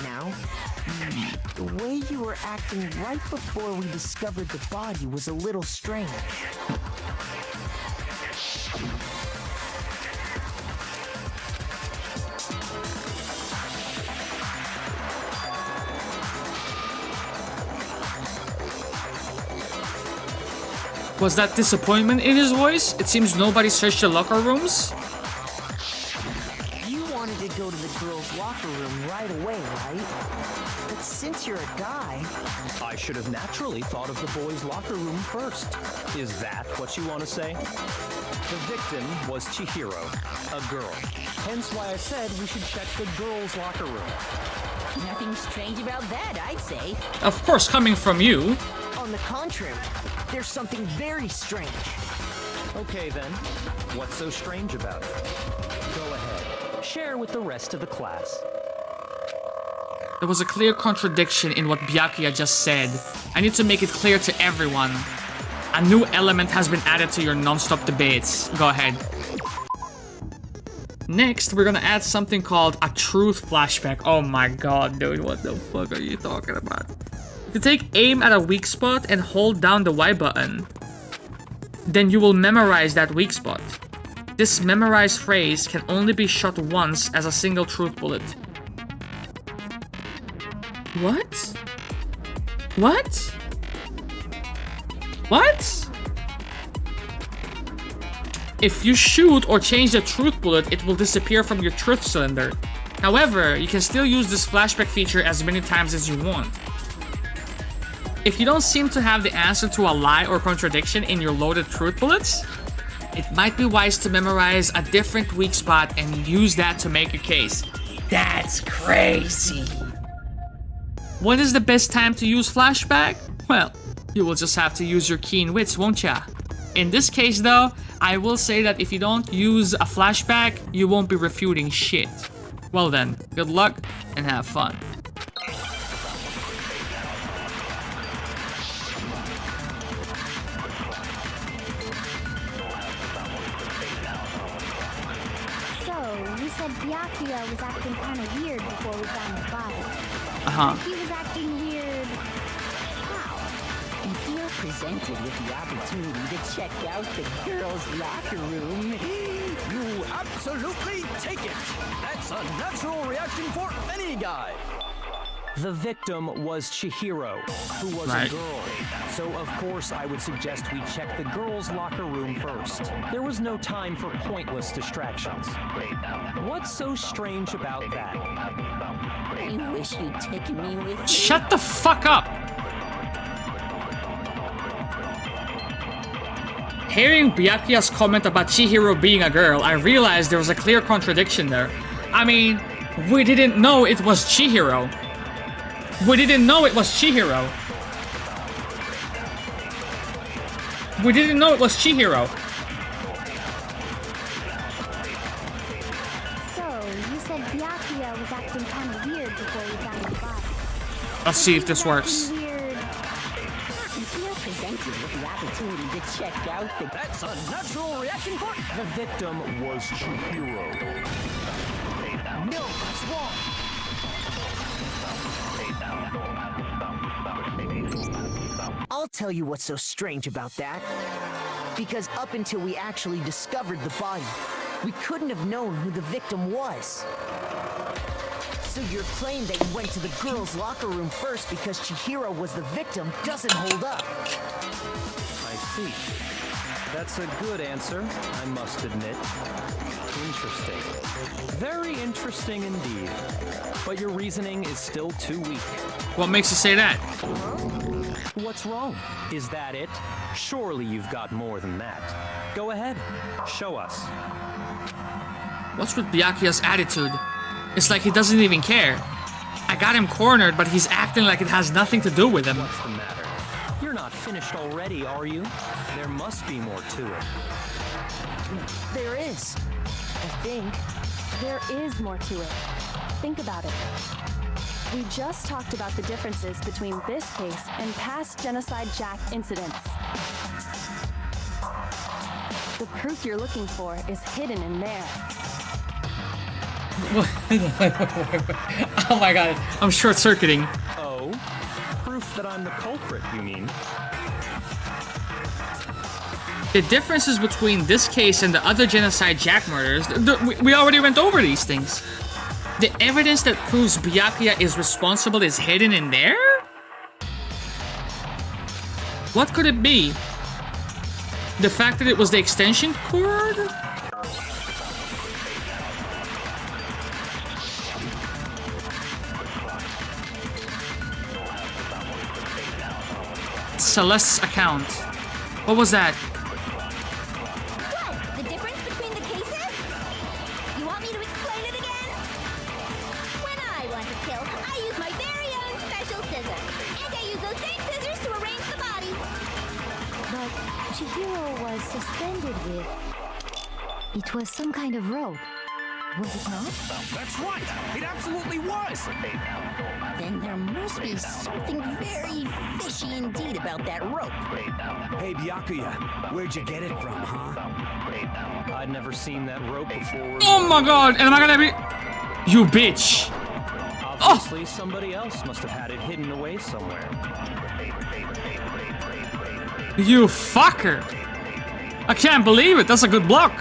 The way you were acting right before we discovered the body was a little strange. Was that disappointment in his voice? It seems nobody searched the locker rooms. You wanted to go to the girls' locker room right away, right? But since you're a guy... I should have naturally thought of the boys' locker room first. Is that what you want to say? The victim was Chihiro, a girl. Hence why I said we should check the girls' locker room. Nothing strange about that, I'd say. Of course, coming from you. On the contrary, there's something very strange. Okay then, what's so strange about it? Go ahead, share with the rest of the class. There was a clear contradiction in what Byakuya just said. I need to make it clear to everyone. A new element has been added to your non-stop debates. Go ahead. Next, we're gonna add something called a truth flashback. Oh my god, dude, what the fuck are you talking about? If you take aim at a weak spot and hold down the Y button, then you will memorize that weak spot. This memorized phrase can only be shot once as a single truth bullet. What? What? What? If you shoot or change the truth bullet, it will disappear from your truth cylinder. However, you can still use this flashback feature as many times as you want. If you don't seem to have the answer to a lie or contradiction in your loaded truth bullets, it might be wise to memorize a different weak spot and use that to make your case. That's crazy. When is the best time to use flashback? Well, you will just have to use your keen wits, won't ya? In this case though, I will say that if you don't use a flashback, you won't be refuting shit. Well then, good luck and have fun. So, you said Byakuya was acting kind of weird before we found the body. Uh-huh. He was acting weird... how? If you're presented with the opportunity to check out the girls' locker room, You absolutely take it! That's a natural reaction for any guy! The victim was Chihiro, who was a girl. So of course I would suggest we check the girls' locker room first. There was no time for pointless distractions. What's so strange about that? I wish you'd taken me with you. Shut the fuck up! Hearing Byakuya's comment about Chihiro being a girl, I realized there was a clear contradiction there. I mean, we didn't know it was Chihiro. We didn't know it was Chihiro. We didn't know it was Chihiro. So, you said Byakuya was acting kind of weird before we found the body. Let's see if this works. Weird... If you're presented with the opportunity to check out the... That's a natural reaction for... The victim was Chihiro. No, that's wrong. I'll tell you what's so strange about that. Because up until we actually discovered the body, we couldn't have known who the victim was. So your claim that you went to the girls' locker room first because Chihiro was the victim doesn't hold up. I see. That's a good answer, I must admit. Interesting. Very interesting indeed. But your reasoning is still too weak. What makes you say that? What's wrong? Is that it? Surely you've got more than that. Go ahead, show us. What's with Byakuya's attitude? It's like he doesn't even care. I got him cornered, but he's acting like it has nothing to do with him. What's the matter? You're not finished already, are you? There must be more to it. There is. I think. There is more to it. Think about it. We just talked about the differences between this case and past Genocide Jack incidents. The proof you're looking for is hidden in there. Oh my god, I'm short-circuiting. Oh? Proof that I'm the culprit, you mean? The differences between this case and the other Genocide Jack murders, we already went over these things. The evidence that proves Byakuya is responsible is hidden in there? What could it be? The fact that it was the extension cord? Celeste's account. What was that? What? The difference between the cases? You want me to explain it again? When I want to kill, I use my very own special scissors. And I use those same scissors to arrange the body. But Chihiro was suspended with... It was some kind of rope. Was it not? That's right! It absolutely was! Then there must be something very fishy indeed about that rope. Hey, Byakuya, where'd you get it from, huh? I'd never seen that rope before. Oh my god, am I gonna be... You bitch! Obviously, somebody else must have had it hidden away somewhere. You fucker! I can't believe it, that's a good block.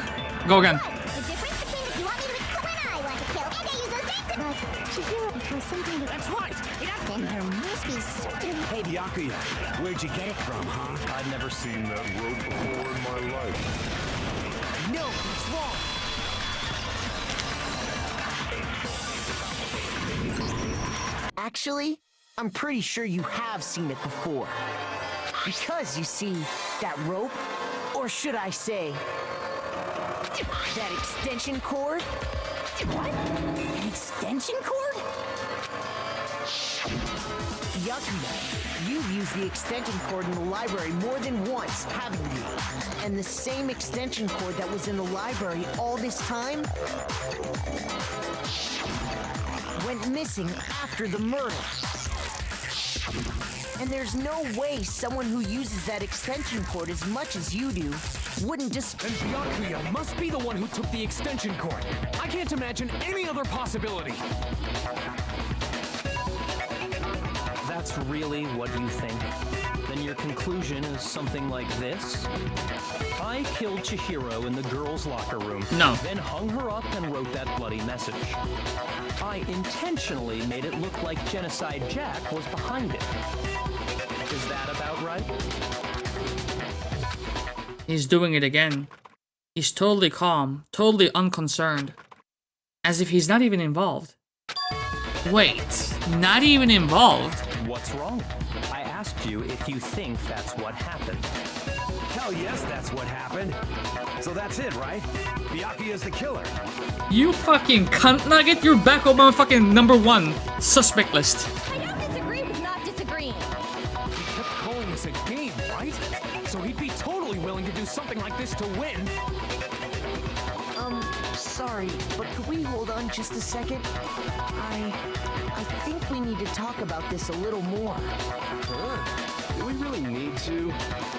Go again. Hey, Byakuya, where'd you get it from, huh? I'd never seen that rope before in my life. No, it's wrong. Actually, I'm pretty sure you have seen it before. Because, you see, that rope, or should I say, that extension cord? What? An extension cord? Byakuya, you've used the extension cord in the library more than once, haven't you? And the same extension cord that was in the library all this time went missing after the murder. And there's no way someone who uses that extension cord as much as you do wouldn't just... And Byakuya must be the one who took the extension cord. I can't imagine any other possibility. That's really what you think? Then your conclusion is something like this? I killed Chihiro in the girls' locker room. No. Then hung her up and wrote that bloody message. I intentionally made it look like Genocide Jack was behind it. Is that about right? He's doing it again. He's totally calm, totally unconcerned. As if he's not even involved. Wait, not even involved? What's wrong? I asked you if you think that's what happened. Hell yes, that's what happened. So that's it, right? Byakuya's the killer. You fucking cunt nugget, you're back on my fucking #1 suspect list. I don't disagree with not disagreeing. He kept calling this a game, right? So he'd be totally willing to do something like this to win. Sorry, but could we hold on just a second? I think we need to talk about this a little more. Do we really need to?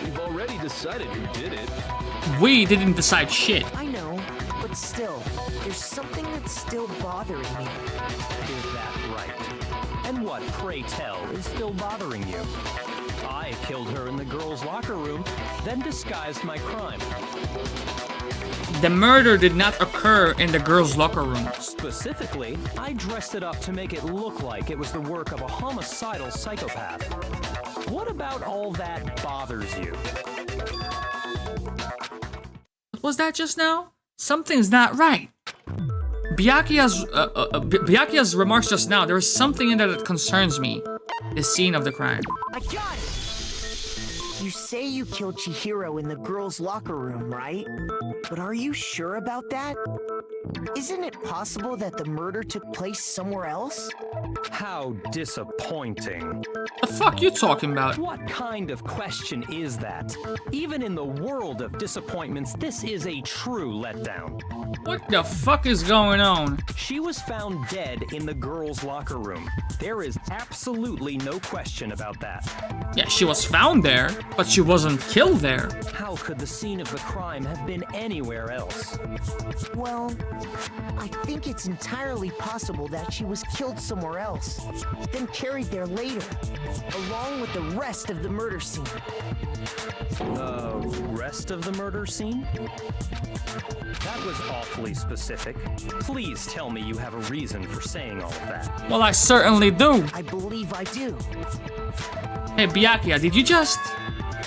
We've already decided who did it. We didn't decide shit. I know, but still, there's something that's still bothering me. Is that right? And what, pray tell, is still bothering you? I killed her in the girls' locker room, then disguised my crime. The murder did not occur in the girls' locker room. Specifically, I dressed it up to make it look like it was the work of a homicidal psychopath. What about all that bothers you? What was that just now? Something's not right. Byakuya's remarks just now, there is something in there that concerns me. The scene of the crime. I got it! You say you killed Chihiro in the girls' locker room, right? But are you sure about that? Isn't it possible that the murder took place somewhere else? How disappointing. The fuck you talking about? What kind of question is that? Even in the world of disappointments, this is a true letdown. What the fuck is going on? She was found dead in the girls' locker room. There is absolutely no question about that. Yeah, she was found there, but she wasn't killed there. How could the scene of the crime have been anywhere else? Well, I think it's entirely possible that she was killed somewhere else, then carried there later, along with the rest of the murder scene. The rest of the murder scene? That was awfully specific. Please tell me you have a reason for saying all of that. Well, I certainly do. I believe I do. Hey, Byakuya,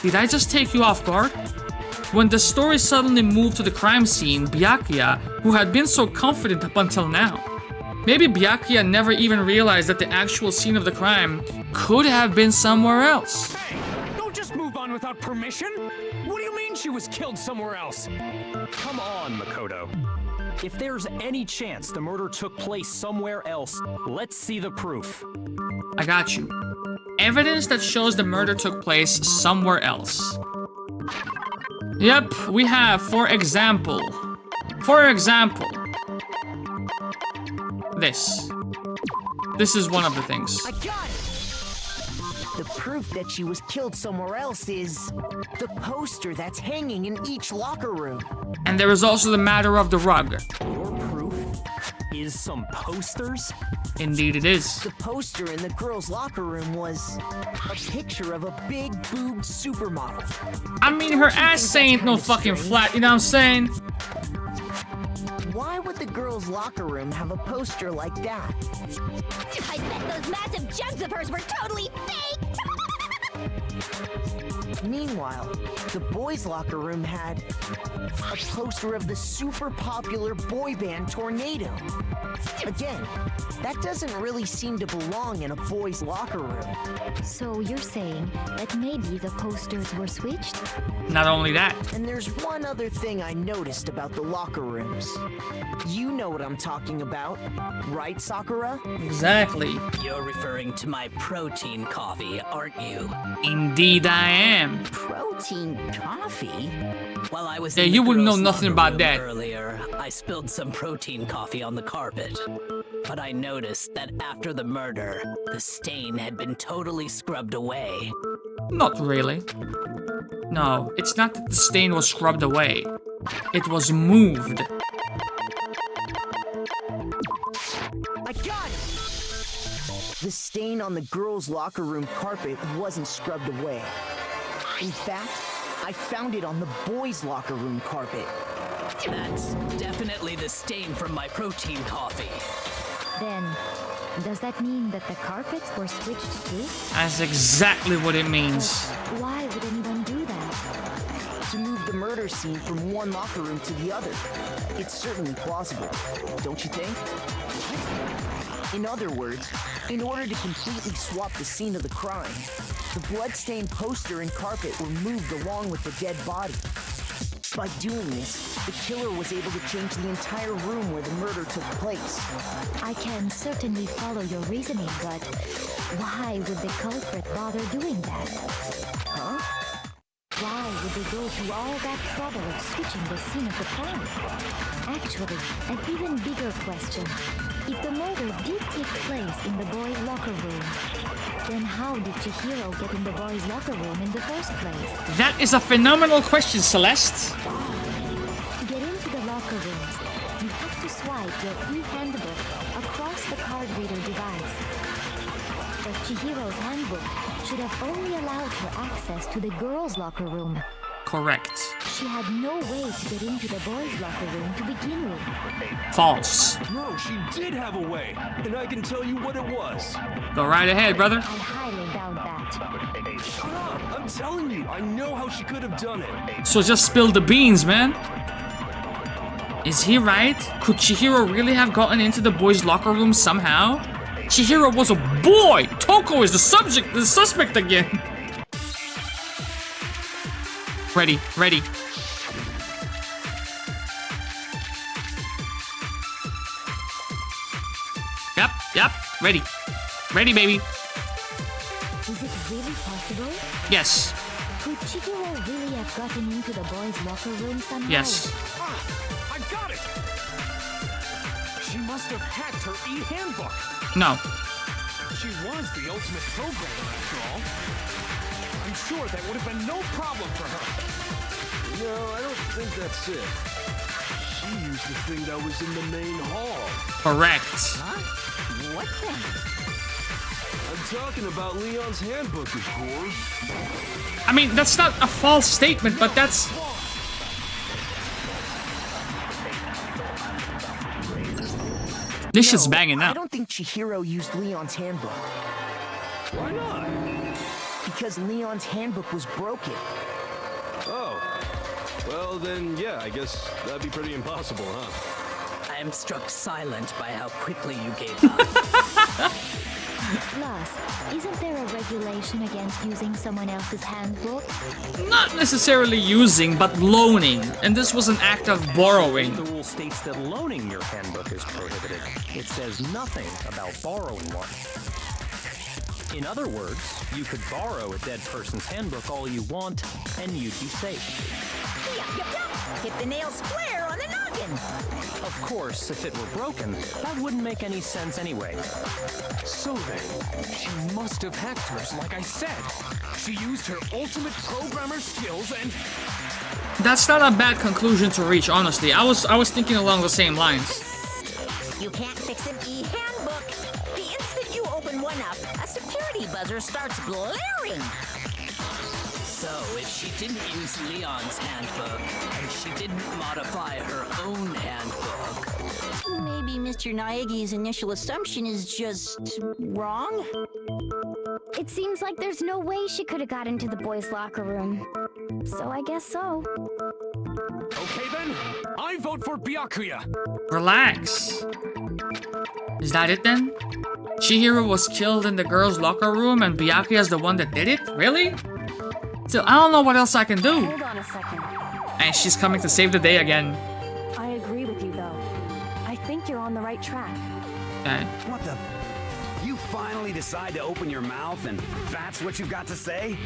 did I just take you off guard? When the story suddenly moved to the crime scene, Byakuya, who had been so confident up until now, maybe Byakuya never even realized that the actual scene of the crime could have been somewhere else. Hey, don't just move on without permission. What do you mean she was killed somewhere else? Come on, Makoto. If there's any chance the murder took place somewhere else, let's see the proof. I got you. Evidence that shows the murder took place somewhere else. Yep, we have, for example, this. This is one of the things. I got it! The proof that she was killed somewhere else is the poster that's hanging in each locker room. And there is also the matter of the rug. Your proof is some posters? Indeed it is. The poster in the girls' locker room was a picture of a big boobed supermodel. I mean, her ass ain't no fucking flat, you know what I'm saying? Why would the girls' locker room have a poster like that? I bet those massive jugs of hers were totally fake! Meanwhile, the boys' locker room had a poster of the super popular boy band Tornado. Again, that doesn't really seem to belong in a boys' locker room. So you're saying that maybe the posters were switched? Not only that. And there's one other thing I noticed about the locker rooms. You know what I'm talking about, right, Sakura? Exactly. You're referring to my protein coffee, aren't you? Indeed I am. Protein coffee? While I was Yeah, in the you wouldn't know girls' nothing locker about room that. earlier, I spilled some protein coffee on the carpet. But I noticed that after the murder, the stain had been totally scrubbed away. Not really. No, it's not that the stain was scrubbed away. It was moved. I got it! The stain on the girls' locker room carpet wasn't scrubbed away. In fact, I found it on the boys' locker room carpet. That's definitely the stain from my protein coffee. Then, does that mean that the carpets were switched too? That's exactly what it means. Why would anyone do that? To move the murder scene from one locker room to the other. It's certainly plausible, don't you think? In other words, in order to completely swap the scene of the crime, the bloodstained poster and carpet were moved along with the dead body. By doing this, the killer was able to change the entire room where the murder took place. I can certainly follow your reasoning, but why would the culprit bother doing that? Huh? Why would they go through all that trouble of switching the scene of the crime? Actually, an even bigger question. If the murder did take place in the boys' locker room, then how did Chihiro get in the boys' locker room in the first place? That is a phenomenal question, Celeste. To get into the locker rooms, you have to swipe your e-handbook across the card reader device. But Chihiro's handbook should have only allowed her access to the girls' locker room. Correct. She had no way to get into the boys' locker room to begin with. False. No, she did have a way, and I can tell you what it was. Go right ahead, brother. I highly doubt that. Shut up! I'm telling you, I know how she could have done it. So just spill the beans, man. Is he right? Could Chihiro really have gotten into the boys' locker room somehow? Chihiro was a boy! Toko is the suspect again. Ready. Ready. Ready, baby. Is it really possible? Yes. Could Chihiro really have gotten into the boys' locker room somehow? Yes. I got it! She must have hacked her e-handbook. No. She was the ultimate programmer, after all. I'm sure that would have been no problem for her. No, I don't think that's it. She used the thing that was in the main hall. Correct. Huh? What then? I'm talking about Leon's handbook, of course. I mean, that's not a false statement, but that's... This shit's banging I out. don't think Chihiro used Leon's handbook. Why not? Because Leon's handbook was broken. Oh. Well, then, yeah, I guess that'd be pretty impossible, huh? I am struck silent by how quickly you gave up. Plus, isn't there a regulation against using someone else's handbook? Not necessarily using, but loaning. And this was an act of borrowing. The rule states that loaning your handbook is prohibited. It says nothing about borrowing one. In other words, you could borrow a dead person's handbook all you want, and you'd be safe. Yup. Hit the nail square on the noggin. Of course, if it were broken, that wouldn't make any sense anyway. So then, she must have hacked hers, like I said. She used her ultimate programmer skills and... That's not a bad conclusion to reach, honestly. I was thinking along the same lines. You can't fix an e-handbook. The instant you open one up, a security buzzer starts blaring. So, if she didn't use Leon's handbook, and she didn't modify her own handbook... Maybe Mr. Naegi's initial assumption is just wrong? It seems like there's no way she could have got into the boys' locker room. So I guess so. Okay then, I vote for Byakuya. Relax. Is that it then? Chihiro was killed in the girls' locker room and Byakuya is the one that did it? Really? Still, I don't know what else I can do. Hold on a second. And she's coming to save the day again. I agree with you, though. I think you're on the right track. Okay. What the? You finally decide to open your mouth and that's what you've got to say?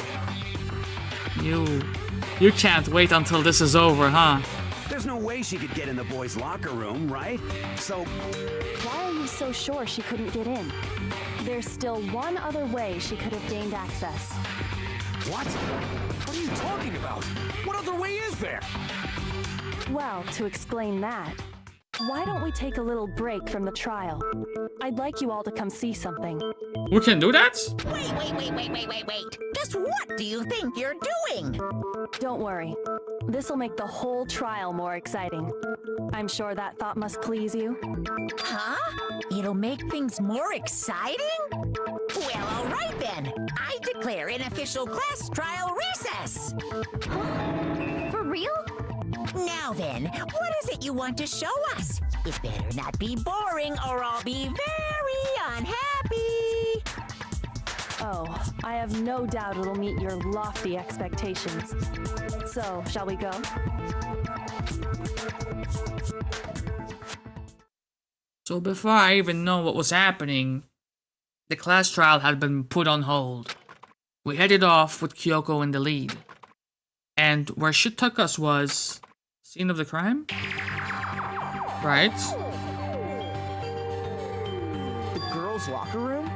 You can't wait until this is over, huh? There's no way she could get in the boys' locker room, right? So... Why are you so sure she couldn't get in? There's still one other way she could have gained access. What? What are you talking about? What other way is there? Well, to explain that, why don't we take a little break from the trial? I'd like you all to come see something. We can do that? Wait. Just what do you think you're doing? Don't worry. This'll make the whole trial more exciting. I'm sure that thought must please you. Huh? It'll make things more exciting? Well, all right then. I declare an official class trial recess. For real? Now then, what is it you want to show us? It better not be boring or I'll be very unhappy. Oh, I have no doubt it'll meet your lofty expectations. So, shall we go? So before I even know what was happening, the class trial had been put on hold. We headed off with Kyoko in the lead. And where she took us was... scene of the crime? Right. The girls' locker room?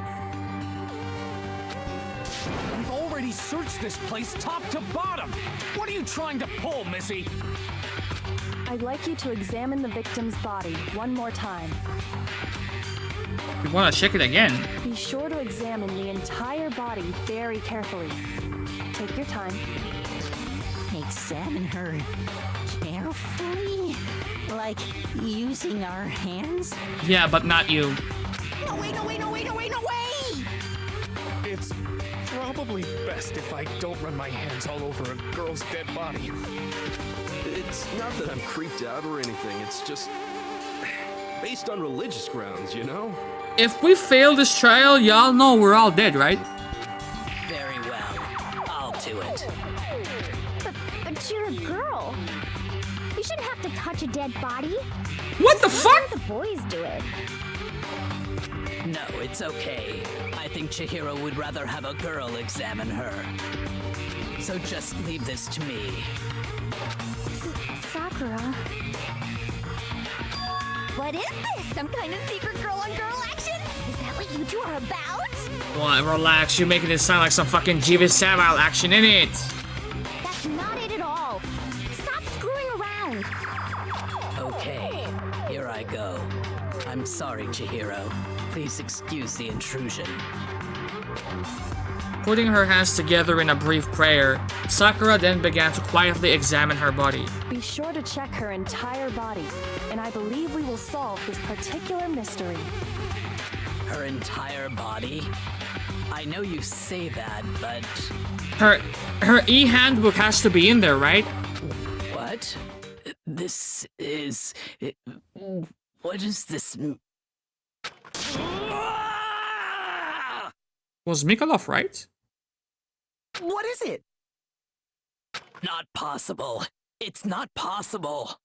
We've already searched this place top to bottom. What are you trying to pull, Missy? I'd like you to examine the victim's body one more time. We want to check it again. Be sure to examine the entire body very carefully. Take your time. Examine her carefully? Like using our hands? Yeah, but not you. No way! It's probably best if I don't run my hands all over a girl's dead body. It's not that I'm creeped out or anything. It's just based on religious grounds, you know? If we fail this trial, y'all know we're all dead, right? Very well. I'll do it. But you're a girl. You shouldn't have to touch a dead body. What the fuck? The boys do it. No, it's okay. I think Chihiro would rather have a girl examine her. So just leave this to me. Sakura. What is this? Some kind of secret girl-on-girl action? Is that what you two are about? Well, relax. You're making it sound like some fucking Jeeves Samuel action, innit? That's not it at all. Stop screwing around. Okay, here I go. I'm sorry, Chihiro. Please excuse the intrusion. Putting her hands together in a brief prayer, Sakura then began to quietly examine her body. Be sure to check her entire body, and I believe we will solve this particular mystery. Her entire body? I know you say that, but... Her e-handbook has to be in there, right? What? This is... What is this? Was Mikolov right? What is it? Not possible. It's not possible.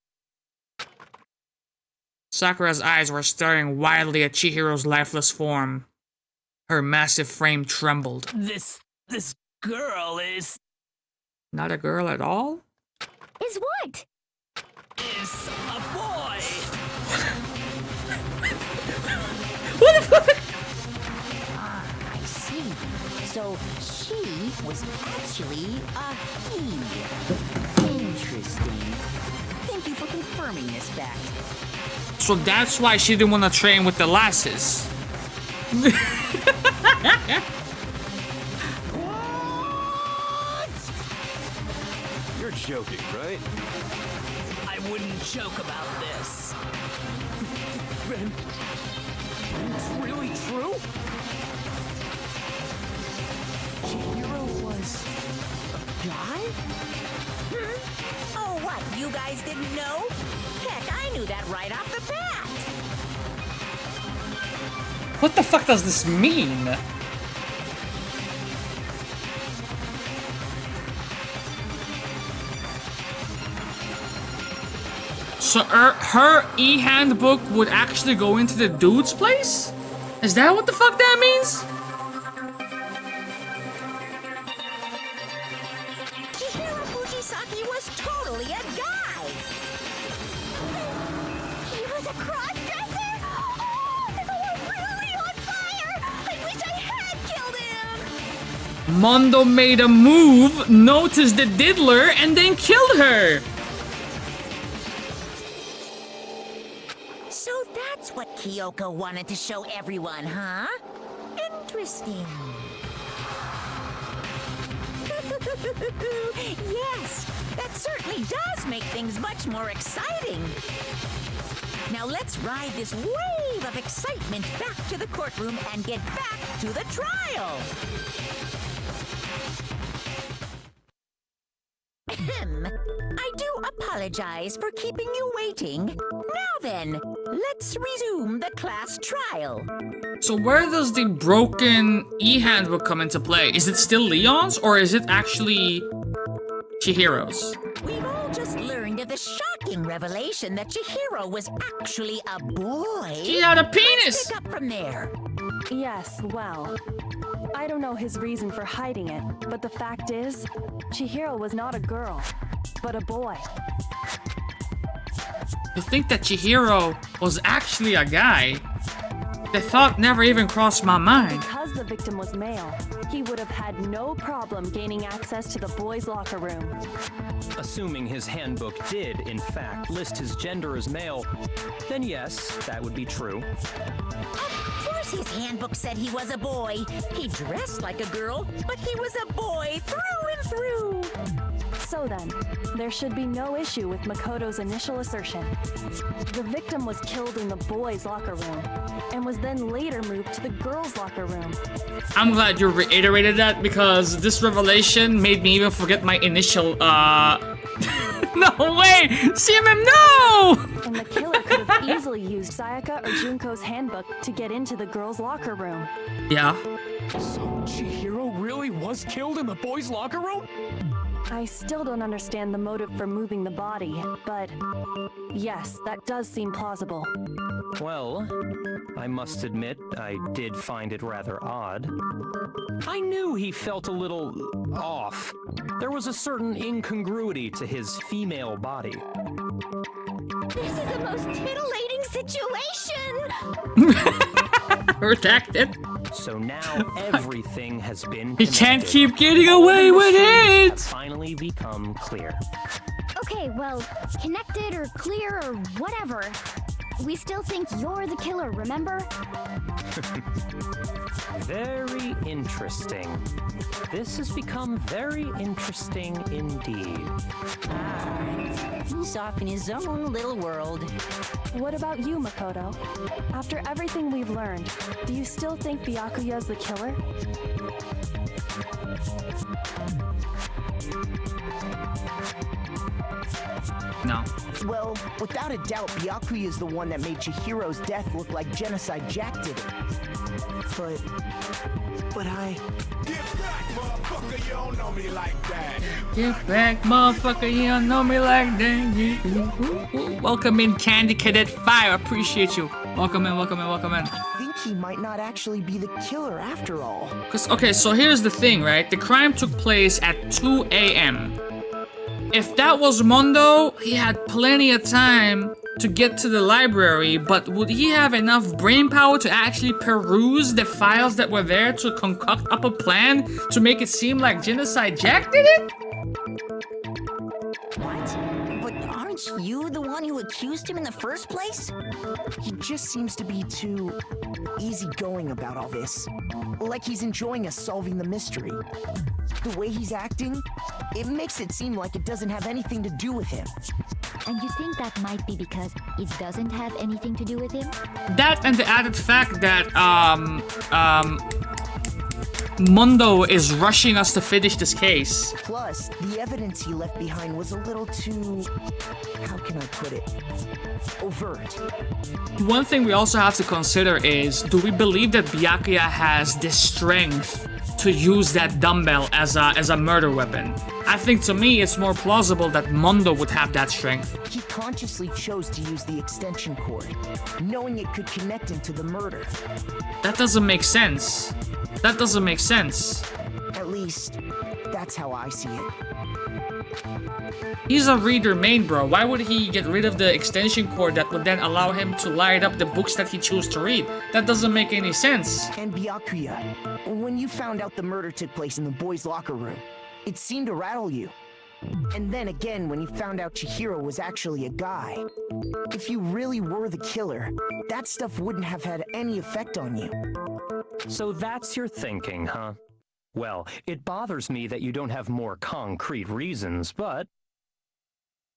Sakura's eyes were staring wildly at Chihiro's lifeless form. Her massive frame trembled. This girl is... Not a girl at all? Is what? Is a boy! What the fuck? Ah, I see. So she was actually a he. Interesting. Thank you for confirming this fact. So that's why she didn't want to train with the lasses. You're joking, right? I wouldn't joke about this. Ben, it's really true? Chihiro was a guy? Oh, what? You guys didn't know? Heck, I knew that right off the bat. What the fuck does this mean? So her e-handbook would actually go into the dude's place? Is that what the fuck that means? Chihiro Fujisaki was totally a guy. He was a cross-dresser? Oh, I'm really on fire! I wish I had killed him! Mondo made a move, noticed the diddler, and then killed her. So that's what Kyoko wanted to show everyone, huh? Interesting. Yes, that certainly does make things much more exciting. Now let's ride this wave of excitement back to the courtroom and get back to the trial. I do apologize for keeping you waiting. Now then, let's resume the class trial. So where does the broken e-handbook come into play? Is it still Leon's or is it actually Chihiro's? We've all just learned of the shocking revelation that Chihiro was actually a boy. He had a penis! Let's pick up from there. Yes, well, I don't know his reason for hiding it, but the fact is, Chihiro was not a girl, but a boy. You think that Chihiro was actually a guy? The thought never even crossed my mind. Because the victim was male, he would have had no problem gaining access to the boys' locker room. Assuming his handbook did, in fact, list his gender as male, then yes, that would be true. Of course his handbook said he was a boy. He dressed like a girl, but he was a boy through and through. So then, there should be no issue with Makoto's initial assertion. The victim was killed in the boys' locker room, and was then later moved to the girls' locker room. I'm glad you reiterated that because this revelation made me even forget my initial, No way! CMM, no! And the killer could have easily used Sayaka or Junko's handbook to get into the girls' locker room. Yeah. So Chihiro really was killed in the boys' locker room? I still don't understand the motive for moving the body, but yes, that does seem plausible. Well, I must admit, I did find it rather odd. I knew he felt a little off. There was a certain incongruity to his female body. This is the most titillating situation! Redacted. So now everything has been He can't connected. keep getting away with Have it! finally become clear. Okay, well, connected or clear or whatever. We still think you're the killer, remember? Very interesting. This has become very interesting indeed. He's off in his own little world. What about you, Makoto? After everything we've learned, do you still think Byakuya's the killer? No. Well, without a doubt, Byakuya is the one that made Chihiro's death look like Genocide Jack did it. But I... Get back, motherfucker, you don't know me like that. Get back, motherfucker, you don't know me like that. Welcome in, Candy Cadet Fire. Appreciate you. Welcome in, welcome in, welcome in. I think he might not actually be the killer after all. Okay, so here's the thing, right? The crime took place at 2 a.m. If that was Mondo, he had plenty of time to get to the library, but would he have enough brain power to actually peruse the files that were there to concoct up a plan to make it seem like Genocide Jack did it? What? But aren't you the one who accused him in the first place? He just seems to be too easygoing about all this. Like he's enjoying us solving the mystery. The way he's acting, it makes it seem like it doesn't have anything to do with him. And you think that might be because it doesn't have anything to do with him? That and the added fact that Mondo is rushing us to finish this case. Plus, the evidence he left behind was a little too... how can I put it? Overt. One thing we also have to consider is, do we believe that Byakuya has the strength to use that dumbbell as a murder weapon? I think to me it's more plausible that Mondo would have that strength. He consciously chose to use the extension cord, knowing it could connect him to the murder. That doesn't make sense. That doesn't make sense. At least, that's how I see it. He's a reader main, bro. Why would he get rid of the extension cord that would then allow him to light up the books that he chose to read? That doesn't make any sense. And Byakuya, when you found out the murder took place in the boys' locker room, it seemed to rattle you. And then again, when you found out Chihiro was actually a guy. If you really were the killer, that stuff wouldn't have had any effect on you. So that's your thinking, huh? Well, it bothers me that you don't have more concrete reasons, but...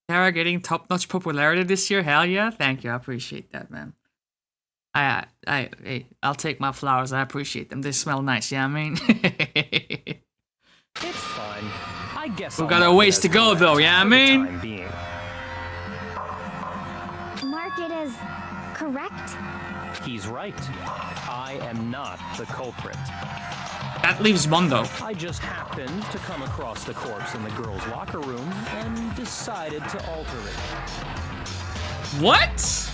Tara getting top-notch popularity this year? Hell yeah. Thank you. I appreciate that, man. I'll take my flowers. I appreciate them. They smell nice, yeah, I mean? It's fine. I guess We've got a ways to go, though, yeah, I mean? Mark it as correct? He's right. I am not the culprit. That leaves Mondo. I just happened to come across the corpse in the girls' locker room and decided to alter it. What?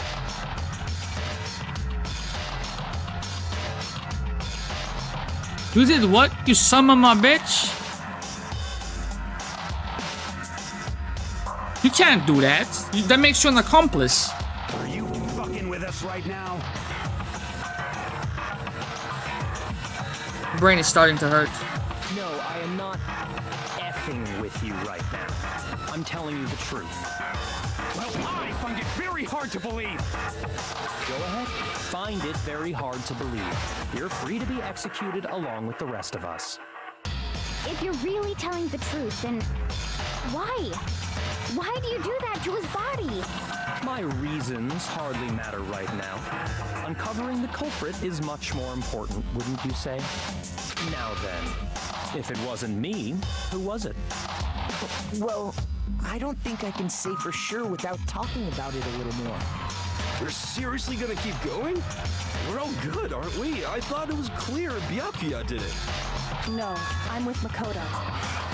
You did what? You summon my bitch? You can't do that. That makes you an accomplice. Are you fucking with us right now? Brain is starting to hurt. No, I am not effing with you right now. I'm telling you the truth. Well, I find it very hard to believe. Go ahead. Find it very hard to believe. You're free to be executed along with the rest of us. If you're really telling the truth, then why? Why do you do that to his body? My reasons hardly matter right now. Uncovering the culprit is much more important, wouldn't you say? Now then, if it wasn't me, who was it? Well, I don't think I can say for sure without talking about it a little more. We're seriously gonna keep going? We're all good, aren't we? I thought it was clear Byakuya did it. No, I'm with Makoto.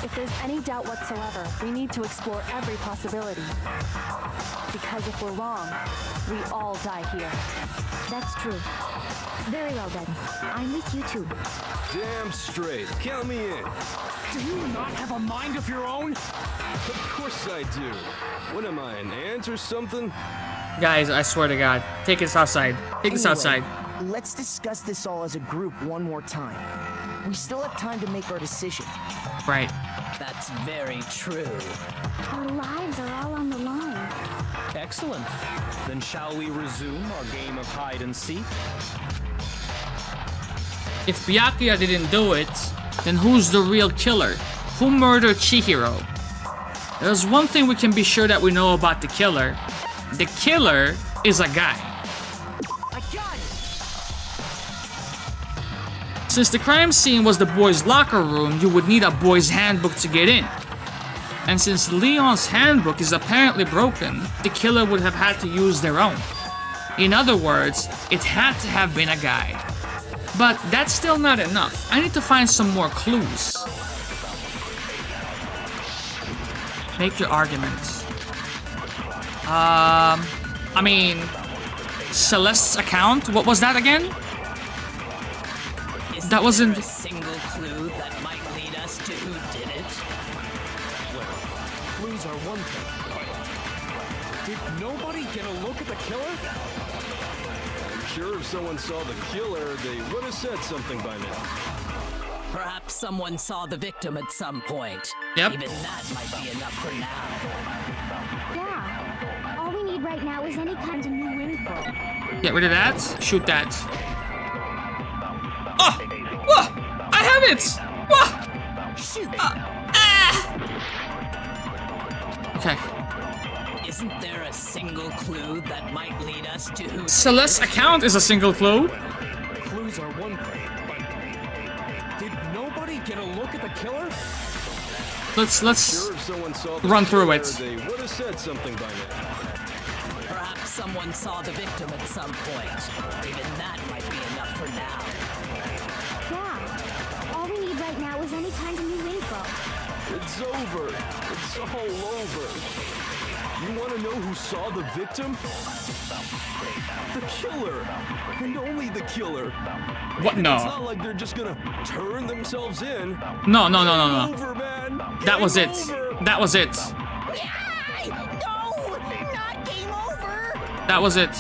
If there's any doubt whatsoever, we need to explore every possibility. Because if we're wrong, we all die here. That's true. Very well then. I'm with you too. Damn straight. Count me in. Do you not have a mind of your own? Of course I do. What am I, an ant or something? Guys, I swear to God. Take us outside. Take us outside. Let's discuss this all as a group one more time. We still have time to make our decision. Right. That's very true. Our lives are all on the line. Excellent. Then shall we resume our game of hide and seek? If Byakuya didn't do it, then who's the real killer? Who murdered Chihiro? There's one thing we can be sure that we know about the killer. The killer is a guy. Since the crime scene was the boys' locker room, you would need a boys' handbook to get in. And since Leon's handbook is apparently broken, the killer would have had to use their own. In other words, it had to have been a guy. But that's still not enough. I need to find some more clues. Make your arguments. I mean, Celeste's account? What was that again? That wasn't a single clue that might lead us to who did it. Well, clues are one thing, but did nobody get a look at the killer? I'm sure if someone saw the killer, they would have said something by now. Perhaps someone saw the victim at some point. Yep. Even that might be enough for now. Yeah. All we need right now is any kind of new info. Get rid of that. Shoot that. Oh! Whoa! I have it! Whoa! Okay. Isn't there a single clue that might lead us to who? Celeste's account is a single clue. Clues are one thing, but did nobody get a look at the killer? Let's Sure, if someone saw the run through killer, it. They would have said something by now. Perhaps someone saw the victim at some point. Even that might be enough for now. Yeah. All we need right now is any kind of new info. It's over. It's all over. You want to know who saw the victim? The killer. And only the killer. What? No. It's not like they're just gonna turn themselves in. No. Game over, man. That was it. That was it. No! Not game over! That was it.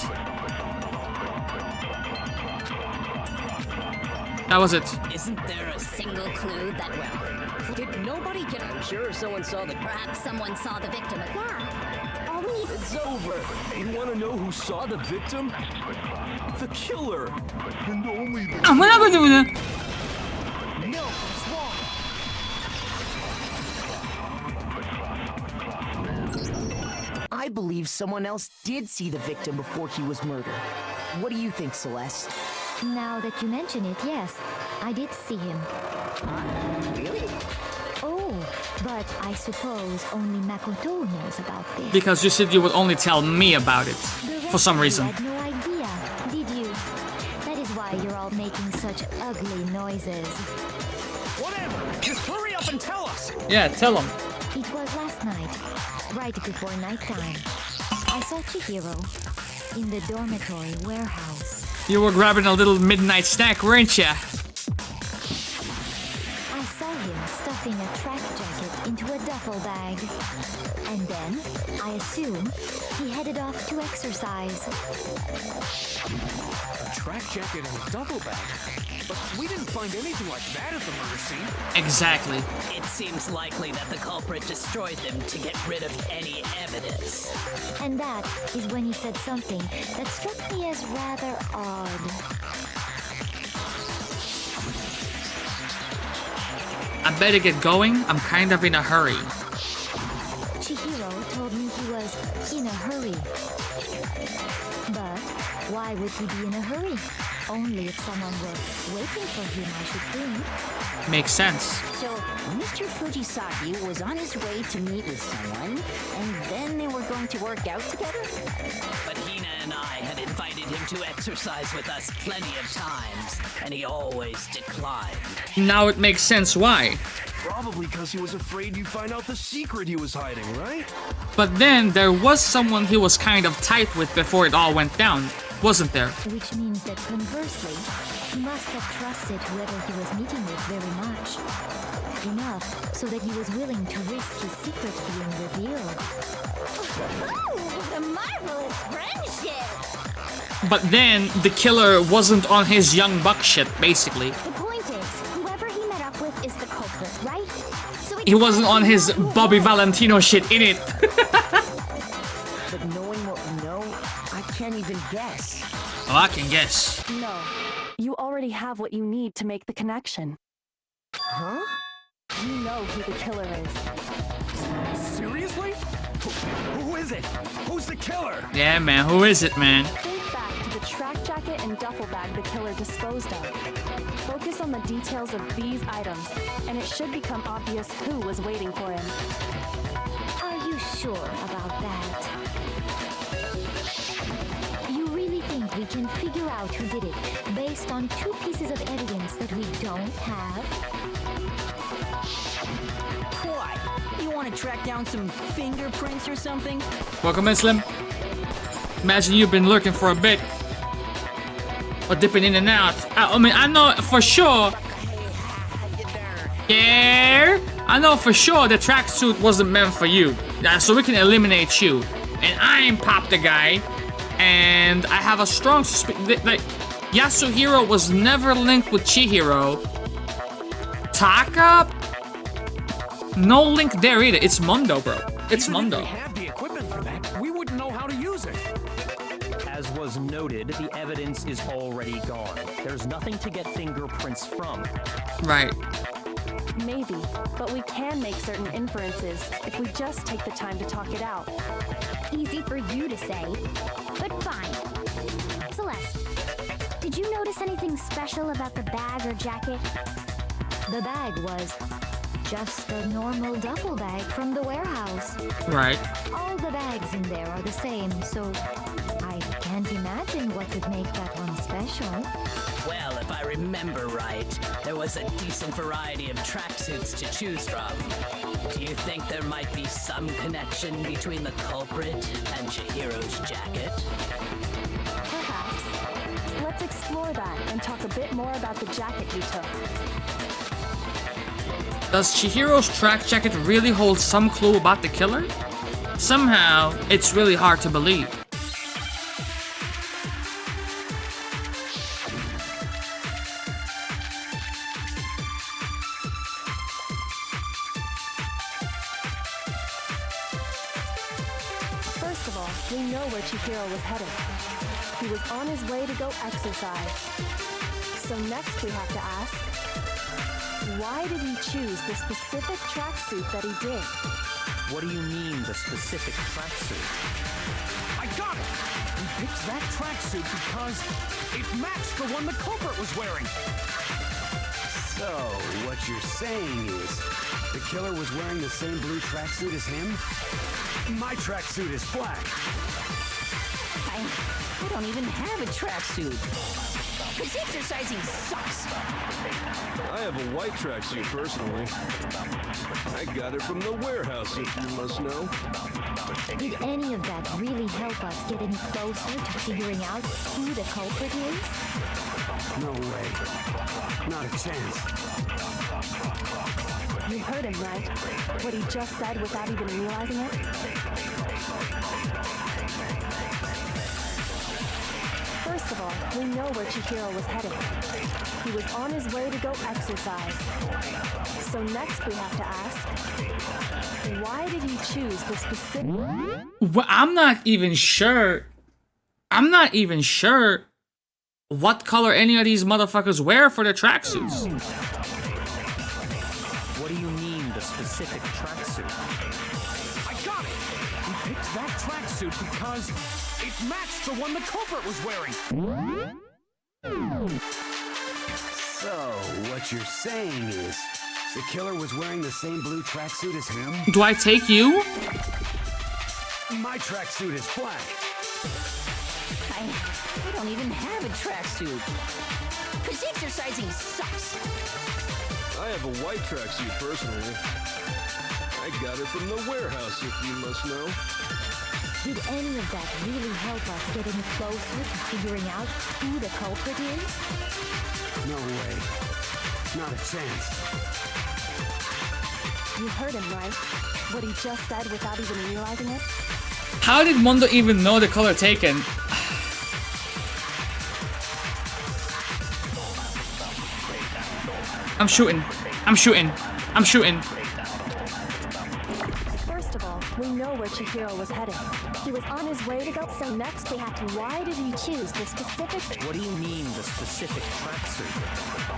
That was it. Isn't there a single clue that Did nobody get? I'm sure someone saw the. Perhaps someone saw the victim. Yeah. All we need It's over. You want to know who saw the victim? The killer. And only the I'm not gonna do that. No, it's wrong. I believe someone else did see the victim before he was murdered. What do you think, Celeste? Now that you mention it, yes, I did see him. Really? Oh, but I suppose only Makoto knows about this. Because you said you would only tell me about it. The rest For some of you reason. had no idea, did you? That is why you're all making such ugly noises. Whatever. Just hurry up and tell us. Yeah, tell him. It was last night, right before nighttime. I saw Chihiro in the dormitory warehouse. You were grabbing a little midnight snack, weren't ya? I saw him stuffing a track jacket into a duffel bag. And then, I assume, he headed off to exercise. A track jacket and a duffel bag. But we didn't find anything like that at the murder scene. Exactly. It seems likely that the culprit destroyed them to get rid of any evidence. And that is when he said something that struck me as rather odd. I better get going. I'm kind of in a hurry. Chihiro told me he was in a hurry. But why would he be in a hurry? Only if someone were waiting for him, I should think. Makes sense. So, Mr. Fujisaki was on his way to meet with someone, and then they were going to work out together? But Hina and I had invited him to exercise with us plenty of times, and he always declined. Now it makes sense why. Probably because he was afraid you'd find out the secret he was hiding, right? But then there was someone he was kind of tight with before it all went down, wasn't there? Which means that conversely, he must have trusted whoever he was meeting with very much. Enough so that he was willing to risk his secret being revealed. Oh, the marvelous friendship! But then the killer wasn't on his young buck shit, basically. The point is, whoever he met up with is the culprit, right? So He wasn't on his Bobby Valentino shit, in it. But knowing what we know, I can't even guess. Oh, I can guess. No. You already have what you need to make the connection. Huh? You know who the killer is. Seriously? Who is it? Who's the killer? Yeah, man, who is it, man? Think back to the track jacket and duffel bag the killer disposed of. Focus on the details of these items, and it should become obvious who was waiting for him. Are you sure about that? You really think we can figure out who did it based on 2 pieces of evidence that we don't have? What? You want to track down some fingerprints or something? Welcome in, Slim. Imagine you've been lurking for a bit. Or dipping in and out. I mean, I know for sure. Yeah, I know for sure the tracksuit wasn't meant for you. So we can eliminate you. And I'm Pop the guy. And I have a strong suspicion that Yasuhiro was never linked with Chihiro. Taka? No link there either. It's Mundo, bro. It's Mundo. If we have the equipment for that, we wouldn't know how to use it. As was noted, the evidence is already gone. There's nothing to get fingerprints from. Right. Maybe, but we can make certain inferences if we just take the time to talk it out. Easy for you to say, but fine. Celeste, did you notice anything special about the bag or jacket? The bag was just a normal duffel bag from the warehouse. Right. All the bags in there are the same, so I can't imagine what would make that one special. Well, if I remember right, there was a decent variety of tracksuits to choose from. Do you think there might be some connection between the culprit and Chihiro's jacket? Perhaps. Let's explore that and talk a bit more about the jacket you took. Does Chihiro's track jacket really hold some clue about the killer? Somehow, it's really hard to believe. First of all, we know where Chihiro was headed. He was on his way to go exercise. So next we have to ask, why did he choose the specific tracksuit that he did? What do you mean, the specific tracksuit? I got it! He picked that tracksuit because it matched the one the culprit was wearing. So, what you're saying is, the killer was wearing the same blue tracksuit as him? My tracksuit is black. I don't even have a tracksuit. Because exercising sucks. I have a white tracksuit personally. I got it from the warehouse, if you must know. Did any of that really help us get any closer to figuring out who the culprit is? No way. Not a chance. You heard him, right? What he just said without even realizing it? First of all, we know where Chihiro was headed. He was on his way to go exercise. So next we have to ask, why did he choose the specific... Well, I'm not even sure what color any of these motherfuckers wear for their tracksuits. What do you mean, the specific tracksuit? I got it! He picked that tracksuit because it matched the one the culprit was wearing. So, what you're saying is, the killer was wearing the same blue tracksuit as him? Do I take you? My tracksuit is black. I don't even have a tracksuit. Because exercising sucks. I have a white tracksuit personally. I got it from the warehouse, if you must know. Did any of that really help us get any closer to figuring out who the culprit is? No way. Not a chance. You heard him, right? What he just said without even realizing it? How did Mondo even know the color taken? I'm shooting. I'm shooting. I'm shooting. First of all, we know where Chihiro was headed. He was on his way to go. So next we have to. Why did he choose the specific? What do you mean, the specific tracksuit?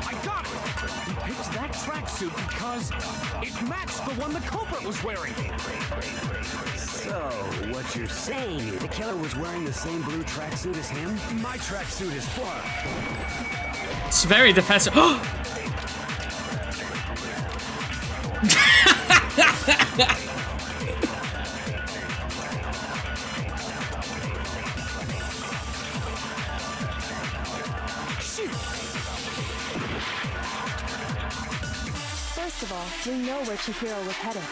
I got it! He picked that tracksuit because it matched the one the culprit was wearing. So, what you're saying is the killer was wearing the same blue tracksuit as him? My tracksuit is black. It's very defensive. First of all, we know where Chihiro was headed.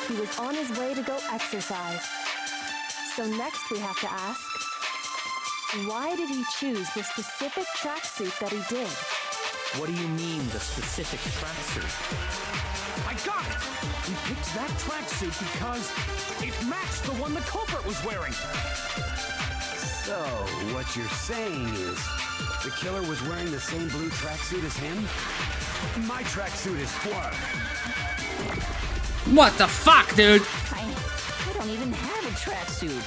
He was on his way to go exercise. So next we have to ask, why did he choose the specific tracksuit that he did? What do you mean, the specific tracksuit? I got it! He picked that tracksuit because it matched the one the culprit was wearing. So, what you're saying is the killer was wearing the same blue tracksuit as him? My tracksuit is black. What the fuck, dude? I don't even have a tracksuit.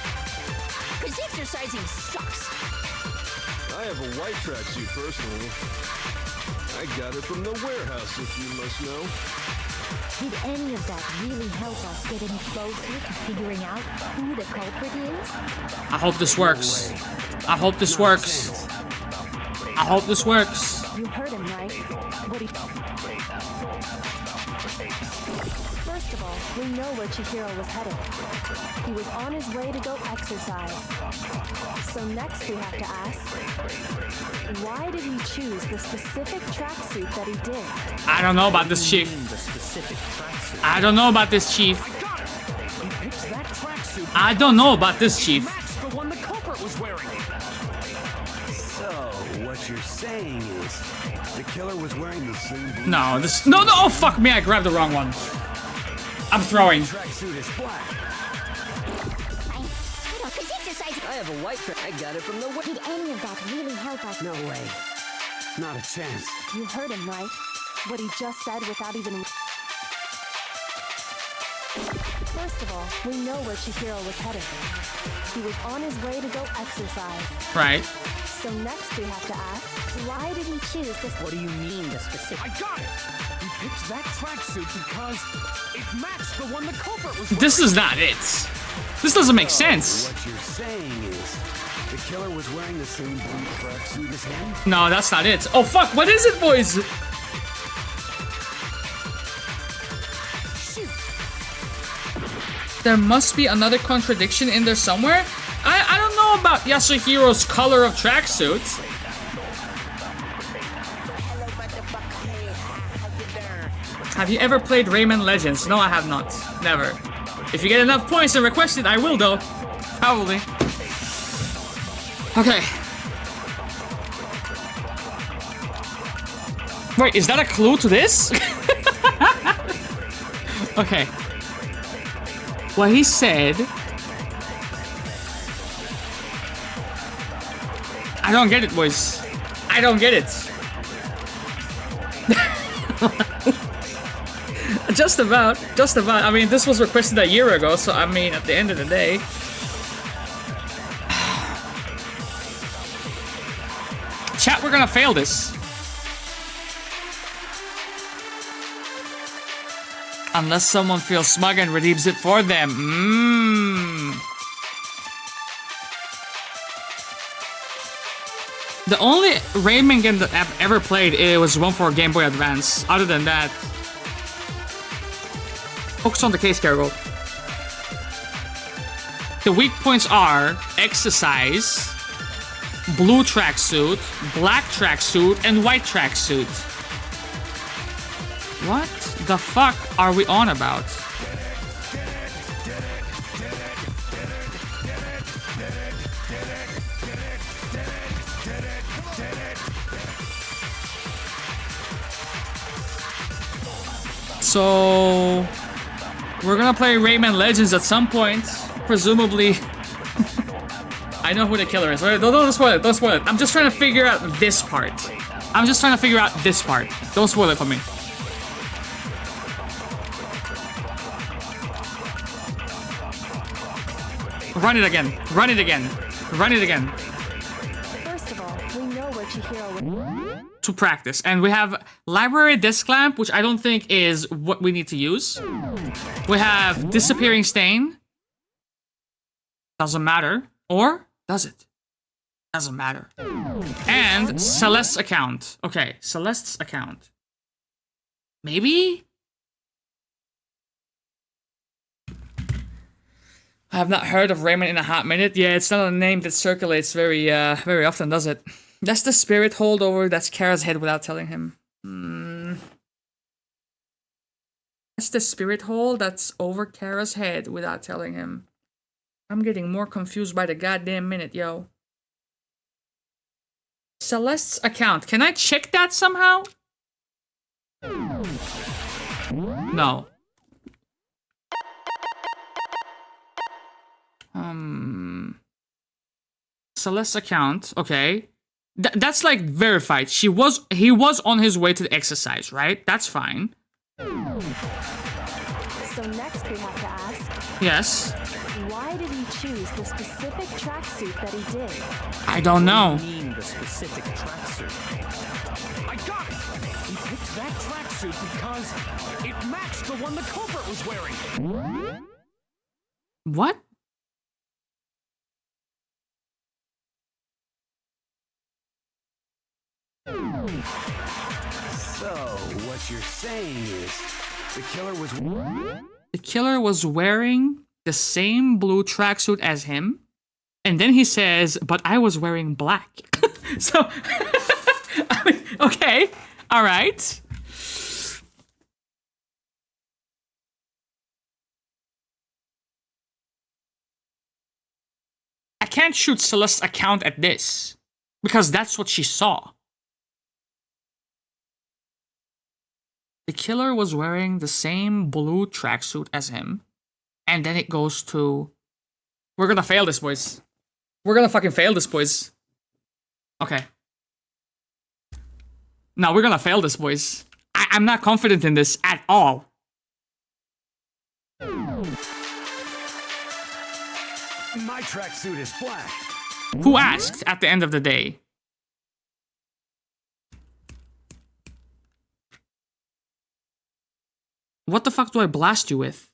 Because exercising sucks. I have a white tracksuit personally. I got it from the warehouse, if you must know. Did any of that really help us get any closer to figuring out who the culprit is? I hope this works. I hope this works. I hope this works. You heard him, right? What he... First of all, we know where Chihiro was headed. He was on his way to go exercise. So next we have to ask, why did he choose the specific tracksuit that he did? I don't know about this, Chief. I don't know about this, Chief. I don't know about this, Chief. The one the culprit was wearing. So, what you're saying is the killer was wearing the same blue No, this... No, no! Oh, fuck me, I grabbed the wrong one. I'm throwing. tracksuit is black. I have a white track. I got it from the Did any of that really help us? No way. Not a chance. You heard him, right? What he just said without even... First of all, we know where Chihiro was headed. He was on his way to go exercise. Right. So next we have to ask, why did he choose this? What do you mean, the specific? I got it! He picked that tracksuit because it matched the one the culprit was wearing. This is not it. This doesn't make sense. What you're saying is the killer was wearing the same blue tracksuit as him? No, that's not it. Oh, fuck. What is it, boys? There must be another contradiction in there somewhere. I don't know about Yasuhiro's color of tracksuit. Have you ever played Rayman Legends? No, I have not. Never. If you get enough points and request it, I will, though. Probably. Okay. Wait, is that a clue to this? Okay. What he said... I don't get it, boys. I don't get it. Just about. I mean, this was requested a year ago, so I mean, at the end of the day... Chat, we're gonna fail this. Unless someone feels smug and redeems it for them. The only Rayman game that I've ever played, it was one for Game Boy Advance. Other than that... Focus on the case, Cargo. The weak points are exercise, blue tracksuit, black tracksuit, and white tracksuit. What the fuck are we on about? So we're gonna play Rayman Legends at some point, presumably. I know who the killer is. Don't spoil it. Don't spoil it. I'm just trying to figure out this part. Don't spoil it for me. Run it again. Run it again. Run it again. First of all, we know where Chihiro... To practice. And we have Library Disc Lamp, which I don't think is what we need to use. We have Disappearing Stain. Doesn't matter. Or does it? Doesn't matter. And Celeste's account. Okay, Celeste's account. Maybe? I have not heard of Rayman in a hot minute. Yeah, it's not a name that circulates very often, does it? That's the spirit holdover. That's Kara's head without telling him. That's the spirit hold that's over Kara's head without telling him. I'm getting more confused by the goddamn minute, yo. Celeste's account. Can I check that somehow? No. Celeste's account. Okay. That's like verified. He was on his way to the exercise, right? That's fine. So next we have to ask... Yes. Why did he choose the specific tracksuit that he did? I don't know. What do you mean, the specific tracksuit? I got it! He picked that tracksuit because it matched the one the culprit was wearing. What? So, what you're saying is, the killer was wearing the same blue tracksuit as him, and then he says, "But I was wearing black." So, I mean, okay, all right. I can't shoot Celeste's account at this because that's what she saw. The killer was wearing the same blue tracksuit as him. And then it goes to... We're gonna fail this, boys. We're gonna fucking fail this, boys. Okay. No, we're gonna fail this, boys. I'm not confident in this at all. My tracksuit is black. Who asked at the end of the day? What the fuck do I blast you with?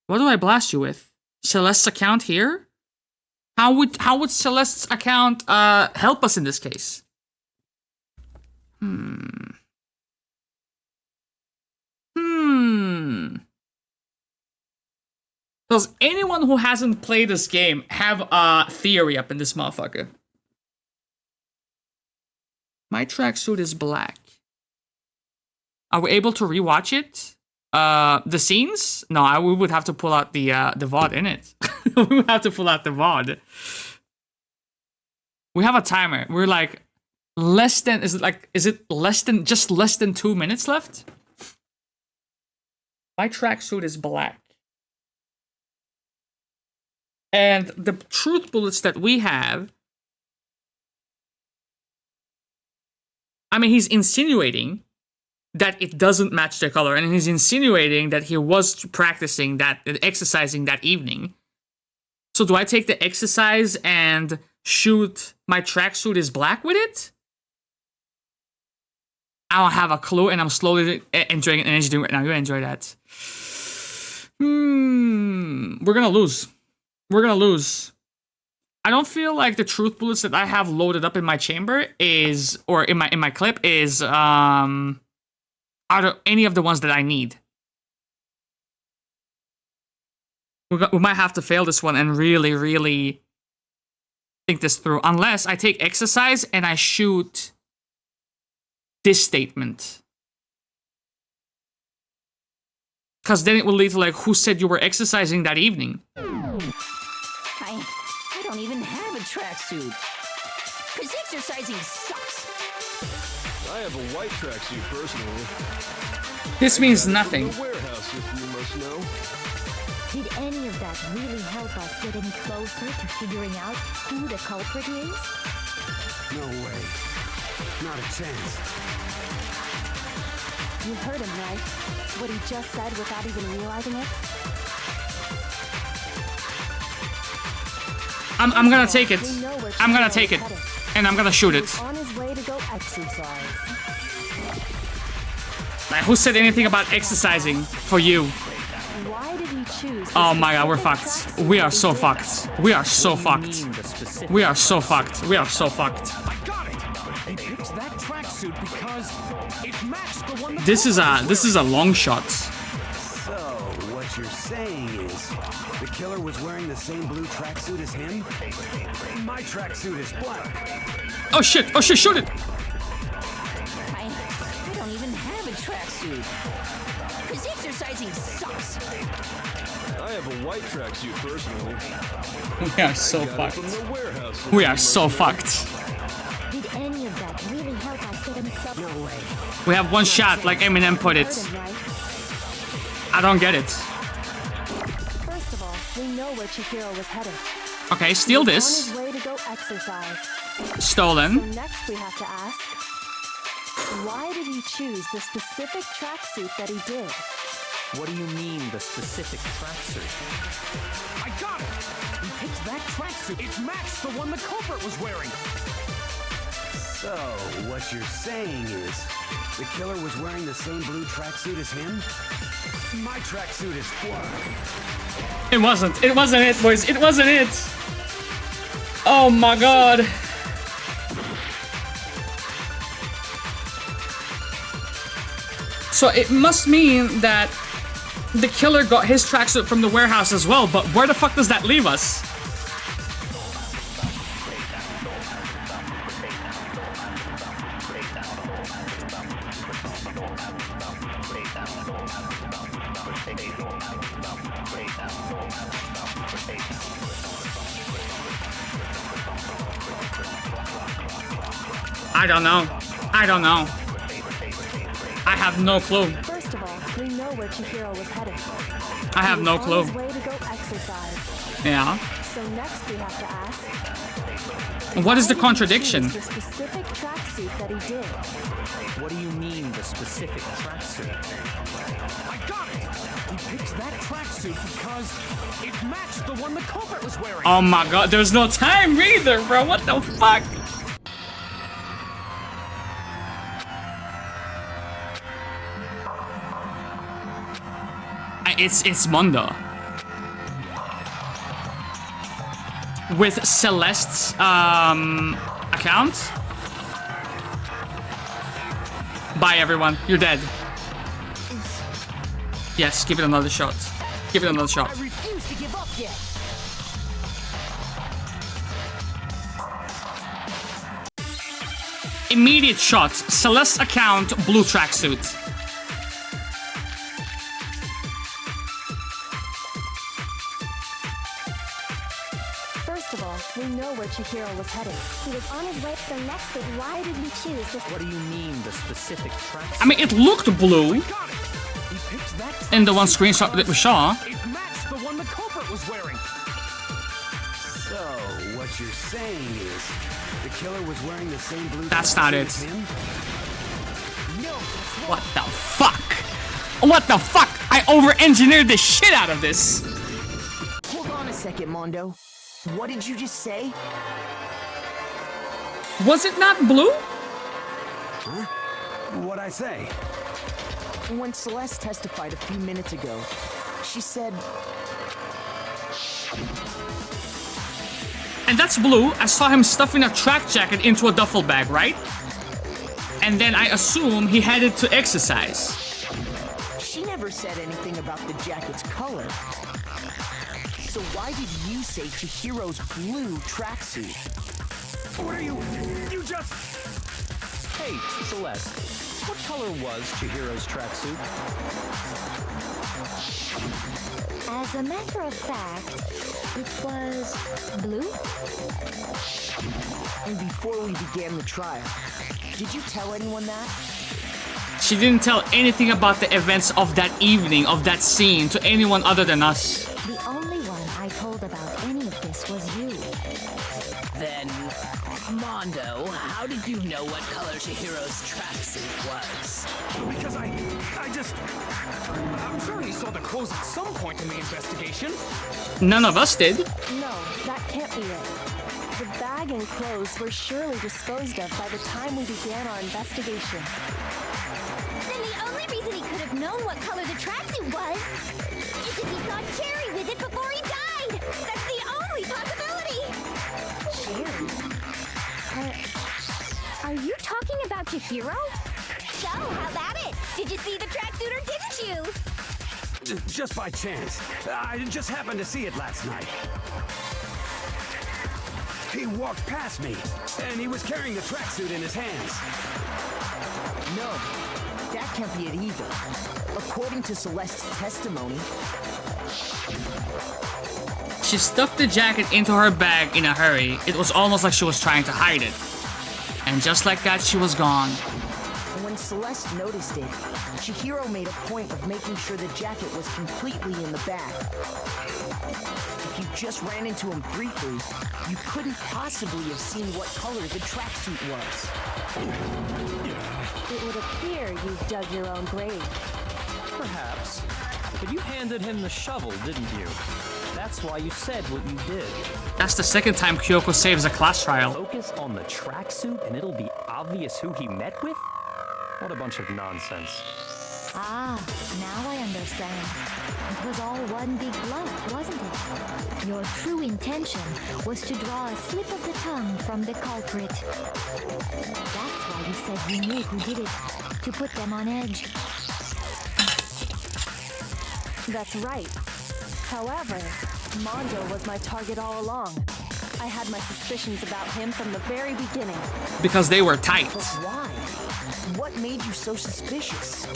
What do I blast you with? Celeste's account here? How would Celeste's account help us in this case? Does anyone who hasn't played this game have a theory up in this motherfucker? My tracksuit is black. Are we able to rewatch it? The scenes? No, we would have to pull out the VOD in it. We would have to pull out the VOD. We have a timer. We're like less than, is it less than 2 minutes left? My tracksuit is black. And the truth bullets that we have, I mean, he's insinuating that it doesn't match the color, and he's insinuating that he was practicing that, exercising that evening. So do I take the exercise and shoot my tracksuit is black with it? I don't have a clue, and I'm slowly enjoying it, and enjoying it right now. You enjoy that. We're gonna lose. We're gonna lose. I don't feel like the truth bullets that I have loaded up in my chamber is, or in my clip is, are there any of the ones that I need? We might have to fail this one and really, really think this through. Unless I take exercise and I shoot this statement. Because then it will lead to like, who said you were exercising that evening? I don't even have a tracksuit. Because exercising sucks. I have a white tracksuit personally. This means nothing. From the warehouse, if you must know. Did any of that really help us get any closer to figuring out who the culprit is? No way. Not a chance. You heard him, right? What he just said without even realizing it? I'm gonna take it. I'm gonna take it. And I'm gonna shoot it. On his way to go exercise. Like, who said anything about exercising for you? Why did he choose? Oh my god, we're fucked. We are so fucked. We are so fucked. We are so fucked. We are so fucked. I got it! He picked that tracksuit because it matched the one that This is a long shot. So, what you're saying is, the killer was wearing the same blue tracksuit as him? My tracksuit is black. Oh shit, shoot it! I don't even have a tracksuit. Because exercising sucks. I have a white tracksuit personally. We are so I got it from fucked. the warehouse. We are so fucked. Did any of that really help us get any closer? No way. We have one shot, like Eminem put it. I don't get it. First of all, we know where Chihiro was headed. Okay, steal On this. his way to go exercise. So Stolen. next we have to ask, why did he choose the specific tracksuit that he did? What do you mean, the specific tracksuit? I got it! He picked that tracksuit. It matched the one the culprit was wearing. So, what you're saying is, the killer was wearing the same blue tracksuit as him? My tracksuit is black. It wasn't. It wasn't it, boys. It wasn't it. Oh my god. So it must mean that the killer got his tracksuit from the warehouse as well, but where the fuck does that leave us? I don't know. I don't know. I have no clue. First of all, we know where Chihiro was headed. I have no clue. On his way to go exercise. Yeah. So next we have to ask, What is the why did he contradiction? choose the specific tracksuit that he did? What do you mean, the specific tracksuit? I got it! He picked that tracksuit because it matched the one the culprit was wearing. Oh my god, there's no time either, bro. What the fuck? It's Mondo. With Celeste's account. Bye everyone, you're dead. Yes, give it another shot. Give it another shot. I refuse to give up yet. Immediate shot. Celeste's account, blue tracksuit. First of all, we know where Chihiro was headed. He was on his way, so next, but why did he choose this? What do you mean, the specific tracksuit? I mean, it looked blue He picked that in the one screenshot that we saw. It matched the one the culprit was wearing. So, what you're saying is, the killer was wearing the same blue That's tracksuit not it. as him? What the fuck? What the fuck? I over-engineered the shit out of this. Hold on a second, Mondo. What did you just say? Was it not blue? Huh? What'd I say? When Celeste testified a few minutes ago, she said... And that's blue. I saw him stuffing a track jacket into a duffel bag, right? And then I assume he headed to exercise. She never said anything about the jacket's color. So why did you say Chihiro's blue tracksuit? What are you? You just... Hey, Celeste, what color was Chihiro's tracksuit? As a matter of fact, it was blue. And before we began the trial, did you tell anyone that? She didn't tell anything about the events of that evening, of that scene, to anyone other than us. The only one I told about any of this was you. Then, Mondo, how did you know what color Chihiro's tracksuit was? Because I'm sure he saw the clothes at some point in the investigation. None of us did. No, that can't be it. The bag and clothes were surely disposed of by the time we began our investigation. Then the only reason he could have known what color the tracksuit was is if he saw Cherry with it before he died. That's the only possibility. Cherry? Are you talking about Chihiro? So, how about it? Did you see the tracksuit or didn't you? Just by chance. I just happened to see it last night. He walked past me, and he was carrying the tracksuit in his hands. No, that can't be it either. According to Celeste's testimony, She stuffed the jacket into her bag in a hurry. It was almost like she was trying to hide it. And just like that, she was gone. when Celeste noticed it, Chihiro made a point of making sure the jacket was completely in the bag. If you just ran into him briefly, you couldn't possibly have seen what color the tracksuit was. It would appear you've dug your own grave. Perhaps. But you handed him the shovel, didn't you? That's why you said what you did. That's the second time Kyoko saves a class trial. Focus on the tracksuit and it'll be obvious who he met with? What a bunch of nonsense. Ah, now I understand. It was all one big bluff, wasn't it? Your true intention was to draw a slip of the tongue from the culprit. That's why you said you knew who did it, to put them on edge. That's right. However, Mondo was my target all along. I had my suspicions about him from the very beginning. Because they were tight. But why? What made you so suspicious?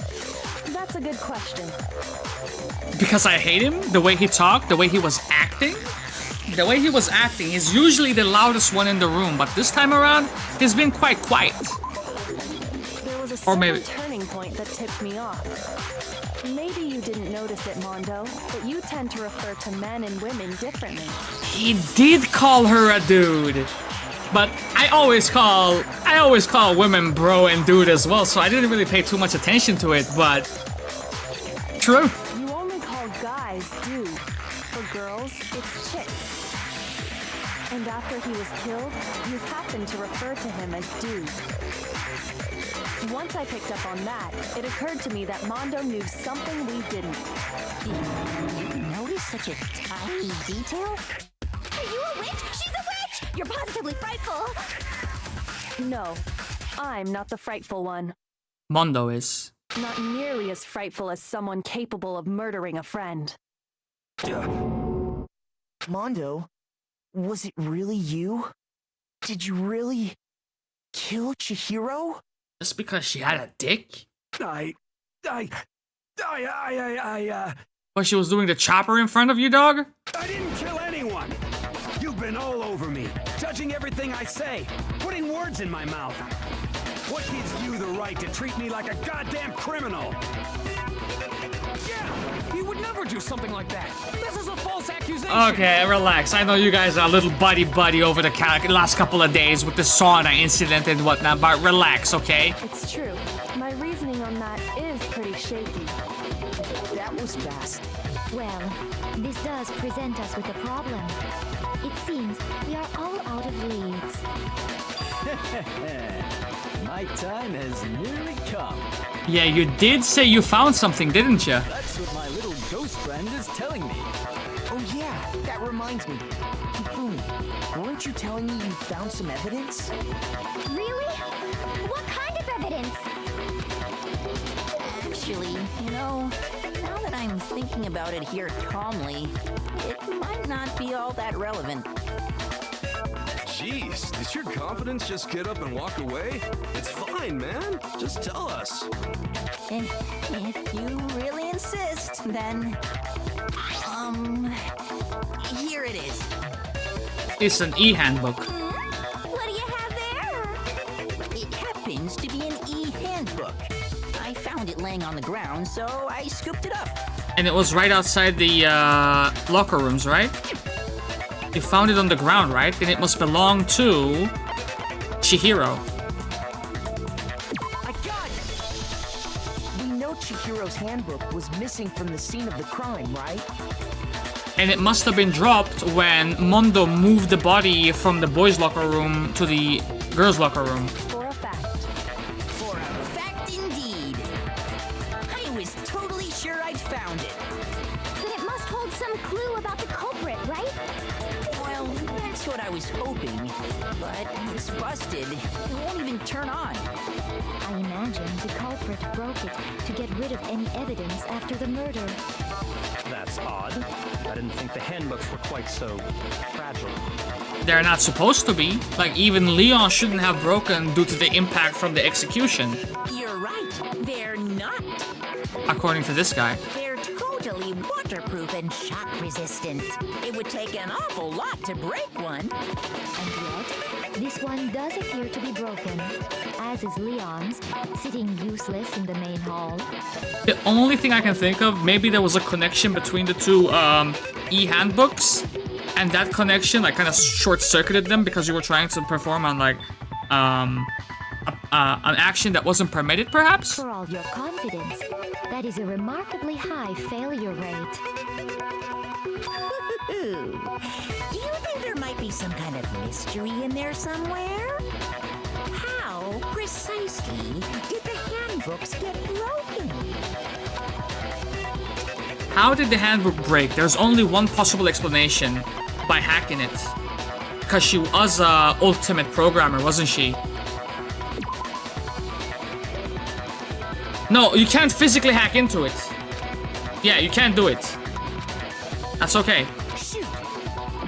That's a good question. Because I hate him? The way he talked? The way he was acting? The way he was acting is usually the loudest one in the room, but this time around, he's been quite quiet. There was a Or certain maybe- turning point that tipped me off. Maybe you didn't notice it, Mondo, but you tend to refer to men and women differently. He did call her a dude. But I always call women bro and dude as well, so I didn't really pay too much attention to it, but true. You only call guys dude. For girls, it's chick. And after he was killed, you happened to refer to him as dude. Once I picked up on that, it occurred to me that Mondo knew something we didn't. You notice such a tiny detail? Are you a witch? She's a witch! You're positively frightful! No, I'm not the frightful one. Mondo is. Not nearly as frightful as someone capable of murdering a friend. Mondo, was it really you? Did you really kill Chihiro? Just because she had a dick? But she was doing the chopper in front of you, dog? I didn't kill anyone! You've been all over me, judging everything I say, putting words in my mouth. What gives you the right to treat me like a goddamn criminal? Yeah, he would never do something like that. This is a false accusation. Okay, relax. I know you guys are a little buddy-buddy over the last couple of days with the sauna incident and whatnot, but relax, okay? It's true. My reasoning on that is pretty shaky. That was fast. Well, this does present us with a problem. It seems we are all out of leads. My time has nearly come. Yeah, you did say you found something, didn't you? That's what my little ghost friend is telling me. Oh yeah, that reminds me. Hifumi, weren't you telling me you found some evidence? Really? What kind of evidence? Actually, now that I'm thinking about it here calmly, it might not be all that relevant. Jeez, did your confidence just get up and walk away? It's fine, man. Just tell us. If you really insist, then... here it is. It's an e-handbook. What do you have there? It happens to be an e-handbook. I found it laying on the ground, so I scooped it up. And it was right outside the locker rooms, right? You found it on the ground, right? Then it must belong to Chihiro. I got it! We know Chihiro's handbook was missing from the scene of the crime, right? And it must have been dropped when Mondo moved the body from the boys' locker room to the girls' locker room. For a fact. For a fact indeed. I was totally sure I'd found it. Then it must hold some clue about the culprit, right? Well, that's what I was hoping. But it's busted. It won't even turn on. I imagine the culprit broke it to get rid of any evidence after the murder. That's odd. I didn't think the handbooks were quite so fragile. They're not supposed to be. Like, even Leon shouldn't have broken due to the impact from the execution. You're right. They're not. According to this guy. They're totally waterproof and shock resistant. It would take an awful lot to break one. And yet, this one does appear to be broken, as is Leon's, sitting useless in the main hall. The only thing I can think of, maybe there was a connection between the two e-handbooks, and that connection like kind of short-circuited them because you were trying to perform on like an action that wasn't permitted, perhaps? For all your confidence, that is a remarkably high failure rate. Do you think there might be some kind of mystery in there somewhere? How precisely did the handbooks get broken? How did the handbook break? There's only one possible explanation. By hacking it. Because she was a ultimate programmer, wasn't she? No, you can't physically hack into it. Yeah, you can't do it. That's okay.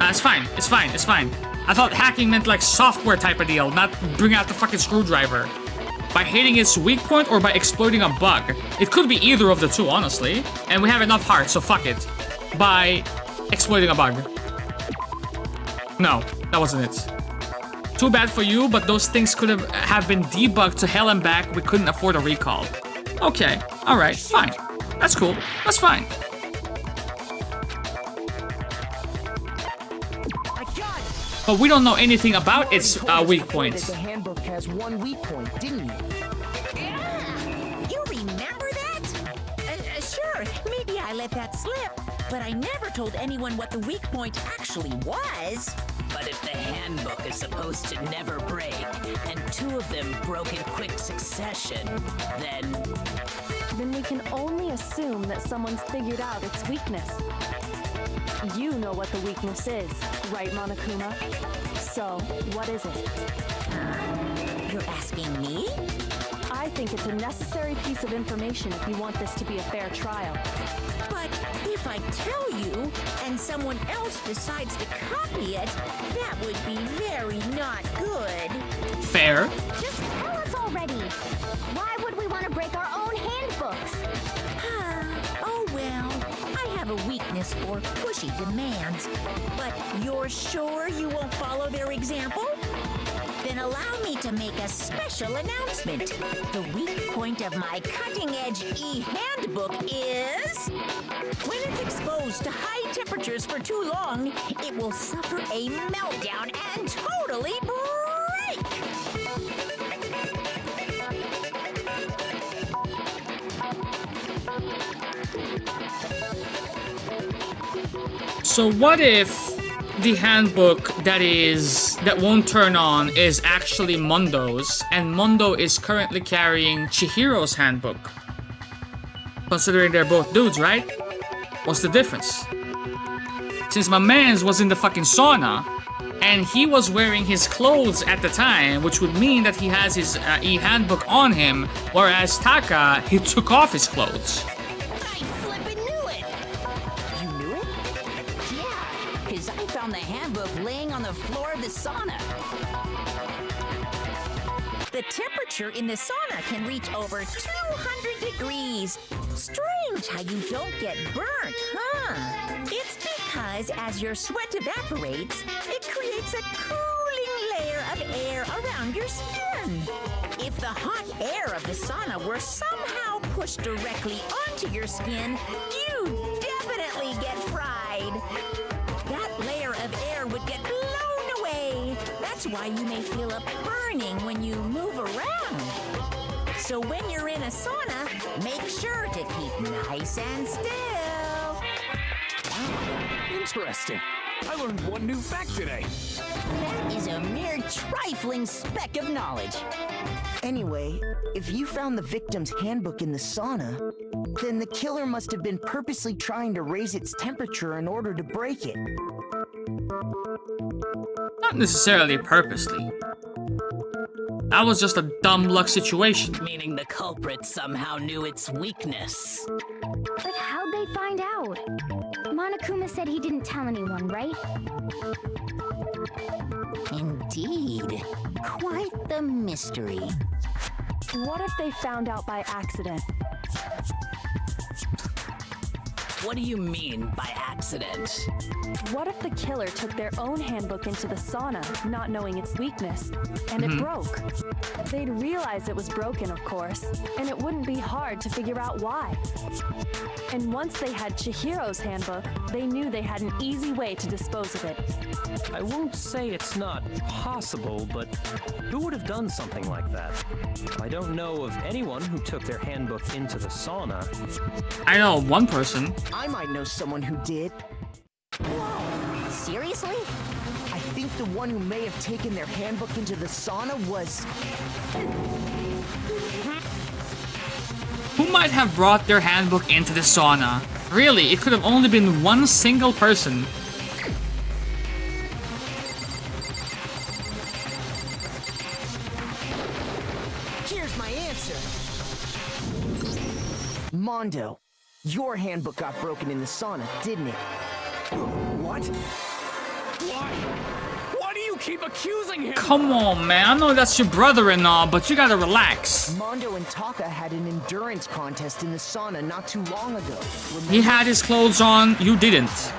It's fine. It's fine. It's fine. I thought hacking meant like software type of deal, not bring out the fucking screwdriver. By hitting its weak point or by exploiting a bug. It could be either of the two, honestly. And we have enough hearts, so fuck it. By exploiting a bug. No, that wasn't it. Too bad for you, but those things could have been debugged to hell and back. We couldn't afford a recall. Okay, alright, fine. That's cool. That's fine. But we don't know anything about its weak points. The handbook has one weak point, didn't you? You remember that? Sure, maybe I let that slip. But I never told anyone what the weak point actually was. But if the handbook is supposed to never break, and two of them broke in quick succession, then we can only assume that someone's figured out its weakness. You know what the weakness is, right, Monokuma? So, what is it? You're asking me? I think it's a necessary piece of information if you want this to be a fair trial. But if I tell you, and someone else decides to copy it, that would be very not good. Fair. Just tell us already. Why would we want to break our own handbooks? Oh well, I have a weakness for pushy demands. But you're sure you won't follow their example? Then allow me to make a special announcement. The weak point of my cutting-edge e-handbook is... when it's exposed to high temperatures for too long, it will suffer a meltdown and totally break! So what if the handbook that won't turn on is actually Mondo's, and Mondo is currently carrying Chihiro's handbook? Considering they're both dudes, right? What's the difference? Since my man's was in the fucking sauna, and he was wearing his clothes at the time, which would mean that he has his e-handbook on him, whereas Taka, he took off his clothes. I flippin' knew it! You knew it? Yeah, because I found the handbook laying on the floor of the sauna. The temperature in the sauna can reach over 200 degrees. Strange how you don't get burnt, huh? It's because as your sweat evaporates, it creates a cooling layer of air around your skin. If the hot air of the sauna were somehow pushed directly onto your skin, you definitely get fried. That layer of air would get blown away. That's why you may feel a burning when you move around. So when you're in a sauna, make sure to keep nice and still. Interesting. I learned one new fact today. That is a mere trifling speck of knowledge. Anyway, if you found the victim's handbook in the sauna, then the killer must have been purposely trying to raise its temperature in order to break it. Not necessarily purposely. That was just a dumb luck situation. Meaning the culprit somehow knew its weakness. But how'd they find out? Monokuma said he didn't tell anyone, right? Indeed. Quite the mystery. What if they found out by accident? What do you mean by accident? What if the killer took their own handbook into the sauna, not knowing its weakness, and it broke? They'd realize it was broken, of course, and it wouldn't be hard to figure out why. And once they had Chihiro's handbook, they knew they had an easy way to dispose of it. I won't say it's not possible, but who would have done something like that? I don't know of anyone who took their handbook into the sauna. I know one person. I might know someone who did. Whoa! Seriously? I think the one who may have taken their handbook into the sauna was... Who might have brought their handbook into the sauna? Really, it could have only been one single person. Here's my answer. Mondo, your handbook got broken in the sauna, didn't it? What? Why? Why do you keep accusing him? Come on, man. I know that's your brother and all, but you gotta relax. Mondo and Taka had an endurance contest in the sauna not too long ago. Remember? He had his clothes on, you didn't.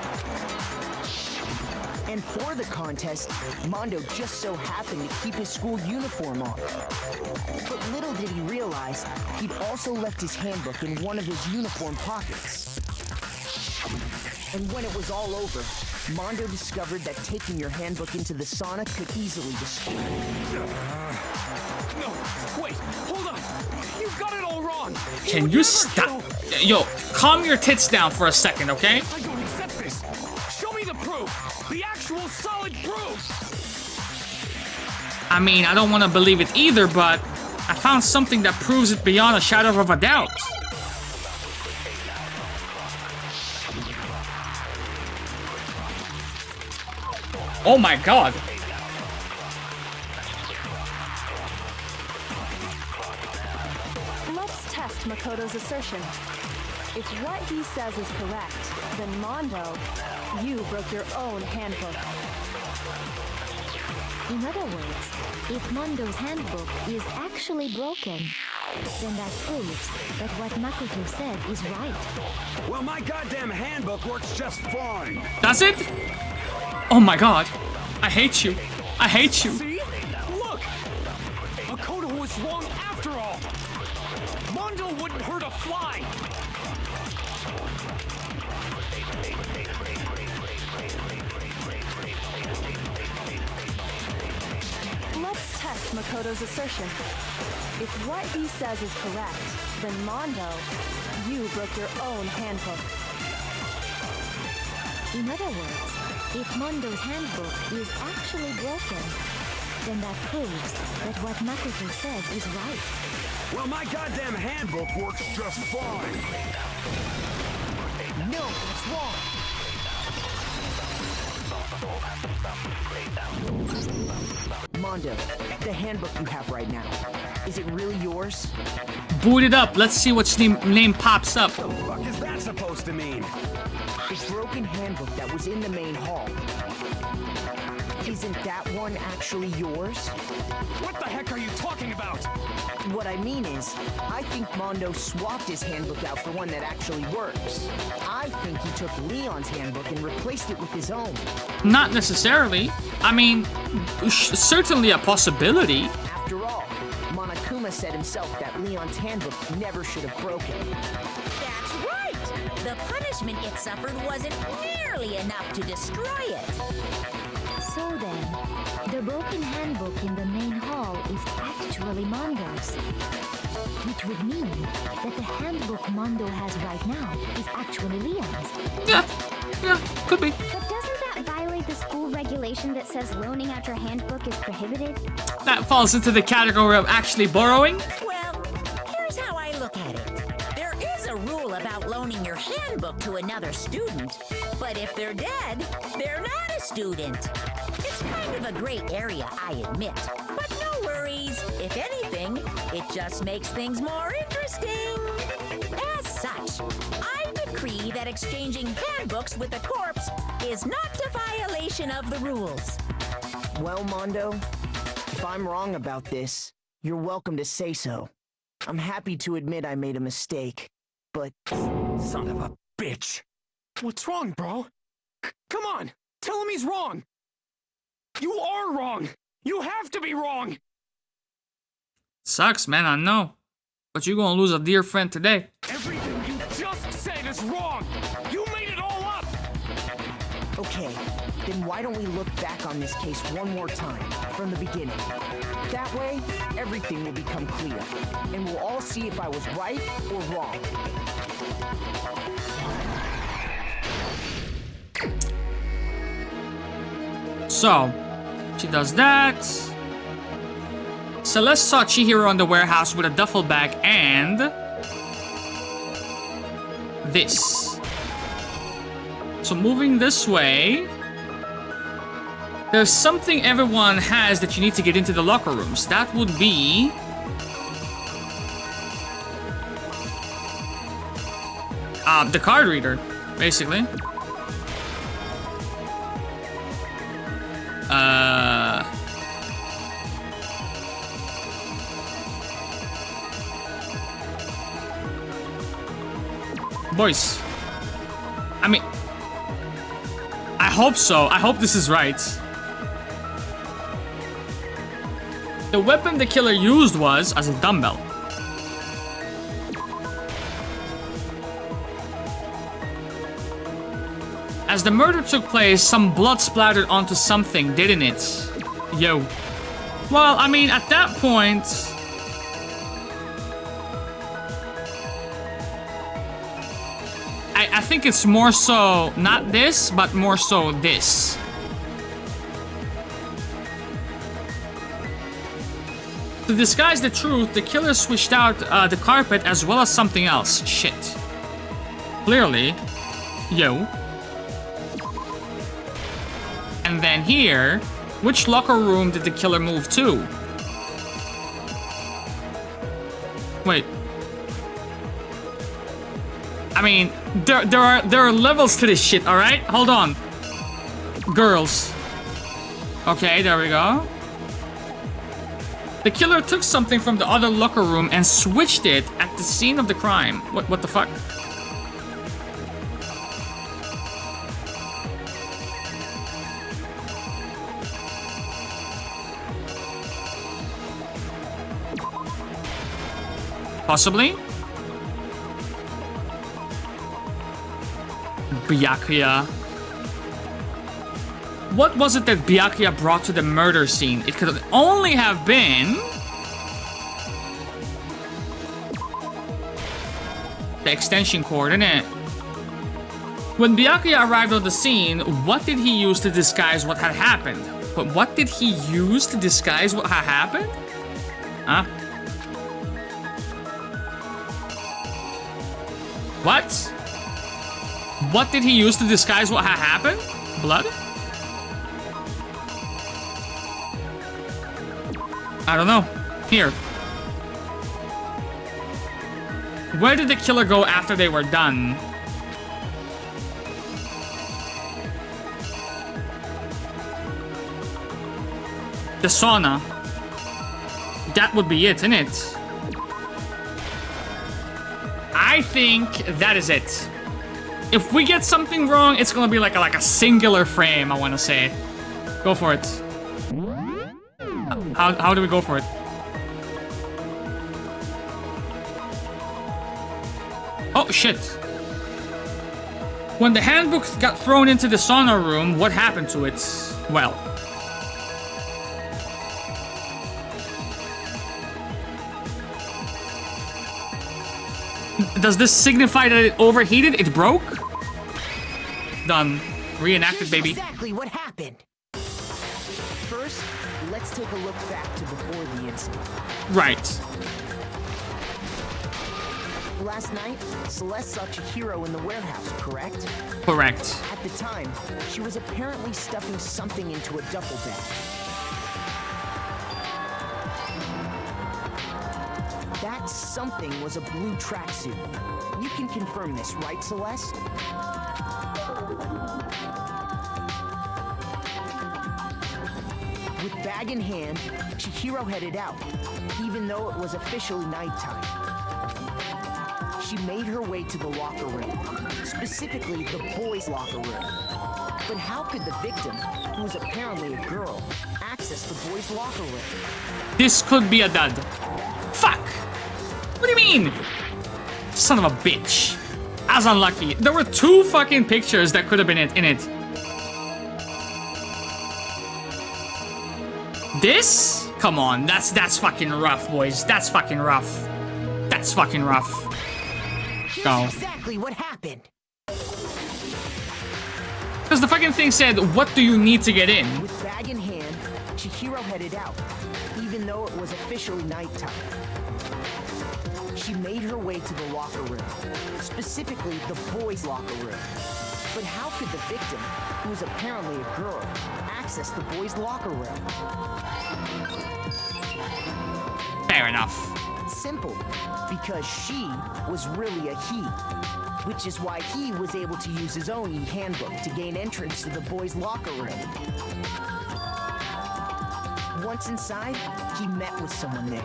And for the contest, Mondo just so happened to keep his school uniform on. But little did he realize, he'd also left his handbook in one of his uniform pockets. And when it was all over, Mondo discovered that taking your handbook into the sauna could easily destroy it. No, wait, hold on. You've got it all wrong. Can you stop? Yo, calm your tits down for a second, okay? I don't accept this. Show me the proof. The actual solid proof. I mean, I don't want to believe it either, but I found something that proves it beyond a shadow of a doubt. Oh my god. Let's test Makoto's assertion. If what he says is correct, then Mondo, you broke your own handbook. In other words, if Mondo's handbook is actually broken, then that proves that what Makoto said is right. Well, my goddamn handbook works just fine. Does it? Oh my god. I hate you. I hate you. See? Look! Makoto was wrong after all. Mondo wouldn't hurt a fly. Let's test Makoto's assertion. If what he says is correct, then Mondo, you broke your own handbook. In other words, if Mondo's handbook is actually broken, then that proves that what Makoto said is right. Well, my goddamn handbook works just fine. No, it's wrong. Mondo, the handbook you have right now, is it really yours? Boot it up. Let's see which name pops up. What the fuck is that supposed to mean? The broken handbook that was in the main hall Isn't that one actually yours? What the heck are you talking about? What I mean is, I think Mondo swapped his handbook out for one that actually works. I think he took Leon's handbook and replaced it with his own. Not necessarily. I mean, certainly a possibility. After all, Monokuma said himself that Leon's handbook never should have broken. That's right! The punishment it suffered wasn't nearly enough to destroy it. So then, the broken handbook in the main hall is actually Mondo's. Which would mean that the handbook Mondo has right now is actually Leon's. Yeah, could be. But doesn't that violate the school regulation that says loaning out your handbook is prohibited? That falls into the category of actually borrowing. Well, here's how I look at it. There is a rule about loaning your handbook to another student, but if they're dead, they're not a student. It's kind of a gray area, I admit. But no worries. If anything, it just makes things more interesting. As such, I decree that exchanging handbooks with a corpse is not a violation of the rules. Well, Mondo, if I'm wrong about this, you're welcome to say so. I'm happy to admit I made a mistake, but... Son of a bitch. What's wrong, bro? Come on, tell him he's wrong. You are wrong. You have to be wrong. Sucks, man, I know. But you're gonna lose a dear friend today. Everything you just said is wrong. You made it all up. Okay, then why don't we look back on this case one more time, from the beginning? That way, everything will become clear, and we'll all see if I was right or wrong. So, she does that. Celeste saw Chihiro in the warehouse with a duffel bag and... this. So moving this way... there's something everyone has that you need to get into the locker rooms. That would be... the card reader, basically. Boys. I mean... I hope so. I hope this is right. The weapon the killer used was as a dumbbell. As the murder took place, some blood splattered onto something, didn't it? Yo. Well, I mean, at that point... I think it's more so, not this, but more so this. To disguise the truth, the killer switched out the carpet as well as something else. Shit. Clearly. Yo. And then here, which locker room did the killer move to? Wait. I mean, there are levels to this shit, alright? Hold on. Girls. Okay, there we go. The killer took something from the other locker room and switched it at the scene of the crime. What the fuck? Possibly? Byakuya. What was it that Byakuya brought to the murder scene? It could only have been... the extension cord, innit? When Byakuya arrived on the scene, what did he use to disguise what had happened? But what did he use to disguise what had happened? Huh? What? What did he use to disguise what had happened? Blood? I don't know. Here. Where did the killer go after they were done? The sauna. That would be it, isn't it? I think that is it. If we get something wrong, it's gonna be like a singular frame, I wanna say. Go for it. How do we go for it? Oh, shit. When the handbook got thrown into the sauna room, what happened to it? Well. Does this signify that it overheated? It broke? Done. Reenacted, baby. Exactly what happened. First, let's take a look back to before the incident. Right. Last night, Celeste saw Chihiro in the warehouse, correct? Correct. At the time, she was apparently stuffing something into a duffel bag. That something was a blue tracksuit. You can confirm this, right, Celeste? With bag in hand, Chihiro headed out, even though it was officially nighttime. She made her way to the locker room, specifically the boys' locker room. But how could the victim, who was apparently a girl, access the boys' locker room? This could be a dud. Fuck! What do you mean? Son of a bitch. As unlucky. There were 2 fucking pictures that could have been in it. This? Come on, that's fucking rough, boys. That's fucking rough. That's fucking rough. Go. Exactly what happened. Because the fucking thing said, what do you need to get in? With bag in hand, Chihiro headed out, even though it was officially nighttime. She made her way to the locker room, specifically the boys' locker room. But how could the victim, who was apparently a girl, access the boys' locker room? Fair enough. Simple, because she was really a he, which is why he was able to use his own e-handbook to gain entrance to the boys' locker room. Once inside, he met with someone there,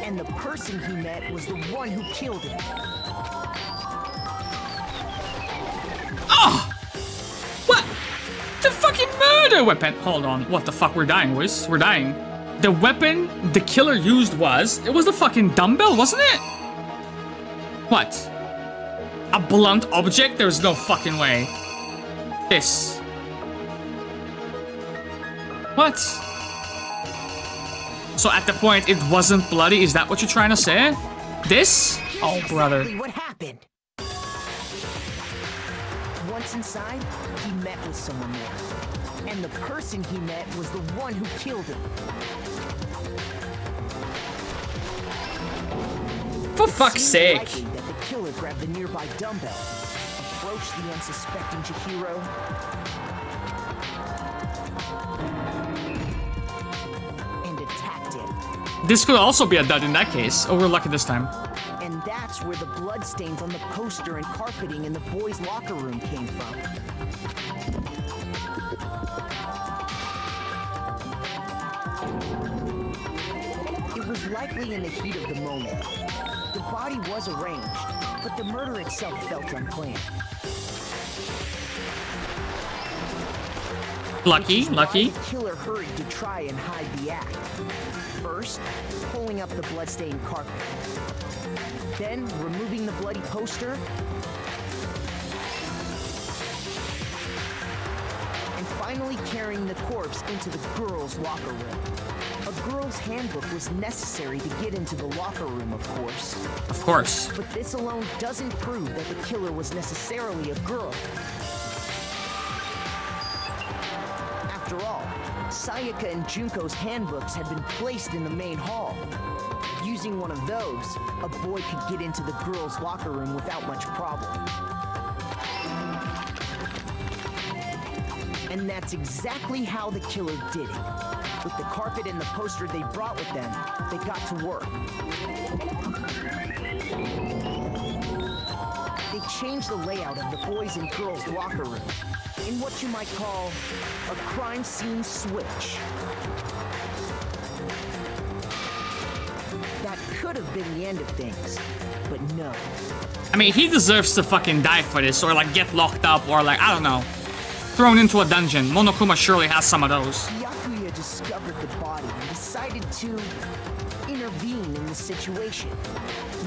and the person he met was the one who killed him. Oh! What? The fucking murder weapon! Hold on, what the fuck? We're dying, boys. We're dying. The weapon the killer used was the fucking dumbbell, wasn't it? What? A blunt object? There's no fucking way. This. What? So at the point it wasn't bloody, is that what you're trying to say? This? Oh, brother. Exactly what happened. Once inside, he met with someone there, and the person he met was the one who killed him. For fuck's sake. Likely that the killer grabbed the nearby dumbbell, approached the unsuspecting Chihiro, and attacked him. This could also be a dud in that case. Oh, we're lucky this time. And that's where the bloodstains on the poster and carpeting in the boys' locker room came from. It was likely in the heat of the moment. The body was arranged, but the murder itself felt unplanned. Lucky. The killer hurried to try and hide the act. First, pulling up the bloodstained carpet. Then, removing the bloody poster. And finally carrying the corpse into the girls' locker room. A girl's handbook was necessary to get into the locker room, of course. Of course. But this alone doesn't prove that the killer was necessarily a girl. After all, Sayaka and Junko's handbooks had been placed in the main hall. Using one of those, a boy could get into the girls' locker room without much problem. And that's exactly how the killer did it. With the carpet and the poster they brought with them, they got to work. They changed the layout of the boys' and girls' locker room in what you might call a crime scene switch. That could have been the end of things, but no. I mean, he deserves to fucking die for this, or like get locked up, or like, I don't know, thrown into a dungeon. Monokuma surely has some of those. Yakuya discovered the body and decided to intervene in the situation,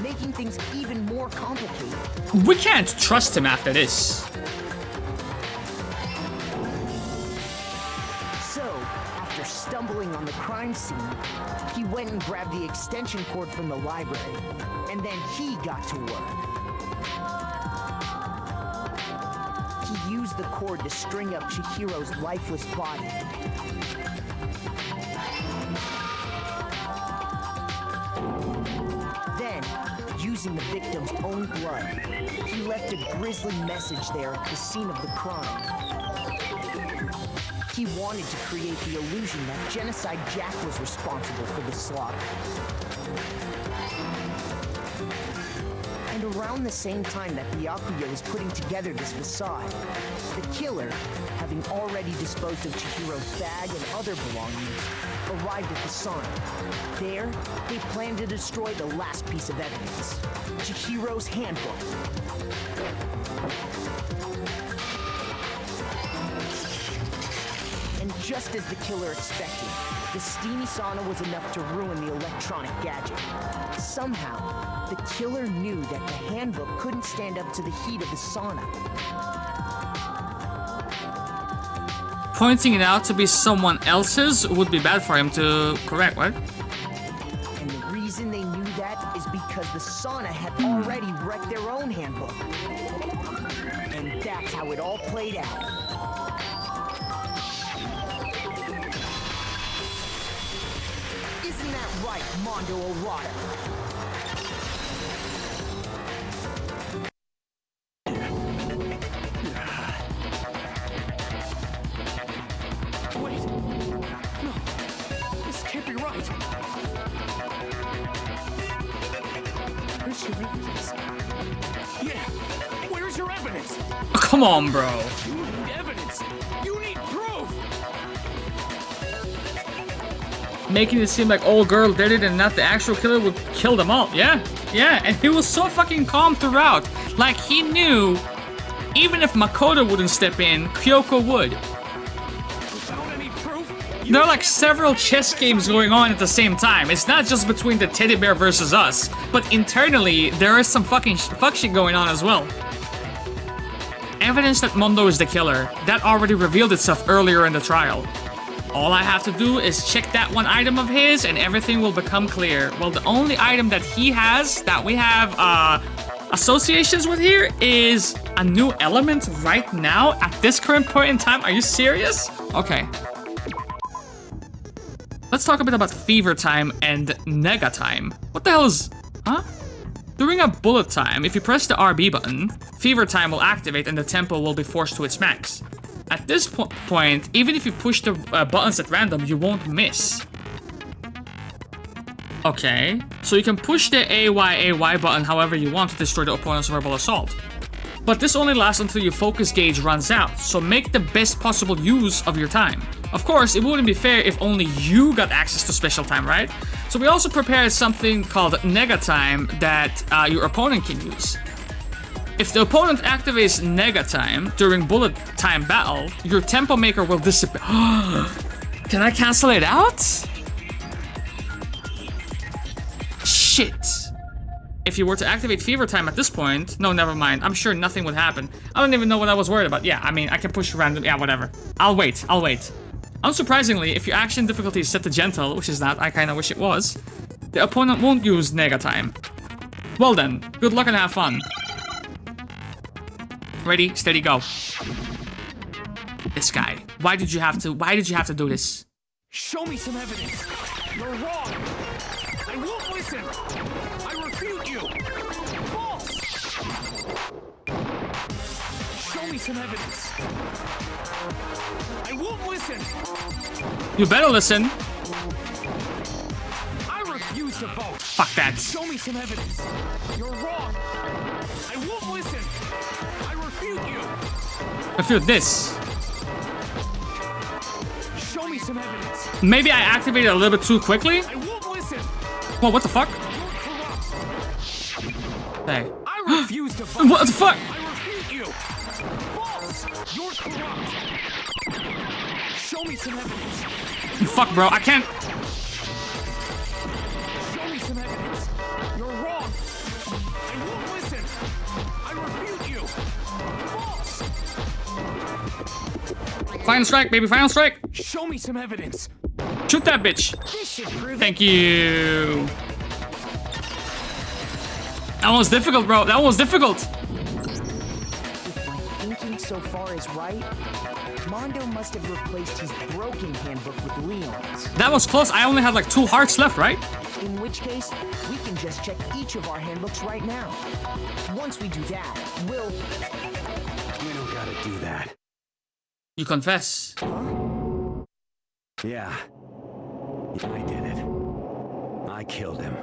making things even more complicated. We can't trust him after this. So, after stumbling on the crime scene, he went and grabbed the extension cord from the library, and then he got to work. He used the cord to string up Chihiro's lifeless body. Then, using the victim's own blood, he left a grisly message there at the scene of the crime. He wanted to create the illusion that Genocide Jack was responsible for the slaughter. And around the same time that Byakuya was putting together this facade, the killer, having already disposed of Chihiro's bag and other belongings, arrived at the sauna. There, they planned to destroy the last piece of evidence, Chihiro's handbook. And just as the killer expected, the steamy sauna was enough to ruin the electronic gadget. Somehow, the killer knew that the handbook couldn't stand up to the heat of the sauna. Pointing it out to be someone else's would be bad for him to correct, what? And the reason they knew that is because the sauna had already wrecked their own handbook. And that's how it all played out. Isn't that right, Mondo Orada? Wait. No. This can't be right. Where's your evidence? Yeah. Where's your evidence? Oh, come on, bro. You need evidence. You need proof. Making it seem like old girl did it and not the actual killer would kill them all. Yeah, yeah, and he was so fucking calm throughout. Like, he knew even if Makoto wouldn't step in, Kyoko would. Without any proof, There are like several chess games going on at the same time. It's not just between the teddy bear versus us, but internally, there is some fucking fuck shit going on as well. Evidence that Mondo is the killer, that already revealed itself earlier in the trial. All I have to do is check that one item of his and everything will become clear. Well, the only item that he has, that we have associations with here, is a new element right now at this current point in time. Are you serious? Okay. Let's talk a bit about Fever Time and Nega Time. What the hell is... Huh? During a bullet time, if you press the RB button, Fever Time will activate and the tempo will be forced to its max. At this point, even if you push the buttons at random, you won't miss. Okay, so you can push the AY button however you want to destroy the opponent's verbal assault. But this only lasts until your focus gauge runs out, so make the best possible use of your time. Of course, it wouldn't be fair if only you got access to special time, right? So we also prepared something called Nega Time that your opponent can use. If the opponent activates Nega Time during bullet time battle, your tempo maker will disappear. Can I cancel it out? Shit. If you were to activate Fever Time at this point, no, never mind. I'm sure nothing would happen. I don't even know what I was worried about. Yeah, I mean, I can push random. Yeah, whatever. I'll wait. Unsurprisingly, if your action difficulty is set to gentle, which is not, I kinda wish it was, the opponent won't use Nega Time. Well then, good luck and have fun. Ready, steady, go. This guy. Why did you have to do this? Show me some evidence. You're wrong. I won't listen. I refute you. False. Show me some evidence. I won't listen. You better listen. I refuse to vote. Fuck that. Show me some evidence. You're wrong. I won't listen. I refute you. I feel this. Show Show me some evidence. Maybe I activated a little bit too quickly? I won't listen. Whoa, what the fuck? Hey. I refuse to vote. What the fuck? I refute you. False. You're corrupt. Show me some evidence. Fuck, bro. I can't. Show me some evidence. You're wrong. I won't listen. I refute you. False. Final strike, baby. Final strike. Show me some evidence. Shoot that bitch. This should prove Thank you. That one was difficult, bro. That one was difficult. If my thinking so far is right, Mondo must have replaced his broken handbook with Leon's. That was close. I only had like 2 hearts left, right? In which case, we can just check each of our handbooks right now. Once we do that, we'll... We don't gotta do that. You confess. Yeah. Yeah, I did it. I killed him.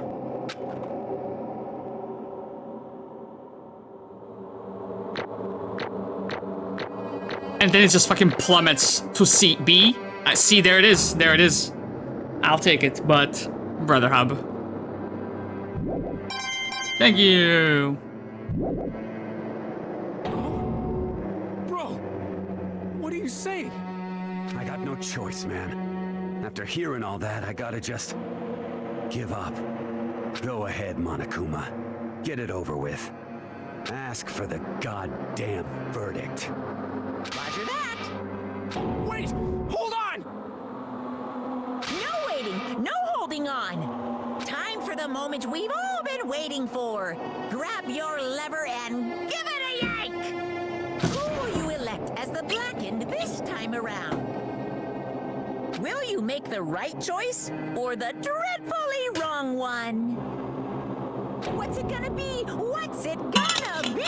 And then it just fucking plummets to C. B. See, there it is. There it is. I'll take it, but... Brother Hub. Thank you. Bro, what are you saying? I got no choice, man. After hearing all that, I gotta just... give up. Go ahead, Monokuma. Get it over with. Ask for the goddamn verdict. Roger that. Wait! Hold on! No waiting, no holding on. Time for the moment we've all been waiting for. Grab your lever and give it a yank! Who will you elect as the Blackened this time around? Will you make the right choice or the dreadfully wrong one? What's it gonna be? What's it gonna be?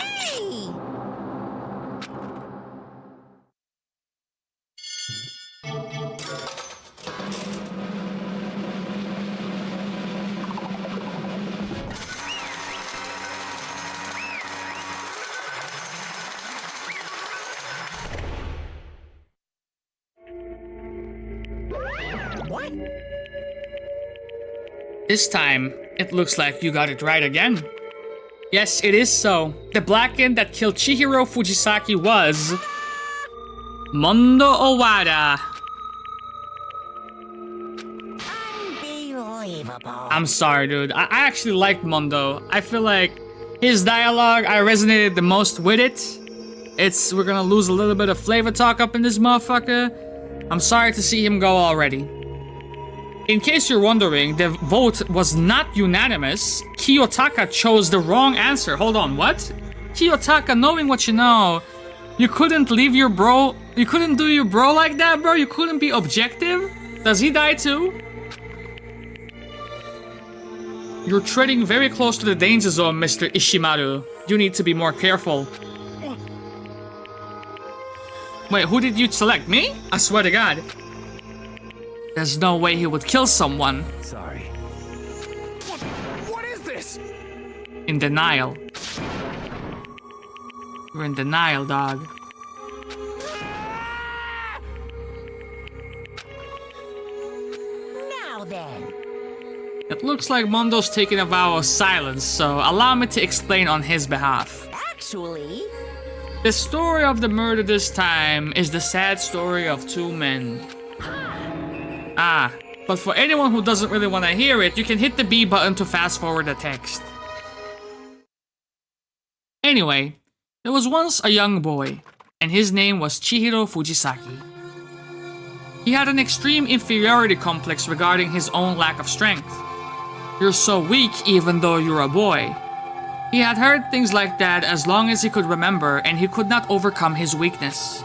What? This time, it looks like you got it right again. Yes, it is so. The Blackened that killed Chihiro Fujisaki was... Mondo Owada. Unbelievable. I'm sorry, dude. I actually liked Mondo. I feel like his dialogue, I resonated the most with it. We're gonna lose a little bit of flavor talk up in this motherfucker. I'm sorry to see him go already. In case you're wondering, the vote was not unanimous. Kiyotaka chose the wrong answer. Hold on, what? Kiyotaka, knowing what you know, you couldn't leave your bro... You couldn't do your bro like that, bro? You couldn't be objective? Does he die too? You're treading very close to the danger zone, Mr. Ishimaru. You need to be more careful. Wait, who did you select? Me? I swear to God. There's no way he would kill someone. Sorry. What is this? In denial. You're in denial, dog. Now then. It looks like Mondo's taking a vow of silence, so allow me to explain on his behalf. Actually... The story of the murder this time is the sad story of 2 men. But for anyone who doesn't really want to hear it, you can hit the B button to fast forward the text. Anyway, there was once a young boy, and his name was Chihiro Fujisaki. He had an extreme inferiority complex regarding his own lack of strength. You're so weak even though you're a boy. He had heard things like that as long as he could remember, and he could not overcome his weakness.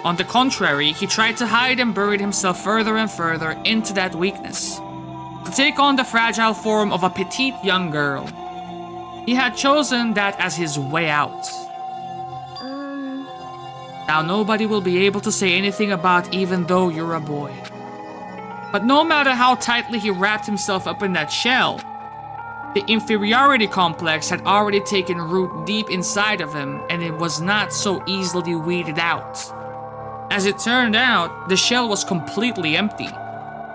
On the contrary, he tried to hide and buried himself further and further into that weakness, to take on the fragile form of a petite young girl. He had chosen that as his way out. Now nobody will be able to say anything about even though you're a boy. But no matter how tightly he wrapped himself up in that shell, the inferiority complex had already taken root deep inside of him, and it was not so easily weeded out. As it turned out, the shell was completely empty.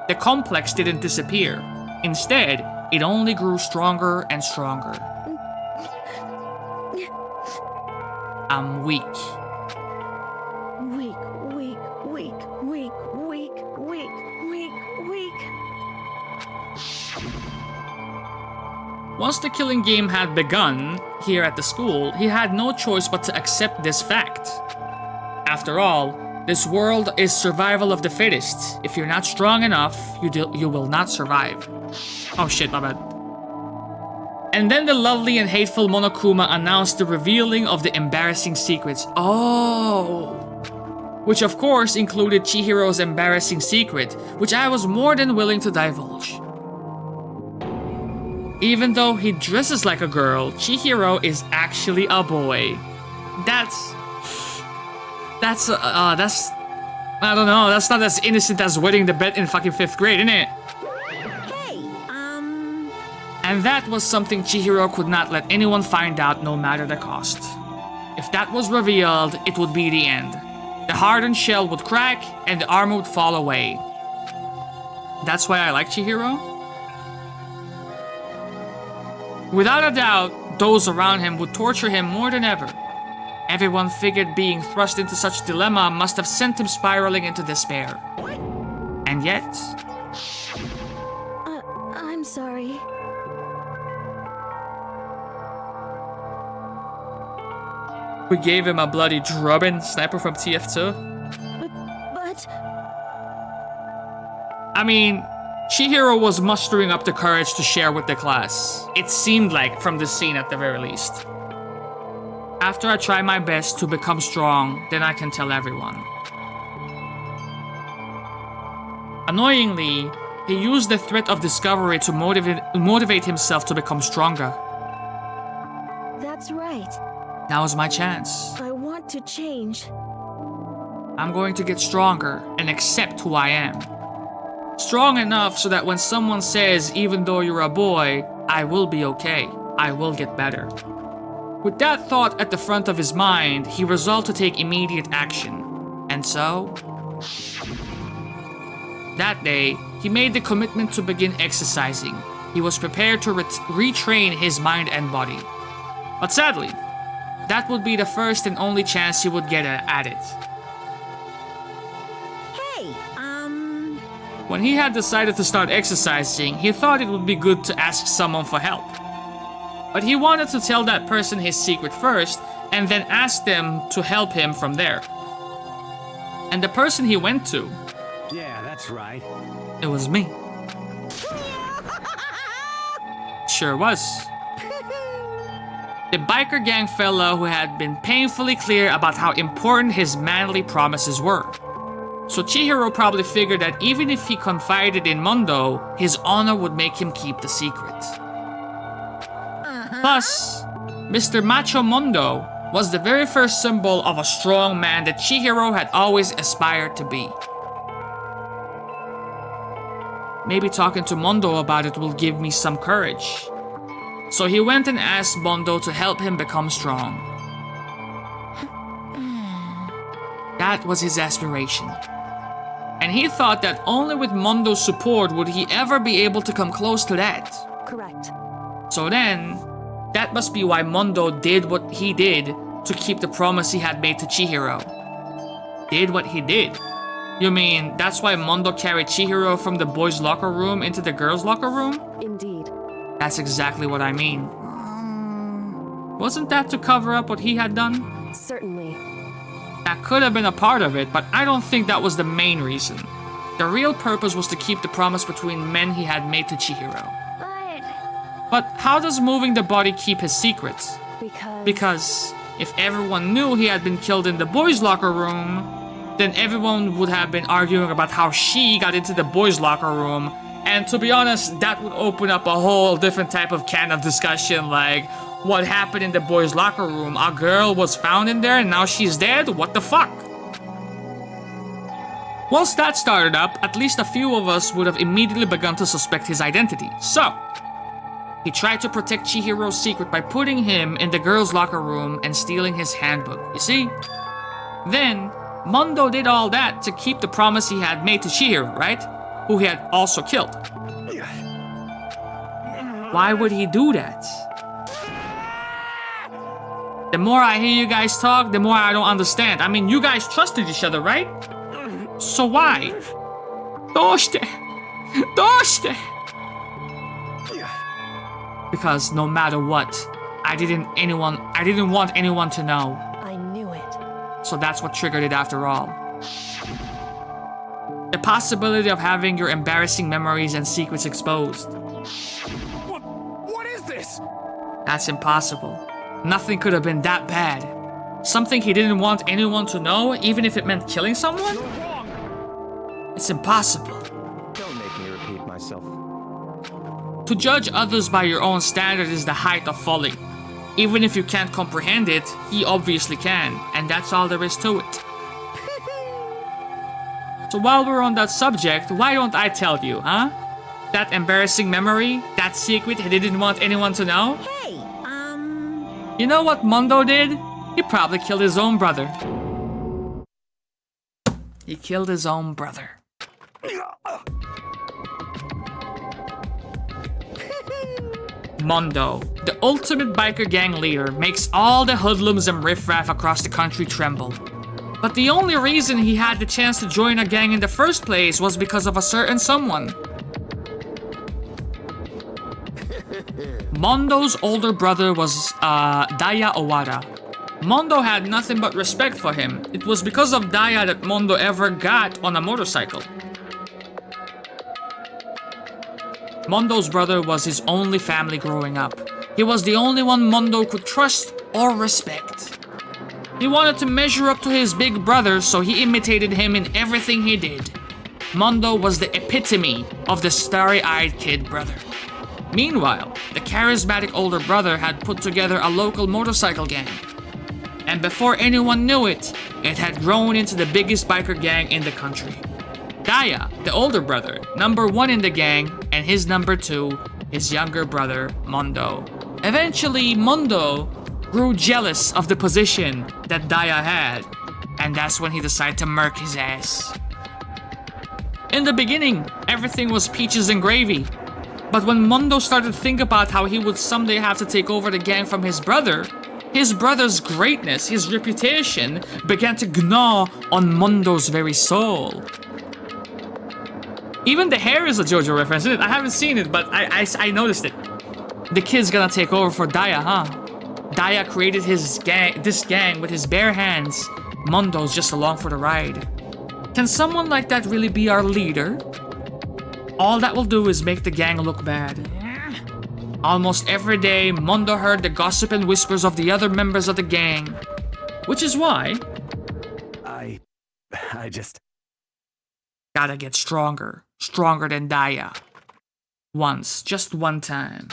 The complex didn't disappear. Instead, it only grew stronger and stronger. I'm weak. Weak, weak, weak, weak, weak, weak, weak, weak. Once the killing game had begun, here at the school, he had no choice but to accept this fact. After all, this world is survival of the fittest. If you're not strong enough, you will not survive. Oh shit, my bad. And then the lovely and hateful Monokuma announced the revealing of the embarrassing secrets. Oh! Which of course included Chihiro's embarrassing secret, which I was more than willing to divulge. Even though he dresses like a girl, Chihiro is actually a boy. That's I don't know, that's not as innocent as wetting the bed in fucking 5th grade, innit? And that was something Chihiro could not let anyone find out, no matter the cost. If that was revealed, it would be the end. The hardened shell would crack, and the armor would fall away. That's why I like Chihiro. Without a doubt, those around him would torture him more than ever. Everyone figured being thrust into such dilemma must have sent him spiraling into despair. And yet... I'm sorry. We gave him a bloody drubbing, sniper from TF2. But... I mean, Chihiro was mustering up the courage to share with the class. It seemed like from the scene at the very least. After I try my best to become strong, then I can tell everyone. Annoyingly, he used the threat of discovery to motivate himself to become stronger. That's right. Now's my chance. I want to change. I'm going to get stronger and accept who I am. Strong enough so that when someone says, even though you're a boy, I will be okay. I will get better. With that thought at the front of his mind, he resolved to take immediate action. And so... that day, he made the commitment to begin exercising. He was prepared to retrain his mind and body. But sadly, that would be the first and only chance he would get at it. When he had decided to start exercising, he thought it would be good to ask someone for help. But he wanted to tell that person his secret first, and then ask them to help him from there. And the person he went to... yeah, that's right. It was me. Sure was. The biker gang fella who had been painfully clear about how important his manly promises were. So Chihiro probably figured that even if he confided in Mondo, his honor would make him keep the secret. Plus, Mr. Macho Mondo was the very first symbol of a strong man that Chihiro had always aspired to be. Maybe talking to Mondo about it will give me some courage. So he went and asked Mondo to help him become strong. That was his aspiration. And he thought that only with Mondo's support would he ever be able to come close to that. Correct. So then, that must be why Mondo did what he did to keep the promise he had made to Chihiro. Did what he did? You mean, that's why Mondo carried Chihiro from the boys' locker room into the girls' locker room? Indeed. That's exactly what I mean. Wasn't that to cover up what he had done? Certainly. That could have been a part of it, but I don't think that was the main reason. The real purpose was to keep the promise between men he had made to Chihiro. But how does moving the body keep his secrets? Because if everyone knew he had been killed in the boys' locker room, then everyone would have been arguing about how she got into the boys' locker room. And to be honest, that would open up a whole different type of can of discussion, like, what happened in the boys' locker room? A girl was found in there and now she's dead? What the fuck? Once that started up, at least a few of us would have immediately begun to suspect his identity. So, he tried to protect Chihiro's secret by putting him in the girls' locker room and stealing his handbook. You see? Then, Mondo did all that to keep the promise he had made to Chihiro, right? Who he had also killed. Why would he do that? The more I hear you guys talk, the more I don't understand. I mean, you guys trusted each other, right? So why? Doshite? Because no matter what, I didn't want anyone to know. I knew it. So that's what triggered it after all. The possibility of having your embarrassing memories and secrets exposed. What is this? That's impossible. Nothing could have been that bad. Something he didn't want anyone to know, even if it meant killing someone? You're wrong. It's impossible. Don't make me repeat myself. To judge others by your own standard is the height of folly. Even if you can't comprehend it, he obviously can, and that's all there is to it. So while we're on that subject, why don't I tell you, huh? That embarrassing memory, that secret he didn't want anyone to know? Hey, You know what Mondo did? He probably killed his own brother. He killed his own brother. Mondo, the ultimate biker gang leader, makes all the hoodlums and riffraff across the country tremble. But the only reason he had the chance to join a gang in the first place was because of a certain someone. Mondo's older brother was Daya Owada. Mondo had nothing but respect for him. It was because of Daya that Mondo ever got on a motorcycle. Mondo's brother was his only family growing up. He was the only one Mondo could trust or respect. He wanted to measure up to his big brother, so he imitated him in everything he did. Mondo was the epitome of the starry-eyed kid brother. Meanwhile, the charismatic older brother had put together a local motorcycle gang. And before anyone knew it, it had grown into the biggest biker gang in the country. Daya, the older brother, number 1 in the gang, and his number 2, his younger brother, Mondo. Eventually, Mondo grew jealous of the position that Daya had, and that's when he decided to murk his ass. In the beginning, everything was peaches and gravy. But when Mondo started to think about how he would someday have to take over the gang from his brother's greatness, his reputation, began to gnaw on Mondo's very soul. Even the hair is a JoJo reference, isn't it? I haven't seen it, but I noticed it. The kid's gonna take over for Daya, huh? Daya created this gang with his bare hands. Mondo's just along for the ride. Can someone like that really be our leader? All that will do is make the gang look bad. Almost every day, Mondo heard the gossip and whispers of the other members of the gang. Which is why... I just... Gotta get stronger. Stronger than Daya. Once, just one time.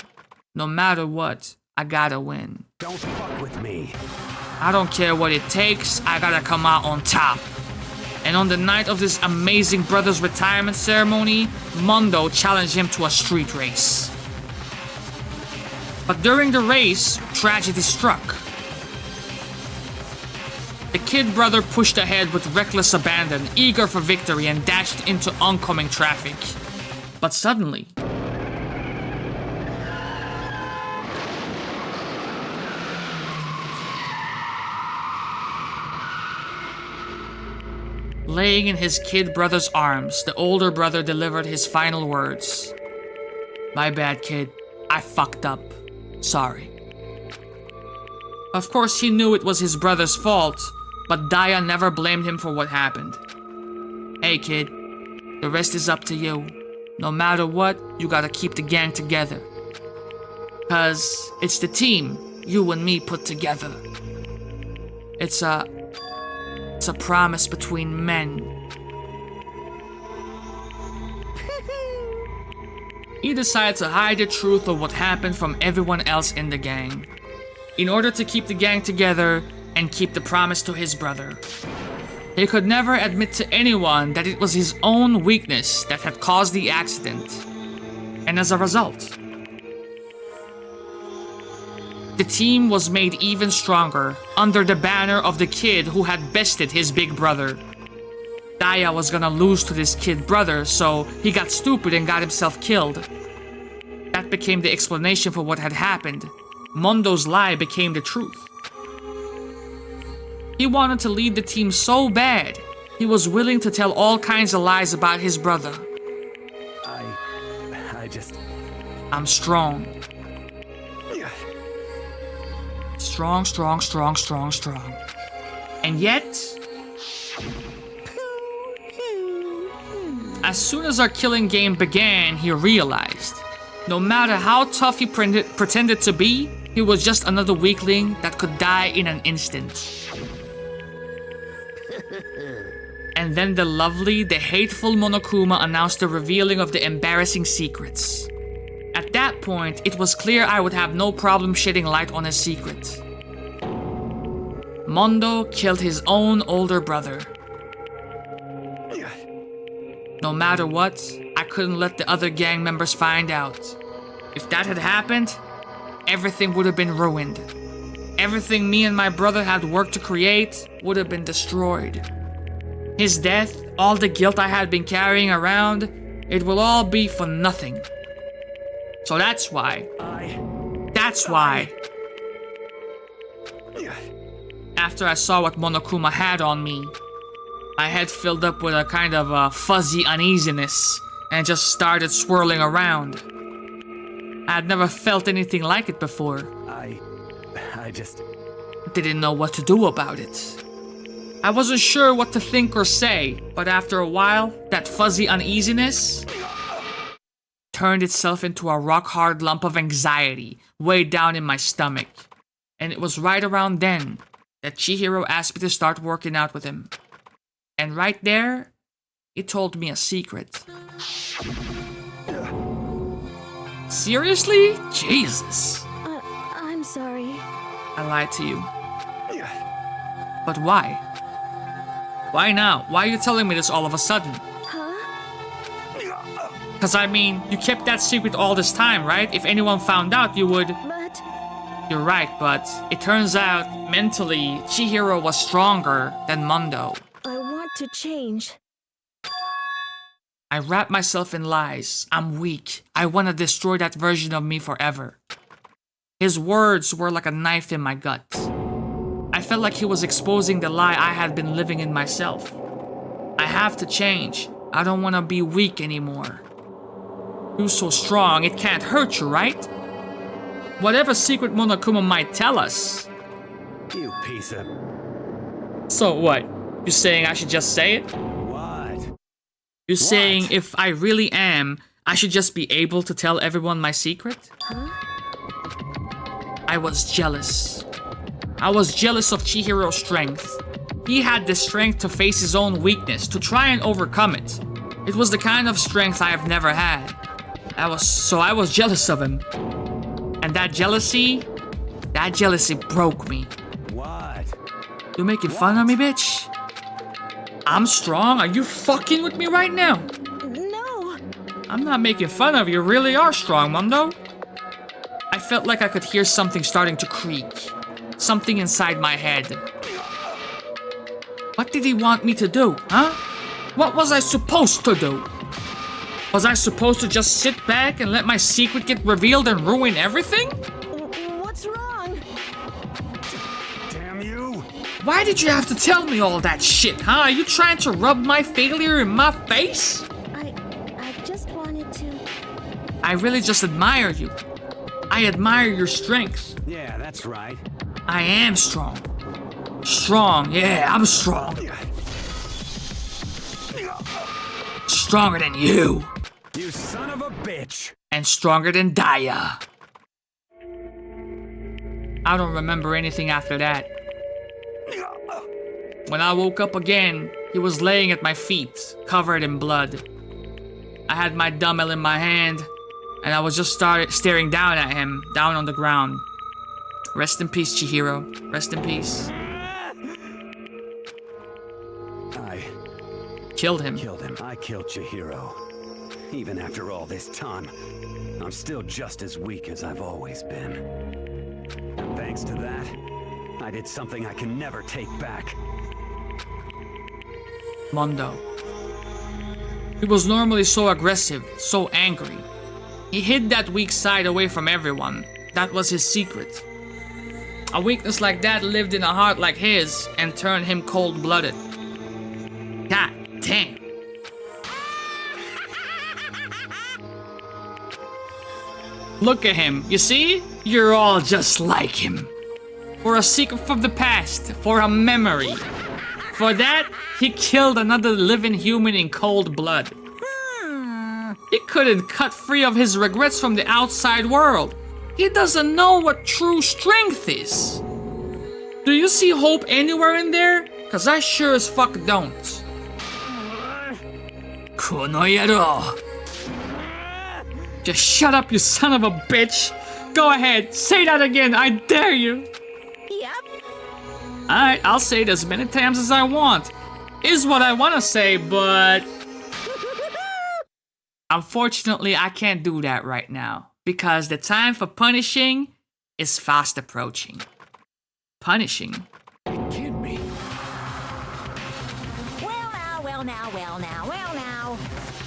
No matter what, I gotta win. Don't fuck with me. I don't care what it takes, I gotta come out on top. And on the night of this amazing brother's retirement ceremony, Mondo challenged him to a street race. But during the race, tragedy struck. The kid brother pushed ahead with reckless abandon, eager for victory, and dashed into oncoming traffic. But suddenly... laying in his kid brother's arms, the older brother delivered his final words. "My bad, kid. I fucked up. Sorry." Of course, he knew it was his brother's fault, but Daya never blamed him for what happened. "Hey, kid. The rest is up to you. No matter what, you gotta keep the gang together. 'Cause it's the team you and me put together. It's a promise between men." He decided to hide the truth of what happened from everyone else in the gang, in order to keep the gang together and keep the promise to his brother. He could never admit to anyone that it was his own weakness that had caused the accident. And as a result, The team was made even stronger under the banner of the kid who had bested his big brother. Daya was gonna lose to this kid brother, so he got stupid and got himself killed. That became the explanation for what had happened. Mondo's lie became the truth. He wanted to lead the team so bad, he was willing to tell all kinds of lies about his brother. I'm strong. Strong, strong, strong, strong, strong. And yet, as soon as our killing game began, he realized, no matter how tough he pretended to be, he was just another weakling that could die in an instant. And then the lovely, the hateful Monokuma announced the revealing of the embarrassing secrets. At that point, it was clear I would have no problem shedding light on his secret. Mondo killed his own older brother. No matter what, I couldn't let the other gang members find out. If that had happened, everything would have been ruined. Everything me and my brother had worked to create would have been destroyed. His death, all the guilt I had been carrying around, it will all be for nothing. So that's why. After I saw what Monokuma had on me, my head filled up with a kind of fuzzy uneasiness and just started swirling around. I had never felt anything like it before. I just didn't know what to do about it. I wasn't sure what to think or say, but after a while, that fuzzy uneasiness turned itself into a rock-hard lump of anxiety way down in my stomach. And it was right around then that Chihiro asked me to start working out with him. And right there, he told me a secret. Seriously? Jesus. I'm sorry. I lied to you. But why? Why now? Why are you telling me this all of a sudden? Because I mean, you kept that secret all this time, right? If anyone found out, you would... But... You're right, but it turns out, mentally, Chihiro was stronger than Mondo. I want to change. I wrap myself in lies. I'm weak. I want to destroy that version of me forever. His words were like a knife in my gut. I felt like he was exposing the lie I had been living in myself. I have to change. I don't want to be weak anymore. You're so strong, it can't hurt you, right? Whatever secret Monokuma might tell us. You piece of... So what? You saying I should just say it? What? You saying if I really am, I should just be able to tell everyone my secret? I was jealous. I was jealous of Chihiro's strength. He had the strength to face his own weakness, to try and overcome it. It was the kind of strength I have never had. I was jealous of him. And that jealousy broke me. What? You making fun of me, bitch? I'm strong? Are you fucking with me right now? No. I'm not making fun of you. You really are strong, Mondo. I felt like I could hear something starting to creak. Something inside my head. What did he want me to do, huh? What was I supposed to do? Was I supposed to just sit back and let my secret get revealed and ruin everything? What's wrong? Damn you! Why did you have to tell me all that shit, huh? Are you trying to rub my failure in my face? I just wanted to... I really just admire you. I admire your strength. Yeah, that's right. I am strong. Strong, yeah, I'm strong. Stronger than you. You son of a bitch. And stronger than Daya. I don't remember anything after that. When I woke up again, he was laying at my feet, covered in blood. I had my dumbbell in my hand, and I was just staring down at him, down on the ground. Rest in peace, Chihiro. Rest in peace. I killed him. I killed Chihiro. Even after all this time, I'm still just as weak as I've always been. thanks to that, I did something I can never take back. Mondo. He was normally so aggressive, so angry. He hid that weak side away from everyone. That was his secret. A weakness like that lived in a heart like his and turned him cold-blooded. God damn. Look at him. You see? You're all just like him. For a secret from the past. For a memory. For that, he killed another living human in cold blood. He couldn't cut free of his regrets from the outside world. He doesn't know what true strength is. Do you see hope anywhere in there? Cause I sure as fuck don't. Konoyaro. Just shut up, you son of a bitch. Go ahead, say that again, I dare you. Yep. Alright, I'll say it as many times as I want. Is what I want to say, but... Unfortunately, I can't do that right now. Because the time for punishing is fast approaching. Punishing? Kid me. Well now.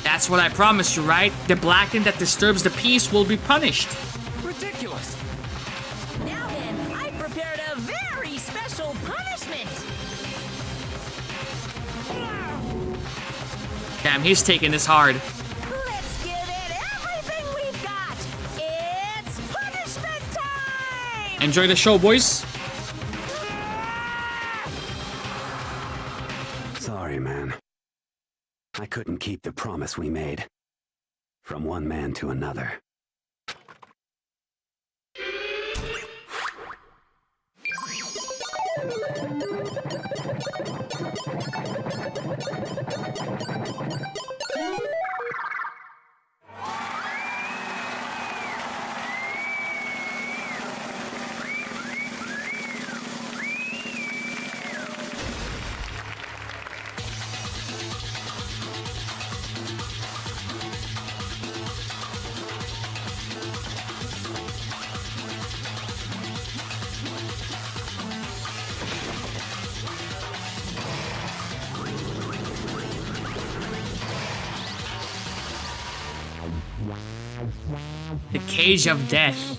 That's what I promised you, right? The Blacken that disturbs the peace will be punished. Ridiculous. Now then, I prepared a very special punishment. Damn, he's taking this hard. Let's give it everything we've got. It's punishment time. Enjoy the show, boys. Sorry, man. I couldn't keep the promise we made. From one man to another. The Cage of Death.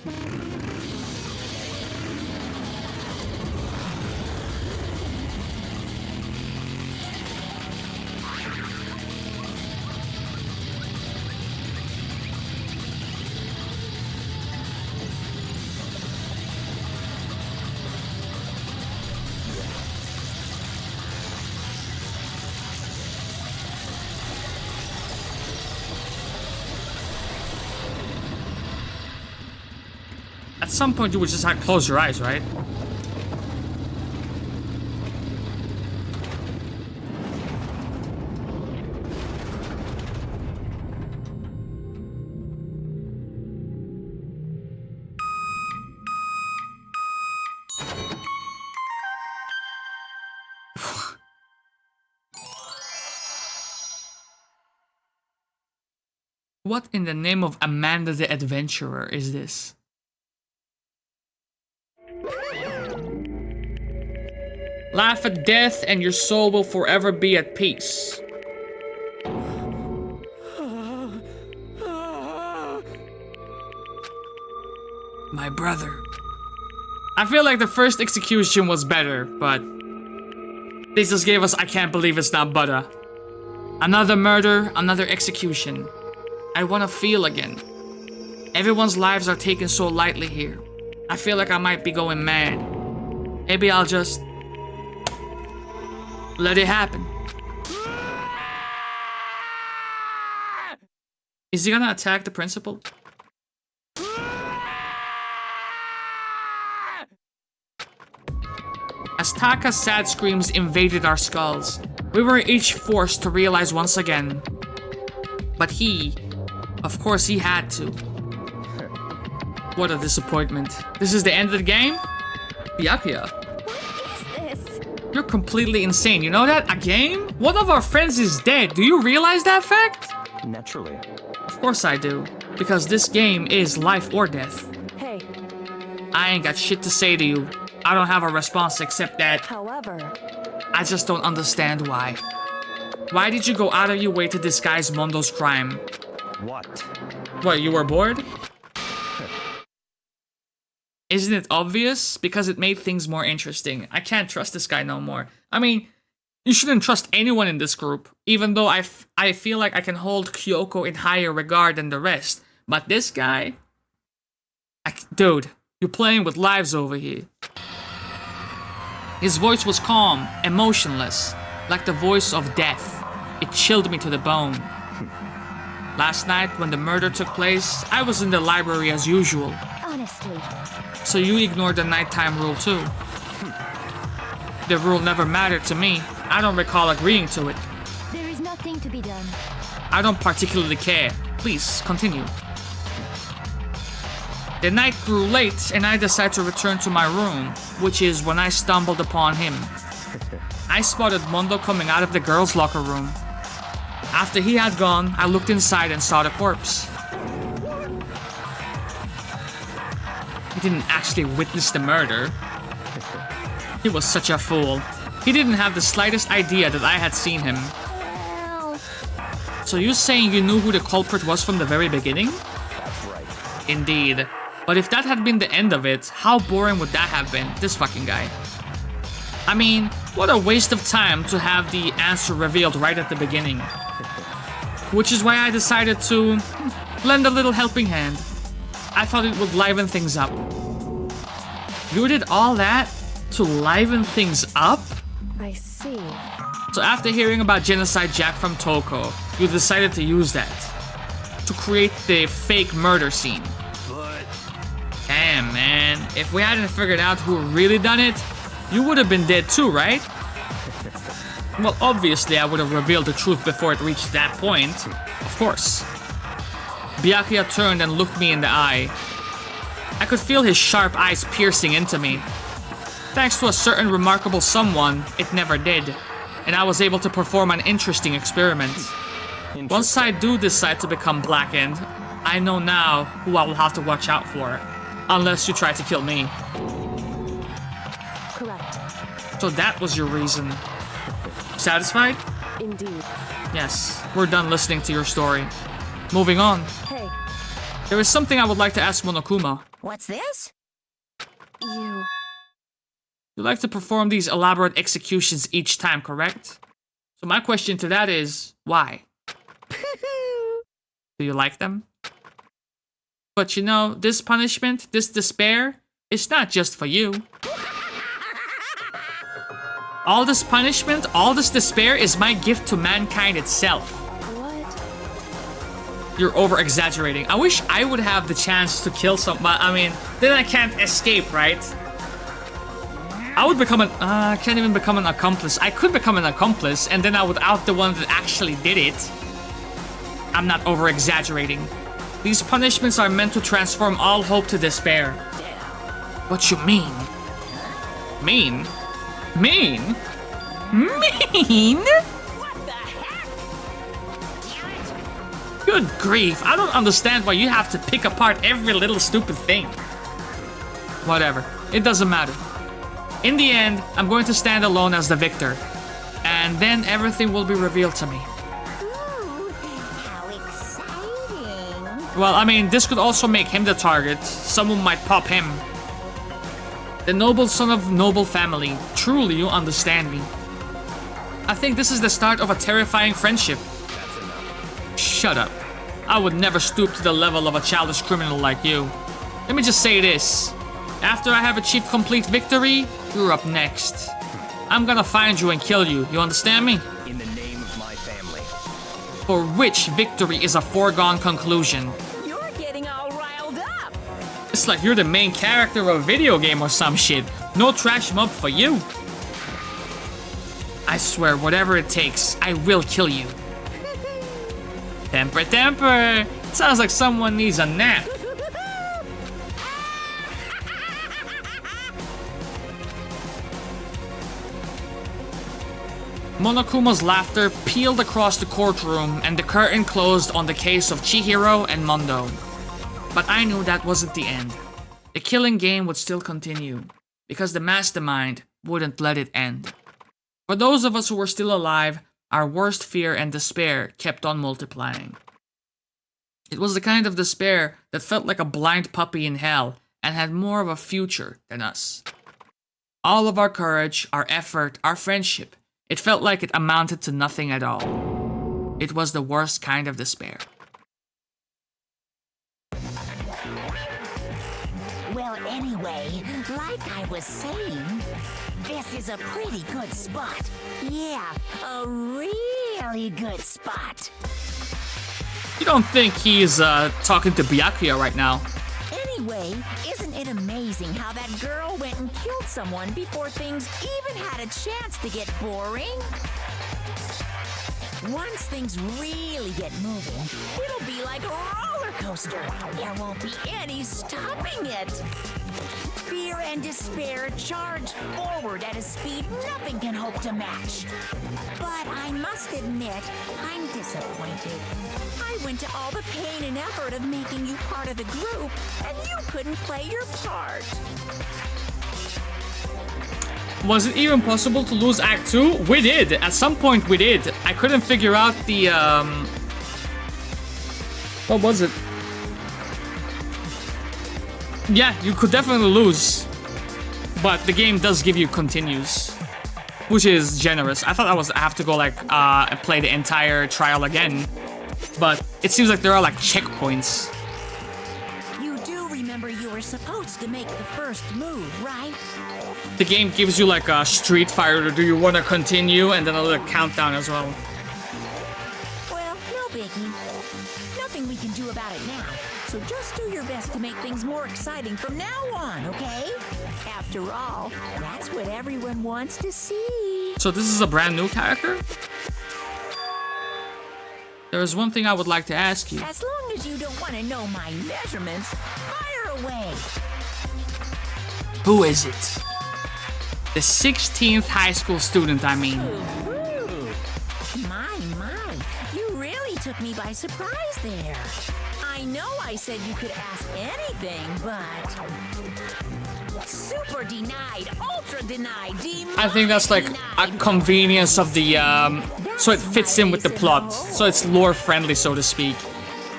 At some point you would just have to close your eyes, right? What in the name of Amanda the Adventurer is this? Laugh at death and your soul will forever be at peace. My brother. I feel like the first execution was better, but they just gave us I can't believe it's not butter. Another murder, another execution. I want to feel again. Everyone's lives are taken so lightly here. I feel like I might be going mad. Maybe I'll just let it happen. Is he gonna attack the principal? As Taka's sad screams invaded our skulls, we were each forced to realize once again. But he, of course he had to. What a disappointment. This is the end of the game? Byakuya. What is this? You're completely insane, you know that? A game? One of our friends is dead. Do you realize that fact? Naturally. Of course I do. Because this game is life or death. Hey, I ain't got shit to say to you. I don't have a response except that However, I just don't understand why. Why did you go out of your way to disguise Mondo's crime? What? What, you were bored? Isn't it obvious? Because it made things more interesting. I can't trust this guy no more. I mean, you shouldn't trust anyone in this group, even though I feel like I can hold Kyoko in higher regard than the rest. But this guy... Dude, you're playing with lives over here. His voice was calm, emotionless, like the voice of death. It chilled me to the bone. Last night, when the murder took place, I was in the library as usual. Honestly. So you ignored the nighttime rule too. The rule never mattered to me. I don't recall agreeing to it. There is nothing to be done. I don't particularly care. Please, continue. The night grew late and I decided to return to my room, which is when I stumbled upon him. I spotted Mondo coming out of the girls' locker room. After he had gone, I looked inside and saw the corpse. He didn't actually witness the murder. He was such a fool. He didn't have the slightest idea that I had seen him. So you're saying you knew who the culprit was from the very beginning? That's right. Indeed. But if that had been the end of it, how boring would that have been, this fucking guy? I mean, what a waste of time to have the answer revealed right at the beginning. Which is why I decided to lend a little helping hand. I thought it would liven things up. You did all that to liven things up? I see. So after hearing about Genocide Jack from Toko, you decided to use that to create the fake murder scene. But... Damn, man. If we hadn't figured out who really done it, you would have been dead too, right? Well, obviously I would have revealed the truth before it reached that point. Of course. Byakuya turned and looked me in the eye. I could feel his sharp eyes piercing into me. Thanks to a certain remarkable someone, it never did. And I was able to perform an interesting experiment. Once I do decide to become blackened, I know now who I will have to watch out for. Unless you try to kill me. Correct. So that was your reason. Satisfied? Indeed. Yes, we're done listening to your story. Moving on. Hey. There is something I would like to ask Monokuma. What's this? You like to perform these elaborate executions each time, correct? So my question to that is, why? Do you like them? But you know, this punishment, this despair, it's not just for you. All this punishment, all this despair is my gift to mankind itself. What? You're over-exaggerating. I wish I would have the chance to kill somebody. I mean, then I can't escape, right? I would become an... I can't even become an accomplice. I could become an accomplice, and then I would out the one that actually did it. I'm not over-exaggerating. These punishments are meant to transform all hope to despair. What you mean? Mean? Mean? Mean? What the heck? Good grief, I don't understand why you have to pick apart every little stupid thing. Whatever, it doesn't matter. In the end, I'm going to stand alone as the victor. And then everything will be revealed to me. Ooh, how exciting. Well, I mean, this could also make him the target. Someone might pop him. The noble son of noble family. Truly, you understand me. I think this is the start of a terrifying friendship. That's enough. Shut up. I would never stoop to the level of a childish criminal like you. Let me just say this. After I have achieved complete victory, you're up next. I'm gonna find you and kill you. You understand me? In the name of my family. For which victory is a foregone conclusion. You're getting all riled up. It's like you're the main character of a video game or some shit. No trash mob for you. I swear, whatever it takes, I will kill you. Temper, temper. Sounds like someone needs a nap. Monokuma's laughter peeled across the courtroom and the curtain closed on the case of Chihiro and Mondo. But I knew that wasn't the end. the killing game would still continue, because the mastermind wouldn't let it end. For those of us who were still alive, our worst fear and despair kept on multiplying. It was the kind of despair that felt like a blind puppy in hell and had more of a future than us. All of our courage, our effort, our friendship, it felt like it amounted to nothing at all. It was the worst kind of despair. Well, anyway, like I was saying, this is a pretty good spot. Yeah, a really good spot. You don't think he's talking to Byakuya right now? Anyway, isn't it amazing how that girl went and killed someone before things even had a chance to get boring? Once things really get moving, it'll be like a roller coaster. There won't be any stopping it. Fear and despair charge forward at a speed nothing can hope to match. But I must admit, I'm disappointed. I went to all the pain and effort of making you part of the group, and you couldn't play your part. Was it even possible to lose Act 2? We did. At some point we did. I couldn't figure out the, what was it? Yeah, you could definitely lose. But the game does give you continues, which is generous. I thought I have to go like, play the entire trial again. But it seems like there are like checkpoints. You do remember you were supposed to make the first move, right? The game gives you like a Street Fighter, do you want to continue? And then a little countdown as well. Well, no biggie. Nothing we can do about it now. So just do your best to make things more exciting from now on, okay? After all, that's what everyone wants to see. So this is a brand new character? There is one thing I would like to ask you. As long as you don't want to know my measurements, fire away. Who is it? The 16th high school student, I mean. My, you really took me by surprise there. I know I said you could ask anything, but... Super denied, ultra denied, I think that's like a convenience of the, so it fits in with the plot. So it's lore friendly, so to speak.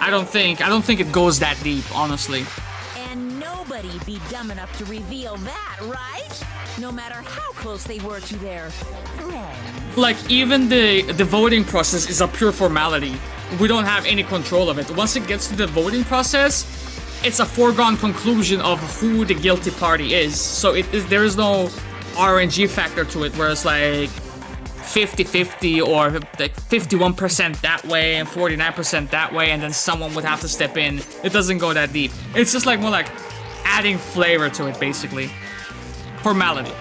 I don't think it goes that deep, honestly. And nobody'd be dumb enough to reveal that, right? No matter how close they were to their friends. Like, even the voting process is a pure formality. We don't have any control of it. Once it gets to the voting process, it's a foregone conclusion of who the guilty party is. So there is no RNG factor to it, where it's like 50-50 or like 51% that way and 49% that way, and then someone would have to step in. It doesn't go that deep. It's just like more like adding flavor to it, basically. Formality.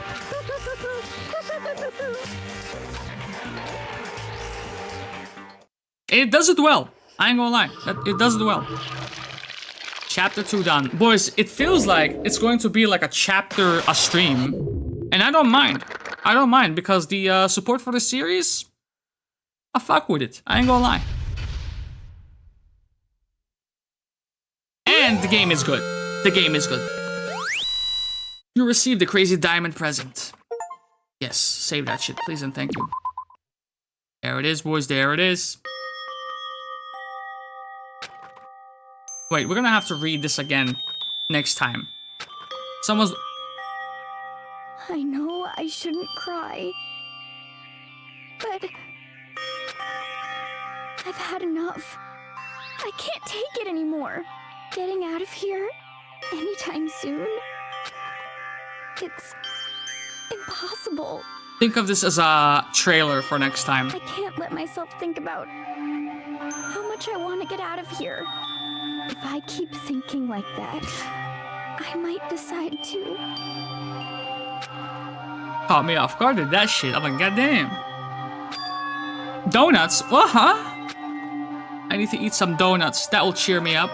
It does it well. I ain't gonna lie. It does it well. Chapter 2 done. Boys, it feels like it's going to be like a chapter a stream. And I don't mind. I don't mind because the support for the series, I fuck with it. I ain't gonna lie. And the game is good. The game is good. You received a crazy diamond present. Yes, save that shit, please and thank you. There it is, boys. There it is. Wait, we're gonna have to read this again next time. Someone's... I know I shouldn't cry, but I've had enough. I can't take it anymore. Getting out of here anytime soon, it's impossible. Think of this as a trailer for next time. I can't let myself think about how much I want to get out of here. If I keep thinking like that, I might decide to. Caught me off guard with that shit. I'm like, goddamn. Donuts? Uh-huh. I need to eat some donuts. That will cheer me up.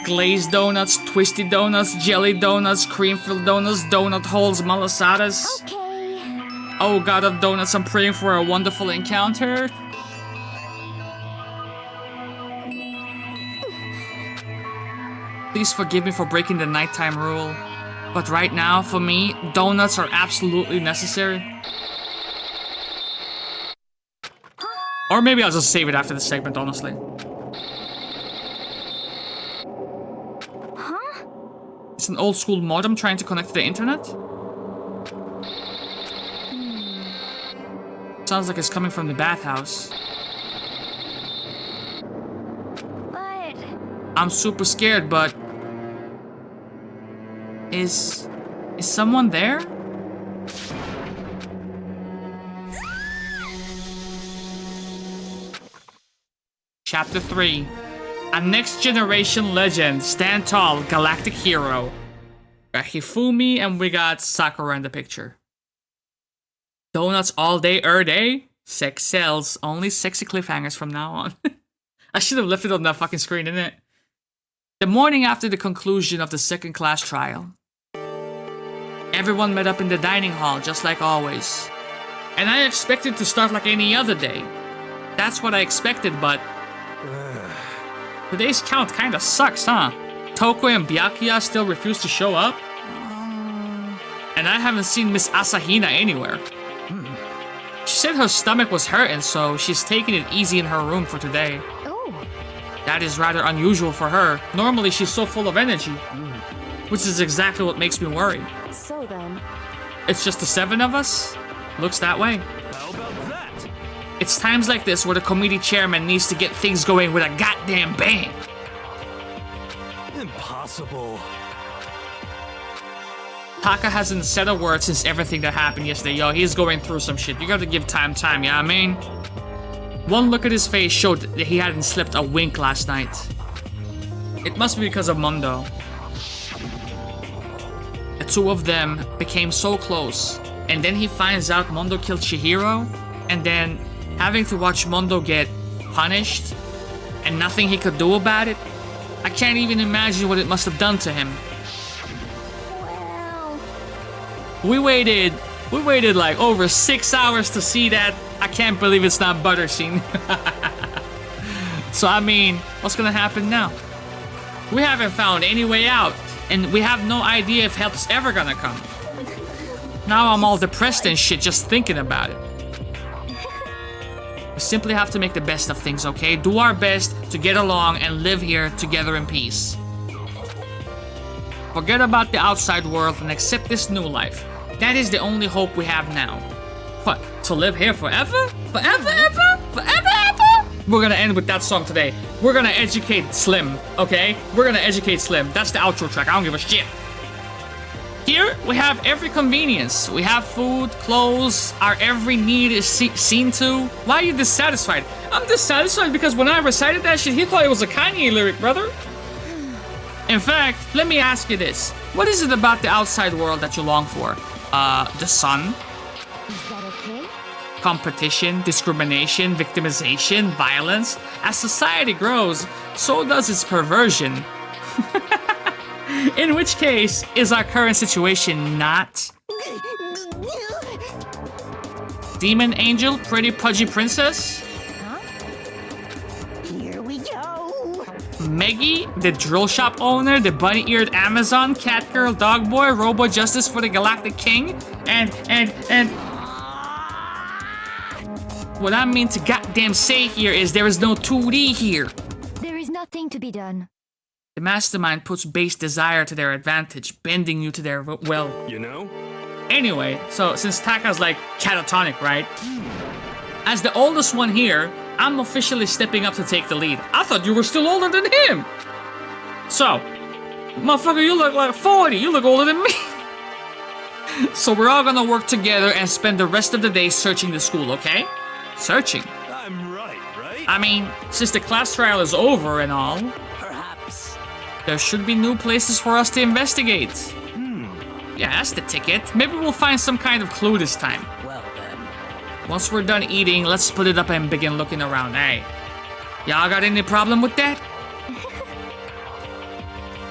Glazed donuts, twisty donuts, jelly donuts, cream-filled donuts, donut holes, malasadas. Okay. Oh god of donuts, I'm praying for a wonderful encounter. Please forgive me for breaking the nighttime rule. But right now, for me, donuts are absolutely necessary. Or maybe I'll just save it after the segment, honestly. Huh? It's an old school modem trying to connect to the internet. Sounds like it's coming from the bathhouse. But... I'm super scared, but... Is someone there? Chapter 3. A next generation legend. Stand tall, galactic hero. We got Hifumi and we got Sakura in the picture. Donuts all day, day. Sex sells. Only sexy cliffhangers from now on. I should have left it on that fucking screen, didn't it? The morning after the conclusion of the second class trial. Everyone met up in the dining hall, just like always. And I expected to start like any other day. That's what I expected, but... Today's count kinda sucks, huh? Toko and Byakuya still refuse to show up? And I haven't seen Miss Asahina anywhere. She said her stomach was hurting, so she's taking it easy in her room for today. Oh. That is rather unusual for her. Normally she's so full of energy. Which is exactly what makes me worry. So then... It's just the 7 of us? Looks that way. How about that? It's times like this where the committee chairman needs to get things going with a goddamn bang. Impossible. Taka hasn't said a word since everything that happened yesterday. Yo, he's going through some shit. You gotta give time, you know what I mean? One look at his face showed that he hadn't slept a wink last night. It must be because of Mondo. The two of them became so close, and then he finds out Mondo killed Chihiro, and then having to watch Mondo get punished, and nothing he could do about it. I can't even imagine what it must have done to him. Well... We waited like over 6 hours to see that. I can't believe it's not butter scene. So I mean, what's gonna happen now? We haven't found any way out. And we have no idea if help's ever gonna come. Now I'm all depressed and shit just thinking about it. We simply have to make the best of things, okay? Do our best to get along and live here together in peace. Forget about the outside world and accept this new life. That is the only hope we have now. What? To live here forever? Forever, ever? Forever, ever? We're gonna end with that song today. We're gonna educate Slim, okay? We're gonna educate Slim. That's the outro track. I don't give a shit. Here, we have every convenience. We have food, clothes, our every need is seen to. Why are you dissatisfied? I'm dissatisfied because when I recited that shit, he thought it was a Kanye lyric, brother. In fact, let me ask you this. What is it about the outside world that you long for? The sun? Is that okay? Competition, discrimination, victimization, violence. As society grows, so does its perversion. In which case, is our current situation not? Demon angel, pretty pudgy princess? Huh? Here we go. Meggy, the drill shop owner, the bunny-eared Amazon, cat girl, dog boy, robo justice for the galactic king, and what I mean to goddamn say here is there is no 2D here. There is nothing to be done. The mastermind puts base desire to their advantage, bending you to their will. You know? Anyway, so since Taka's like catatonic, right? As the oldest one here, I'm officially stepping up to take the lead. I thought you were still older than him. So, motherfucker, you look like 40. You look older than me. So we're all gonna work together and spend the rest of the day searching the school, okay? Searching. I'm right? I mean, since the class trial is over and all, Perhaps. there should be new places for us to investigate. Yeah, that's the ticket. Maybe we'll find some kind of clue this time. Well then. Once we're done eating, let's split it up and begin looking around. Hey, y'all got any problem with that?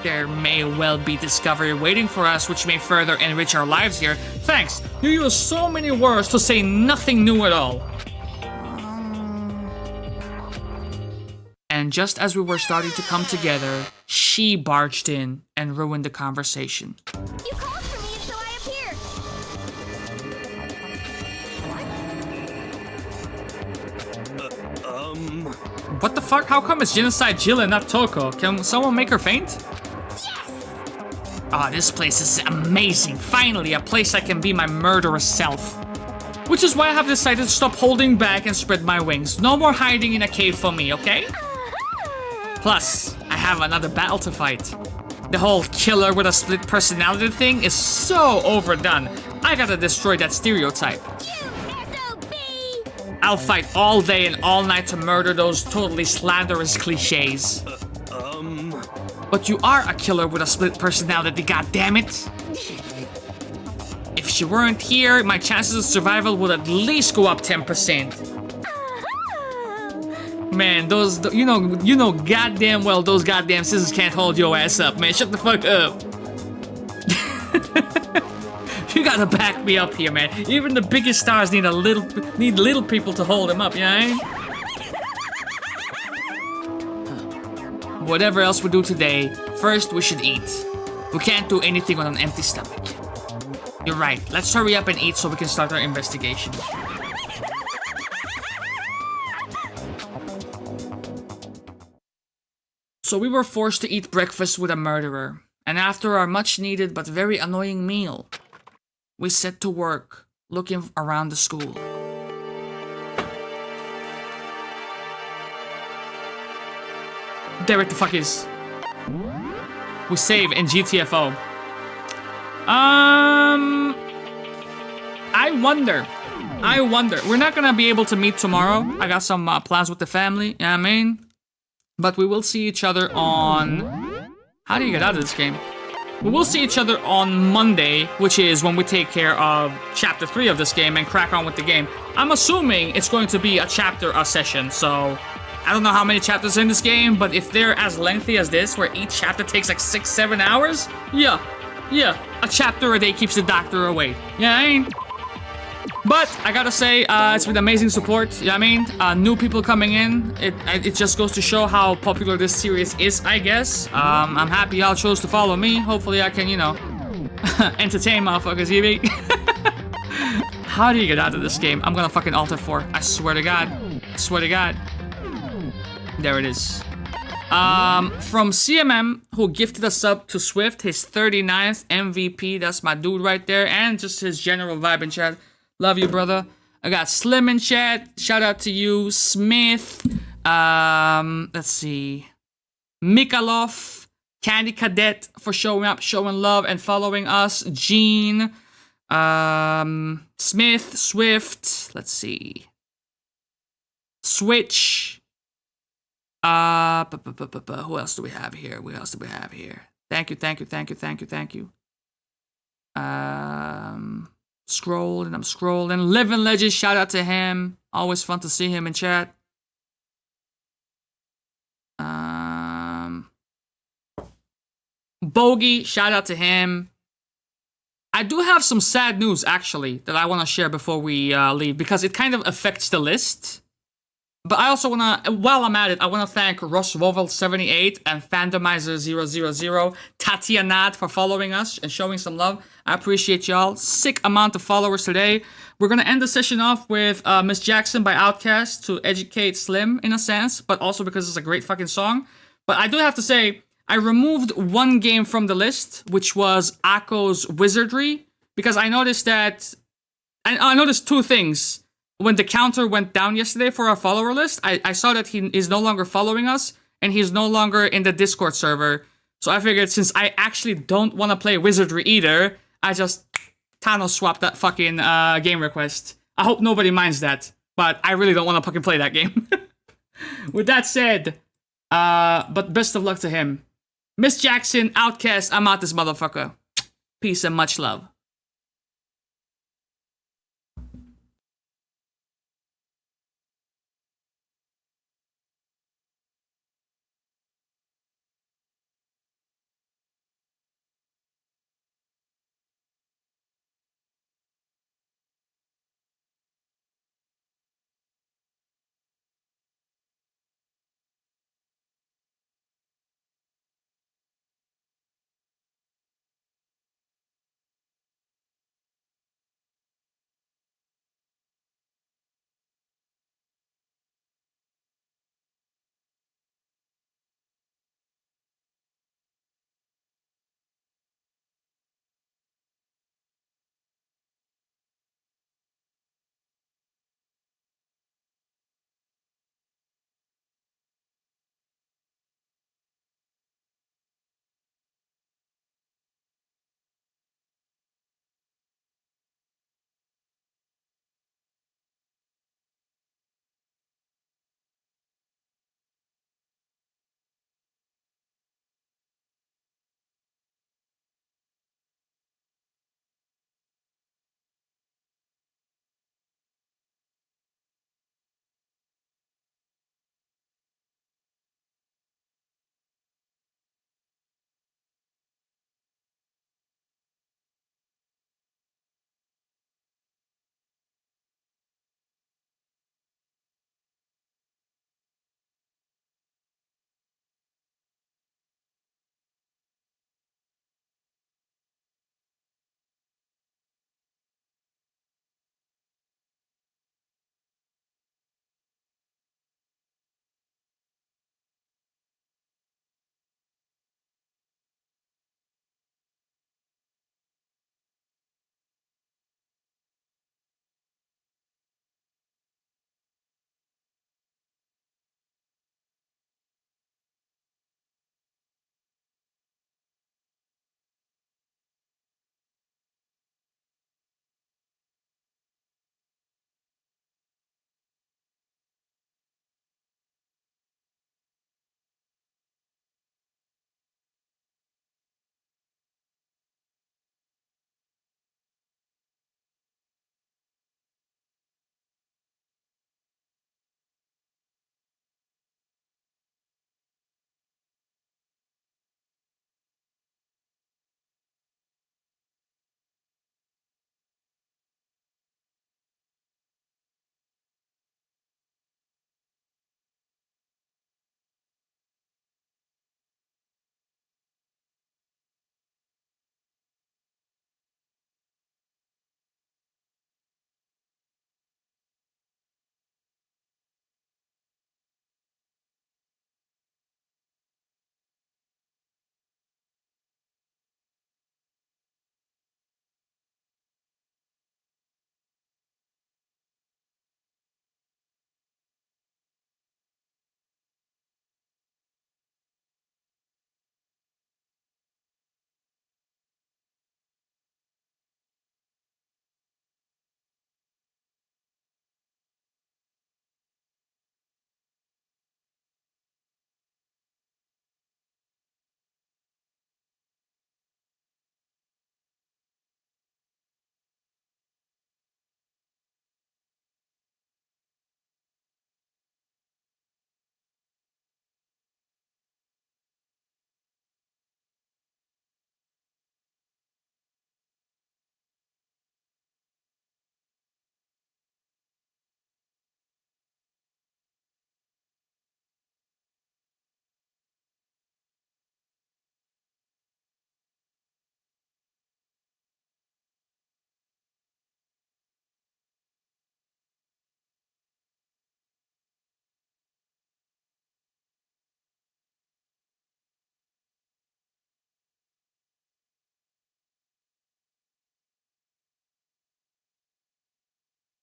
There may well be discovery waiting for us, which may further enrich our lives here. Thanks. You use so many words to say nothing new at all. and just as we were starting to come together, she barged in and ruined the conversation. You called for me, so I appeared. What the fuck? How come it's Genocide Jill and not Toko? Can someone make her faint? Oh, this place is amazing. Finally, a place I can be my murderous self. Which is why I have decided to stop holding back and spread my wings. No more hiding in a cave for me, okay? Plus, I have another battle to fight. The whole killer with a split personality thing is so overdone. I gotta destroy that stereotype. I'll fight all day and all night to murder those totally slanderous cliches. But you are a killer with a split personality, goddammit! If she weren't here, my chances of survival would at least go up 10%. Man, you know goddamn well those goddamn scissors can't hold your ass up, man. Shut the fuck up. You gotta back me up here, man. Even the biggest stars need little people to hold them up, you know? Whatever else we do today, first we should eat. We can't do anything on an empty stomach. You're right. Let's hurry up and eat so we can start our investigation. So we were forced to eat breakfast with a murderer. And after our much-needed but very annoying meal, we set to work looking around the school. There it the fuck is. We save in GTFO. I wonder. We're not gonna be able to meet tomorrow. I got some plans with the family, you know what I mean? But we will see each other on... How do you get out of this game? We will see each other on Monday, which is when we take care of Chapter 3 of this game and crack on with the game. I'm assuming it's going to be a chapter a session, so... I don't know how many chapters are in this game, but if they're as lengthy as this, where each chapter takes like 6-7 hours, yeah, a chapter a day keeps the doctor away. Yeah, I mean. But I gotta say, it's been amazing support. Yeah, I mean, new people coming in. It just goes to show how popular this series is, I guess. I'm happy y'all chose to follow me. Hopefully, I can, you know, entertain motherfuckers. You mean? How do you get out of this game? I'm gonna fucking alter 4. I swear to God. I swear to God. There it is. From CMM, who gifted a sub to Swift, his 39th MVP. That's my dude right there. And just his general vibe in chat. Love you, brother. I got Slim in chat. Shout out to you. Smith. Let's see. Mikalov. Candy Cadet for showing up, showing love, and following us. Gene. Smith. Swift. Let's see. Switch. Who else do we have here? Thank you. Scrolling, I'm scrolling. Living Legend, shout out to him. Always fun to see him in chat. Bogey, shout out to him. I do have some sad news, actually, that I want to share before we leave, because it kind of affects the list. But I also want to, while I'm at it, I want to thank Rosswovel78 and Fandomizer000, Tatianad for following us and showing some love. I appreciate y'all. Sick amount of followers today. We're going to end the session off with Miss Jackson by Outkast to educate Slim, in a sense, but also because it's a great fucking song. But I do have to say, I removed one game from the list, which was Akko's Wizardry, because I noticed that, I noticed two things. When the counter went down yesterday for our follower list, I saw that he is no longer following us, and he's no longer in the Discord server. So I figured since I actually don't want to play Wizardry either, I just Thanos swapped that fucking game request. I hope nobody minds that, but I really don't want to fucking play that game. With that said, but best of luck to him. Miss Jackson, Outkast, I'm out this motherfucker. Peace and much love.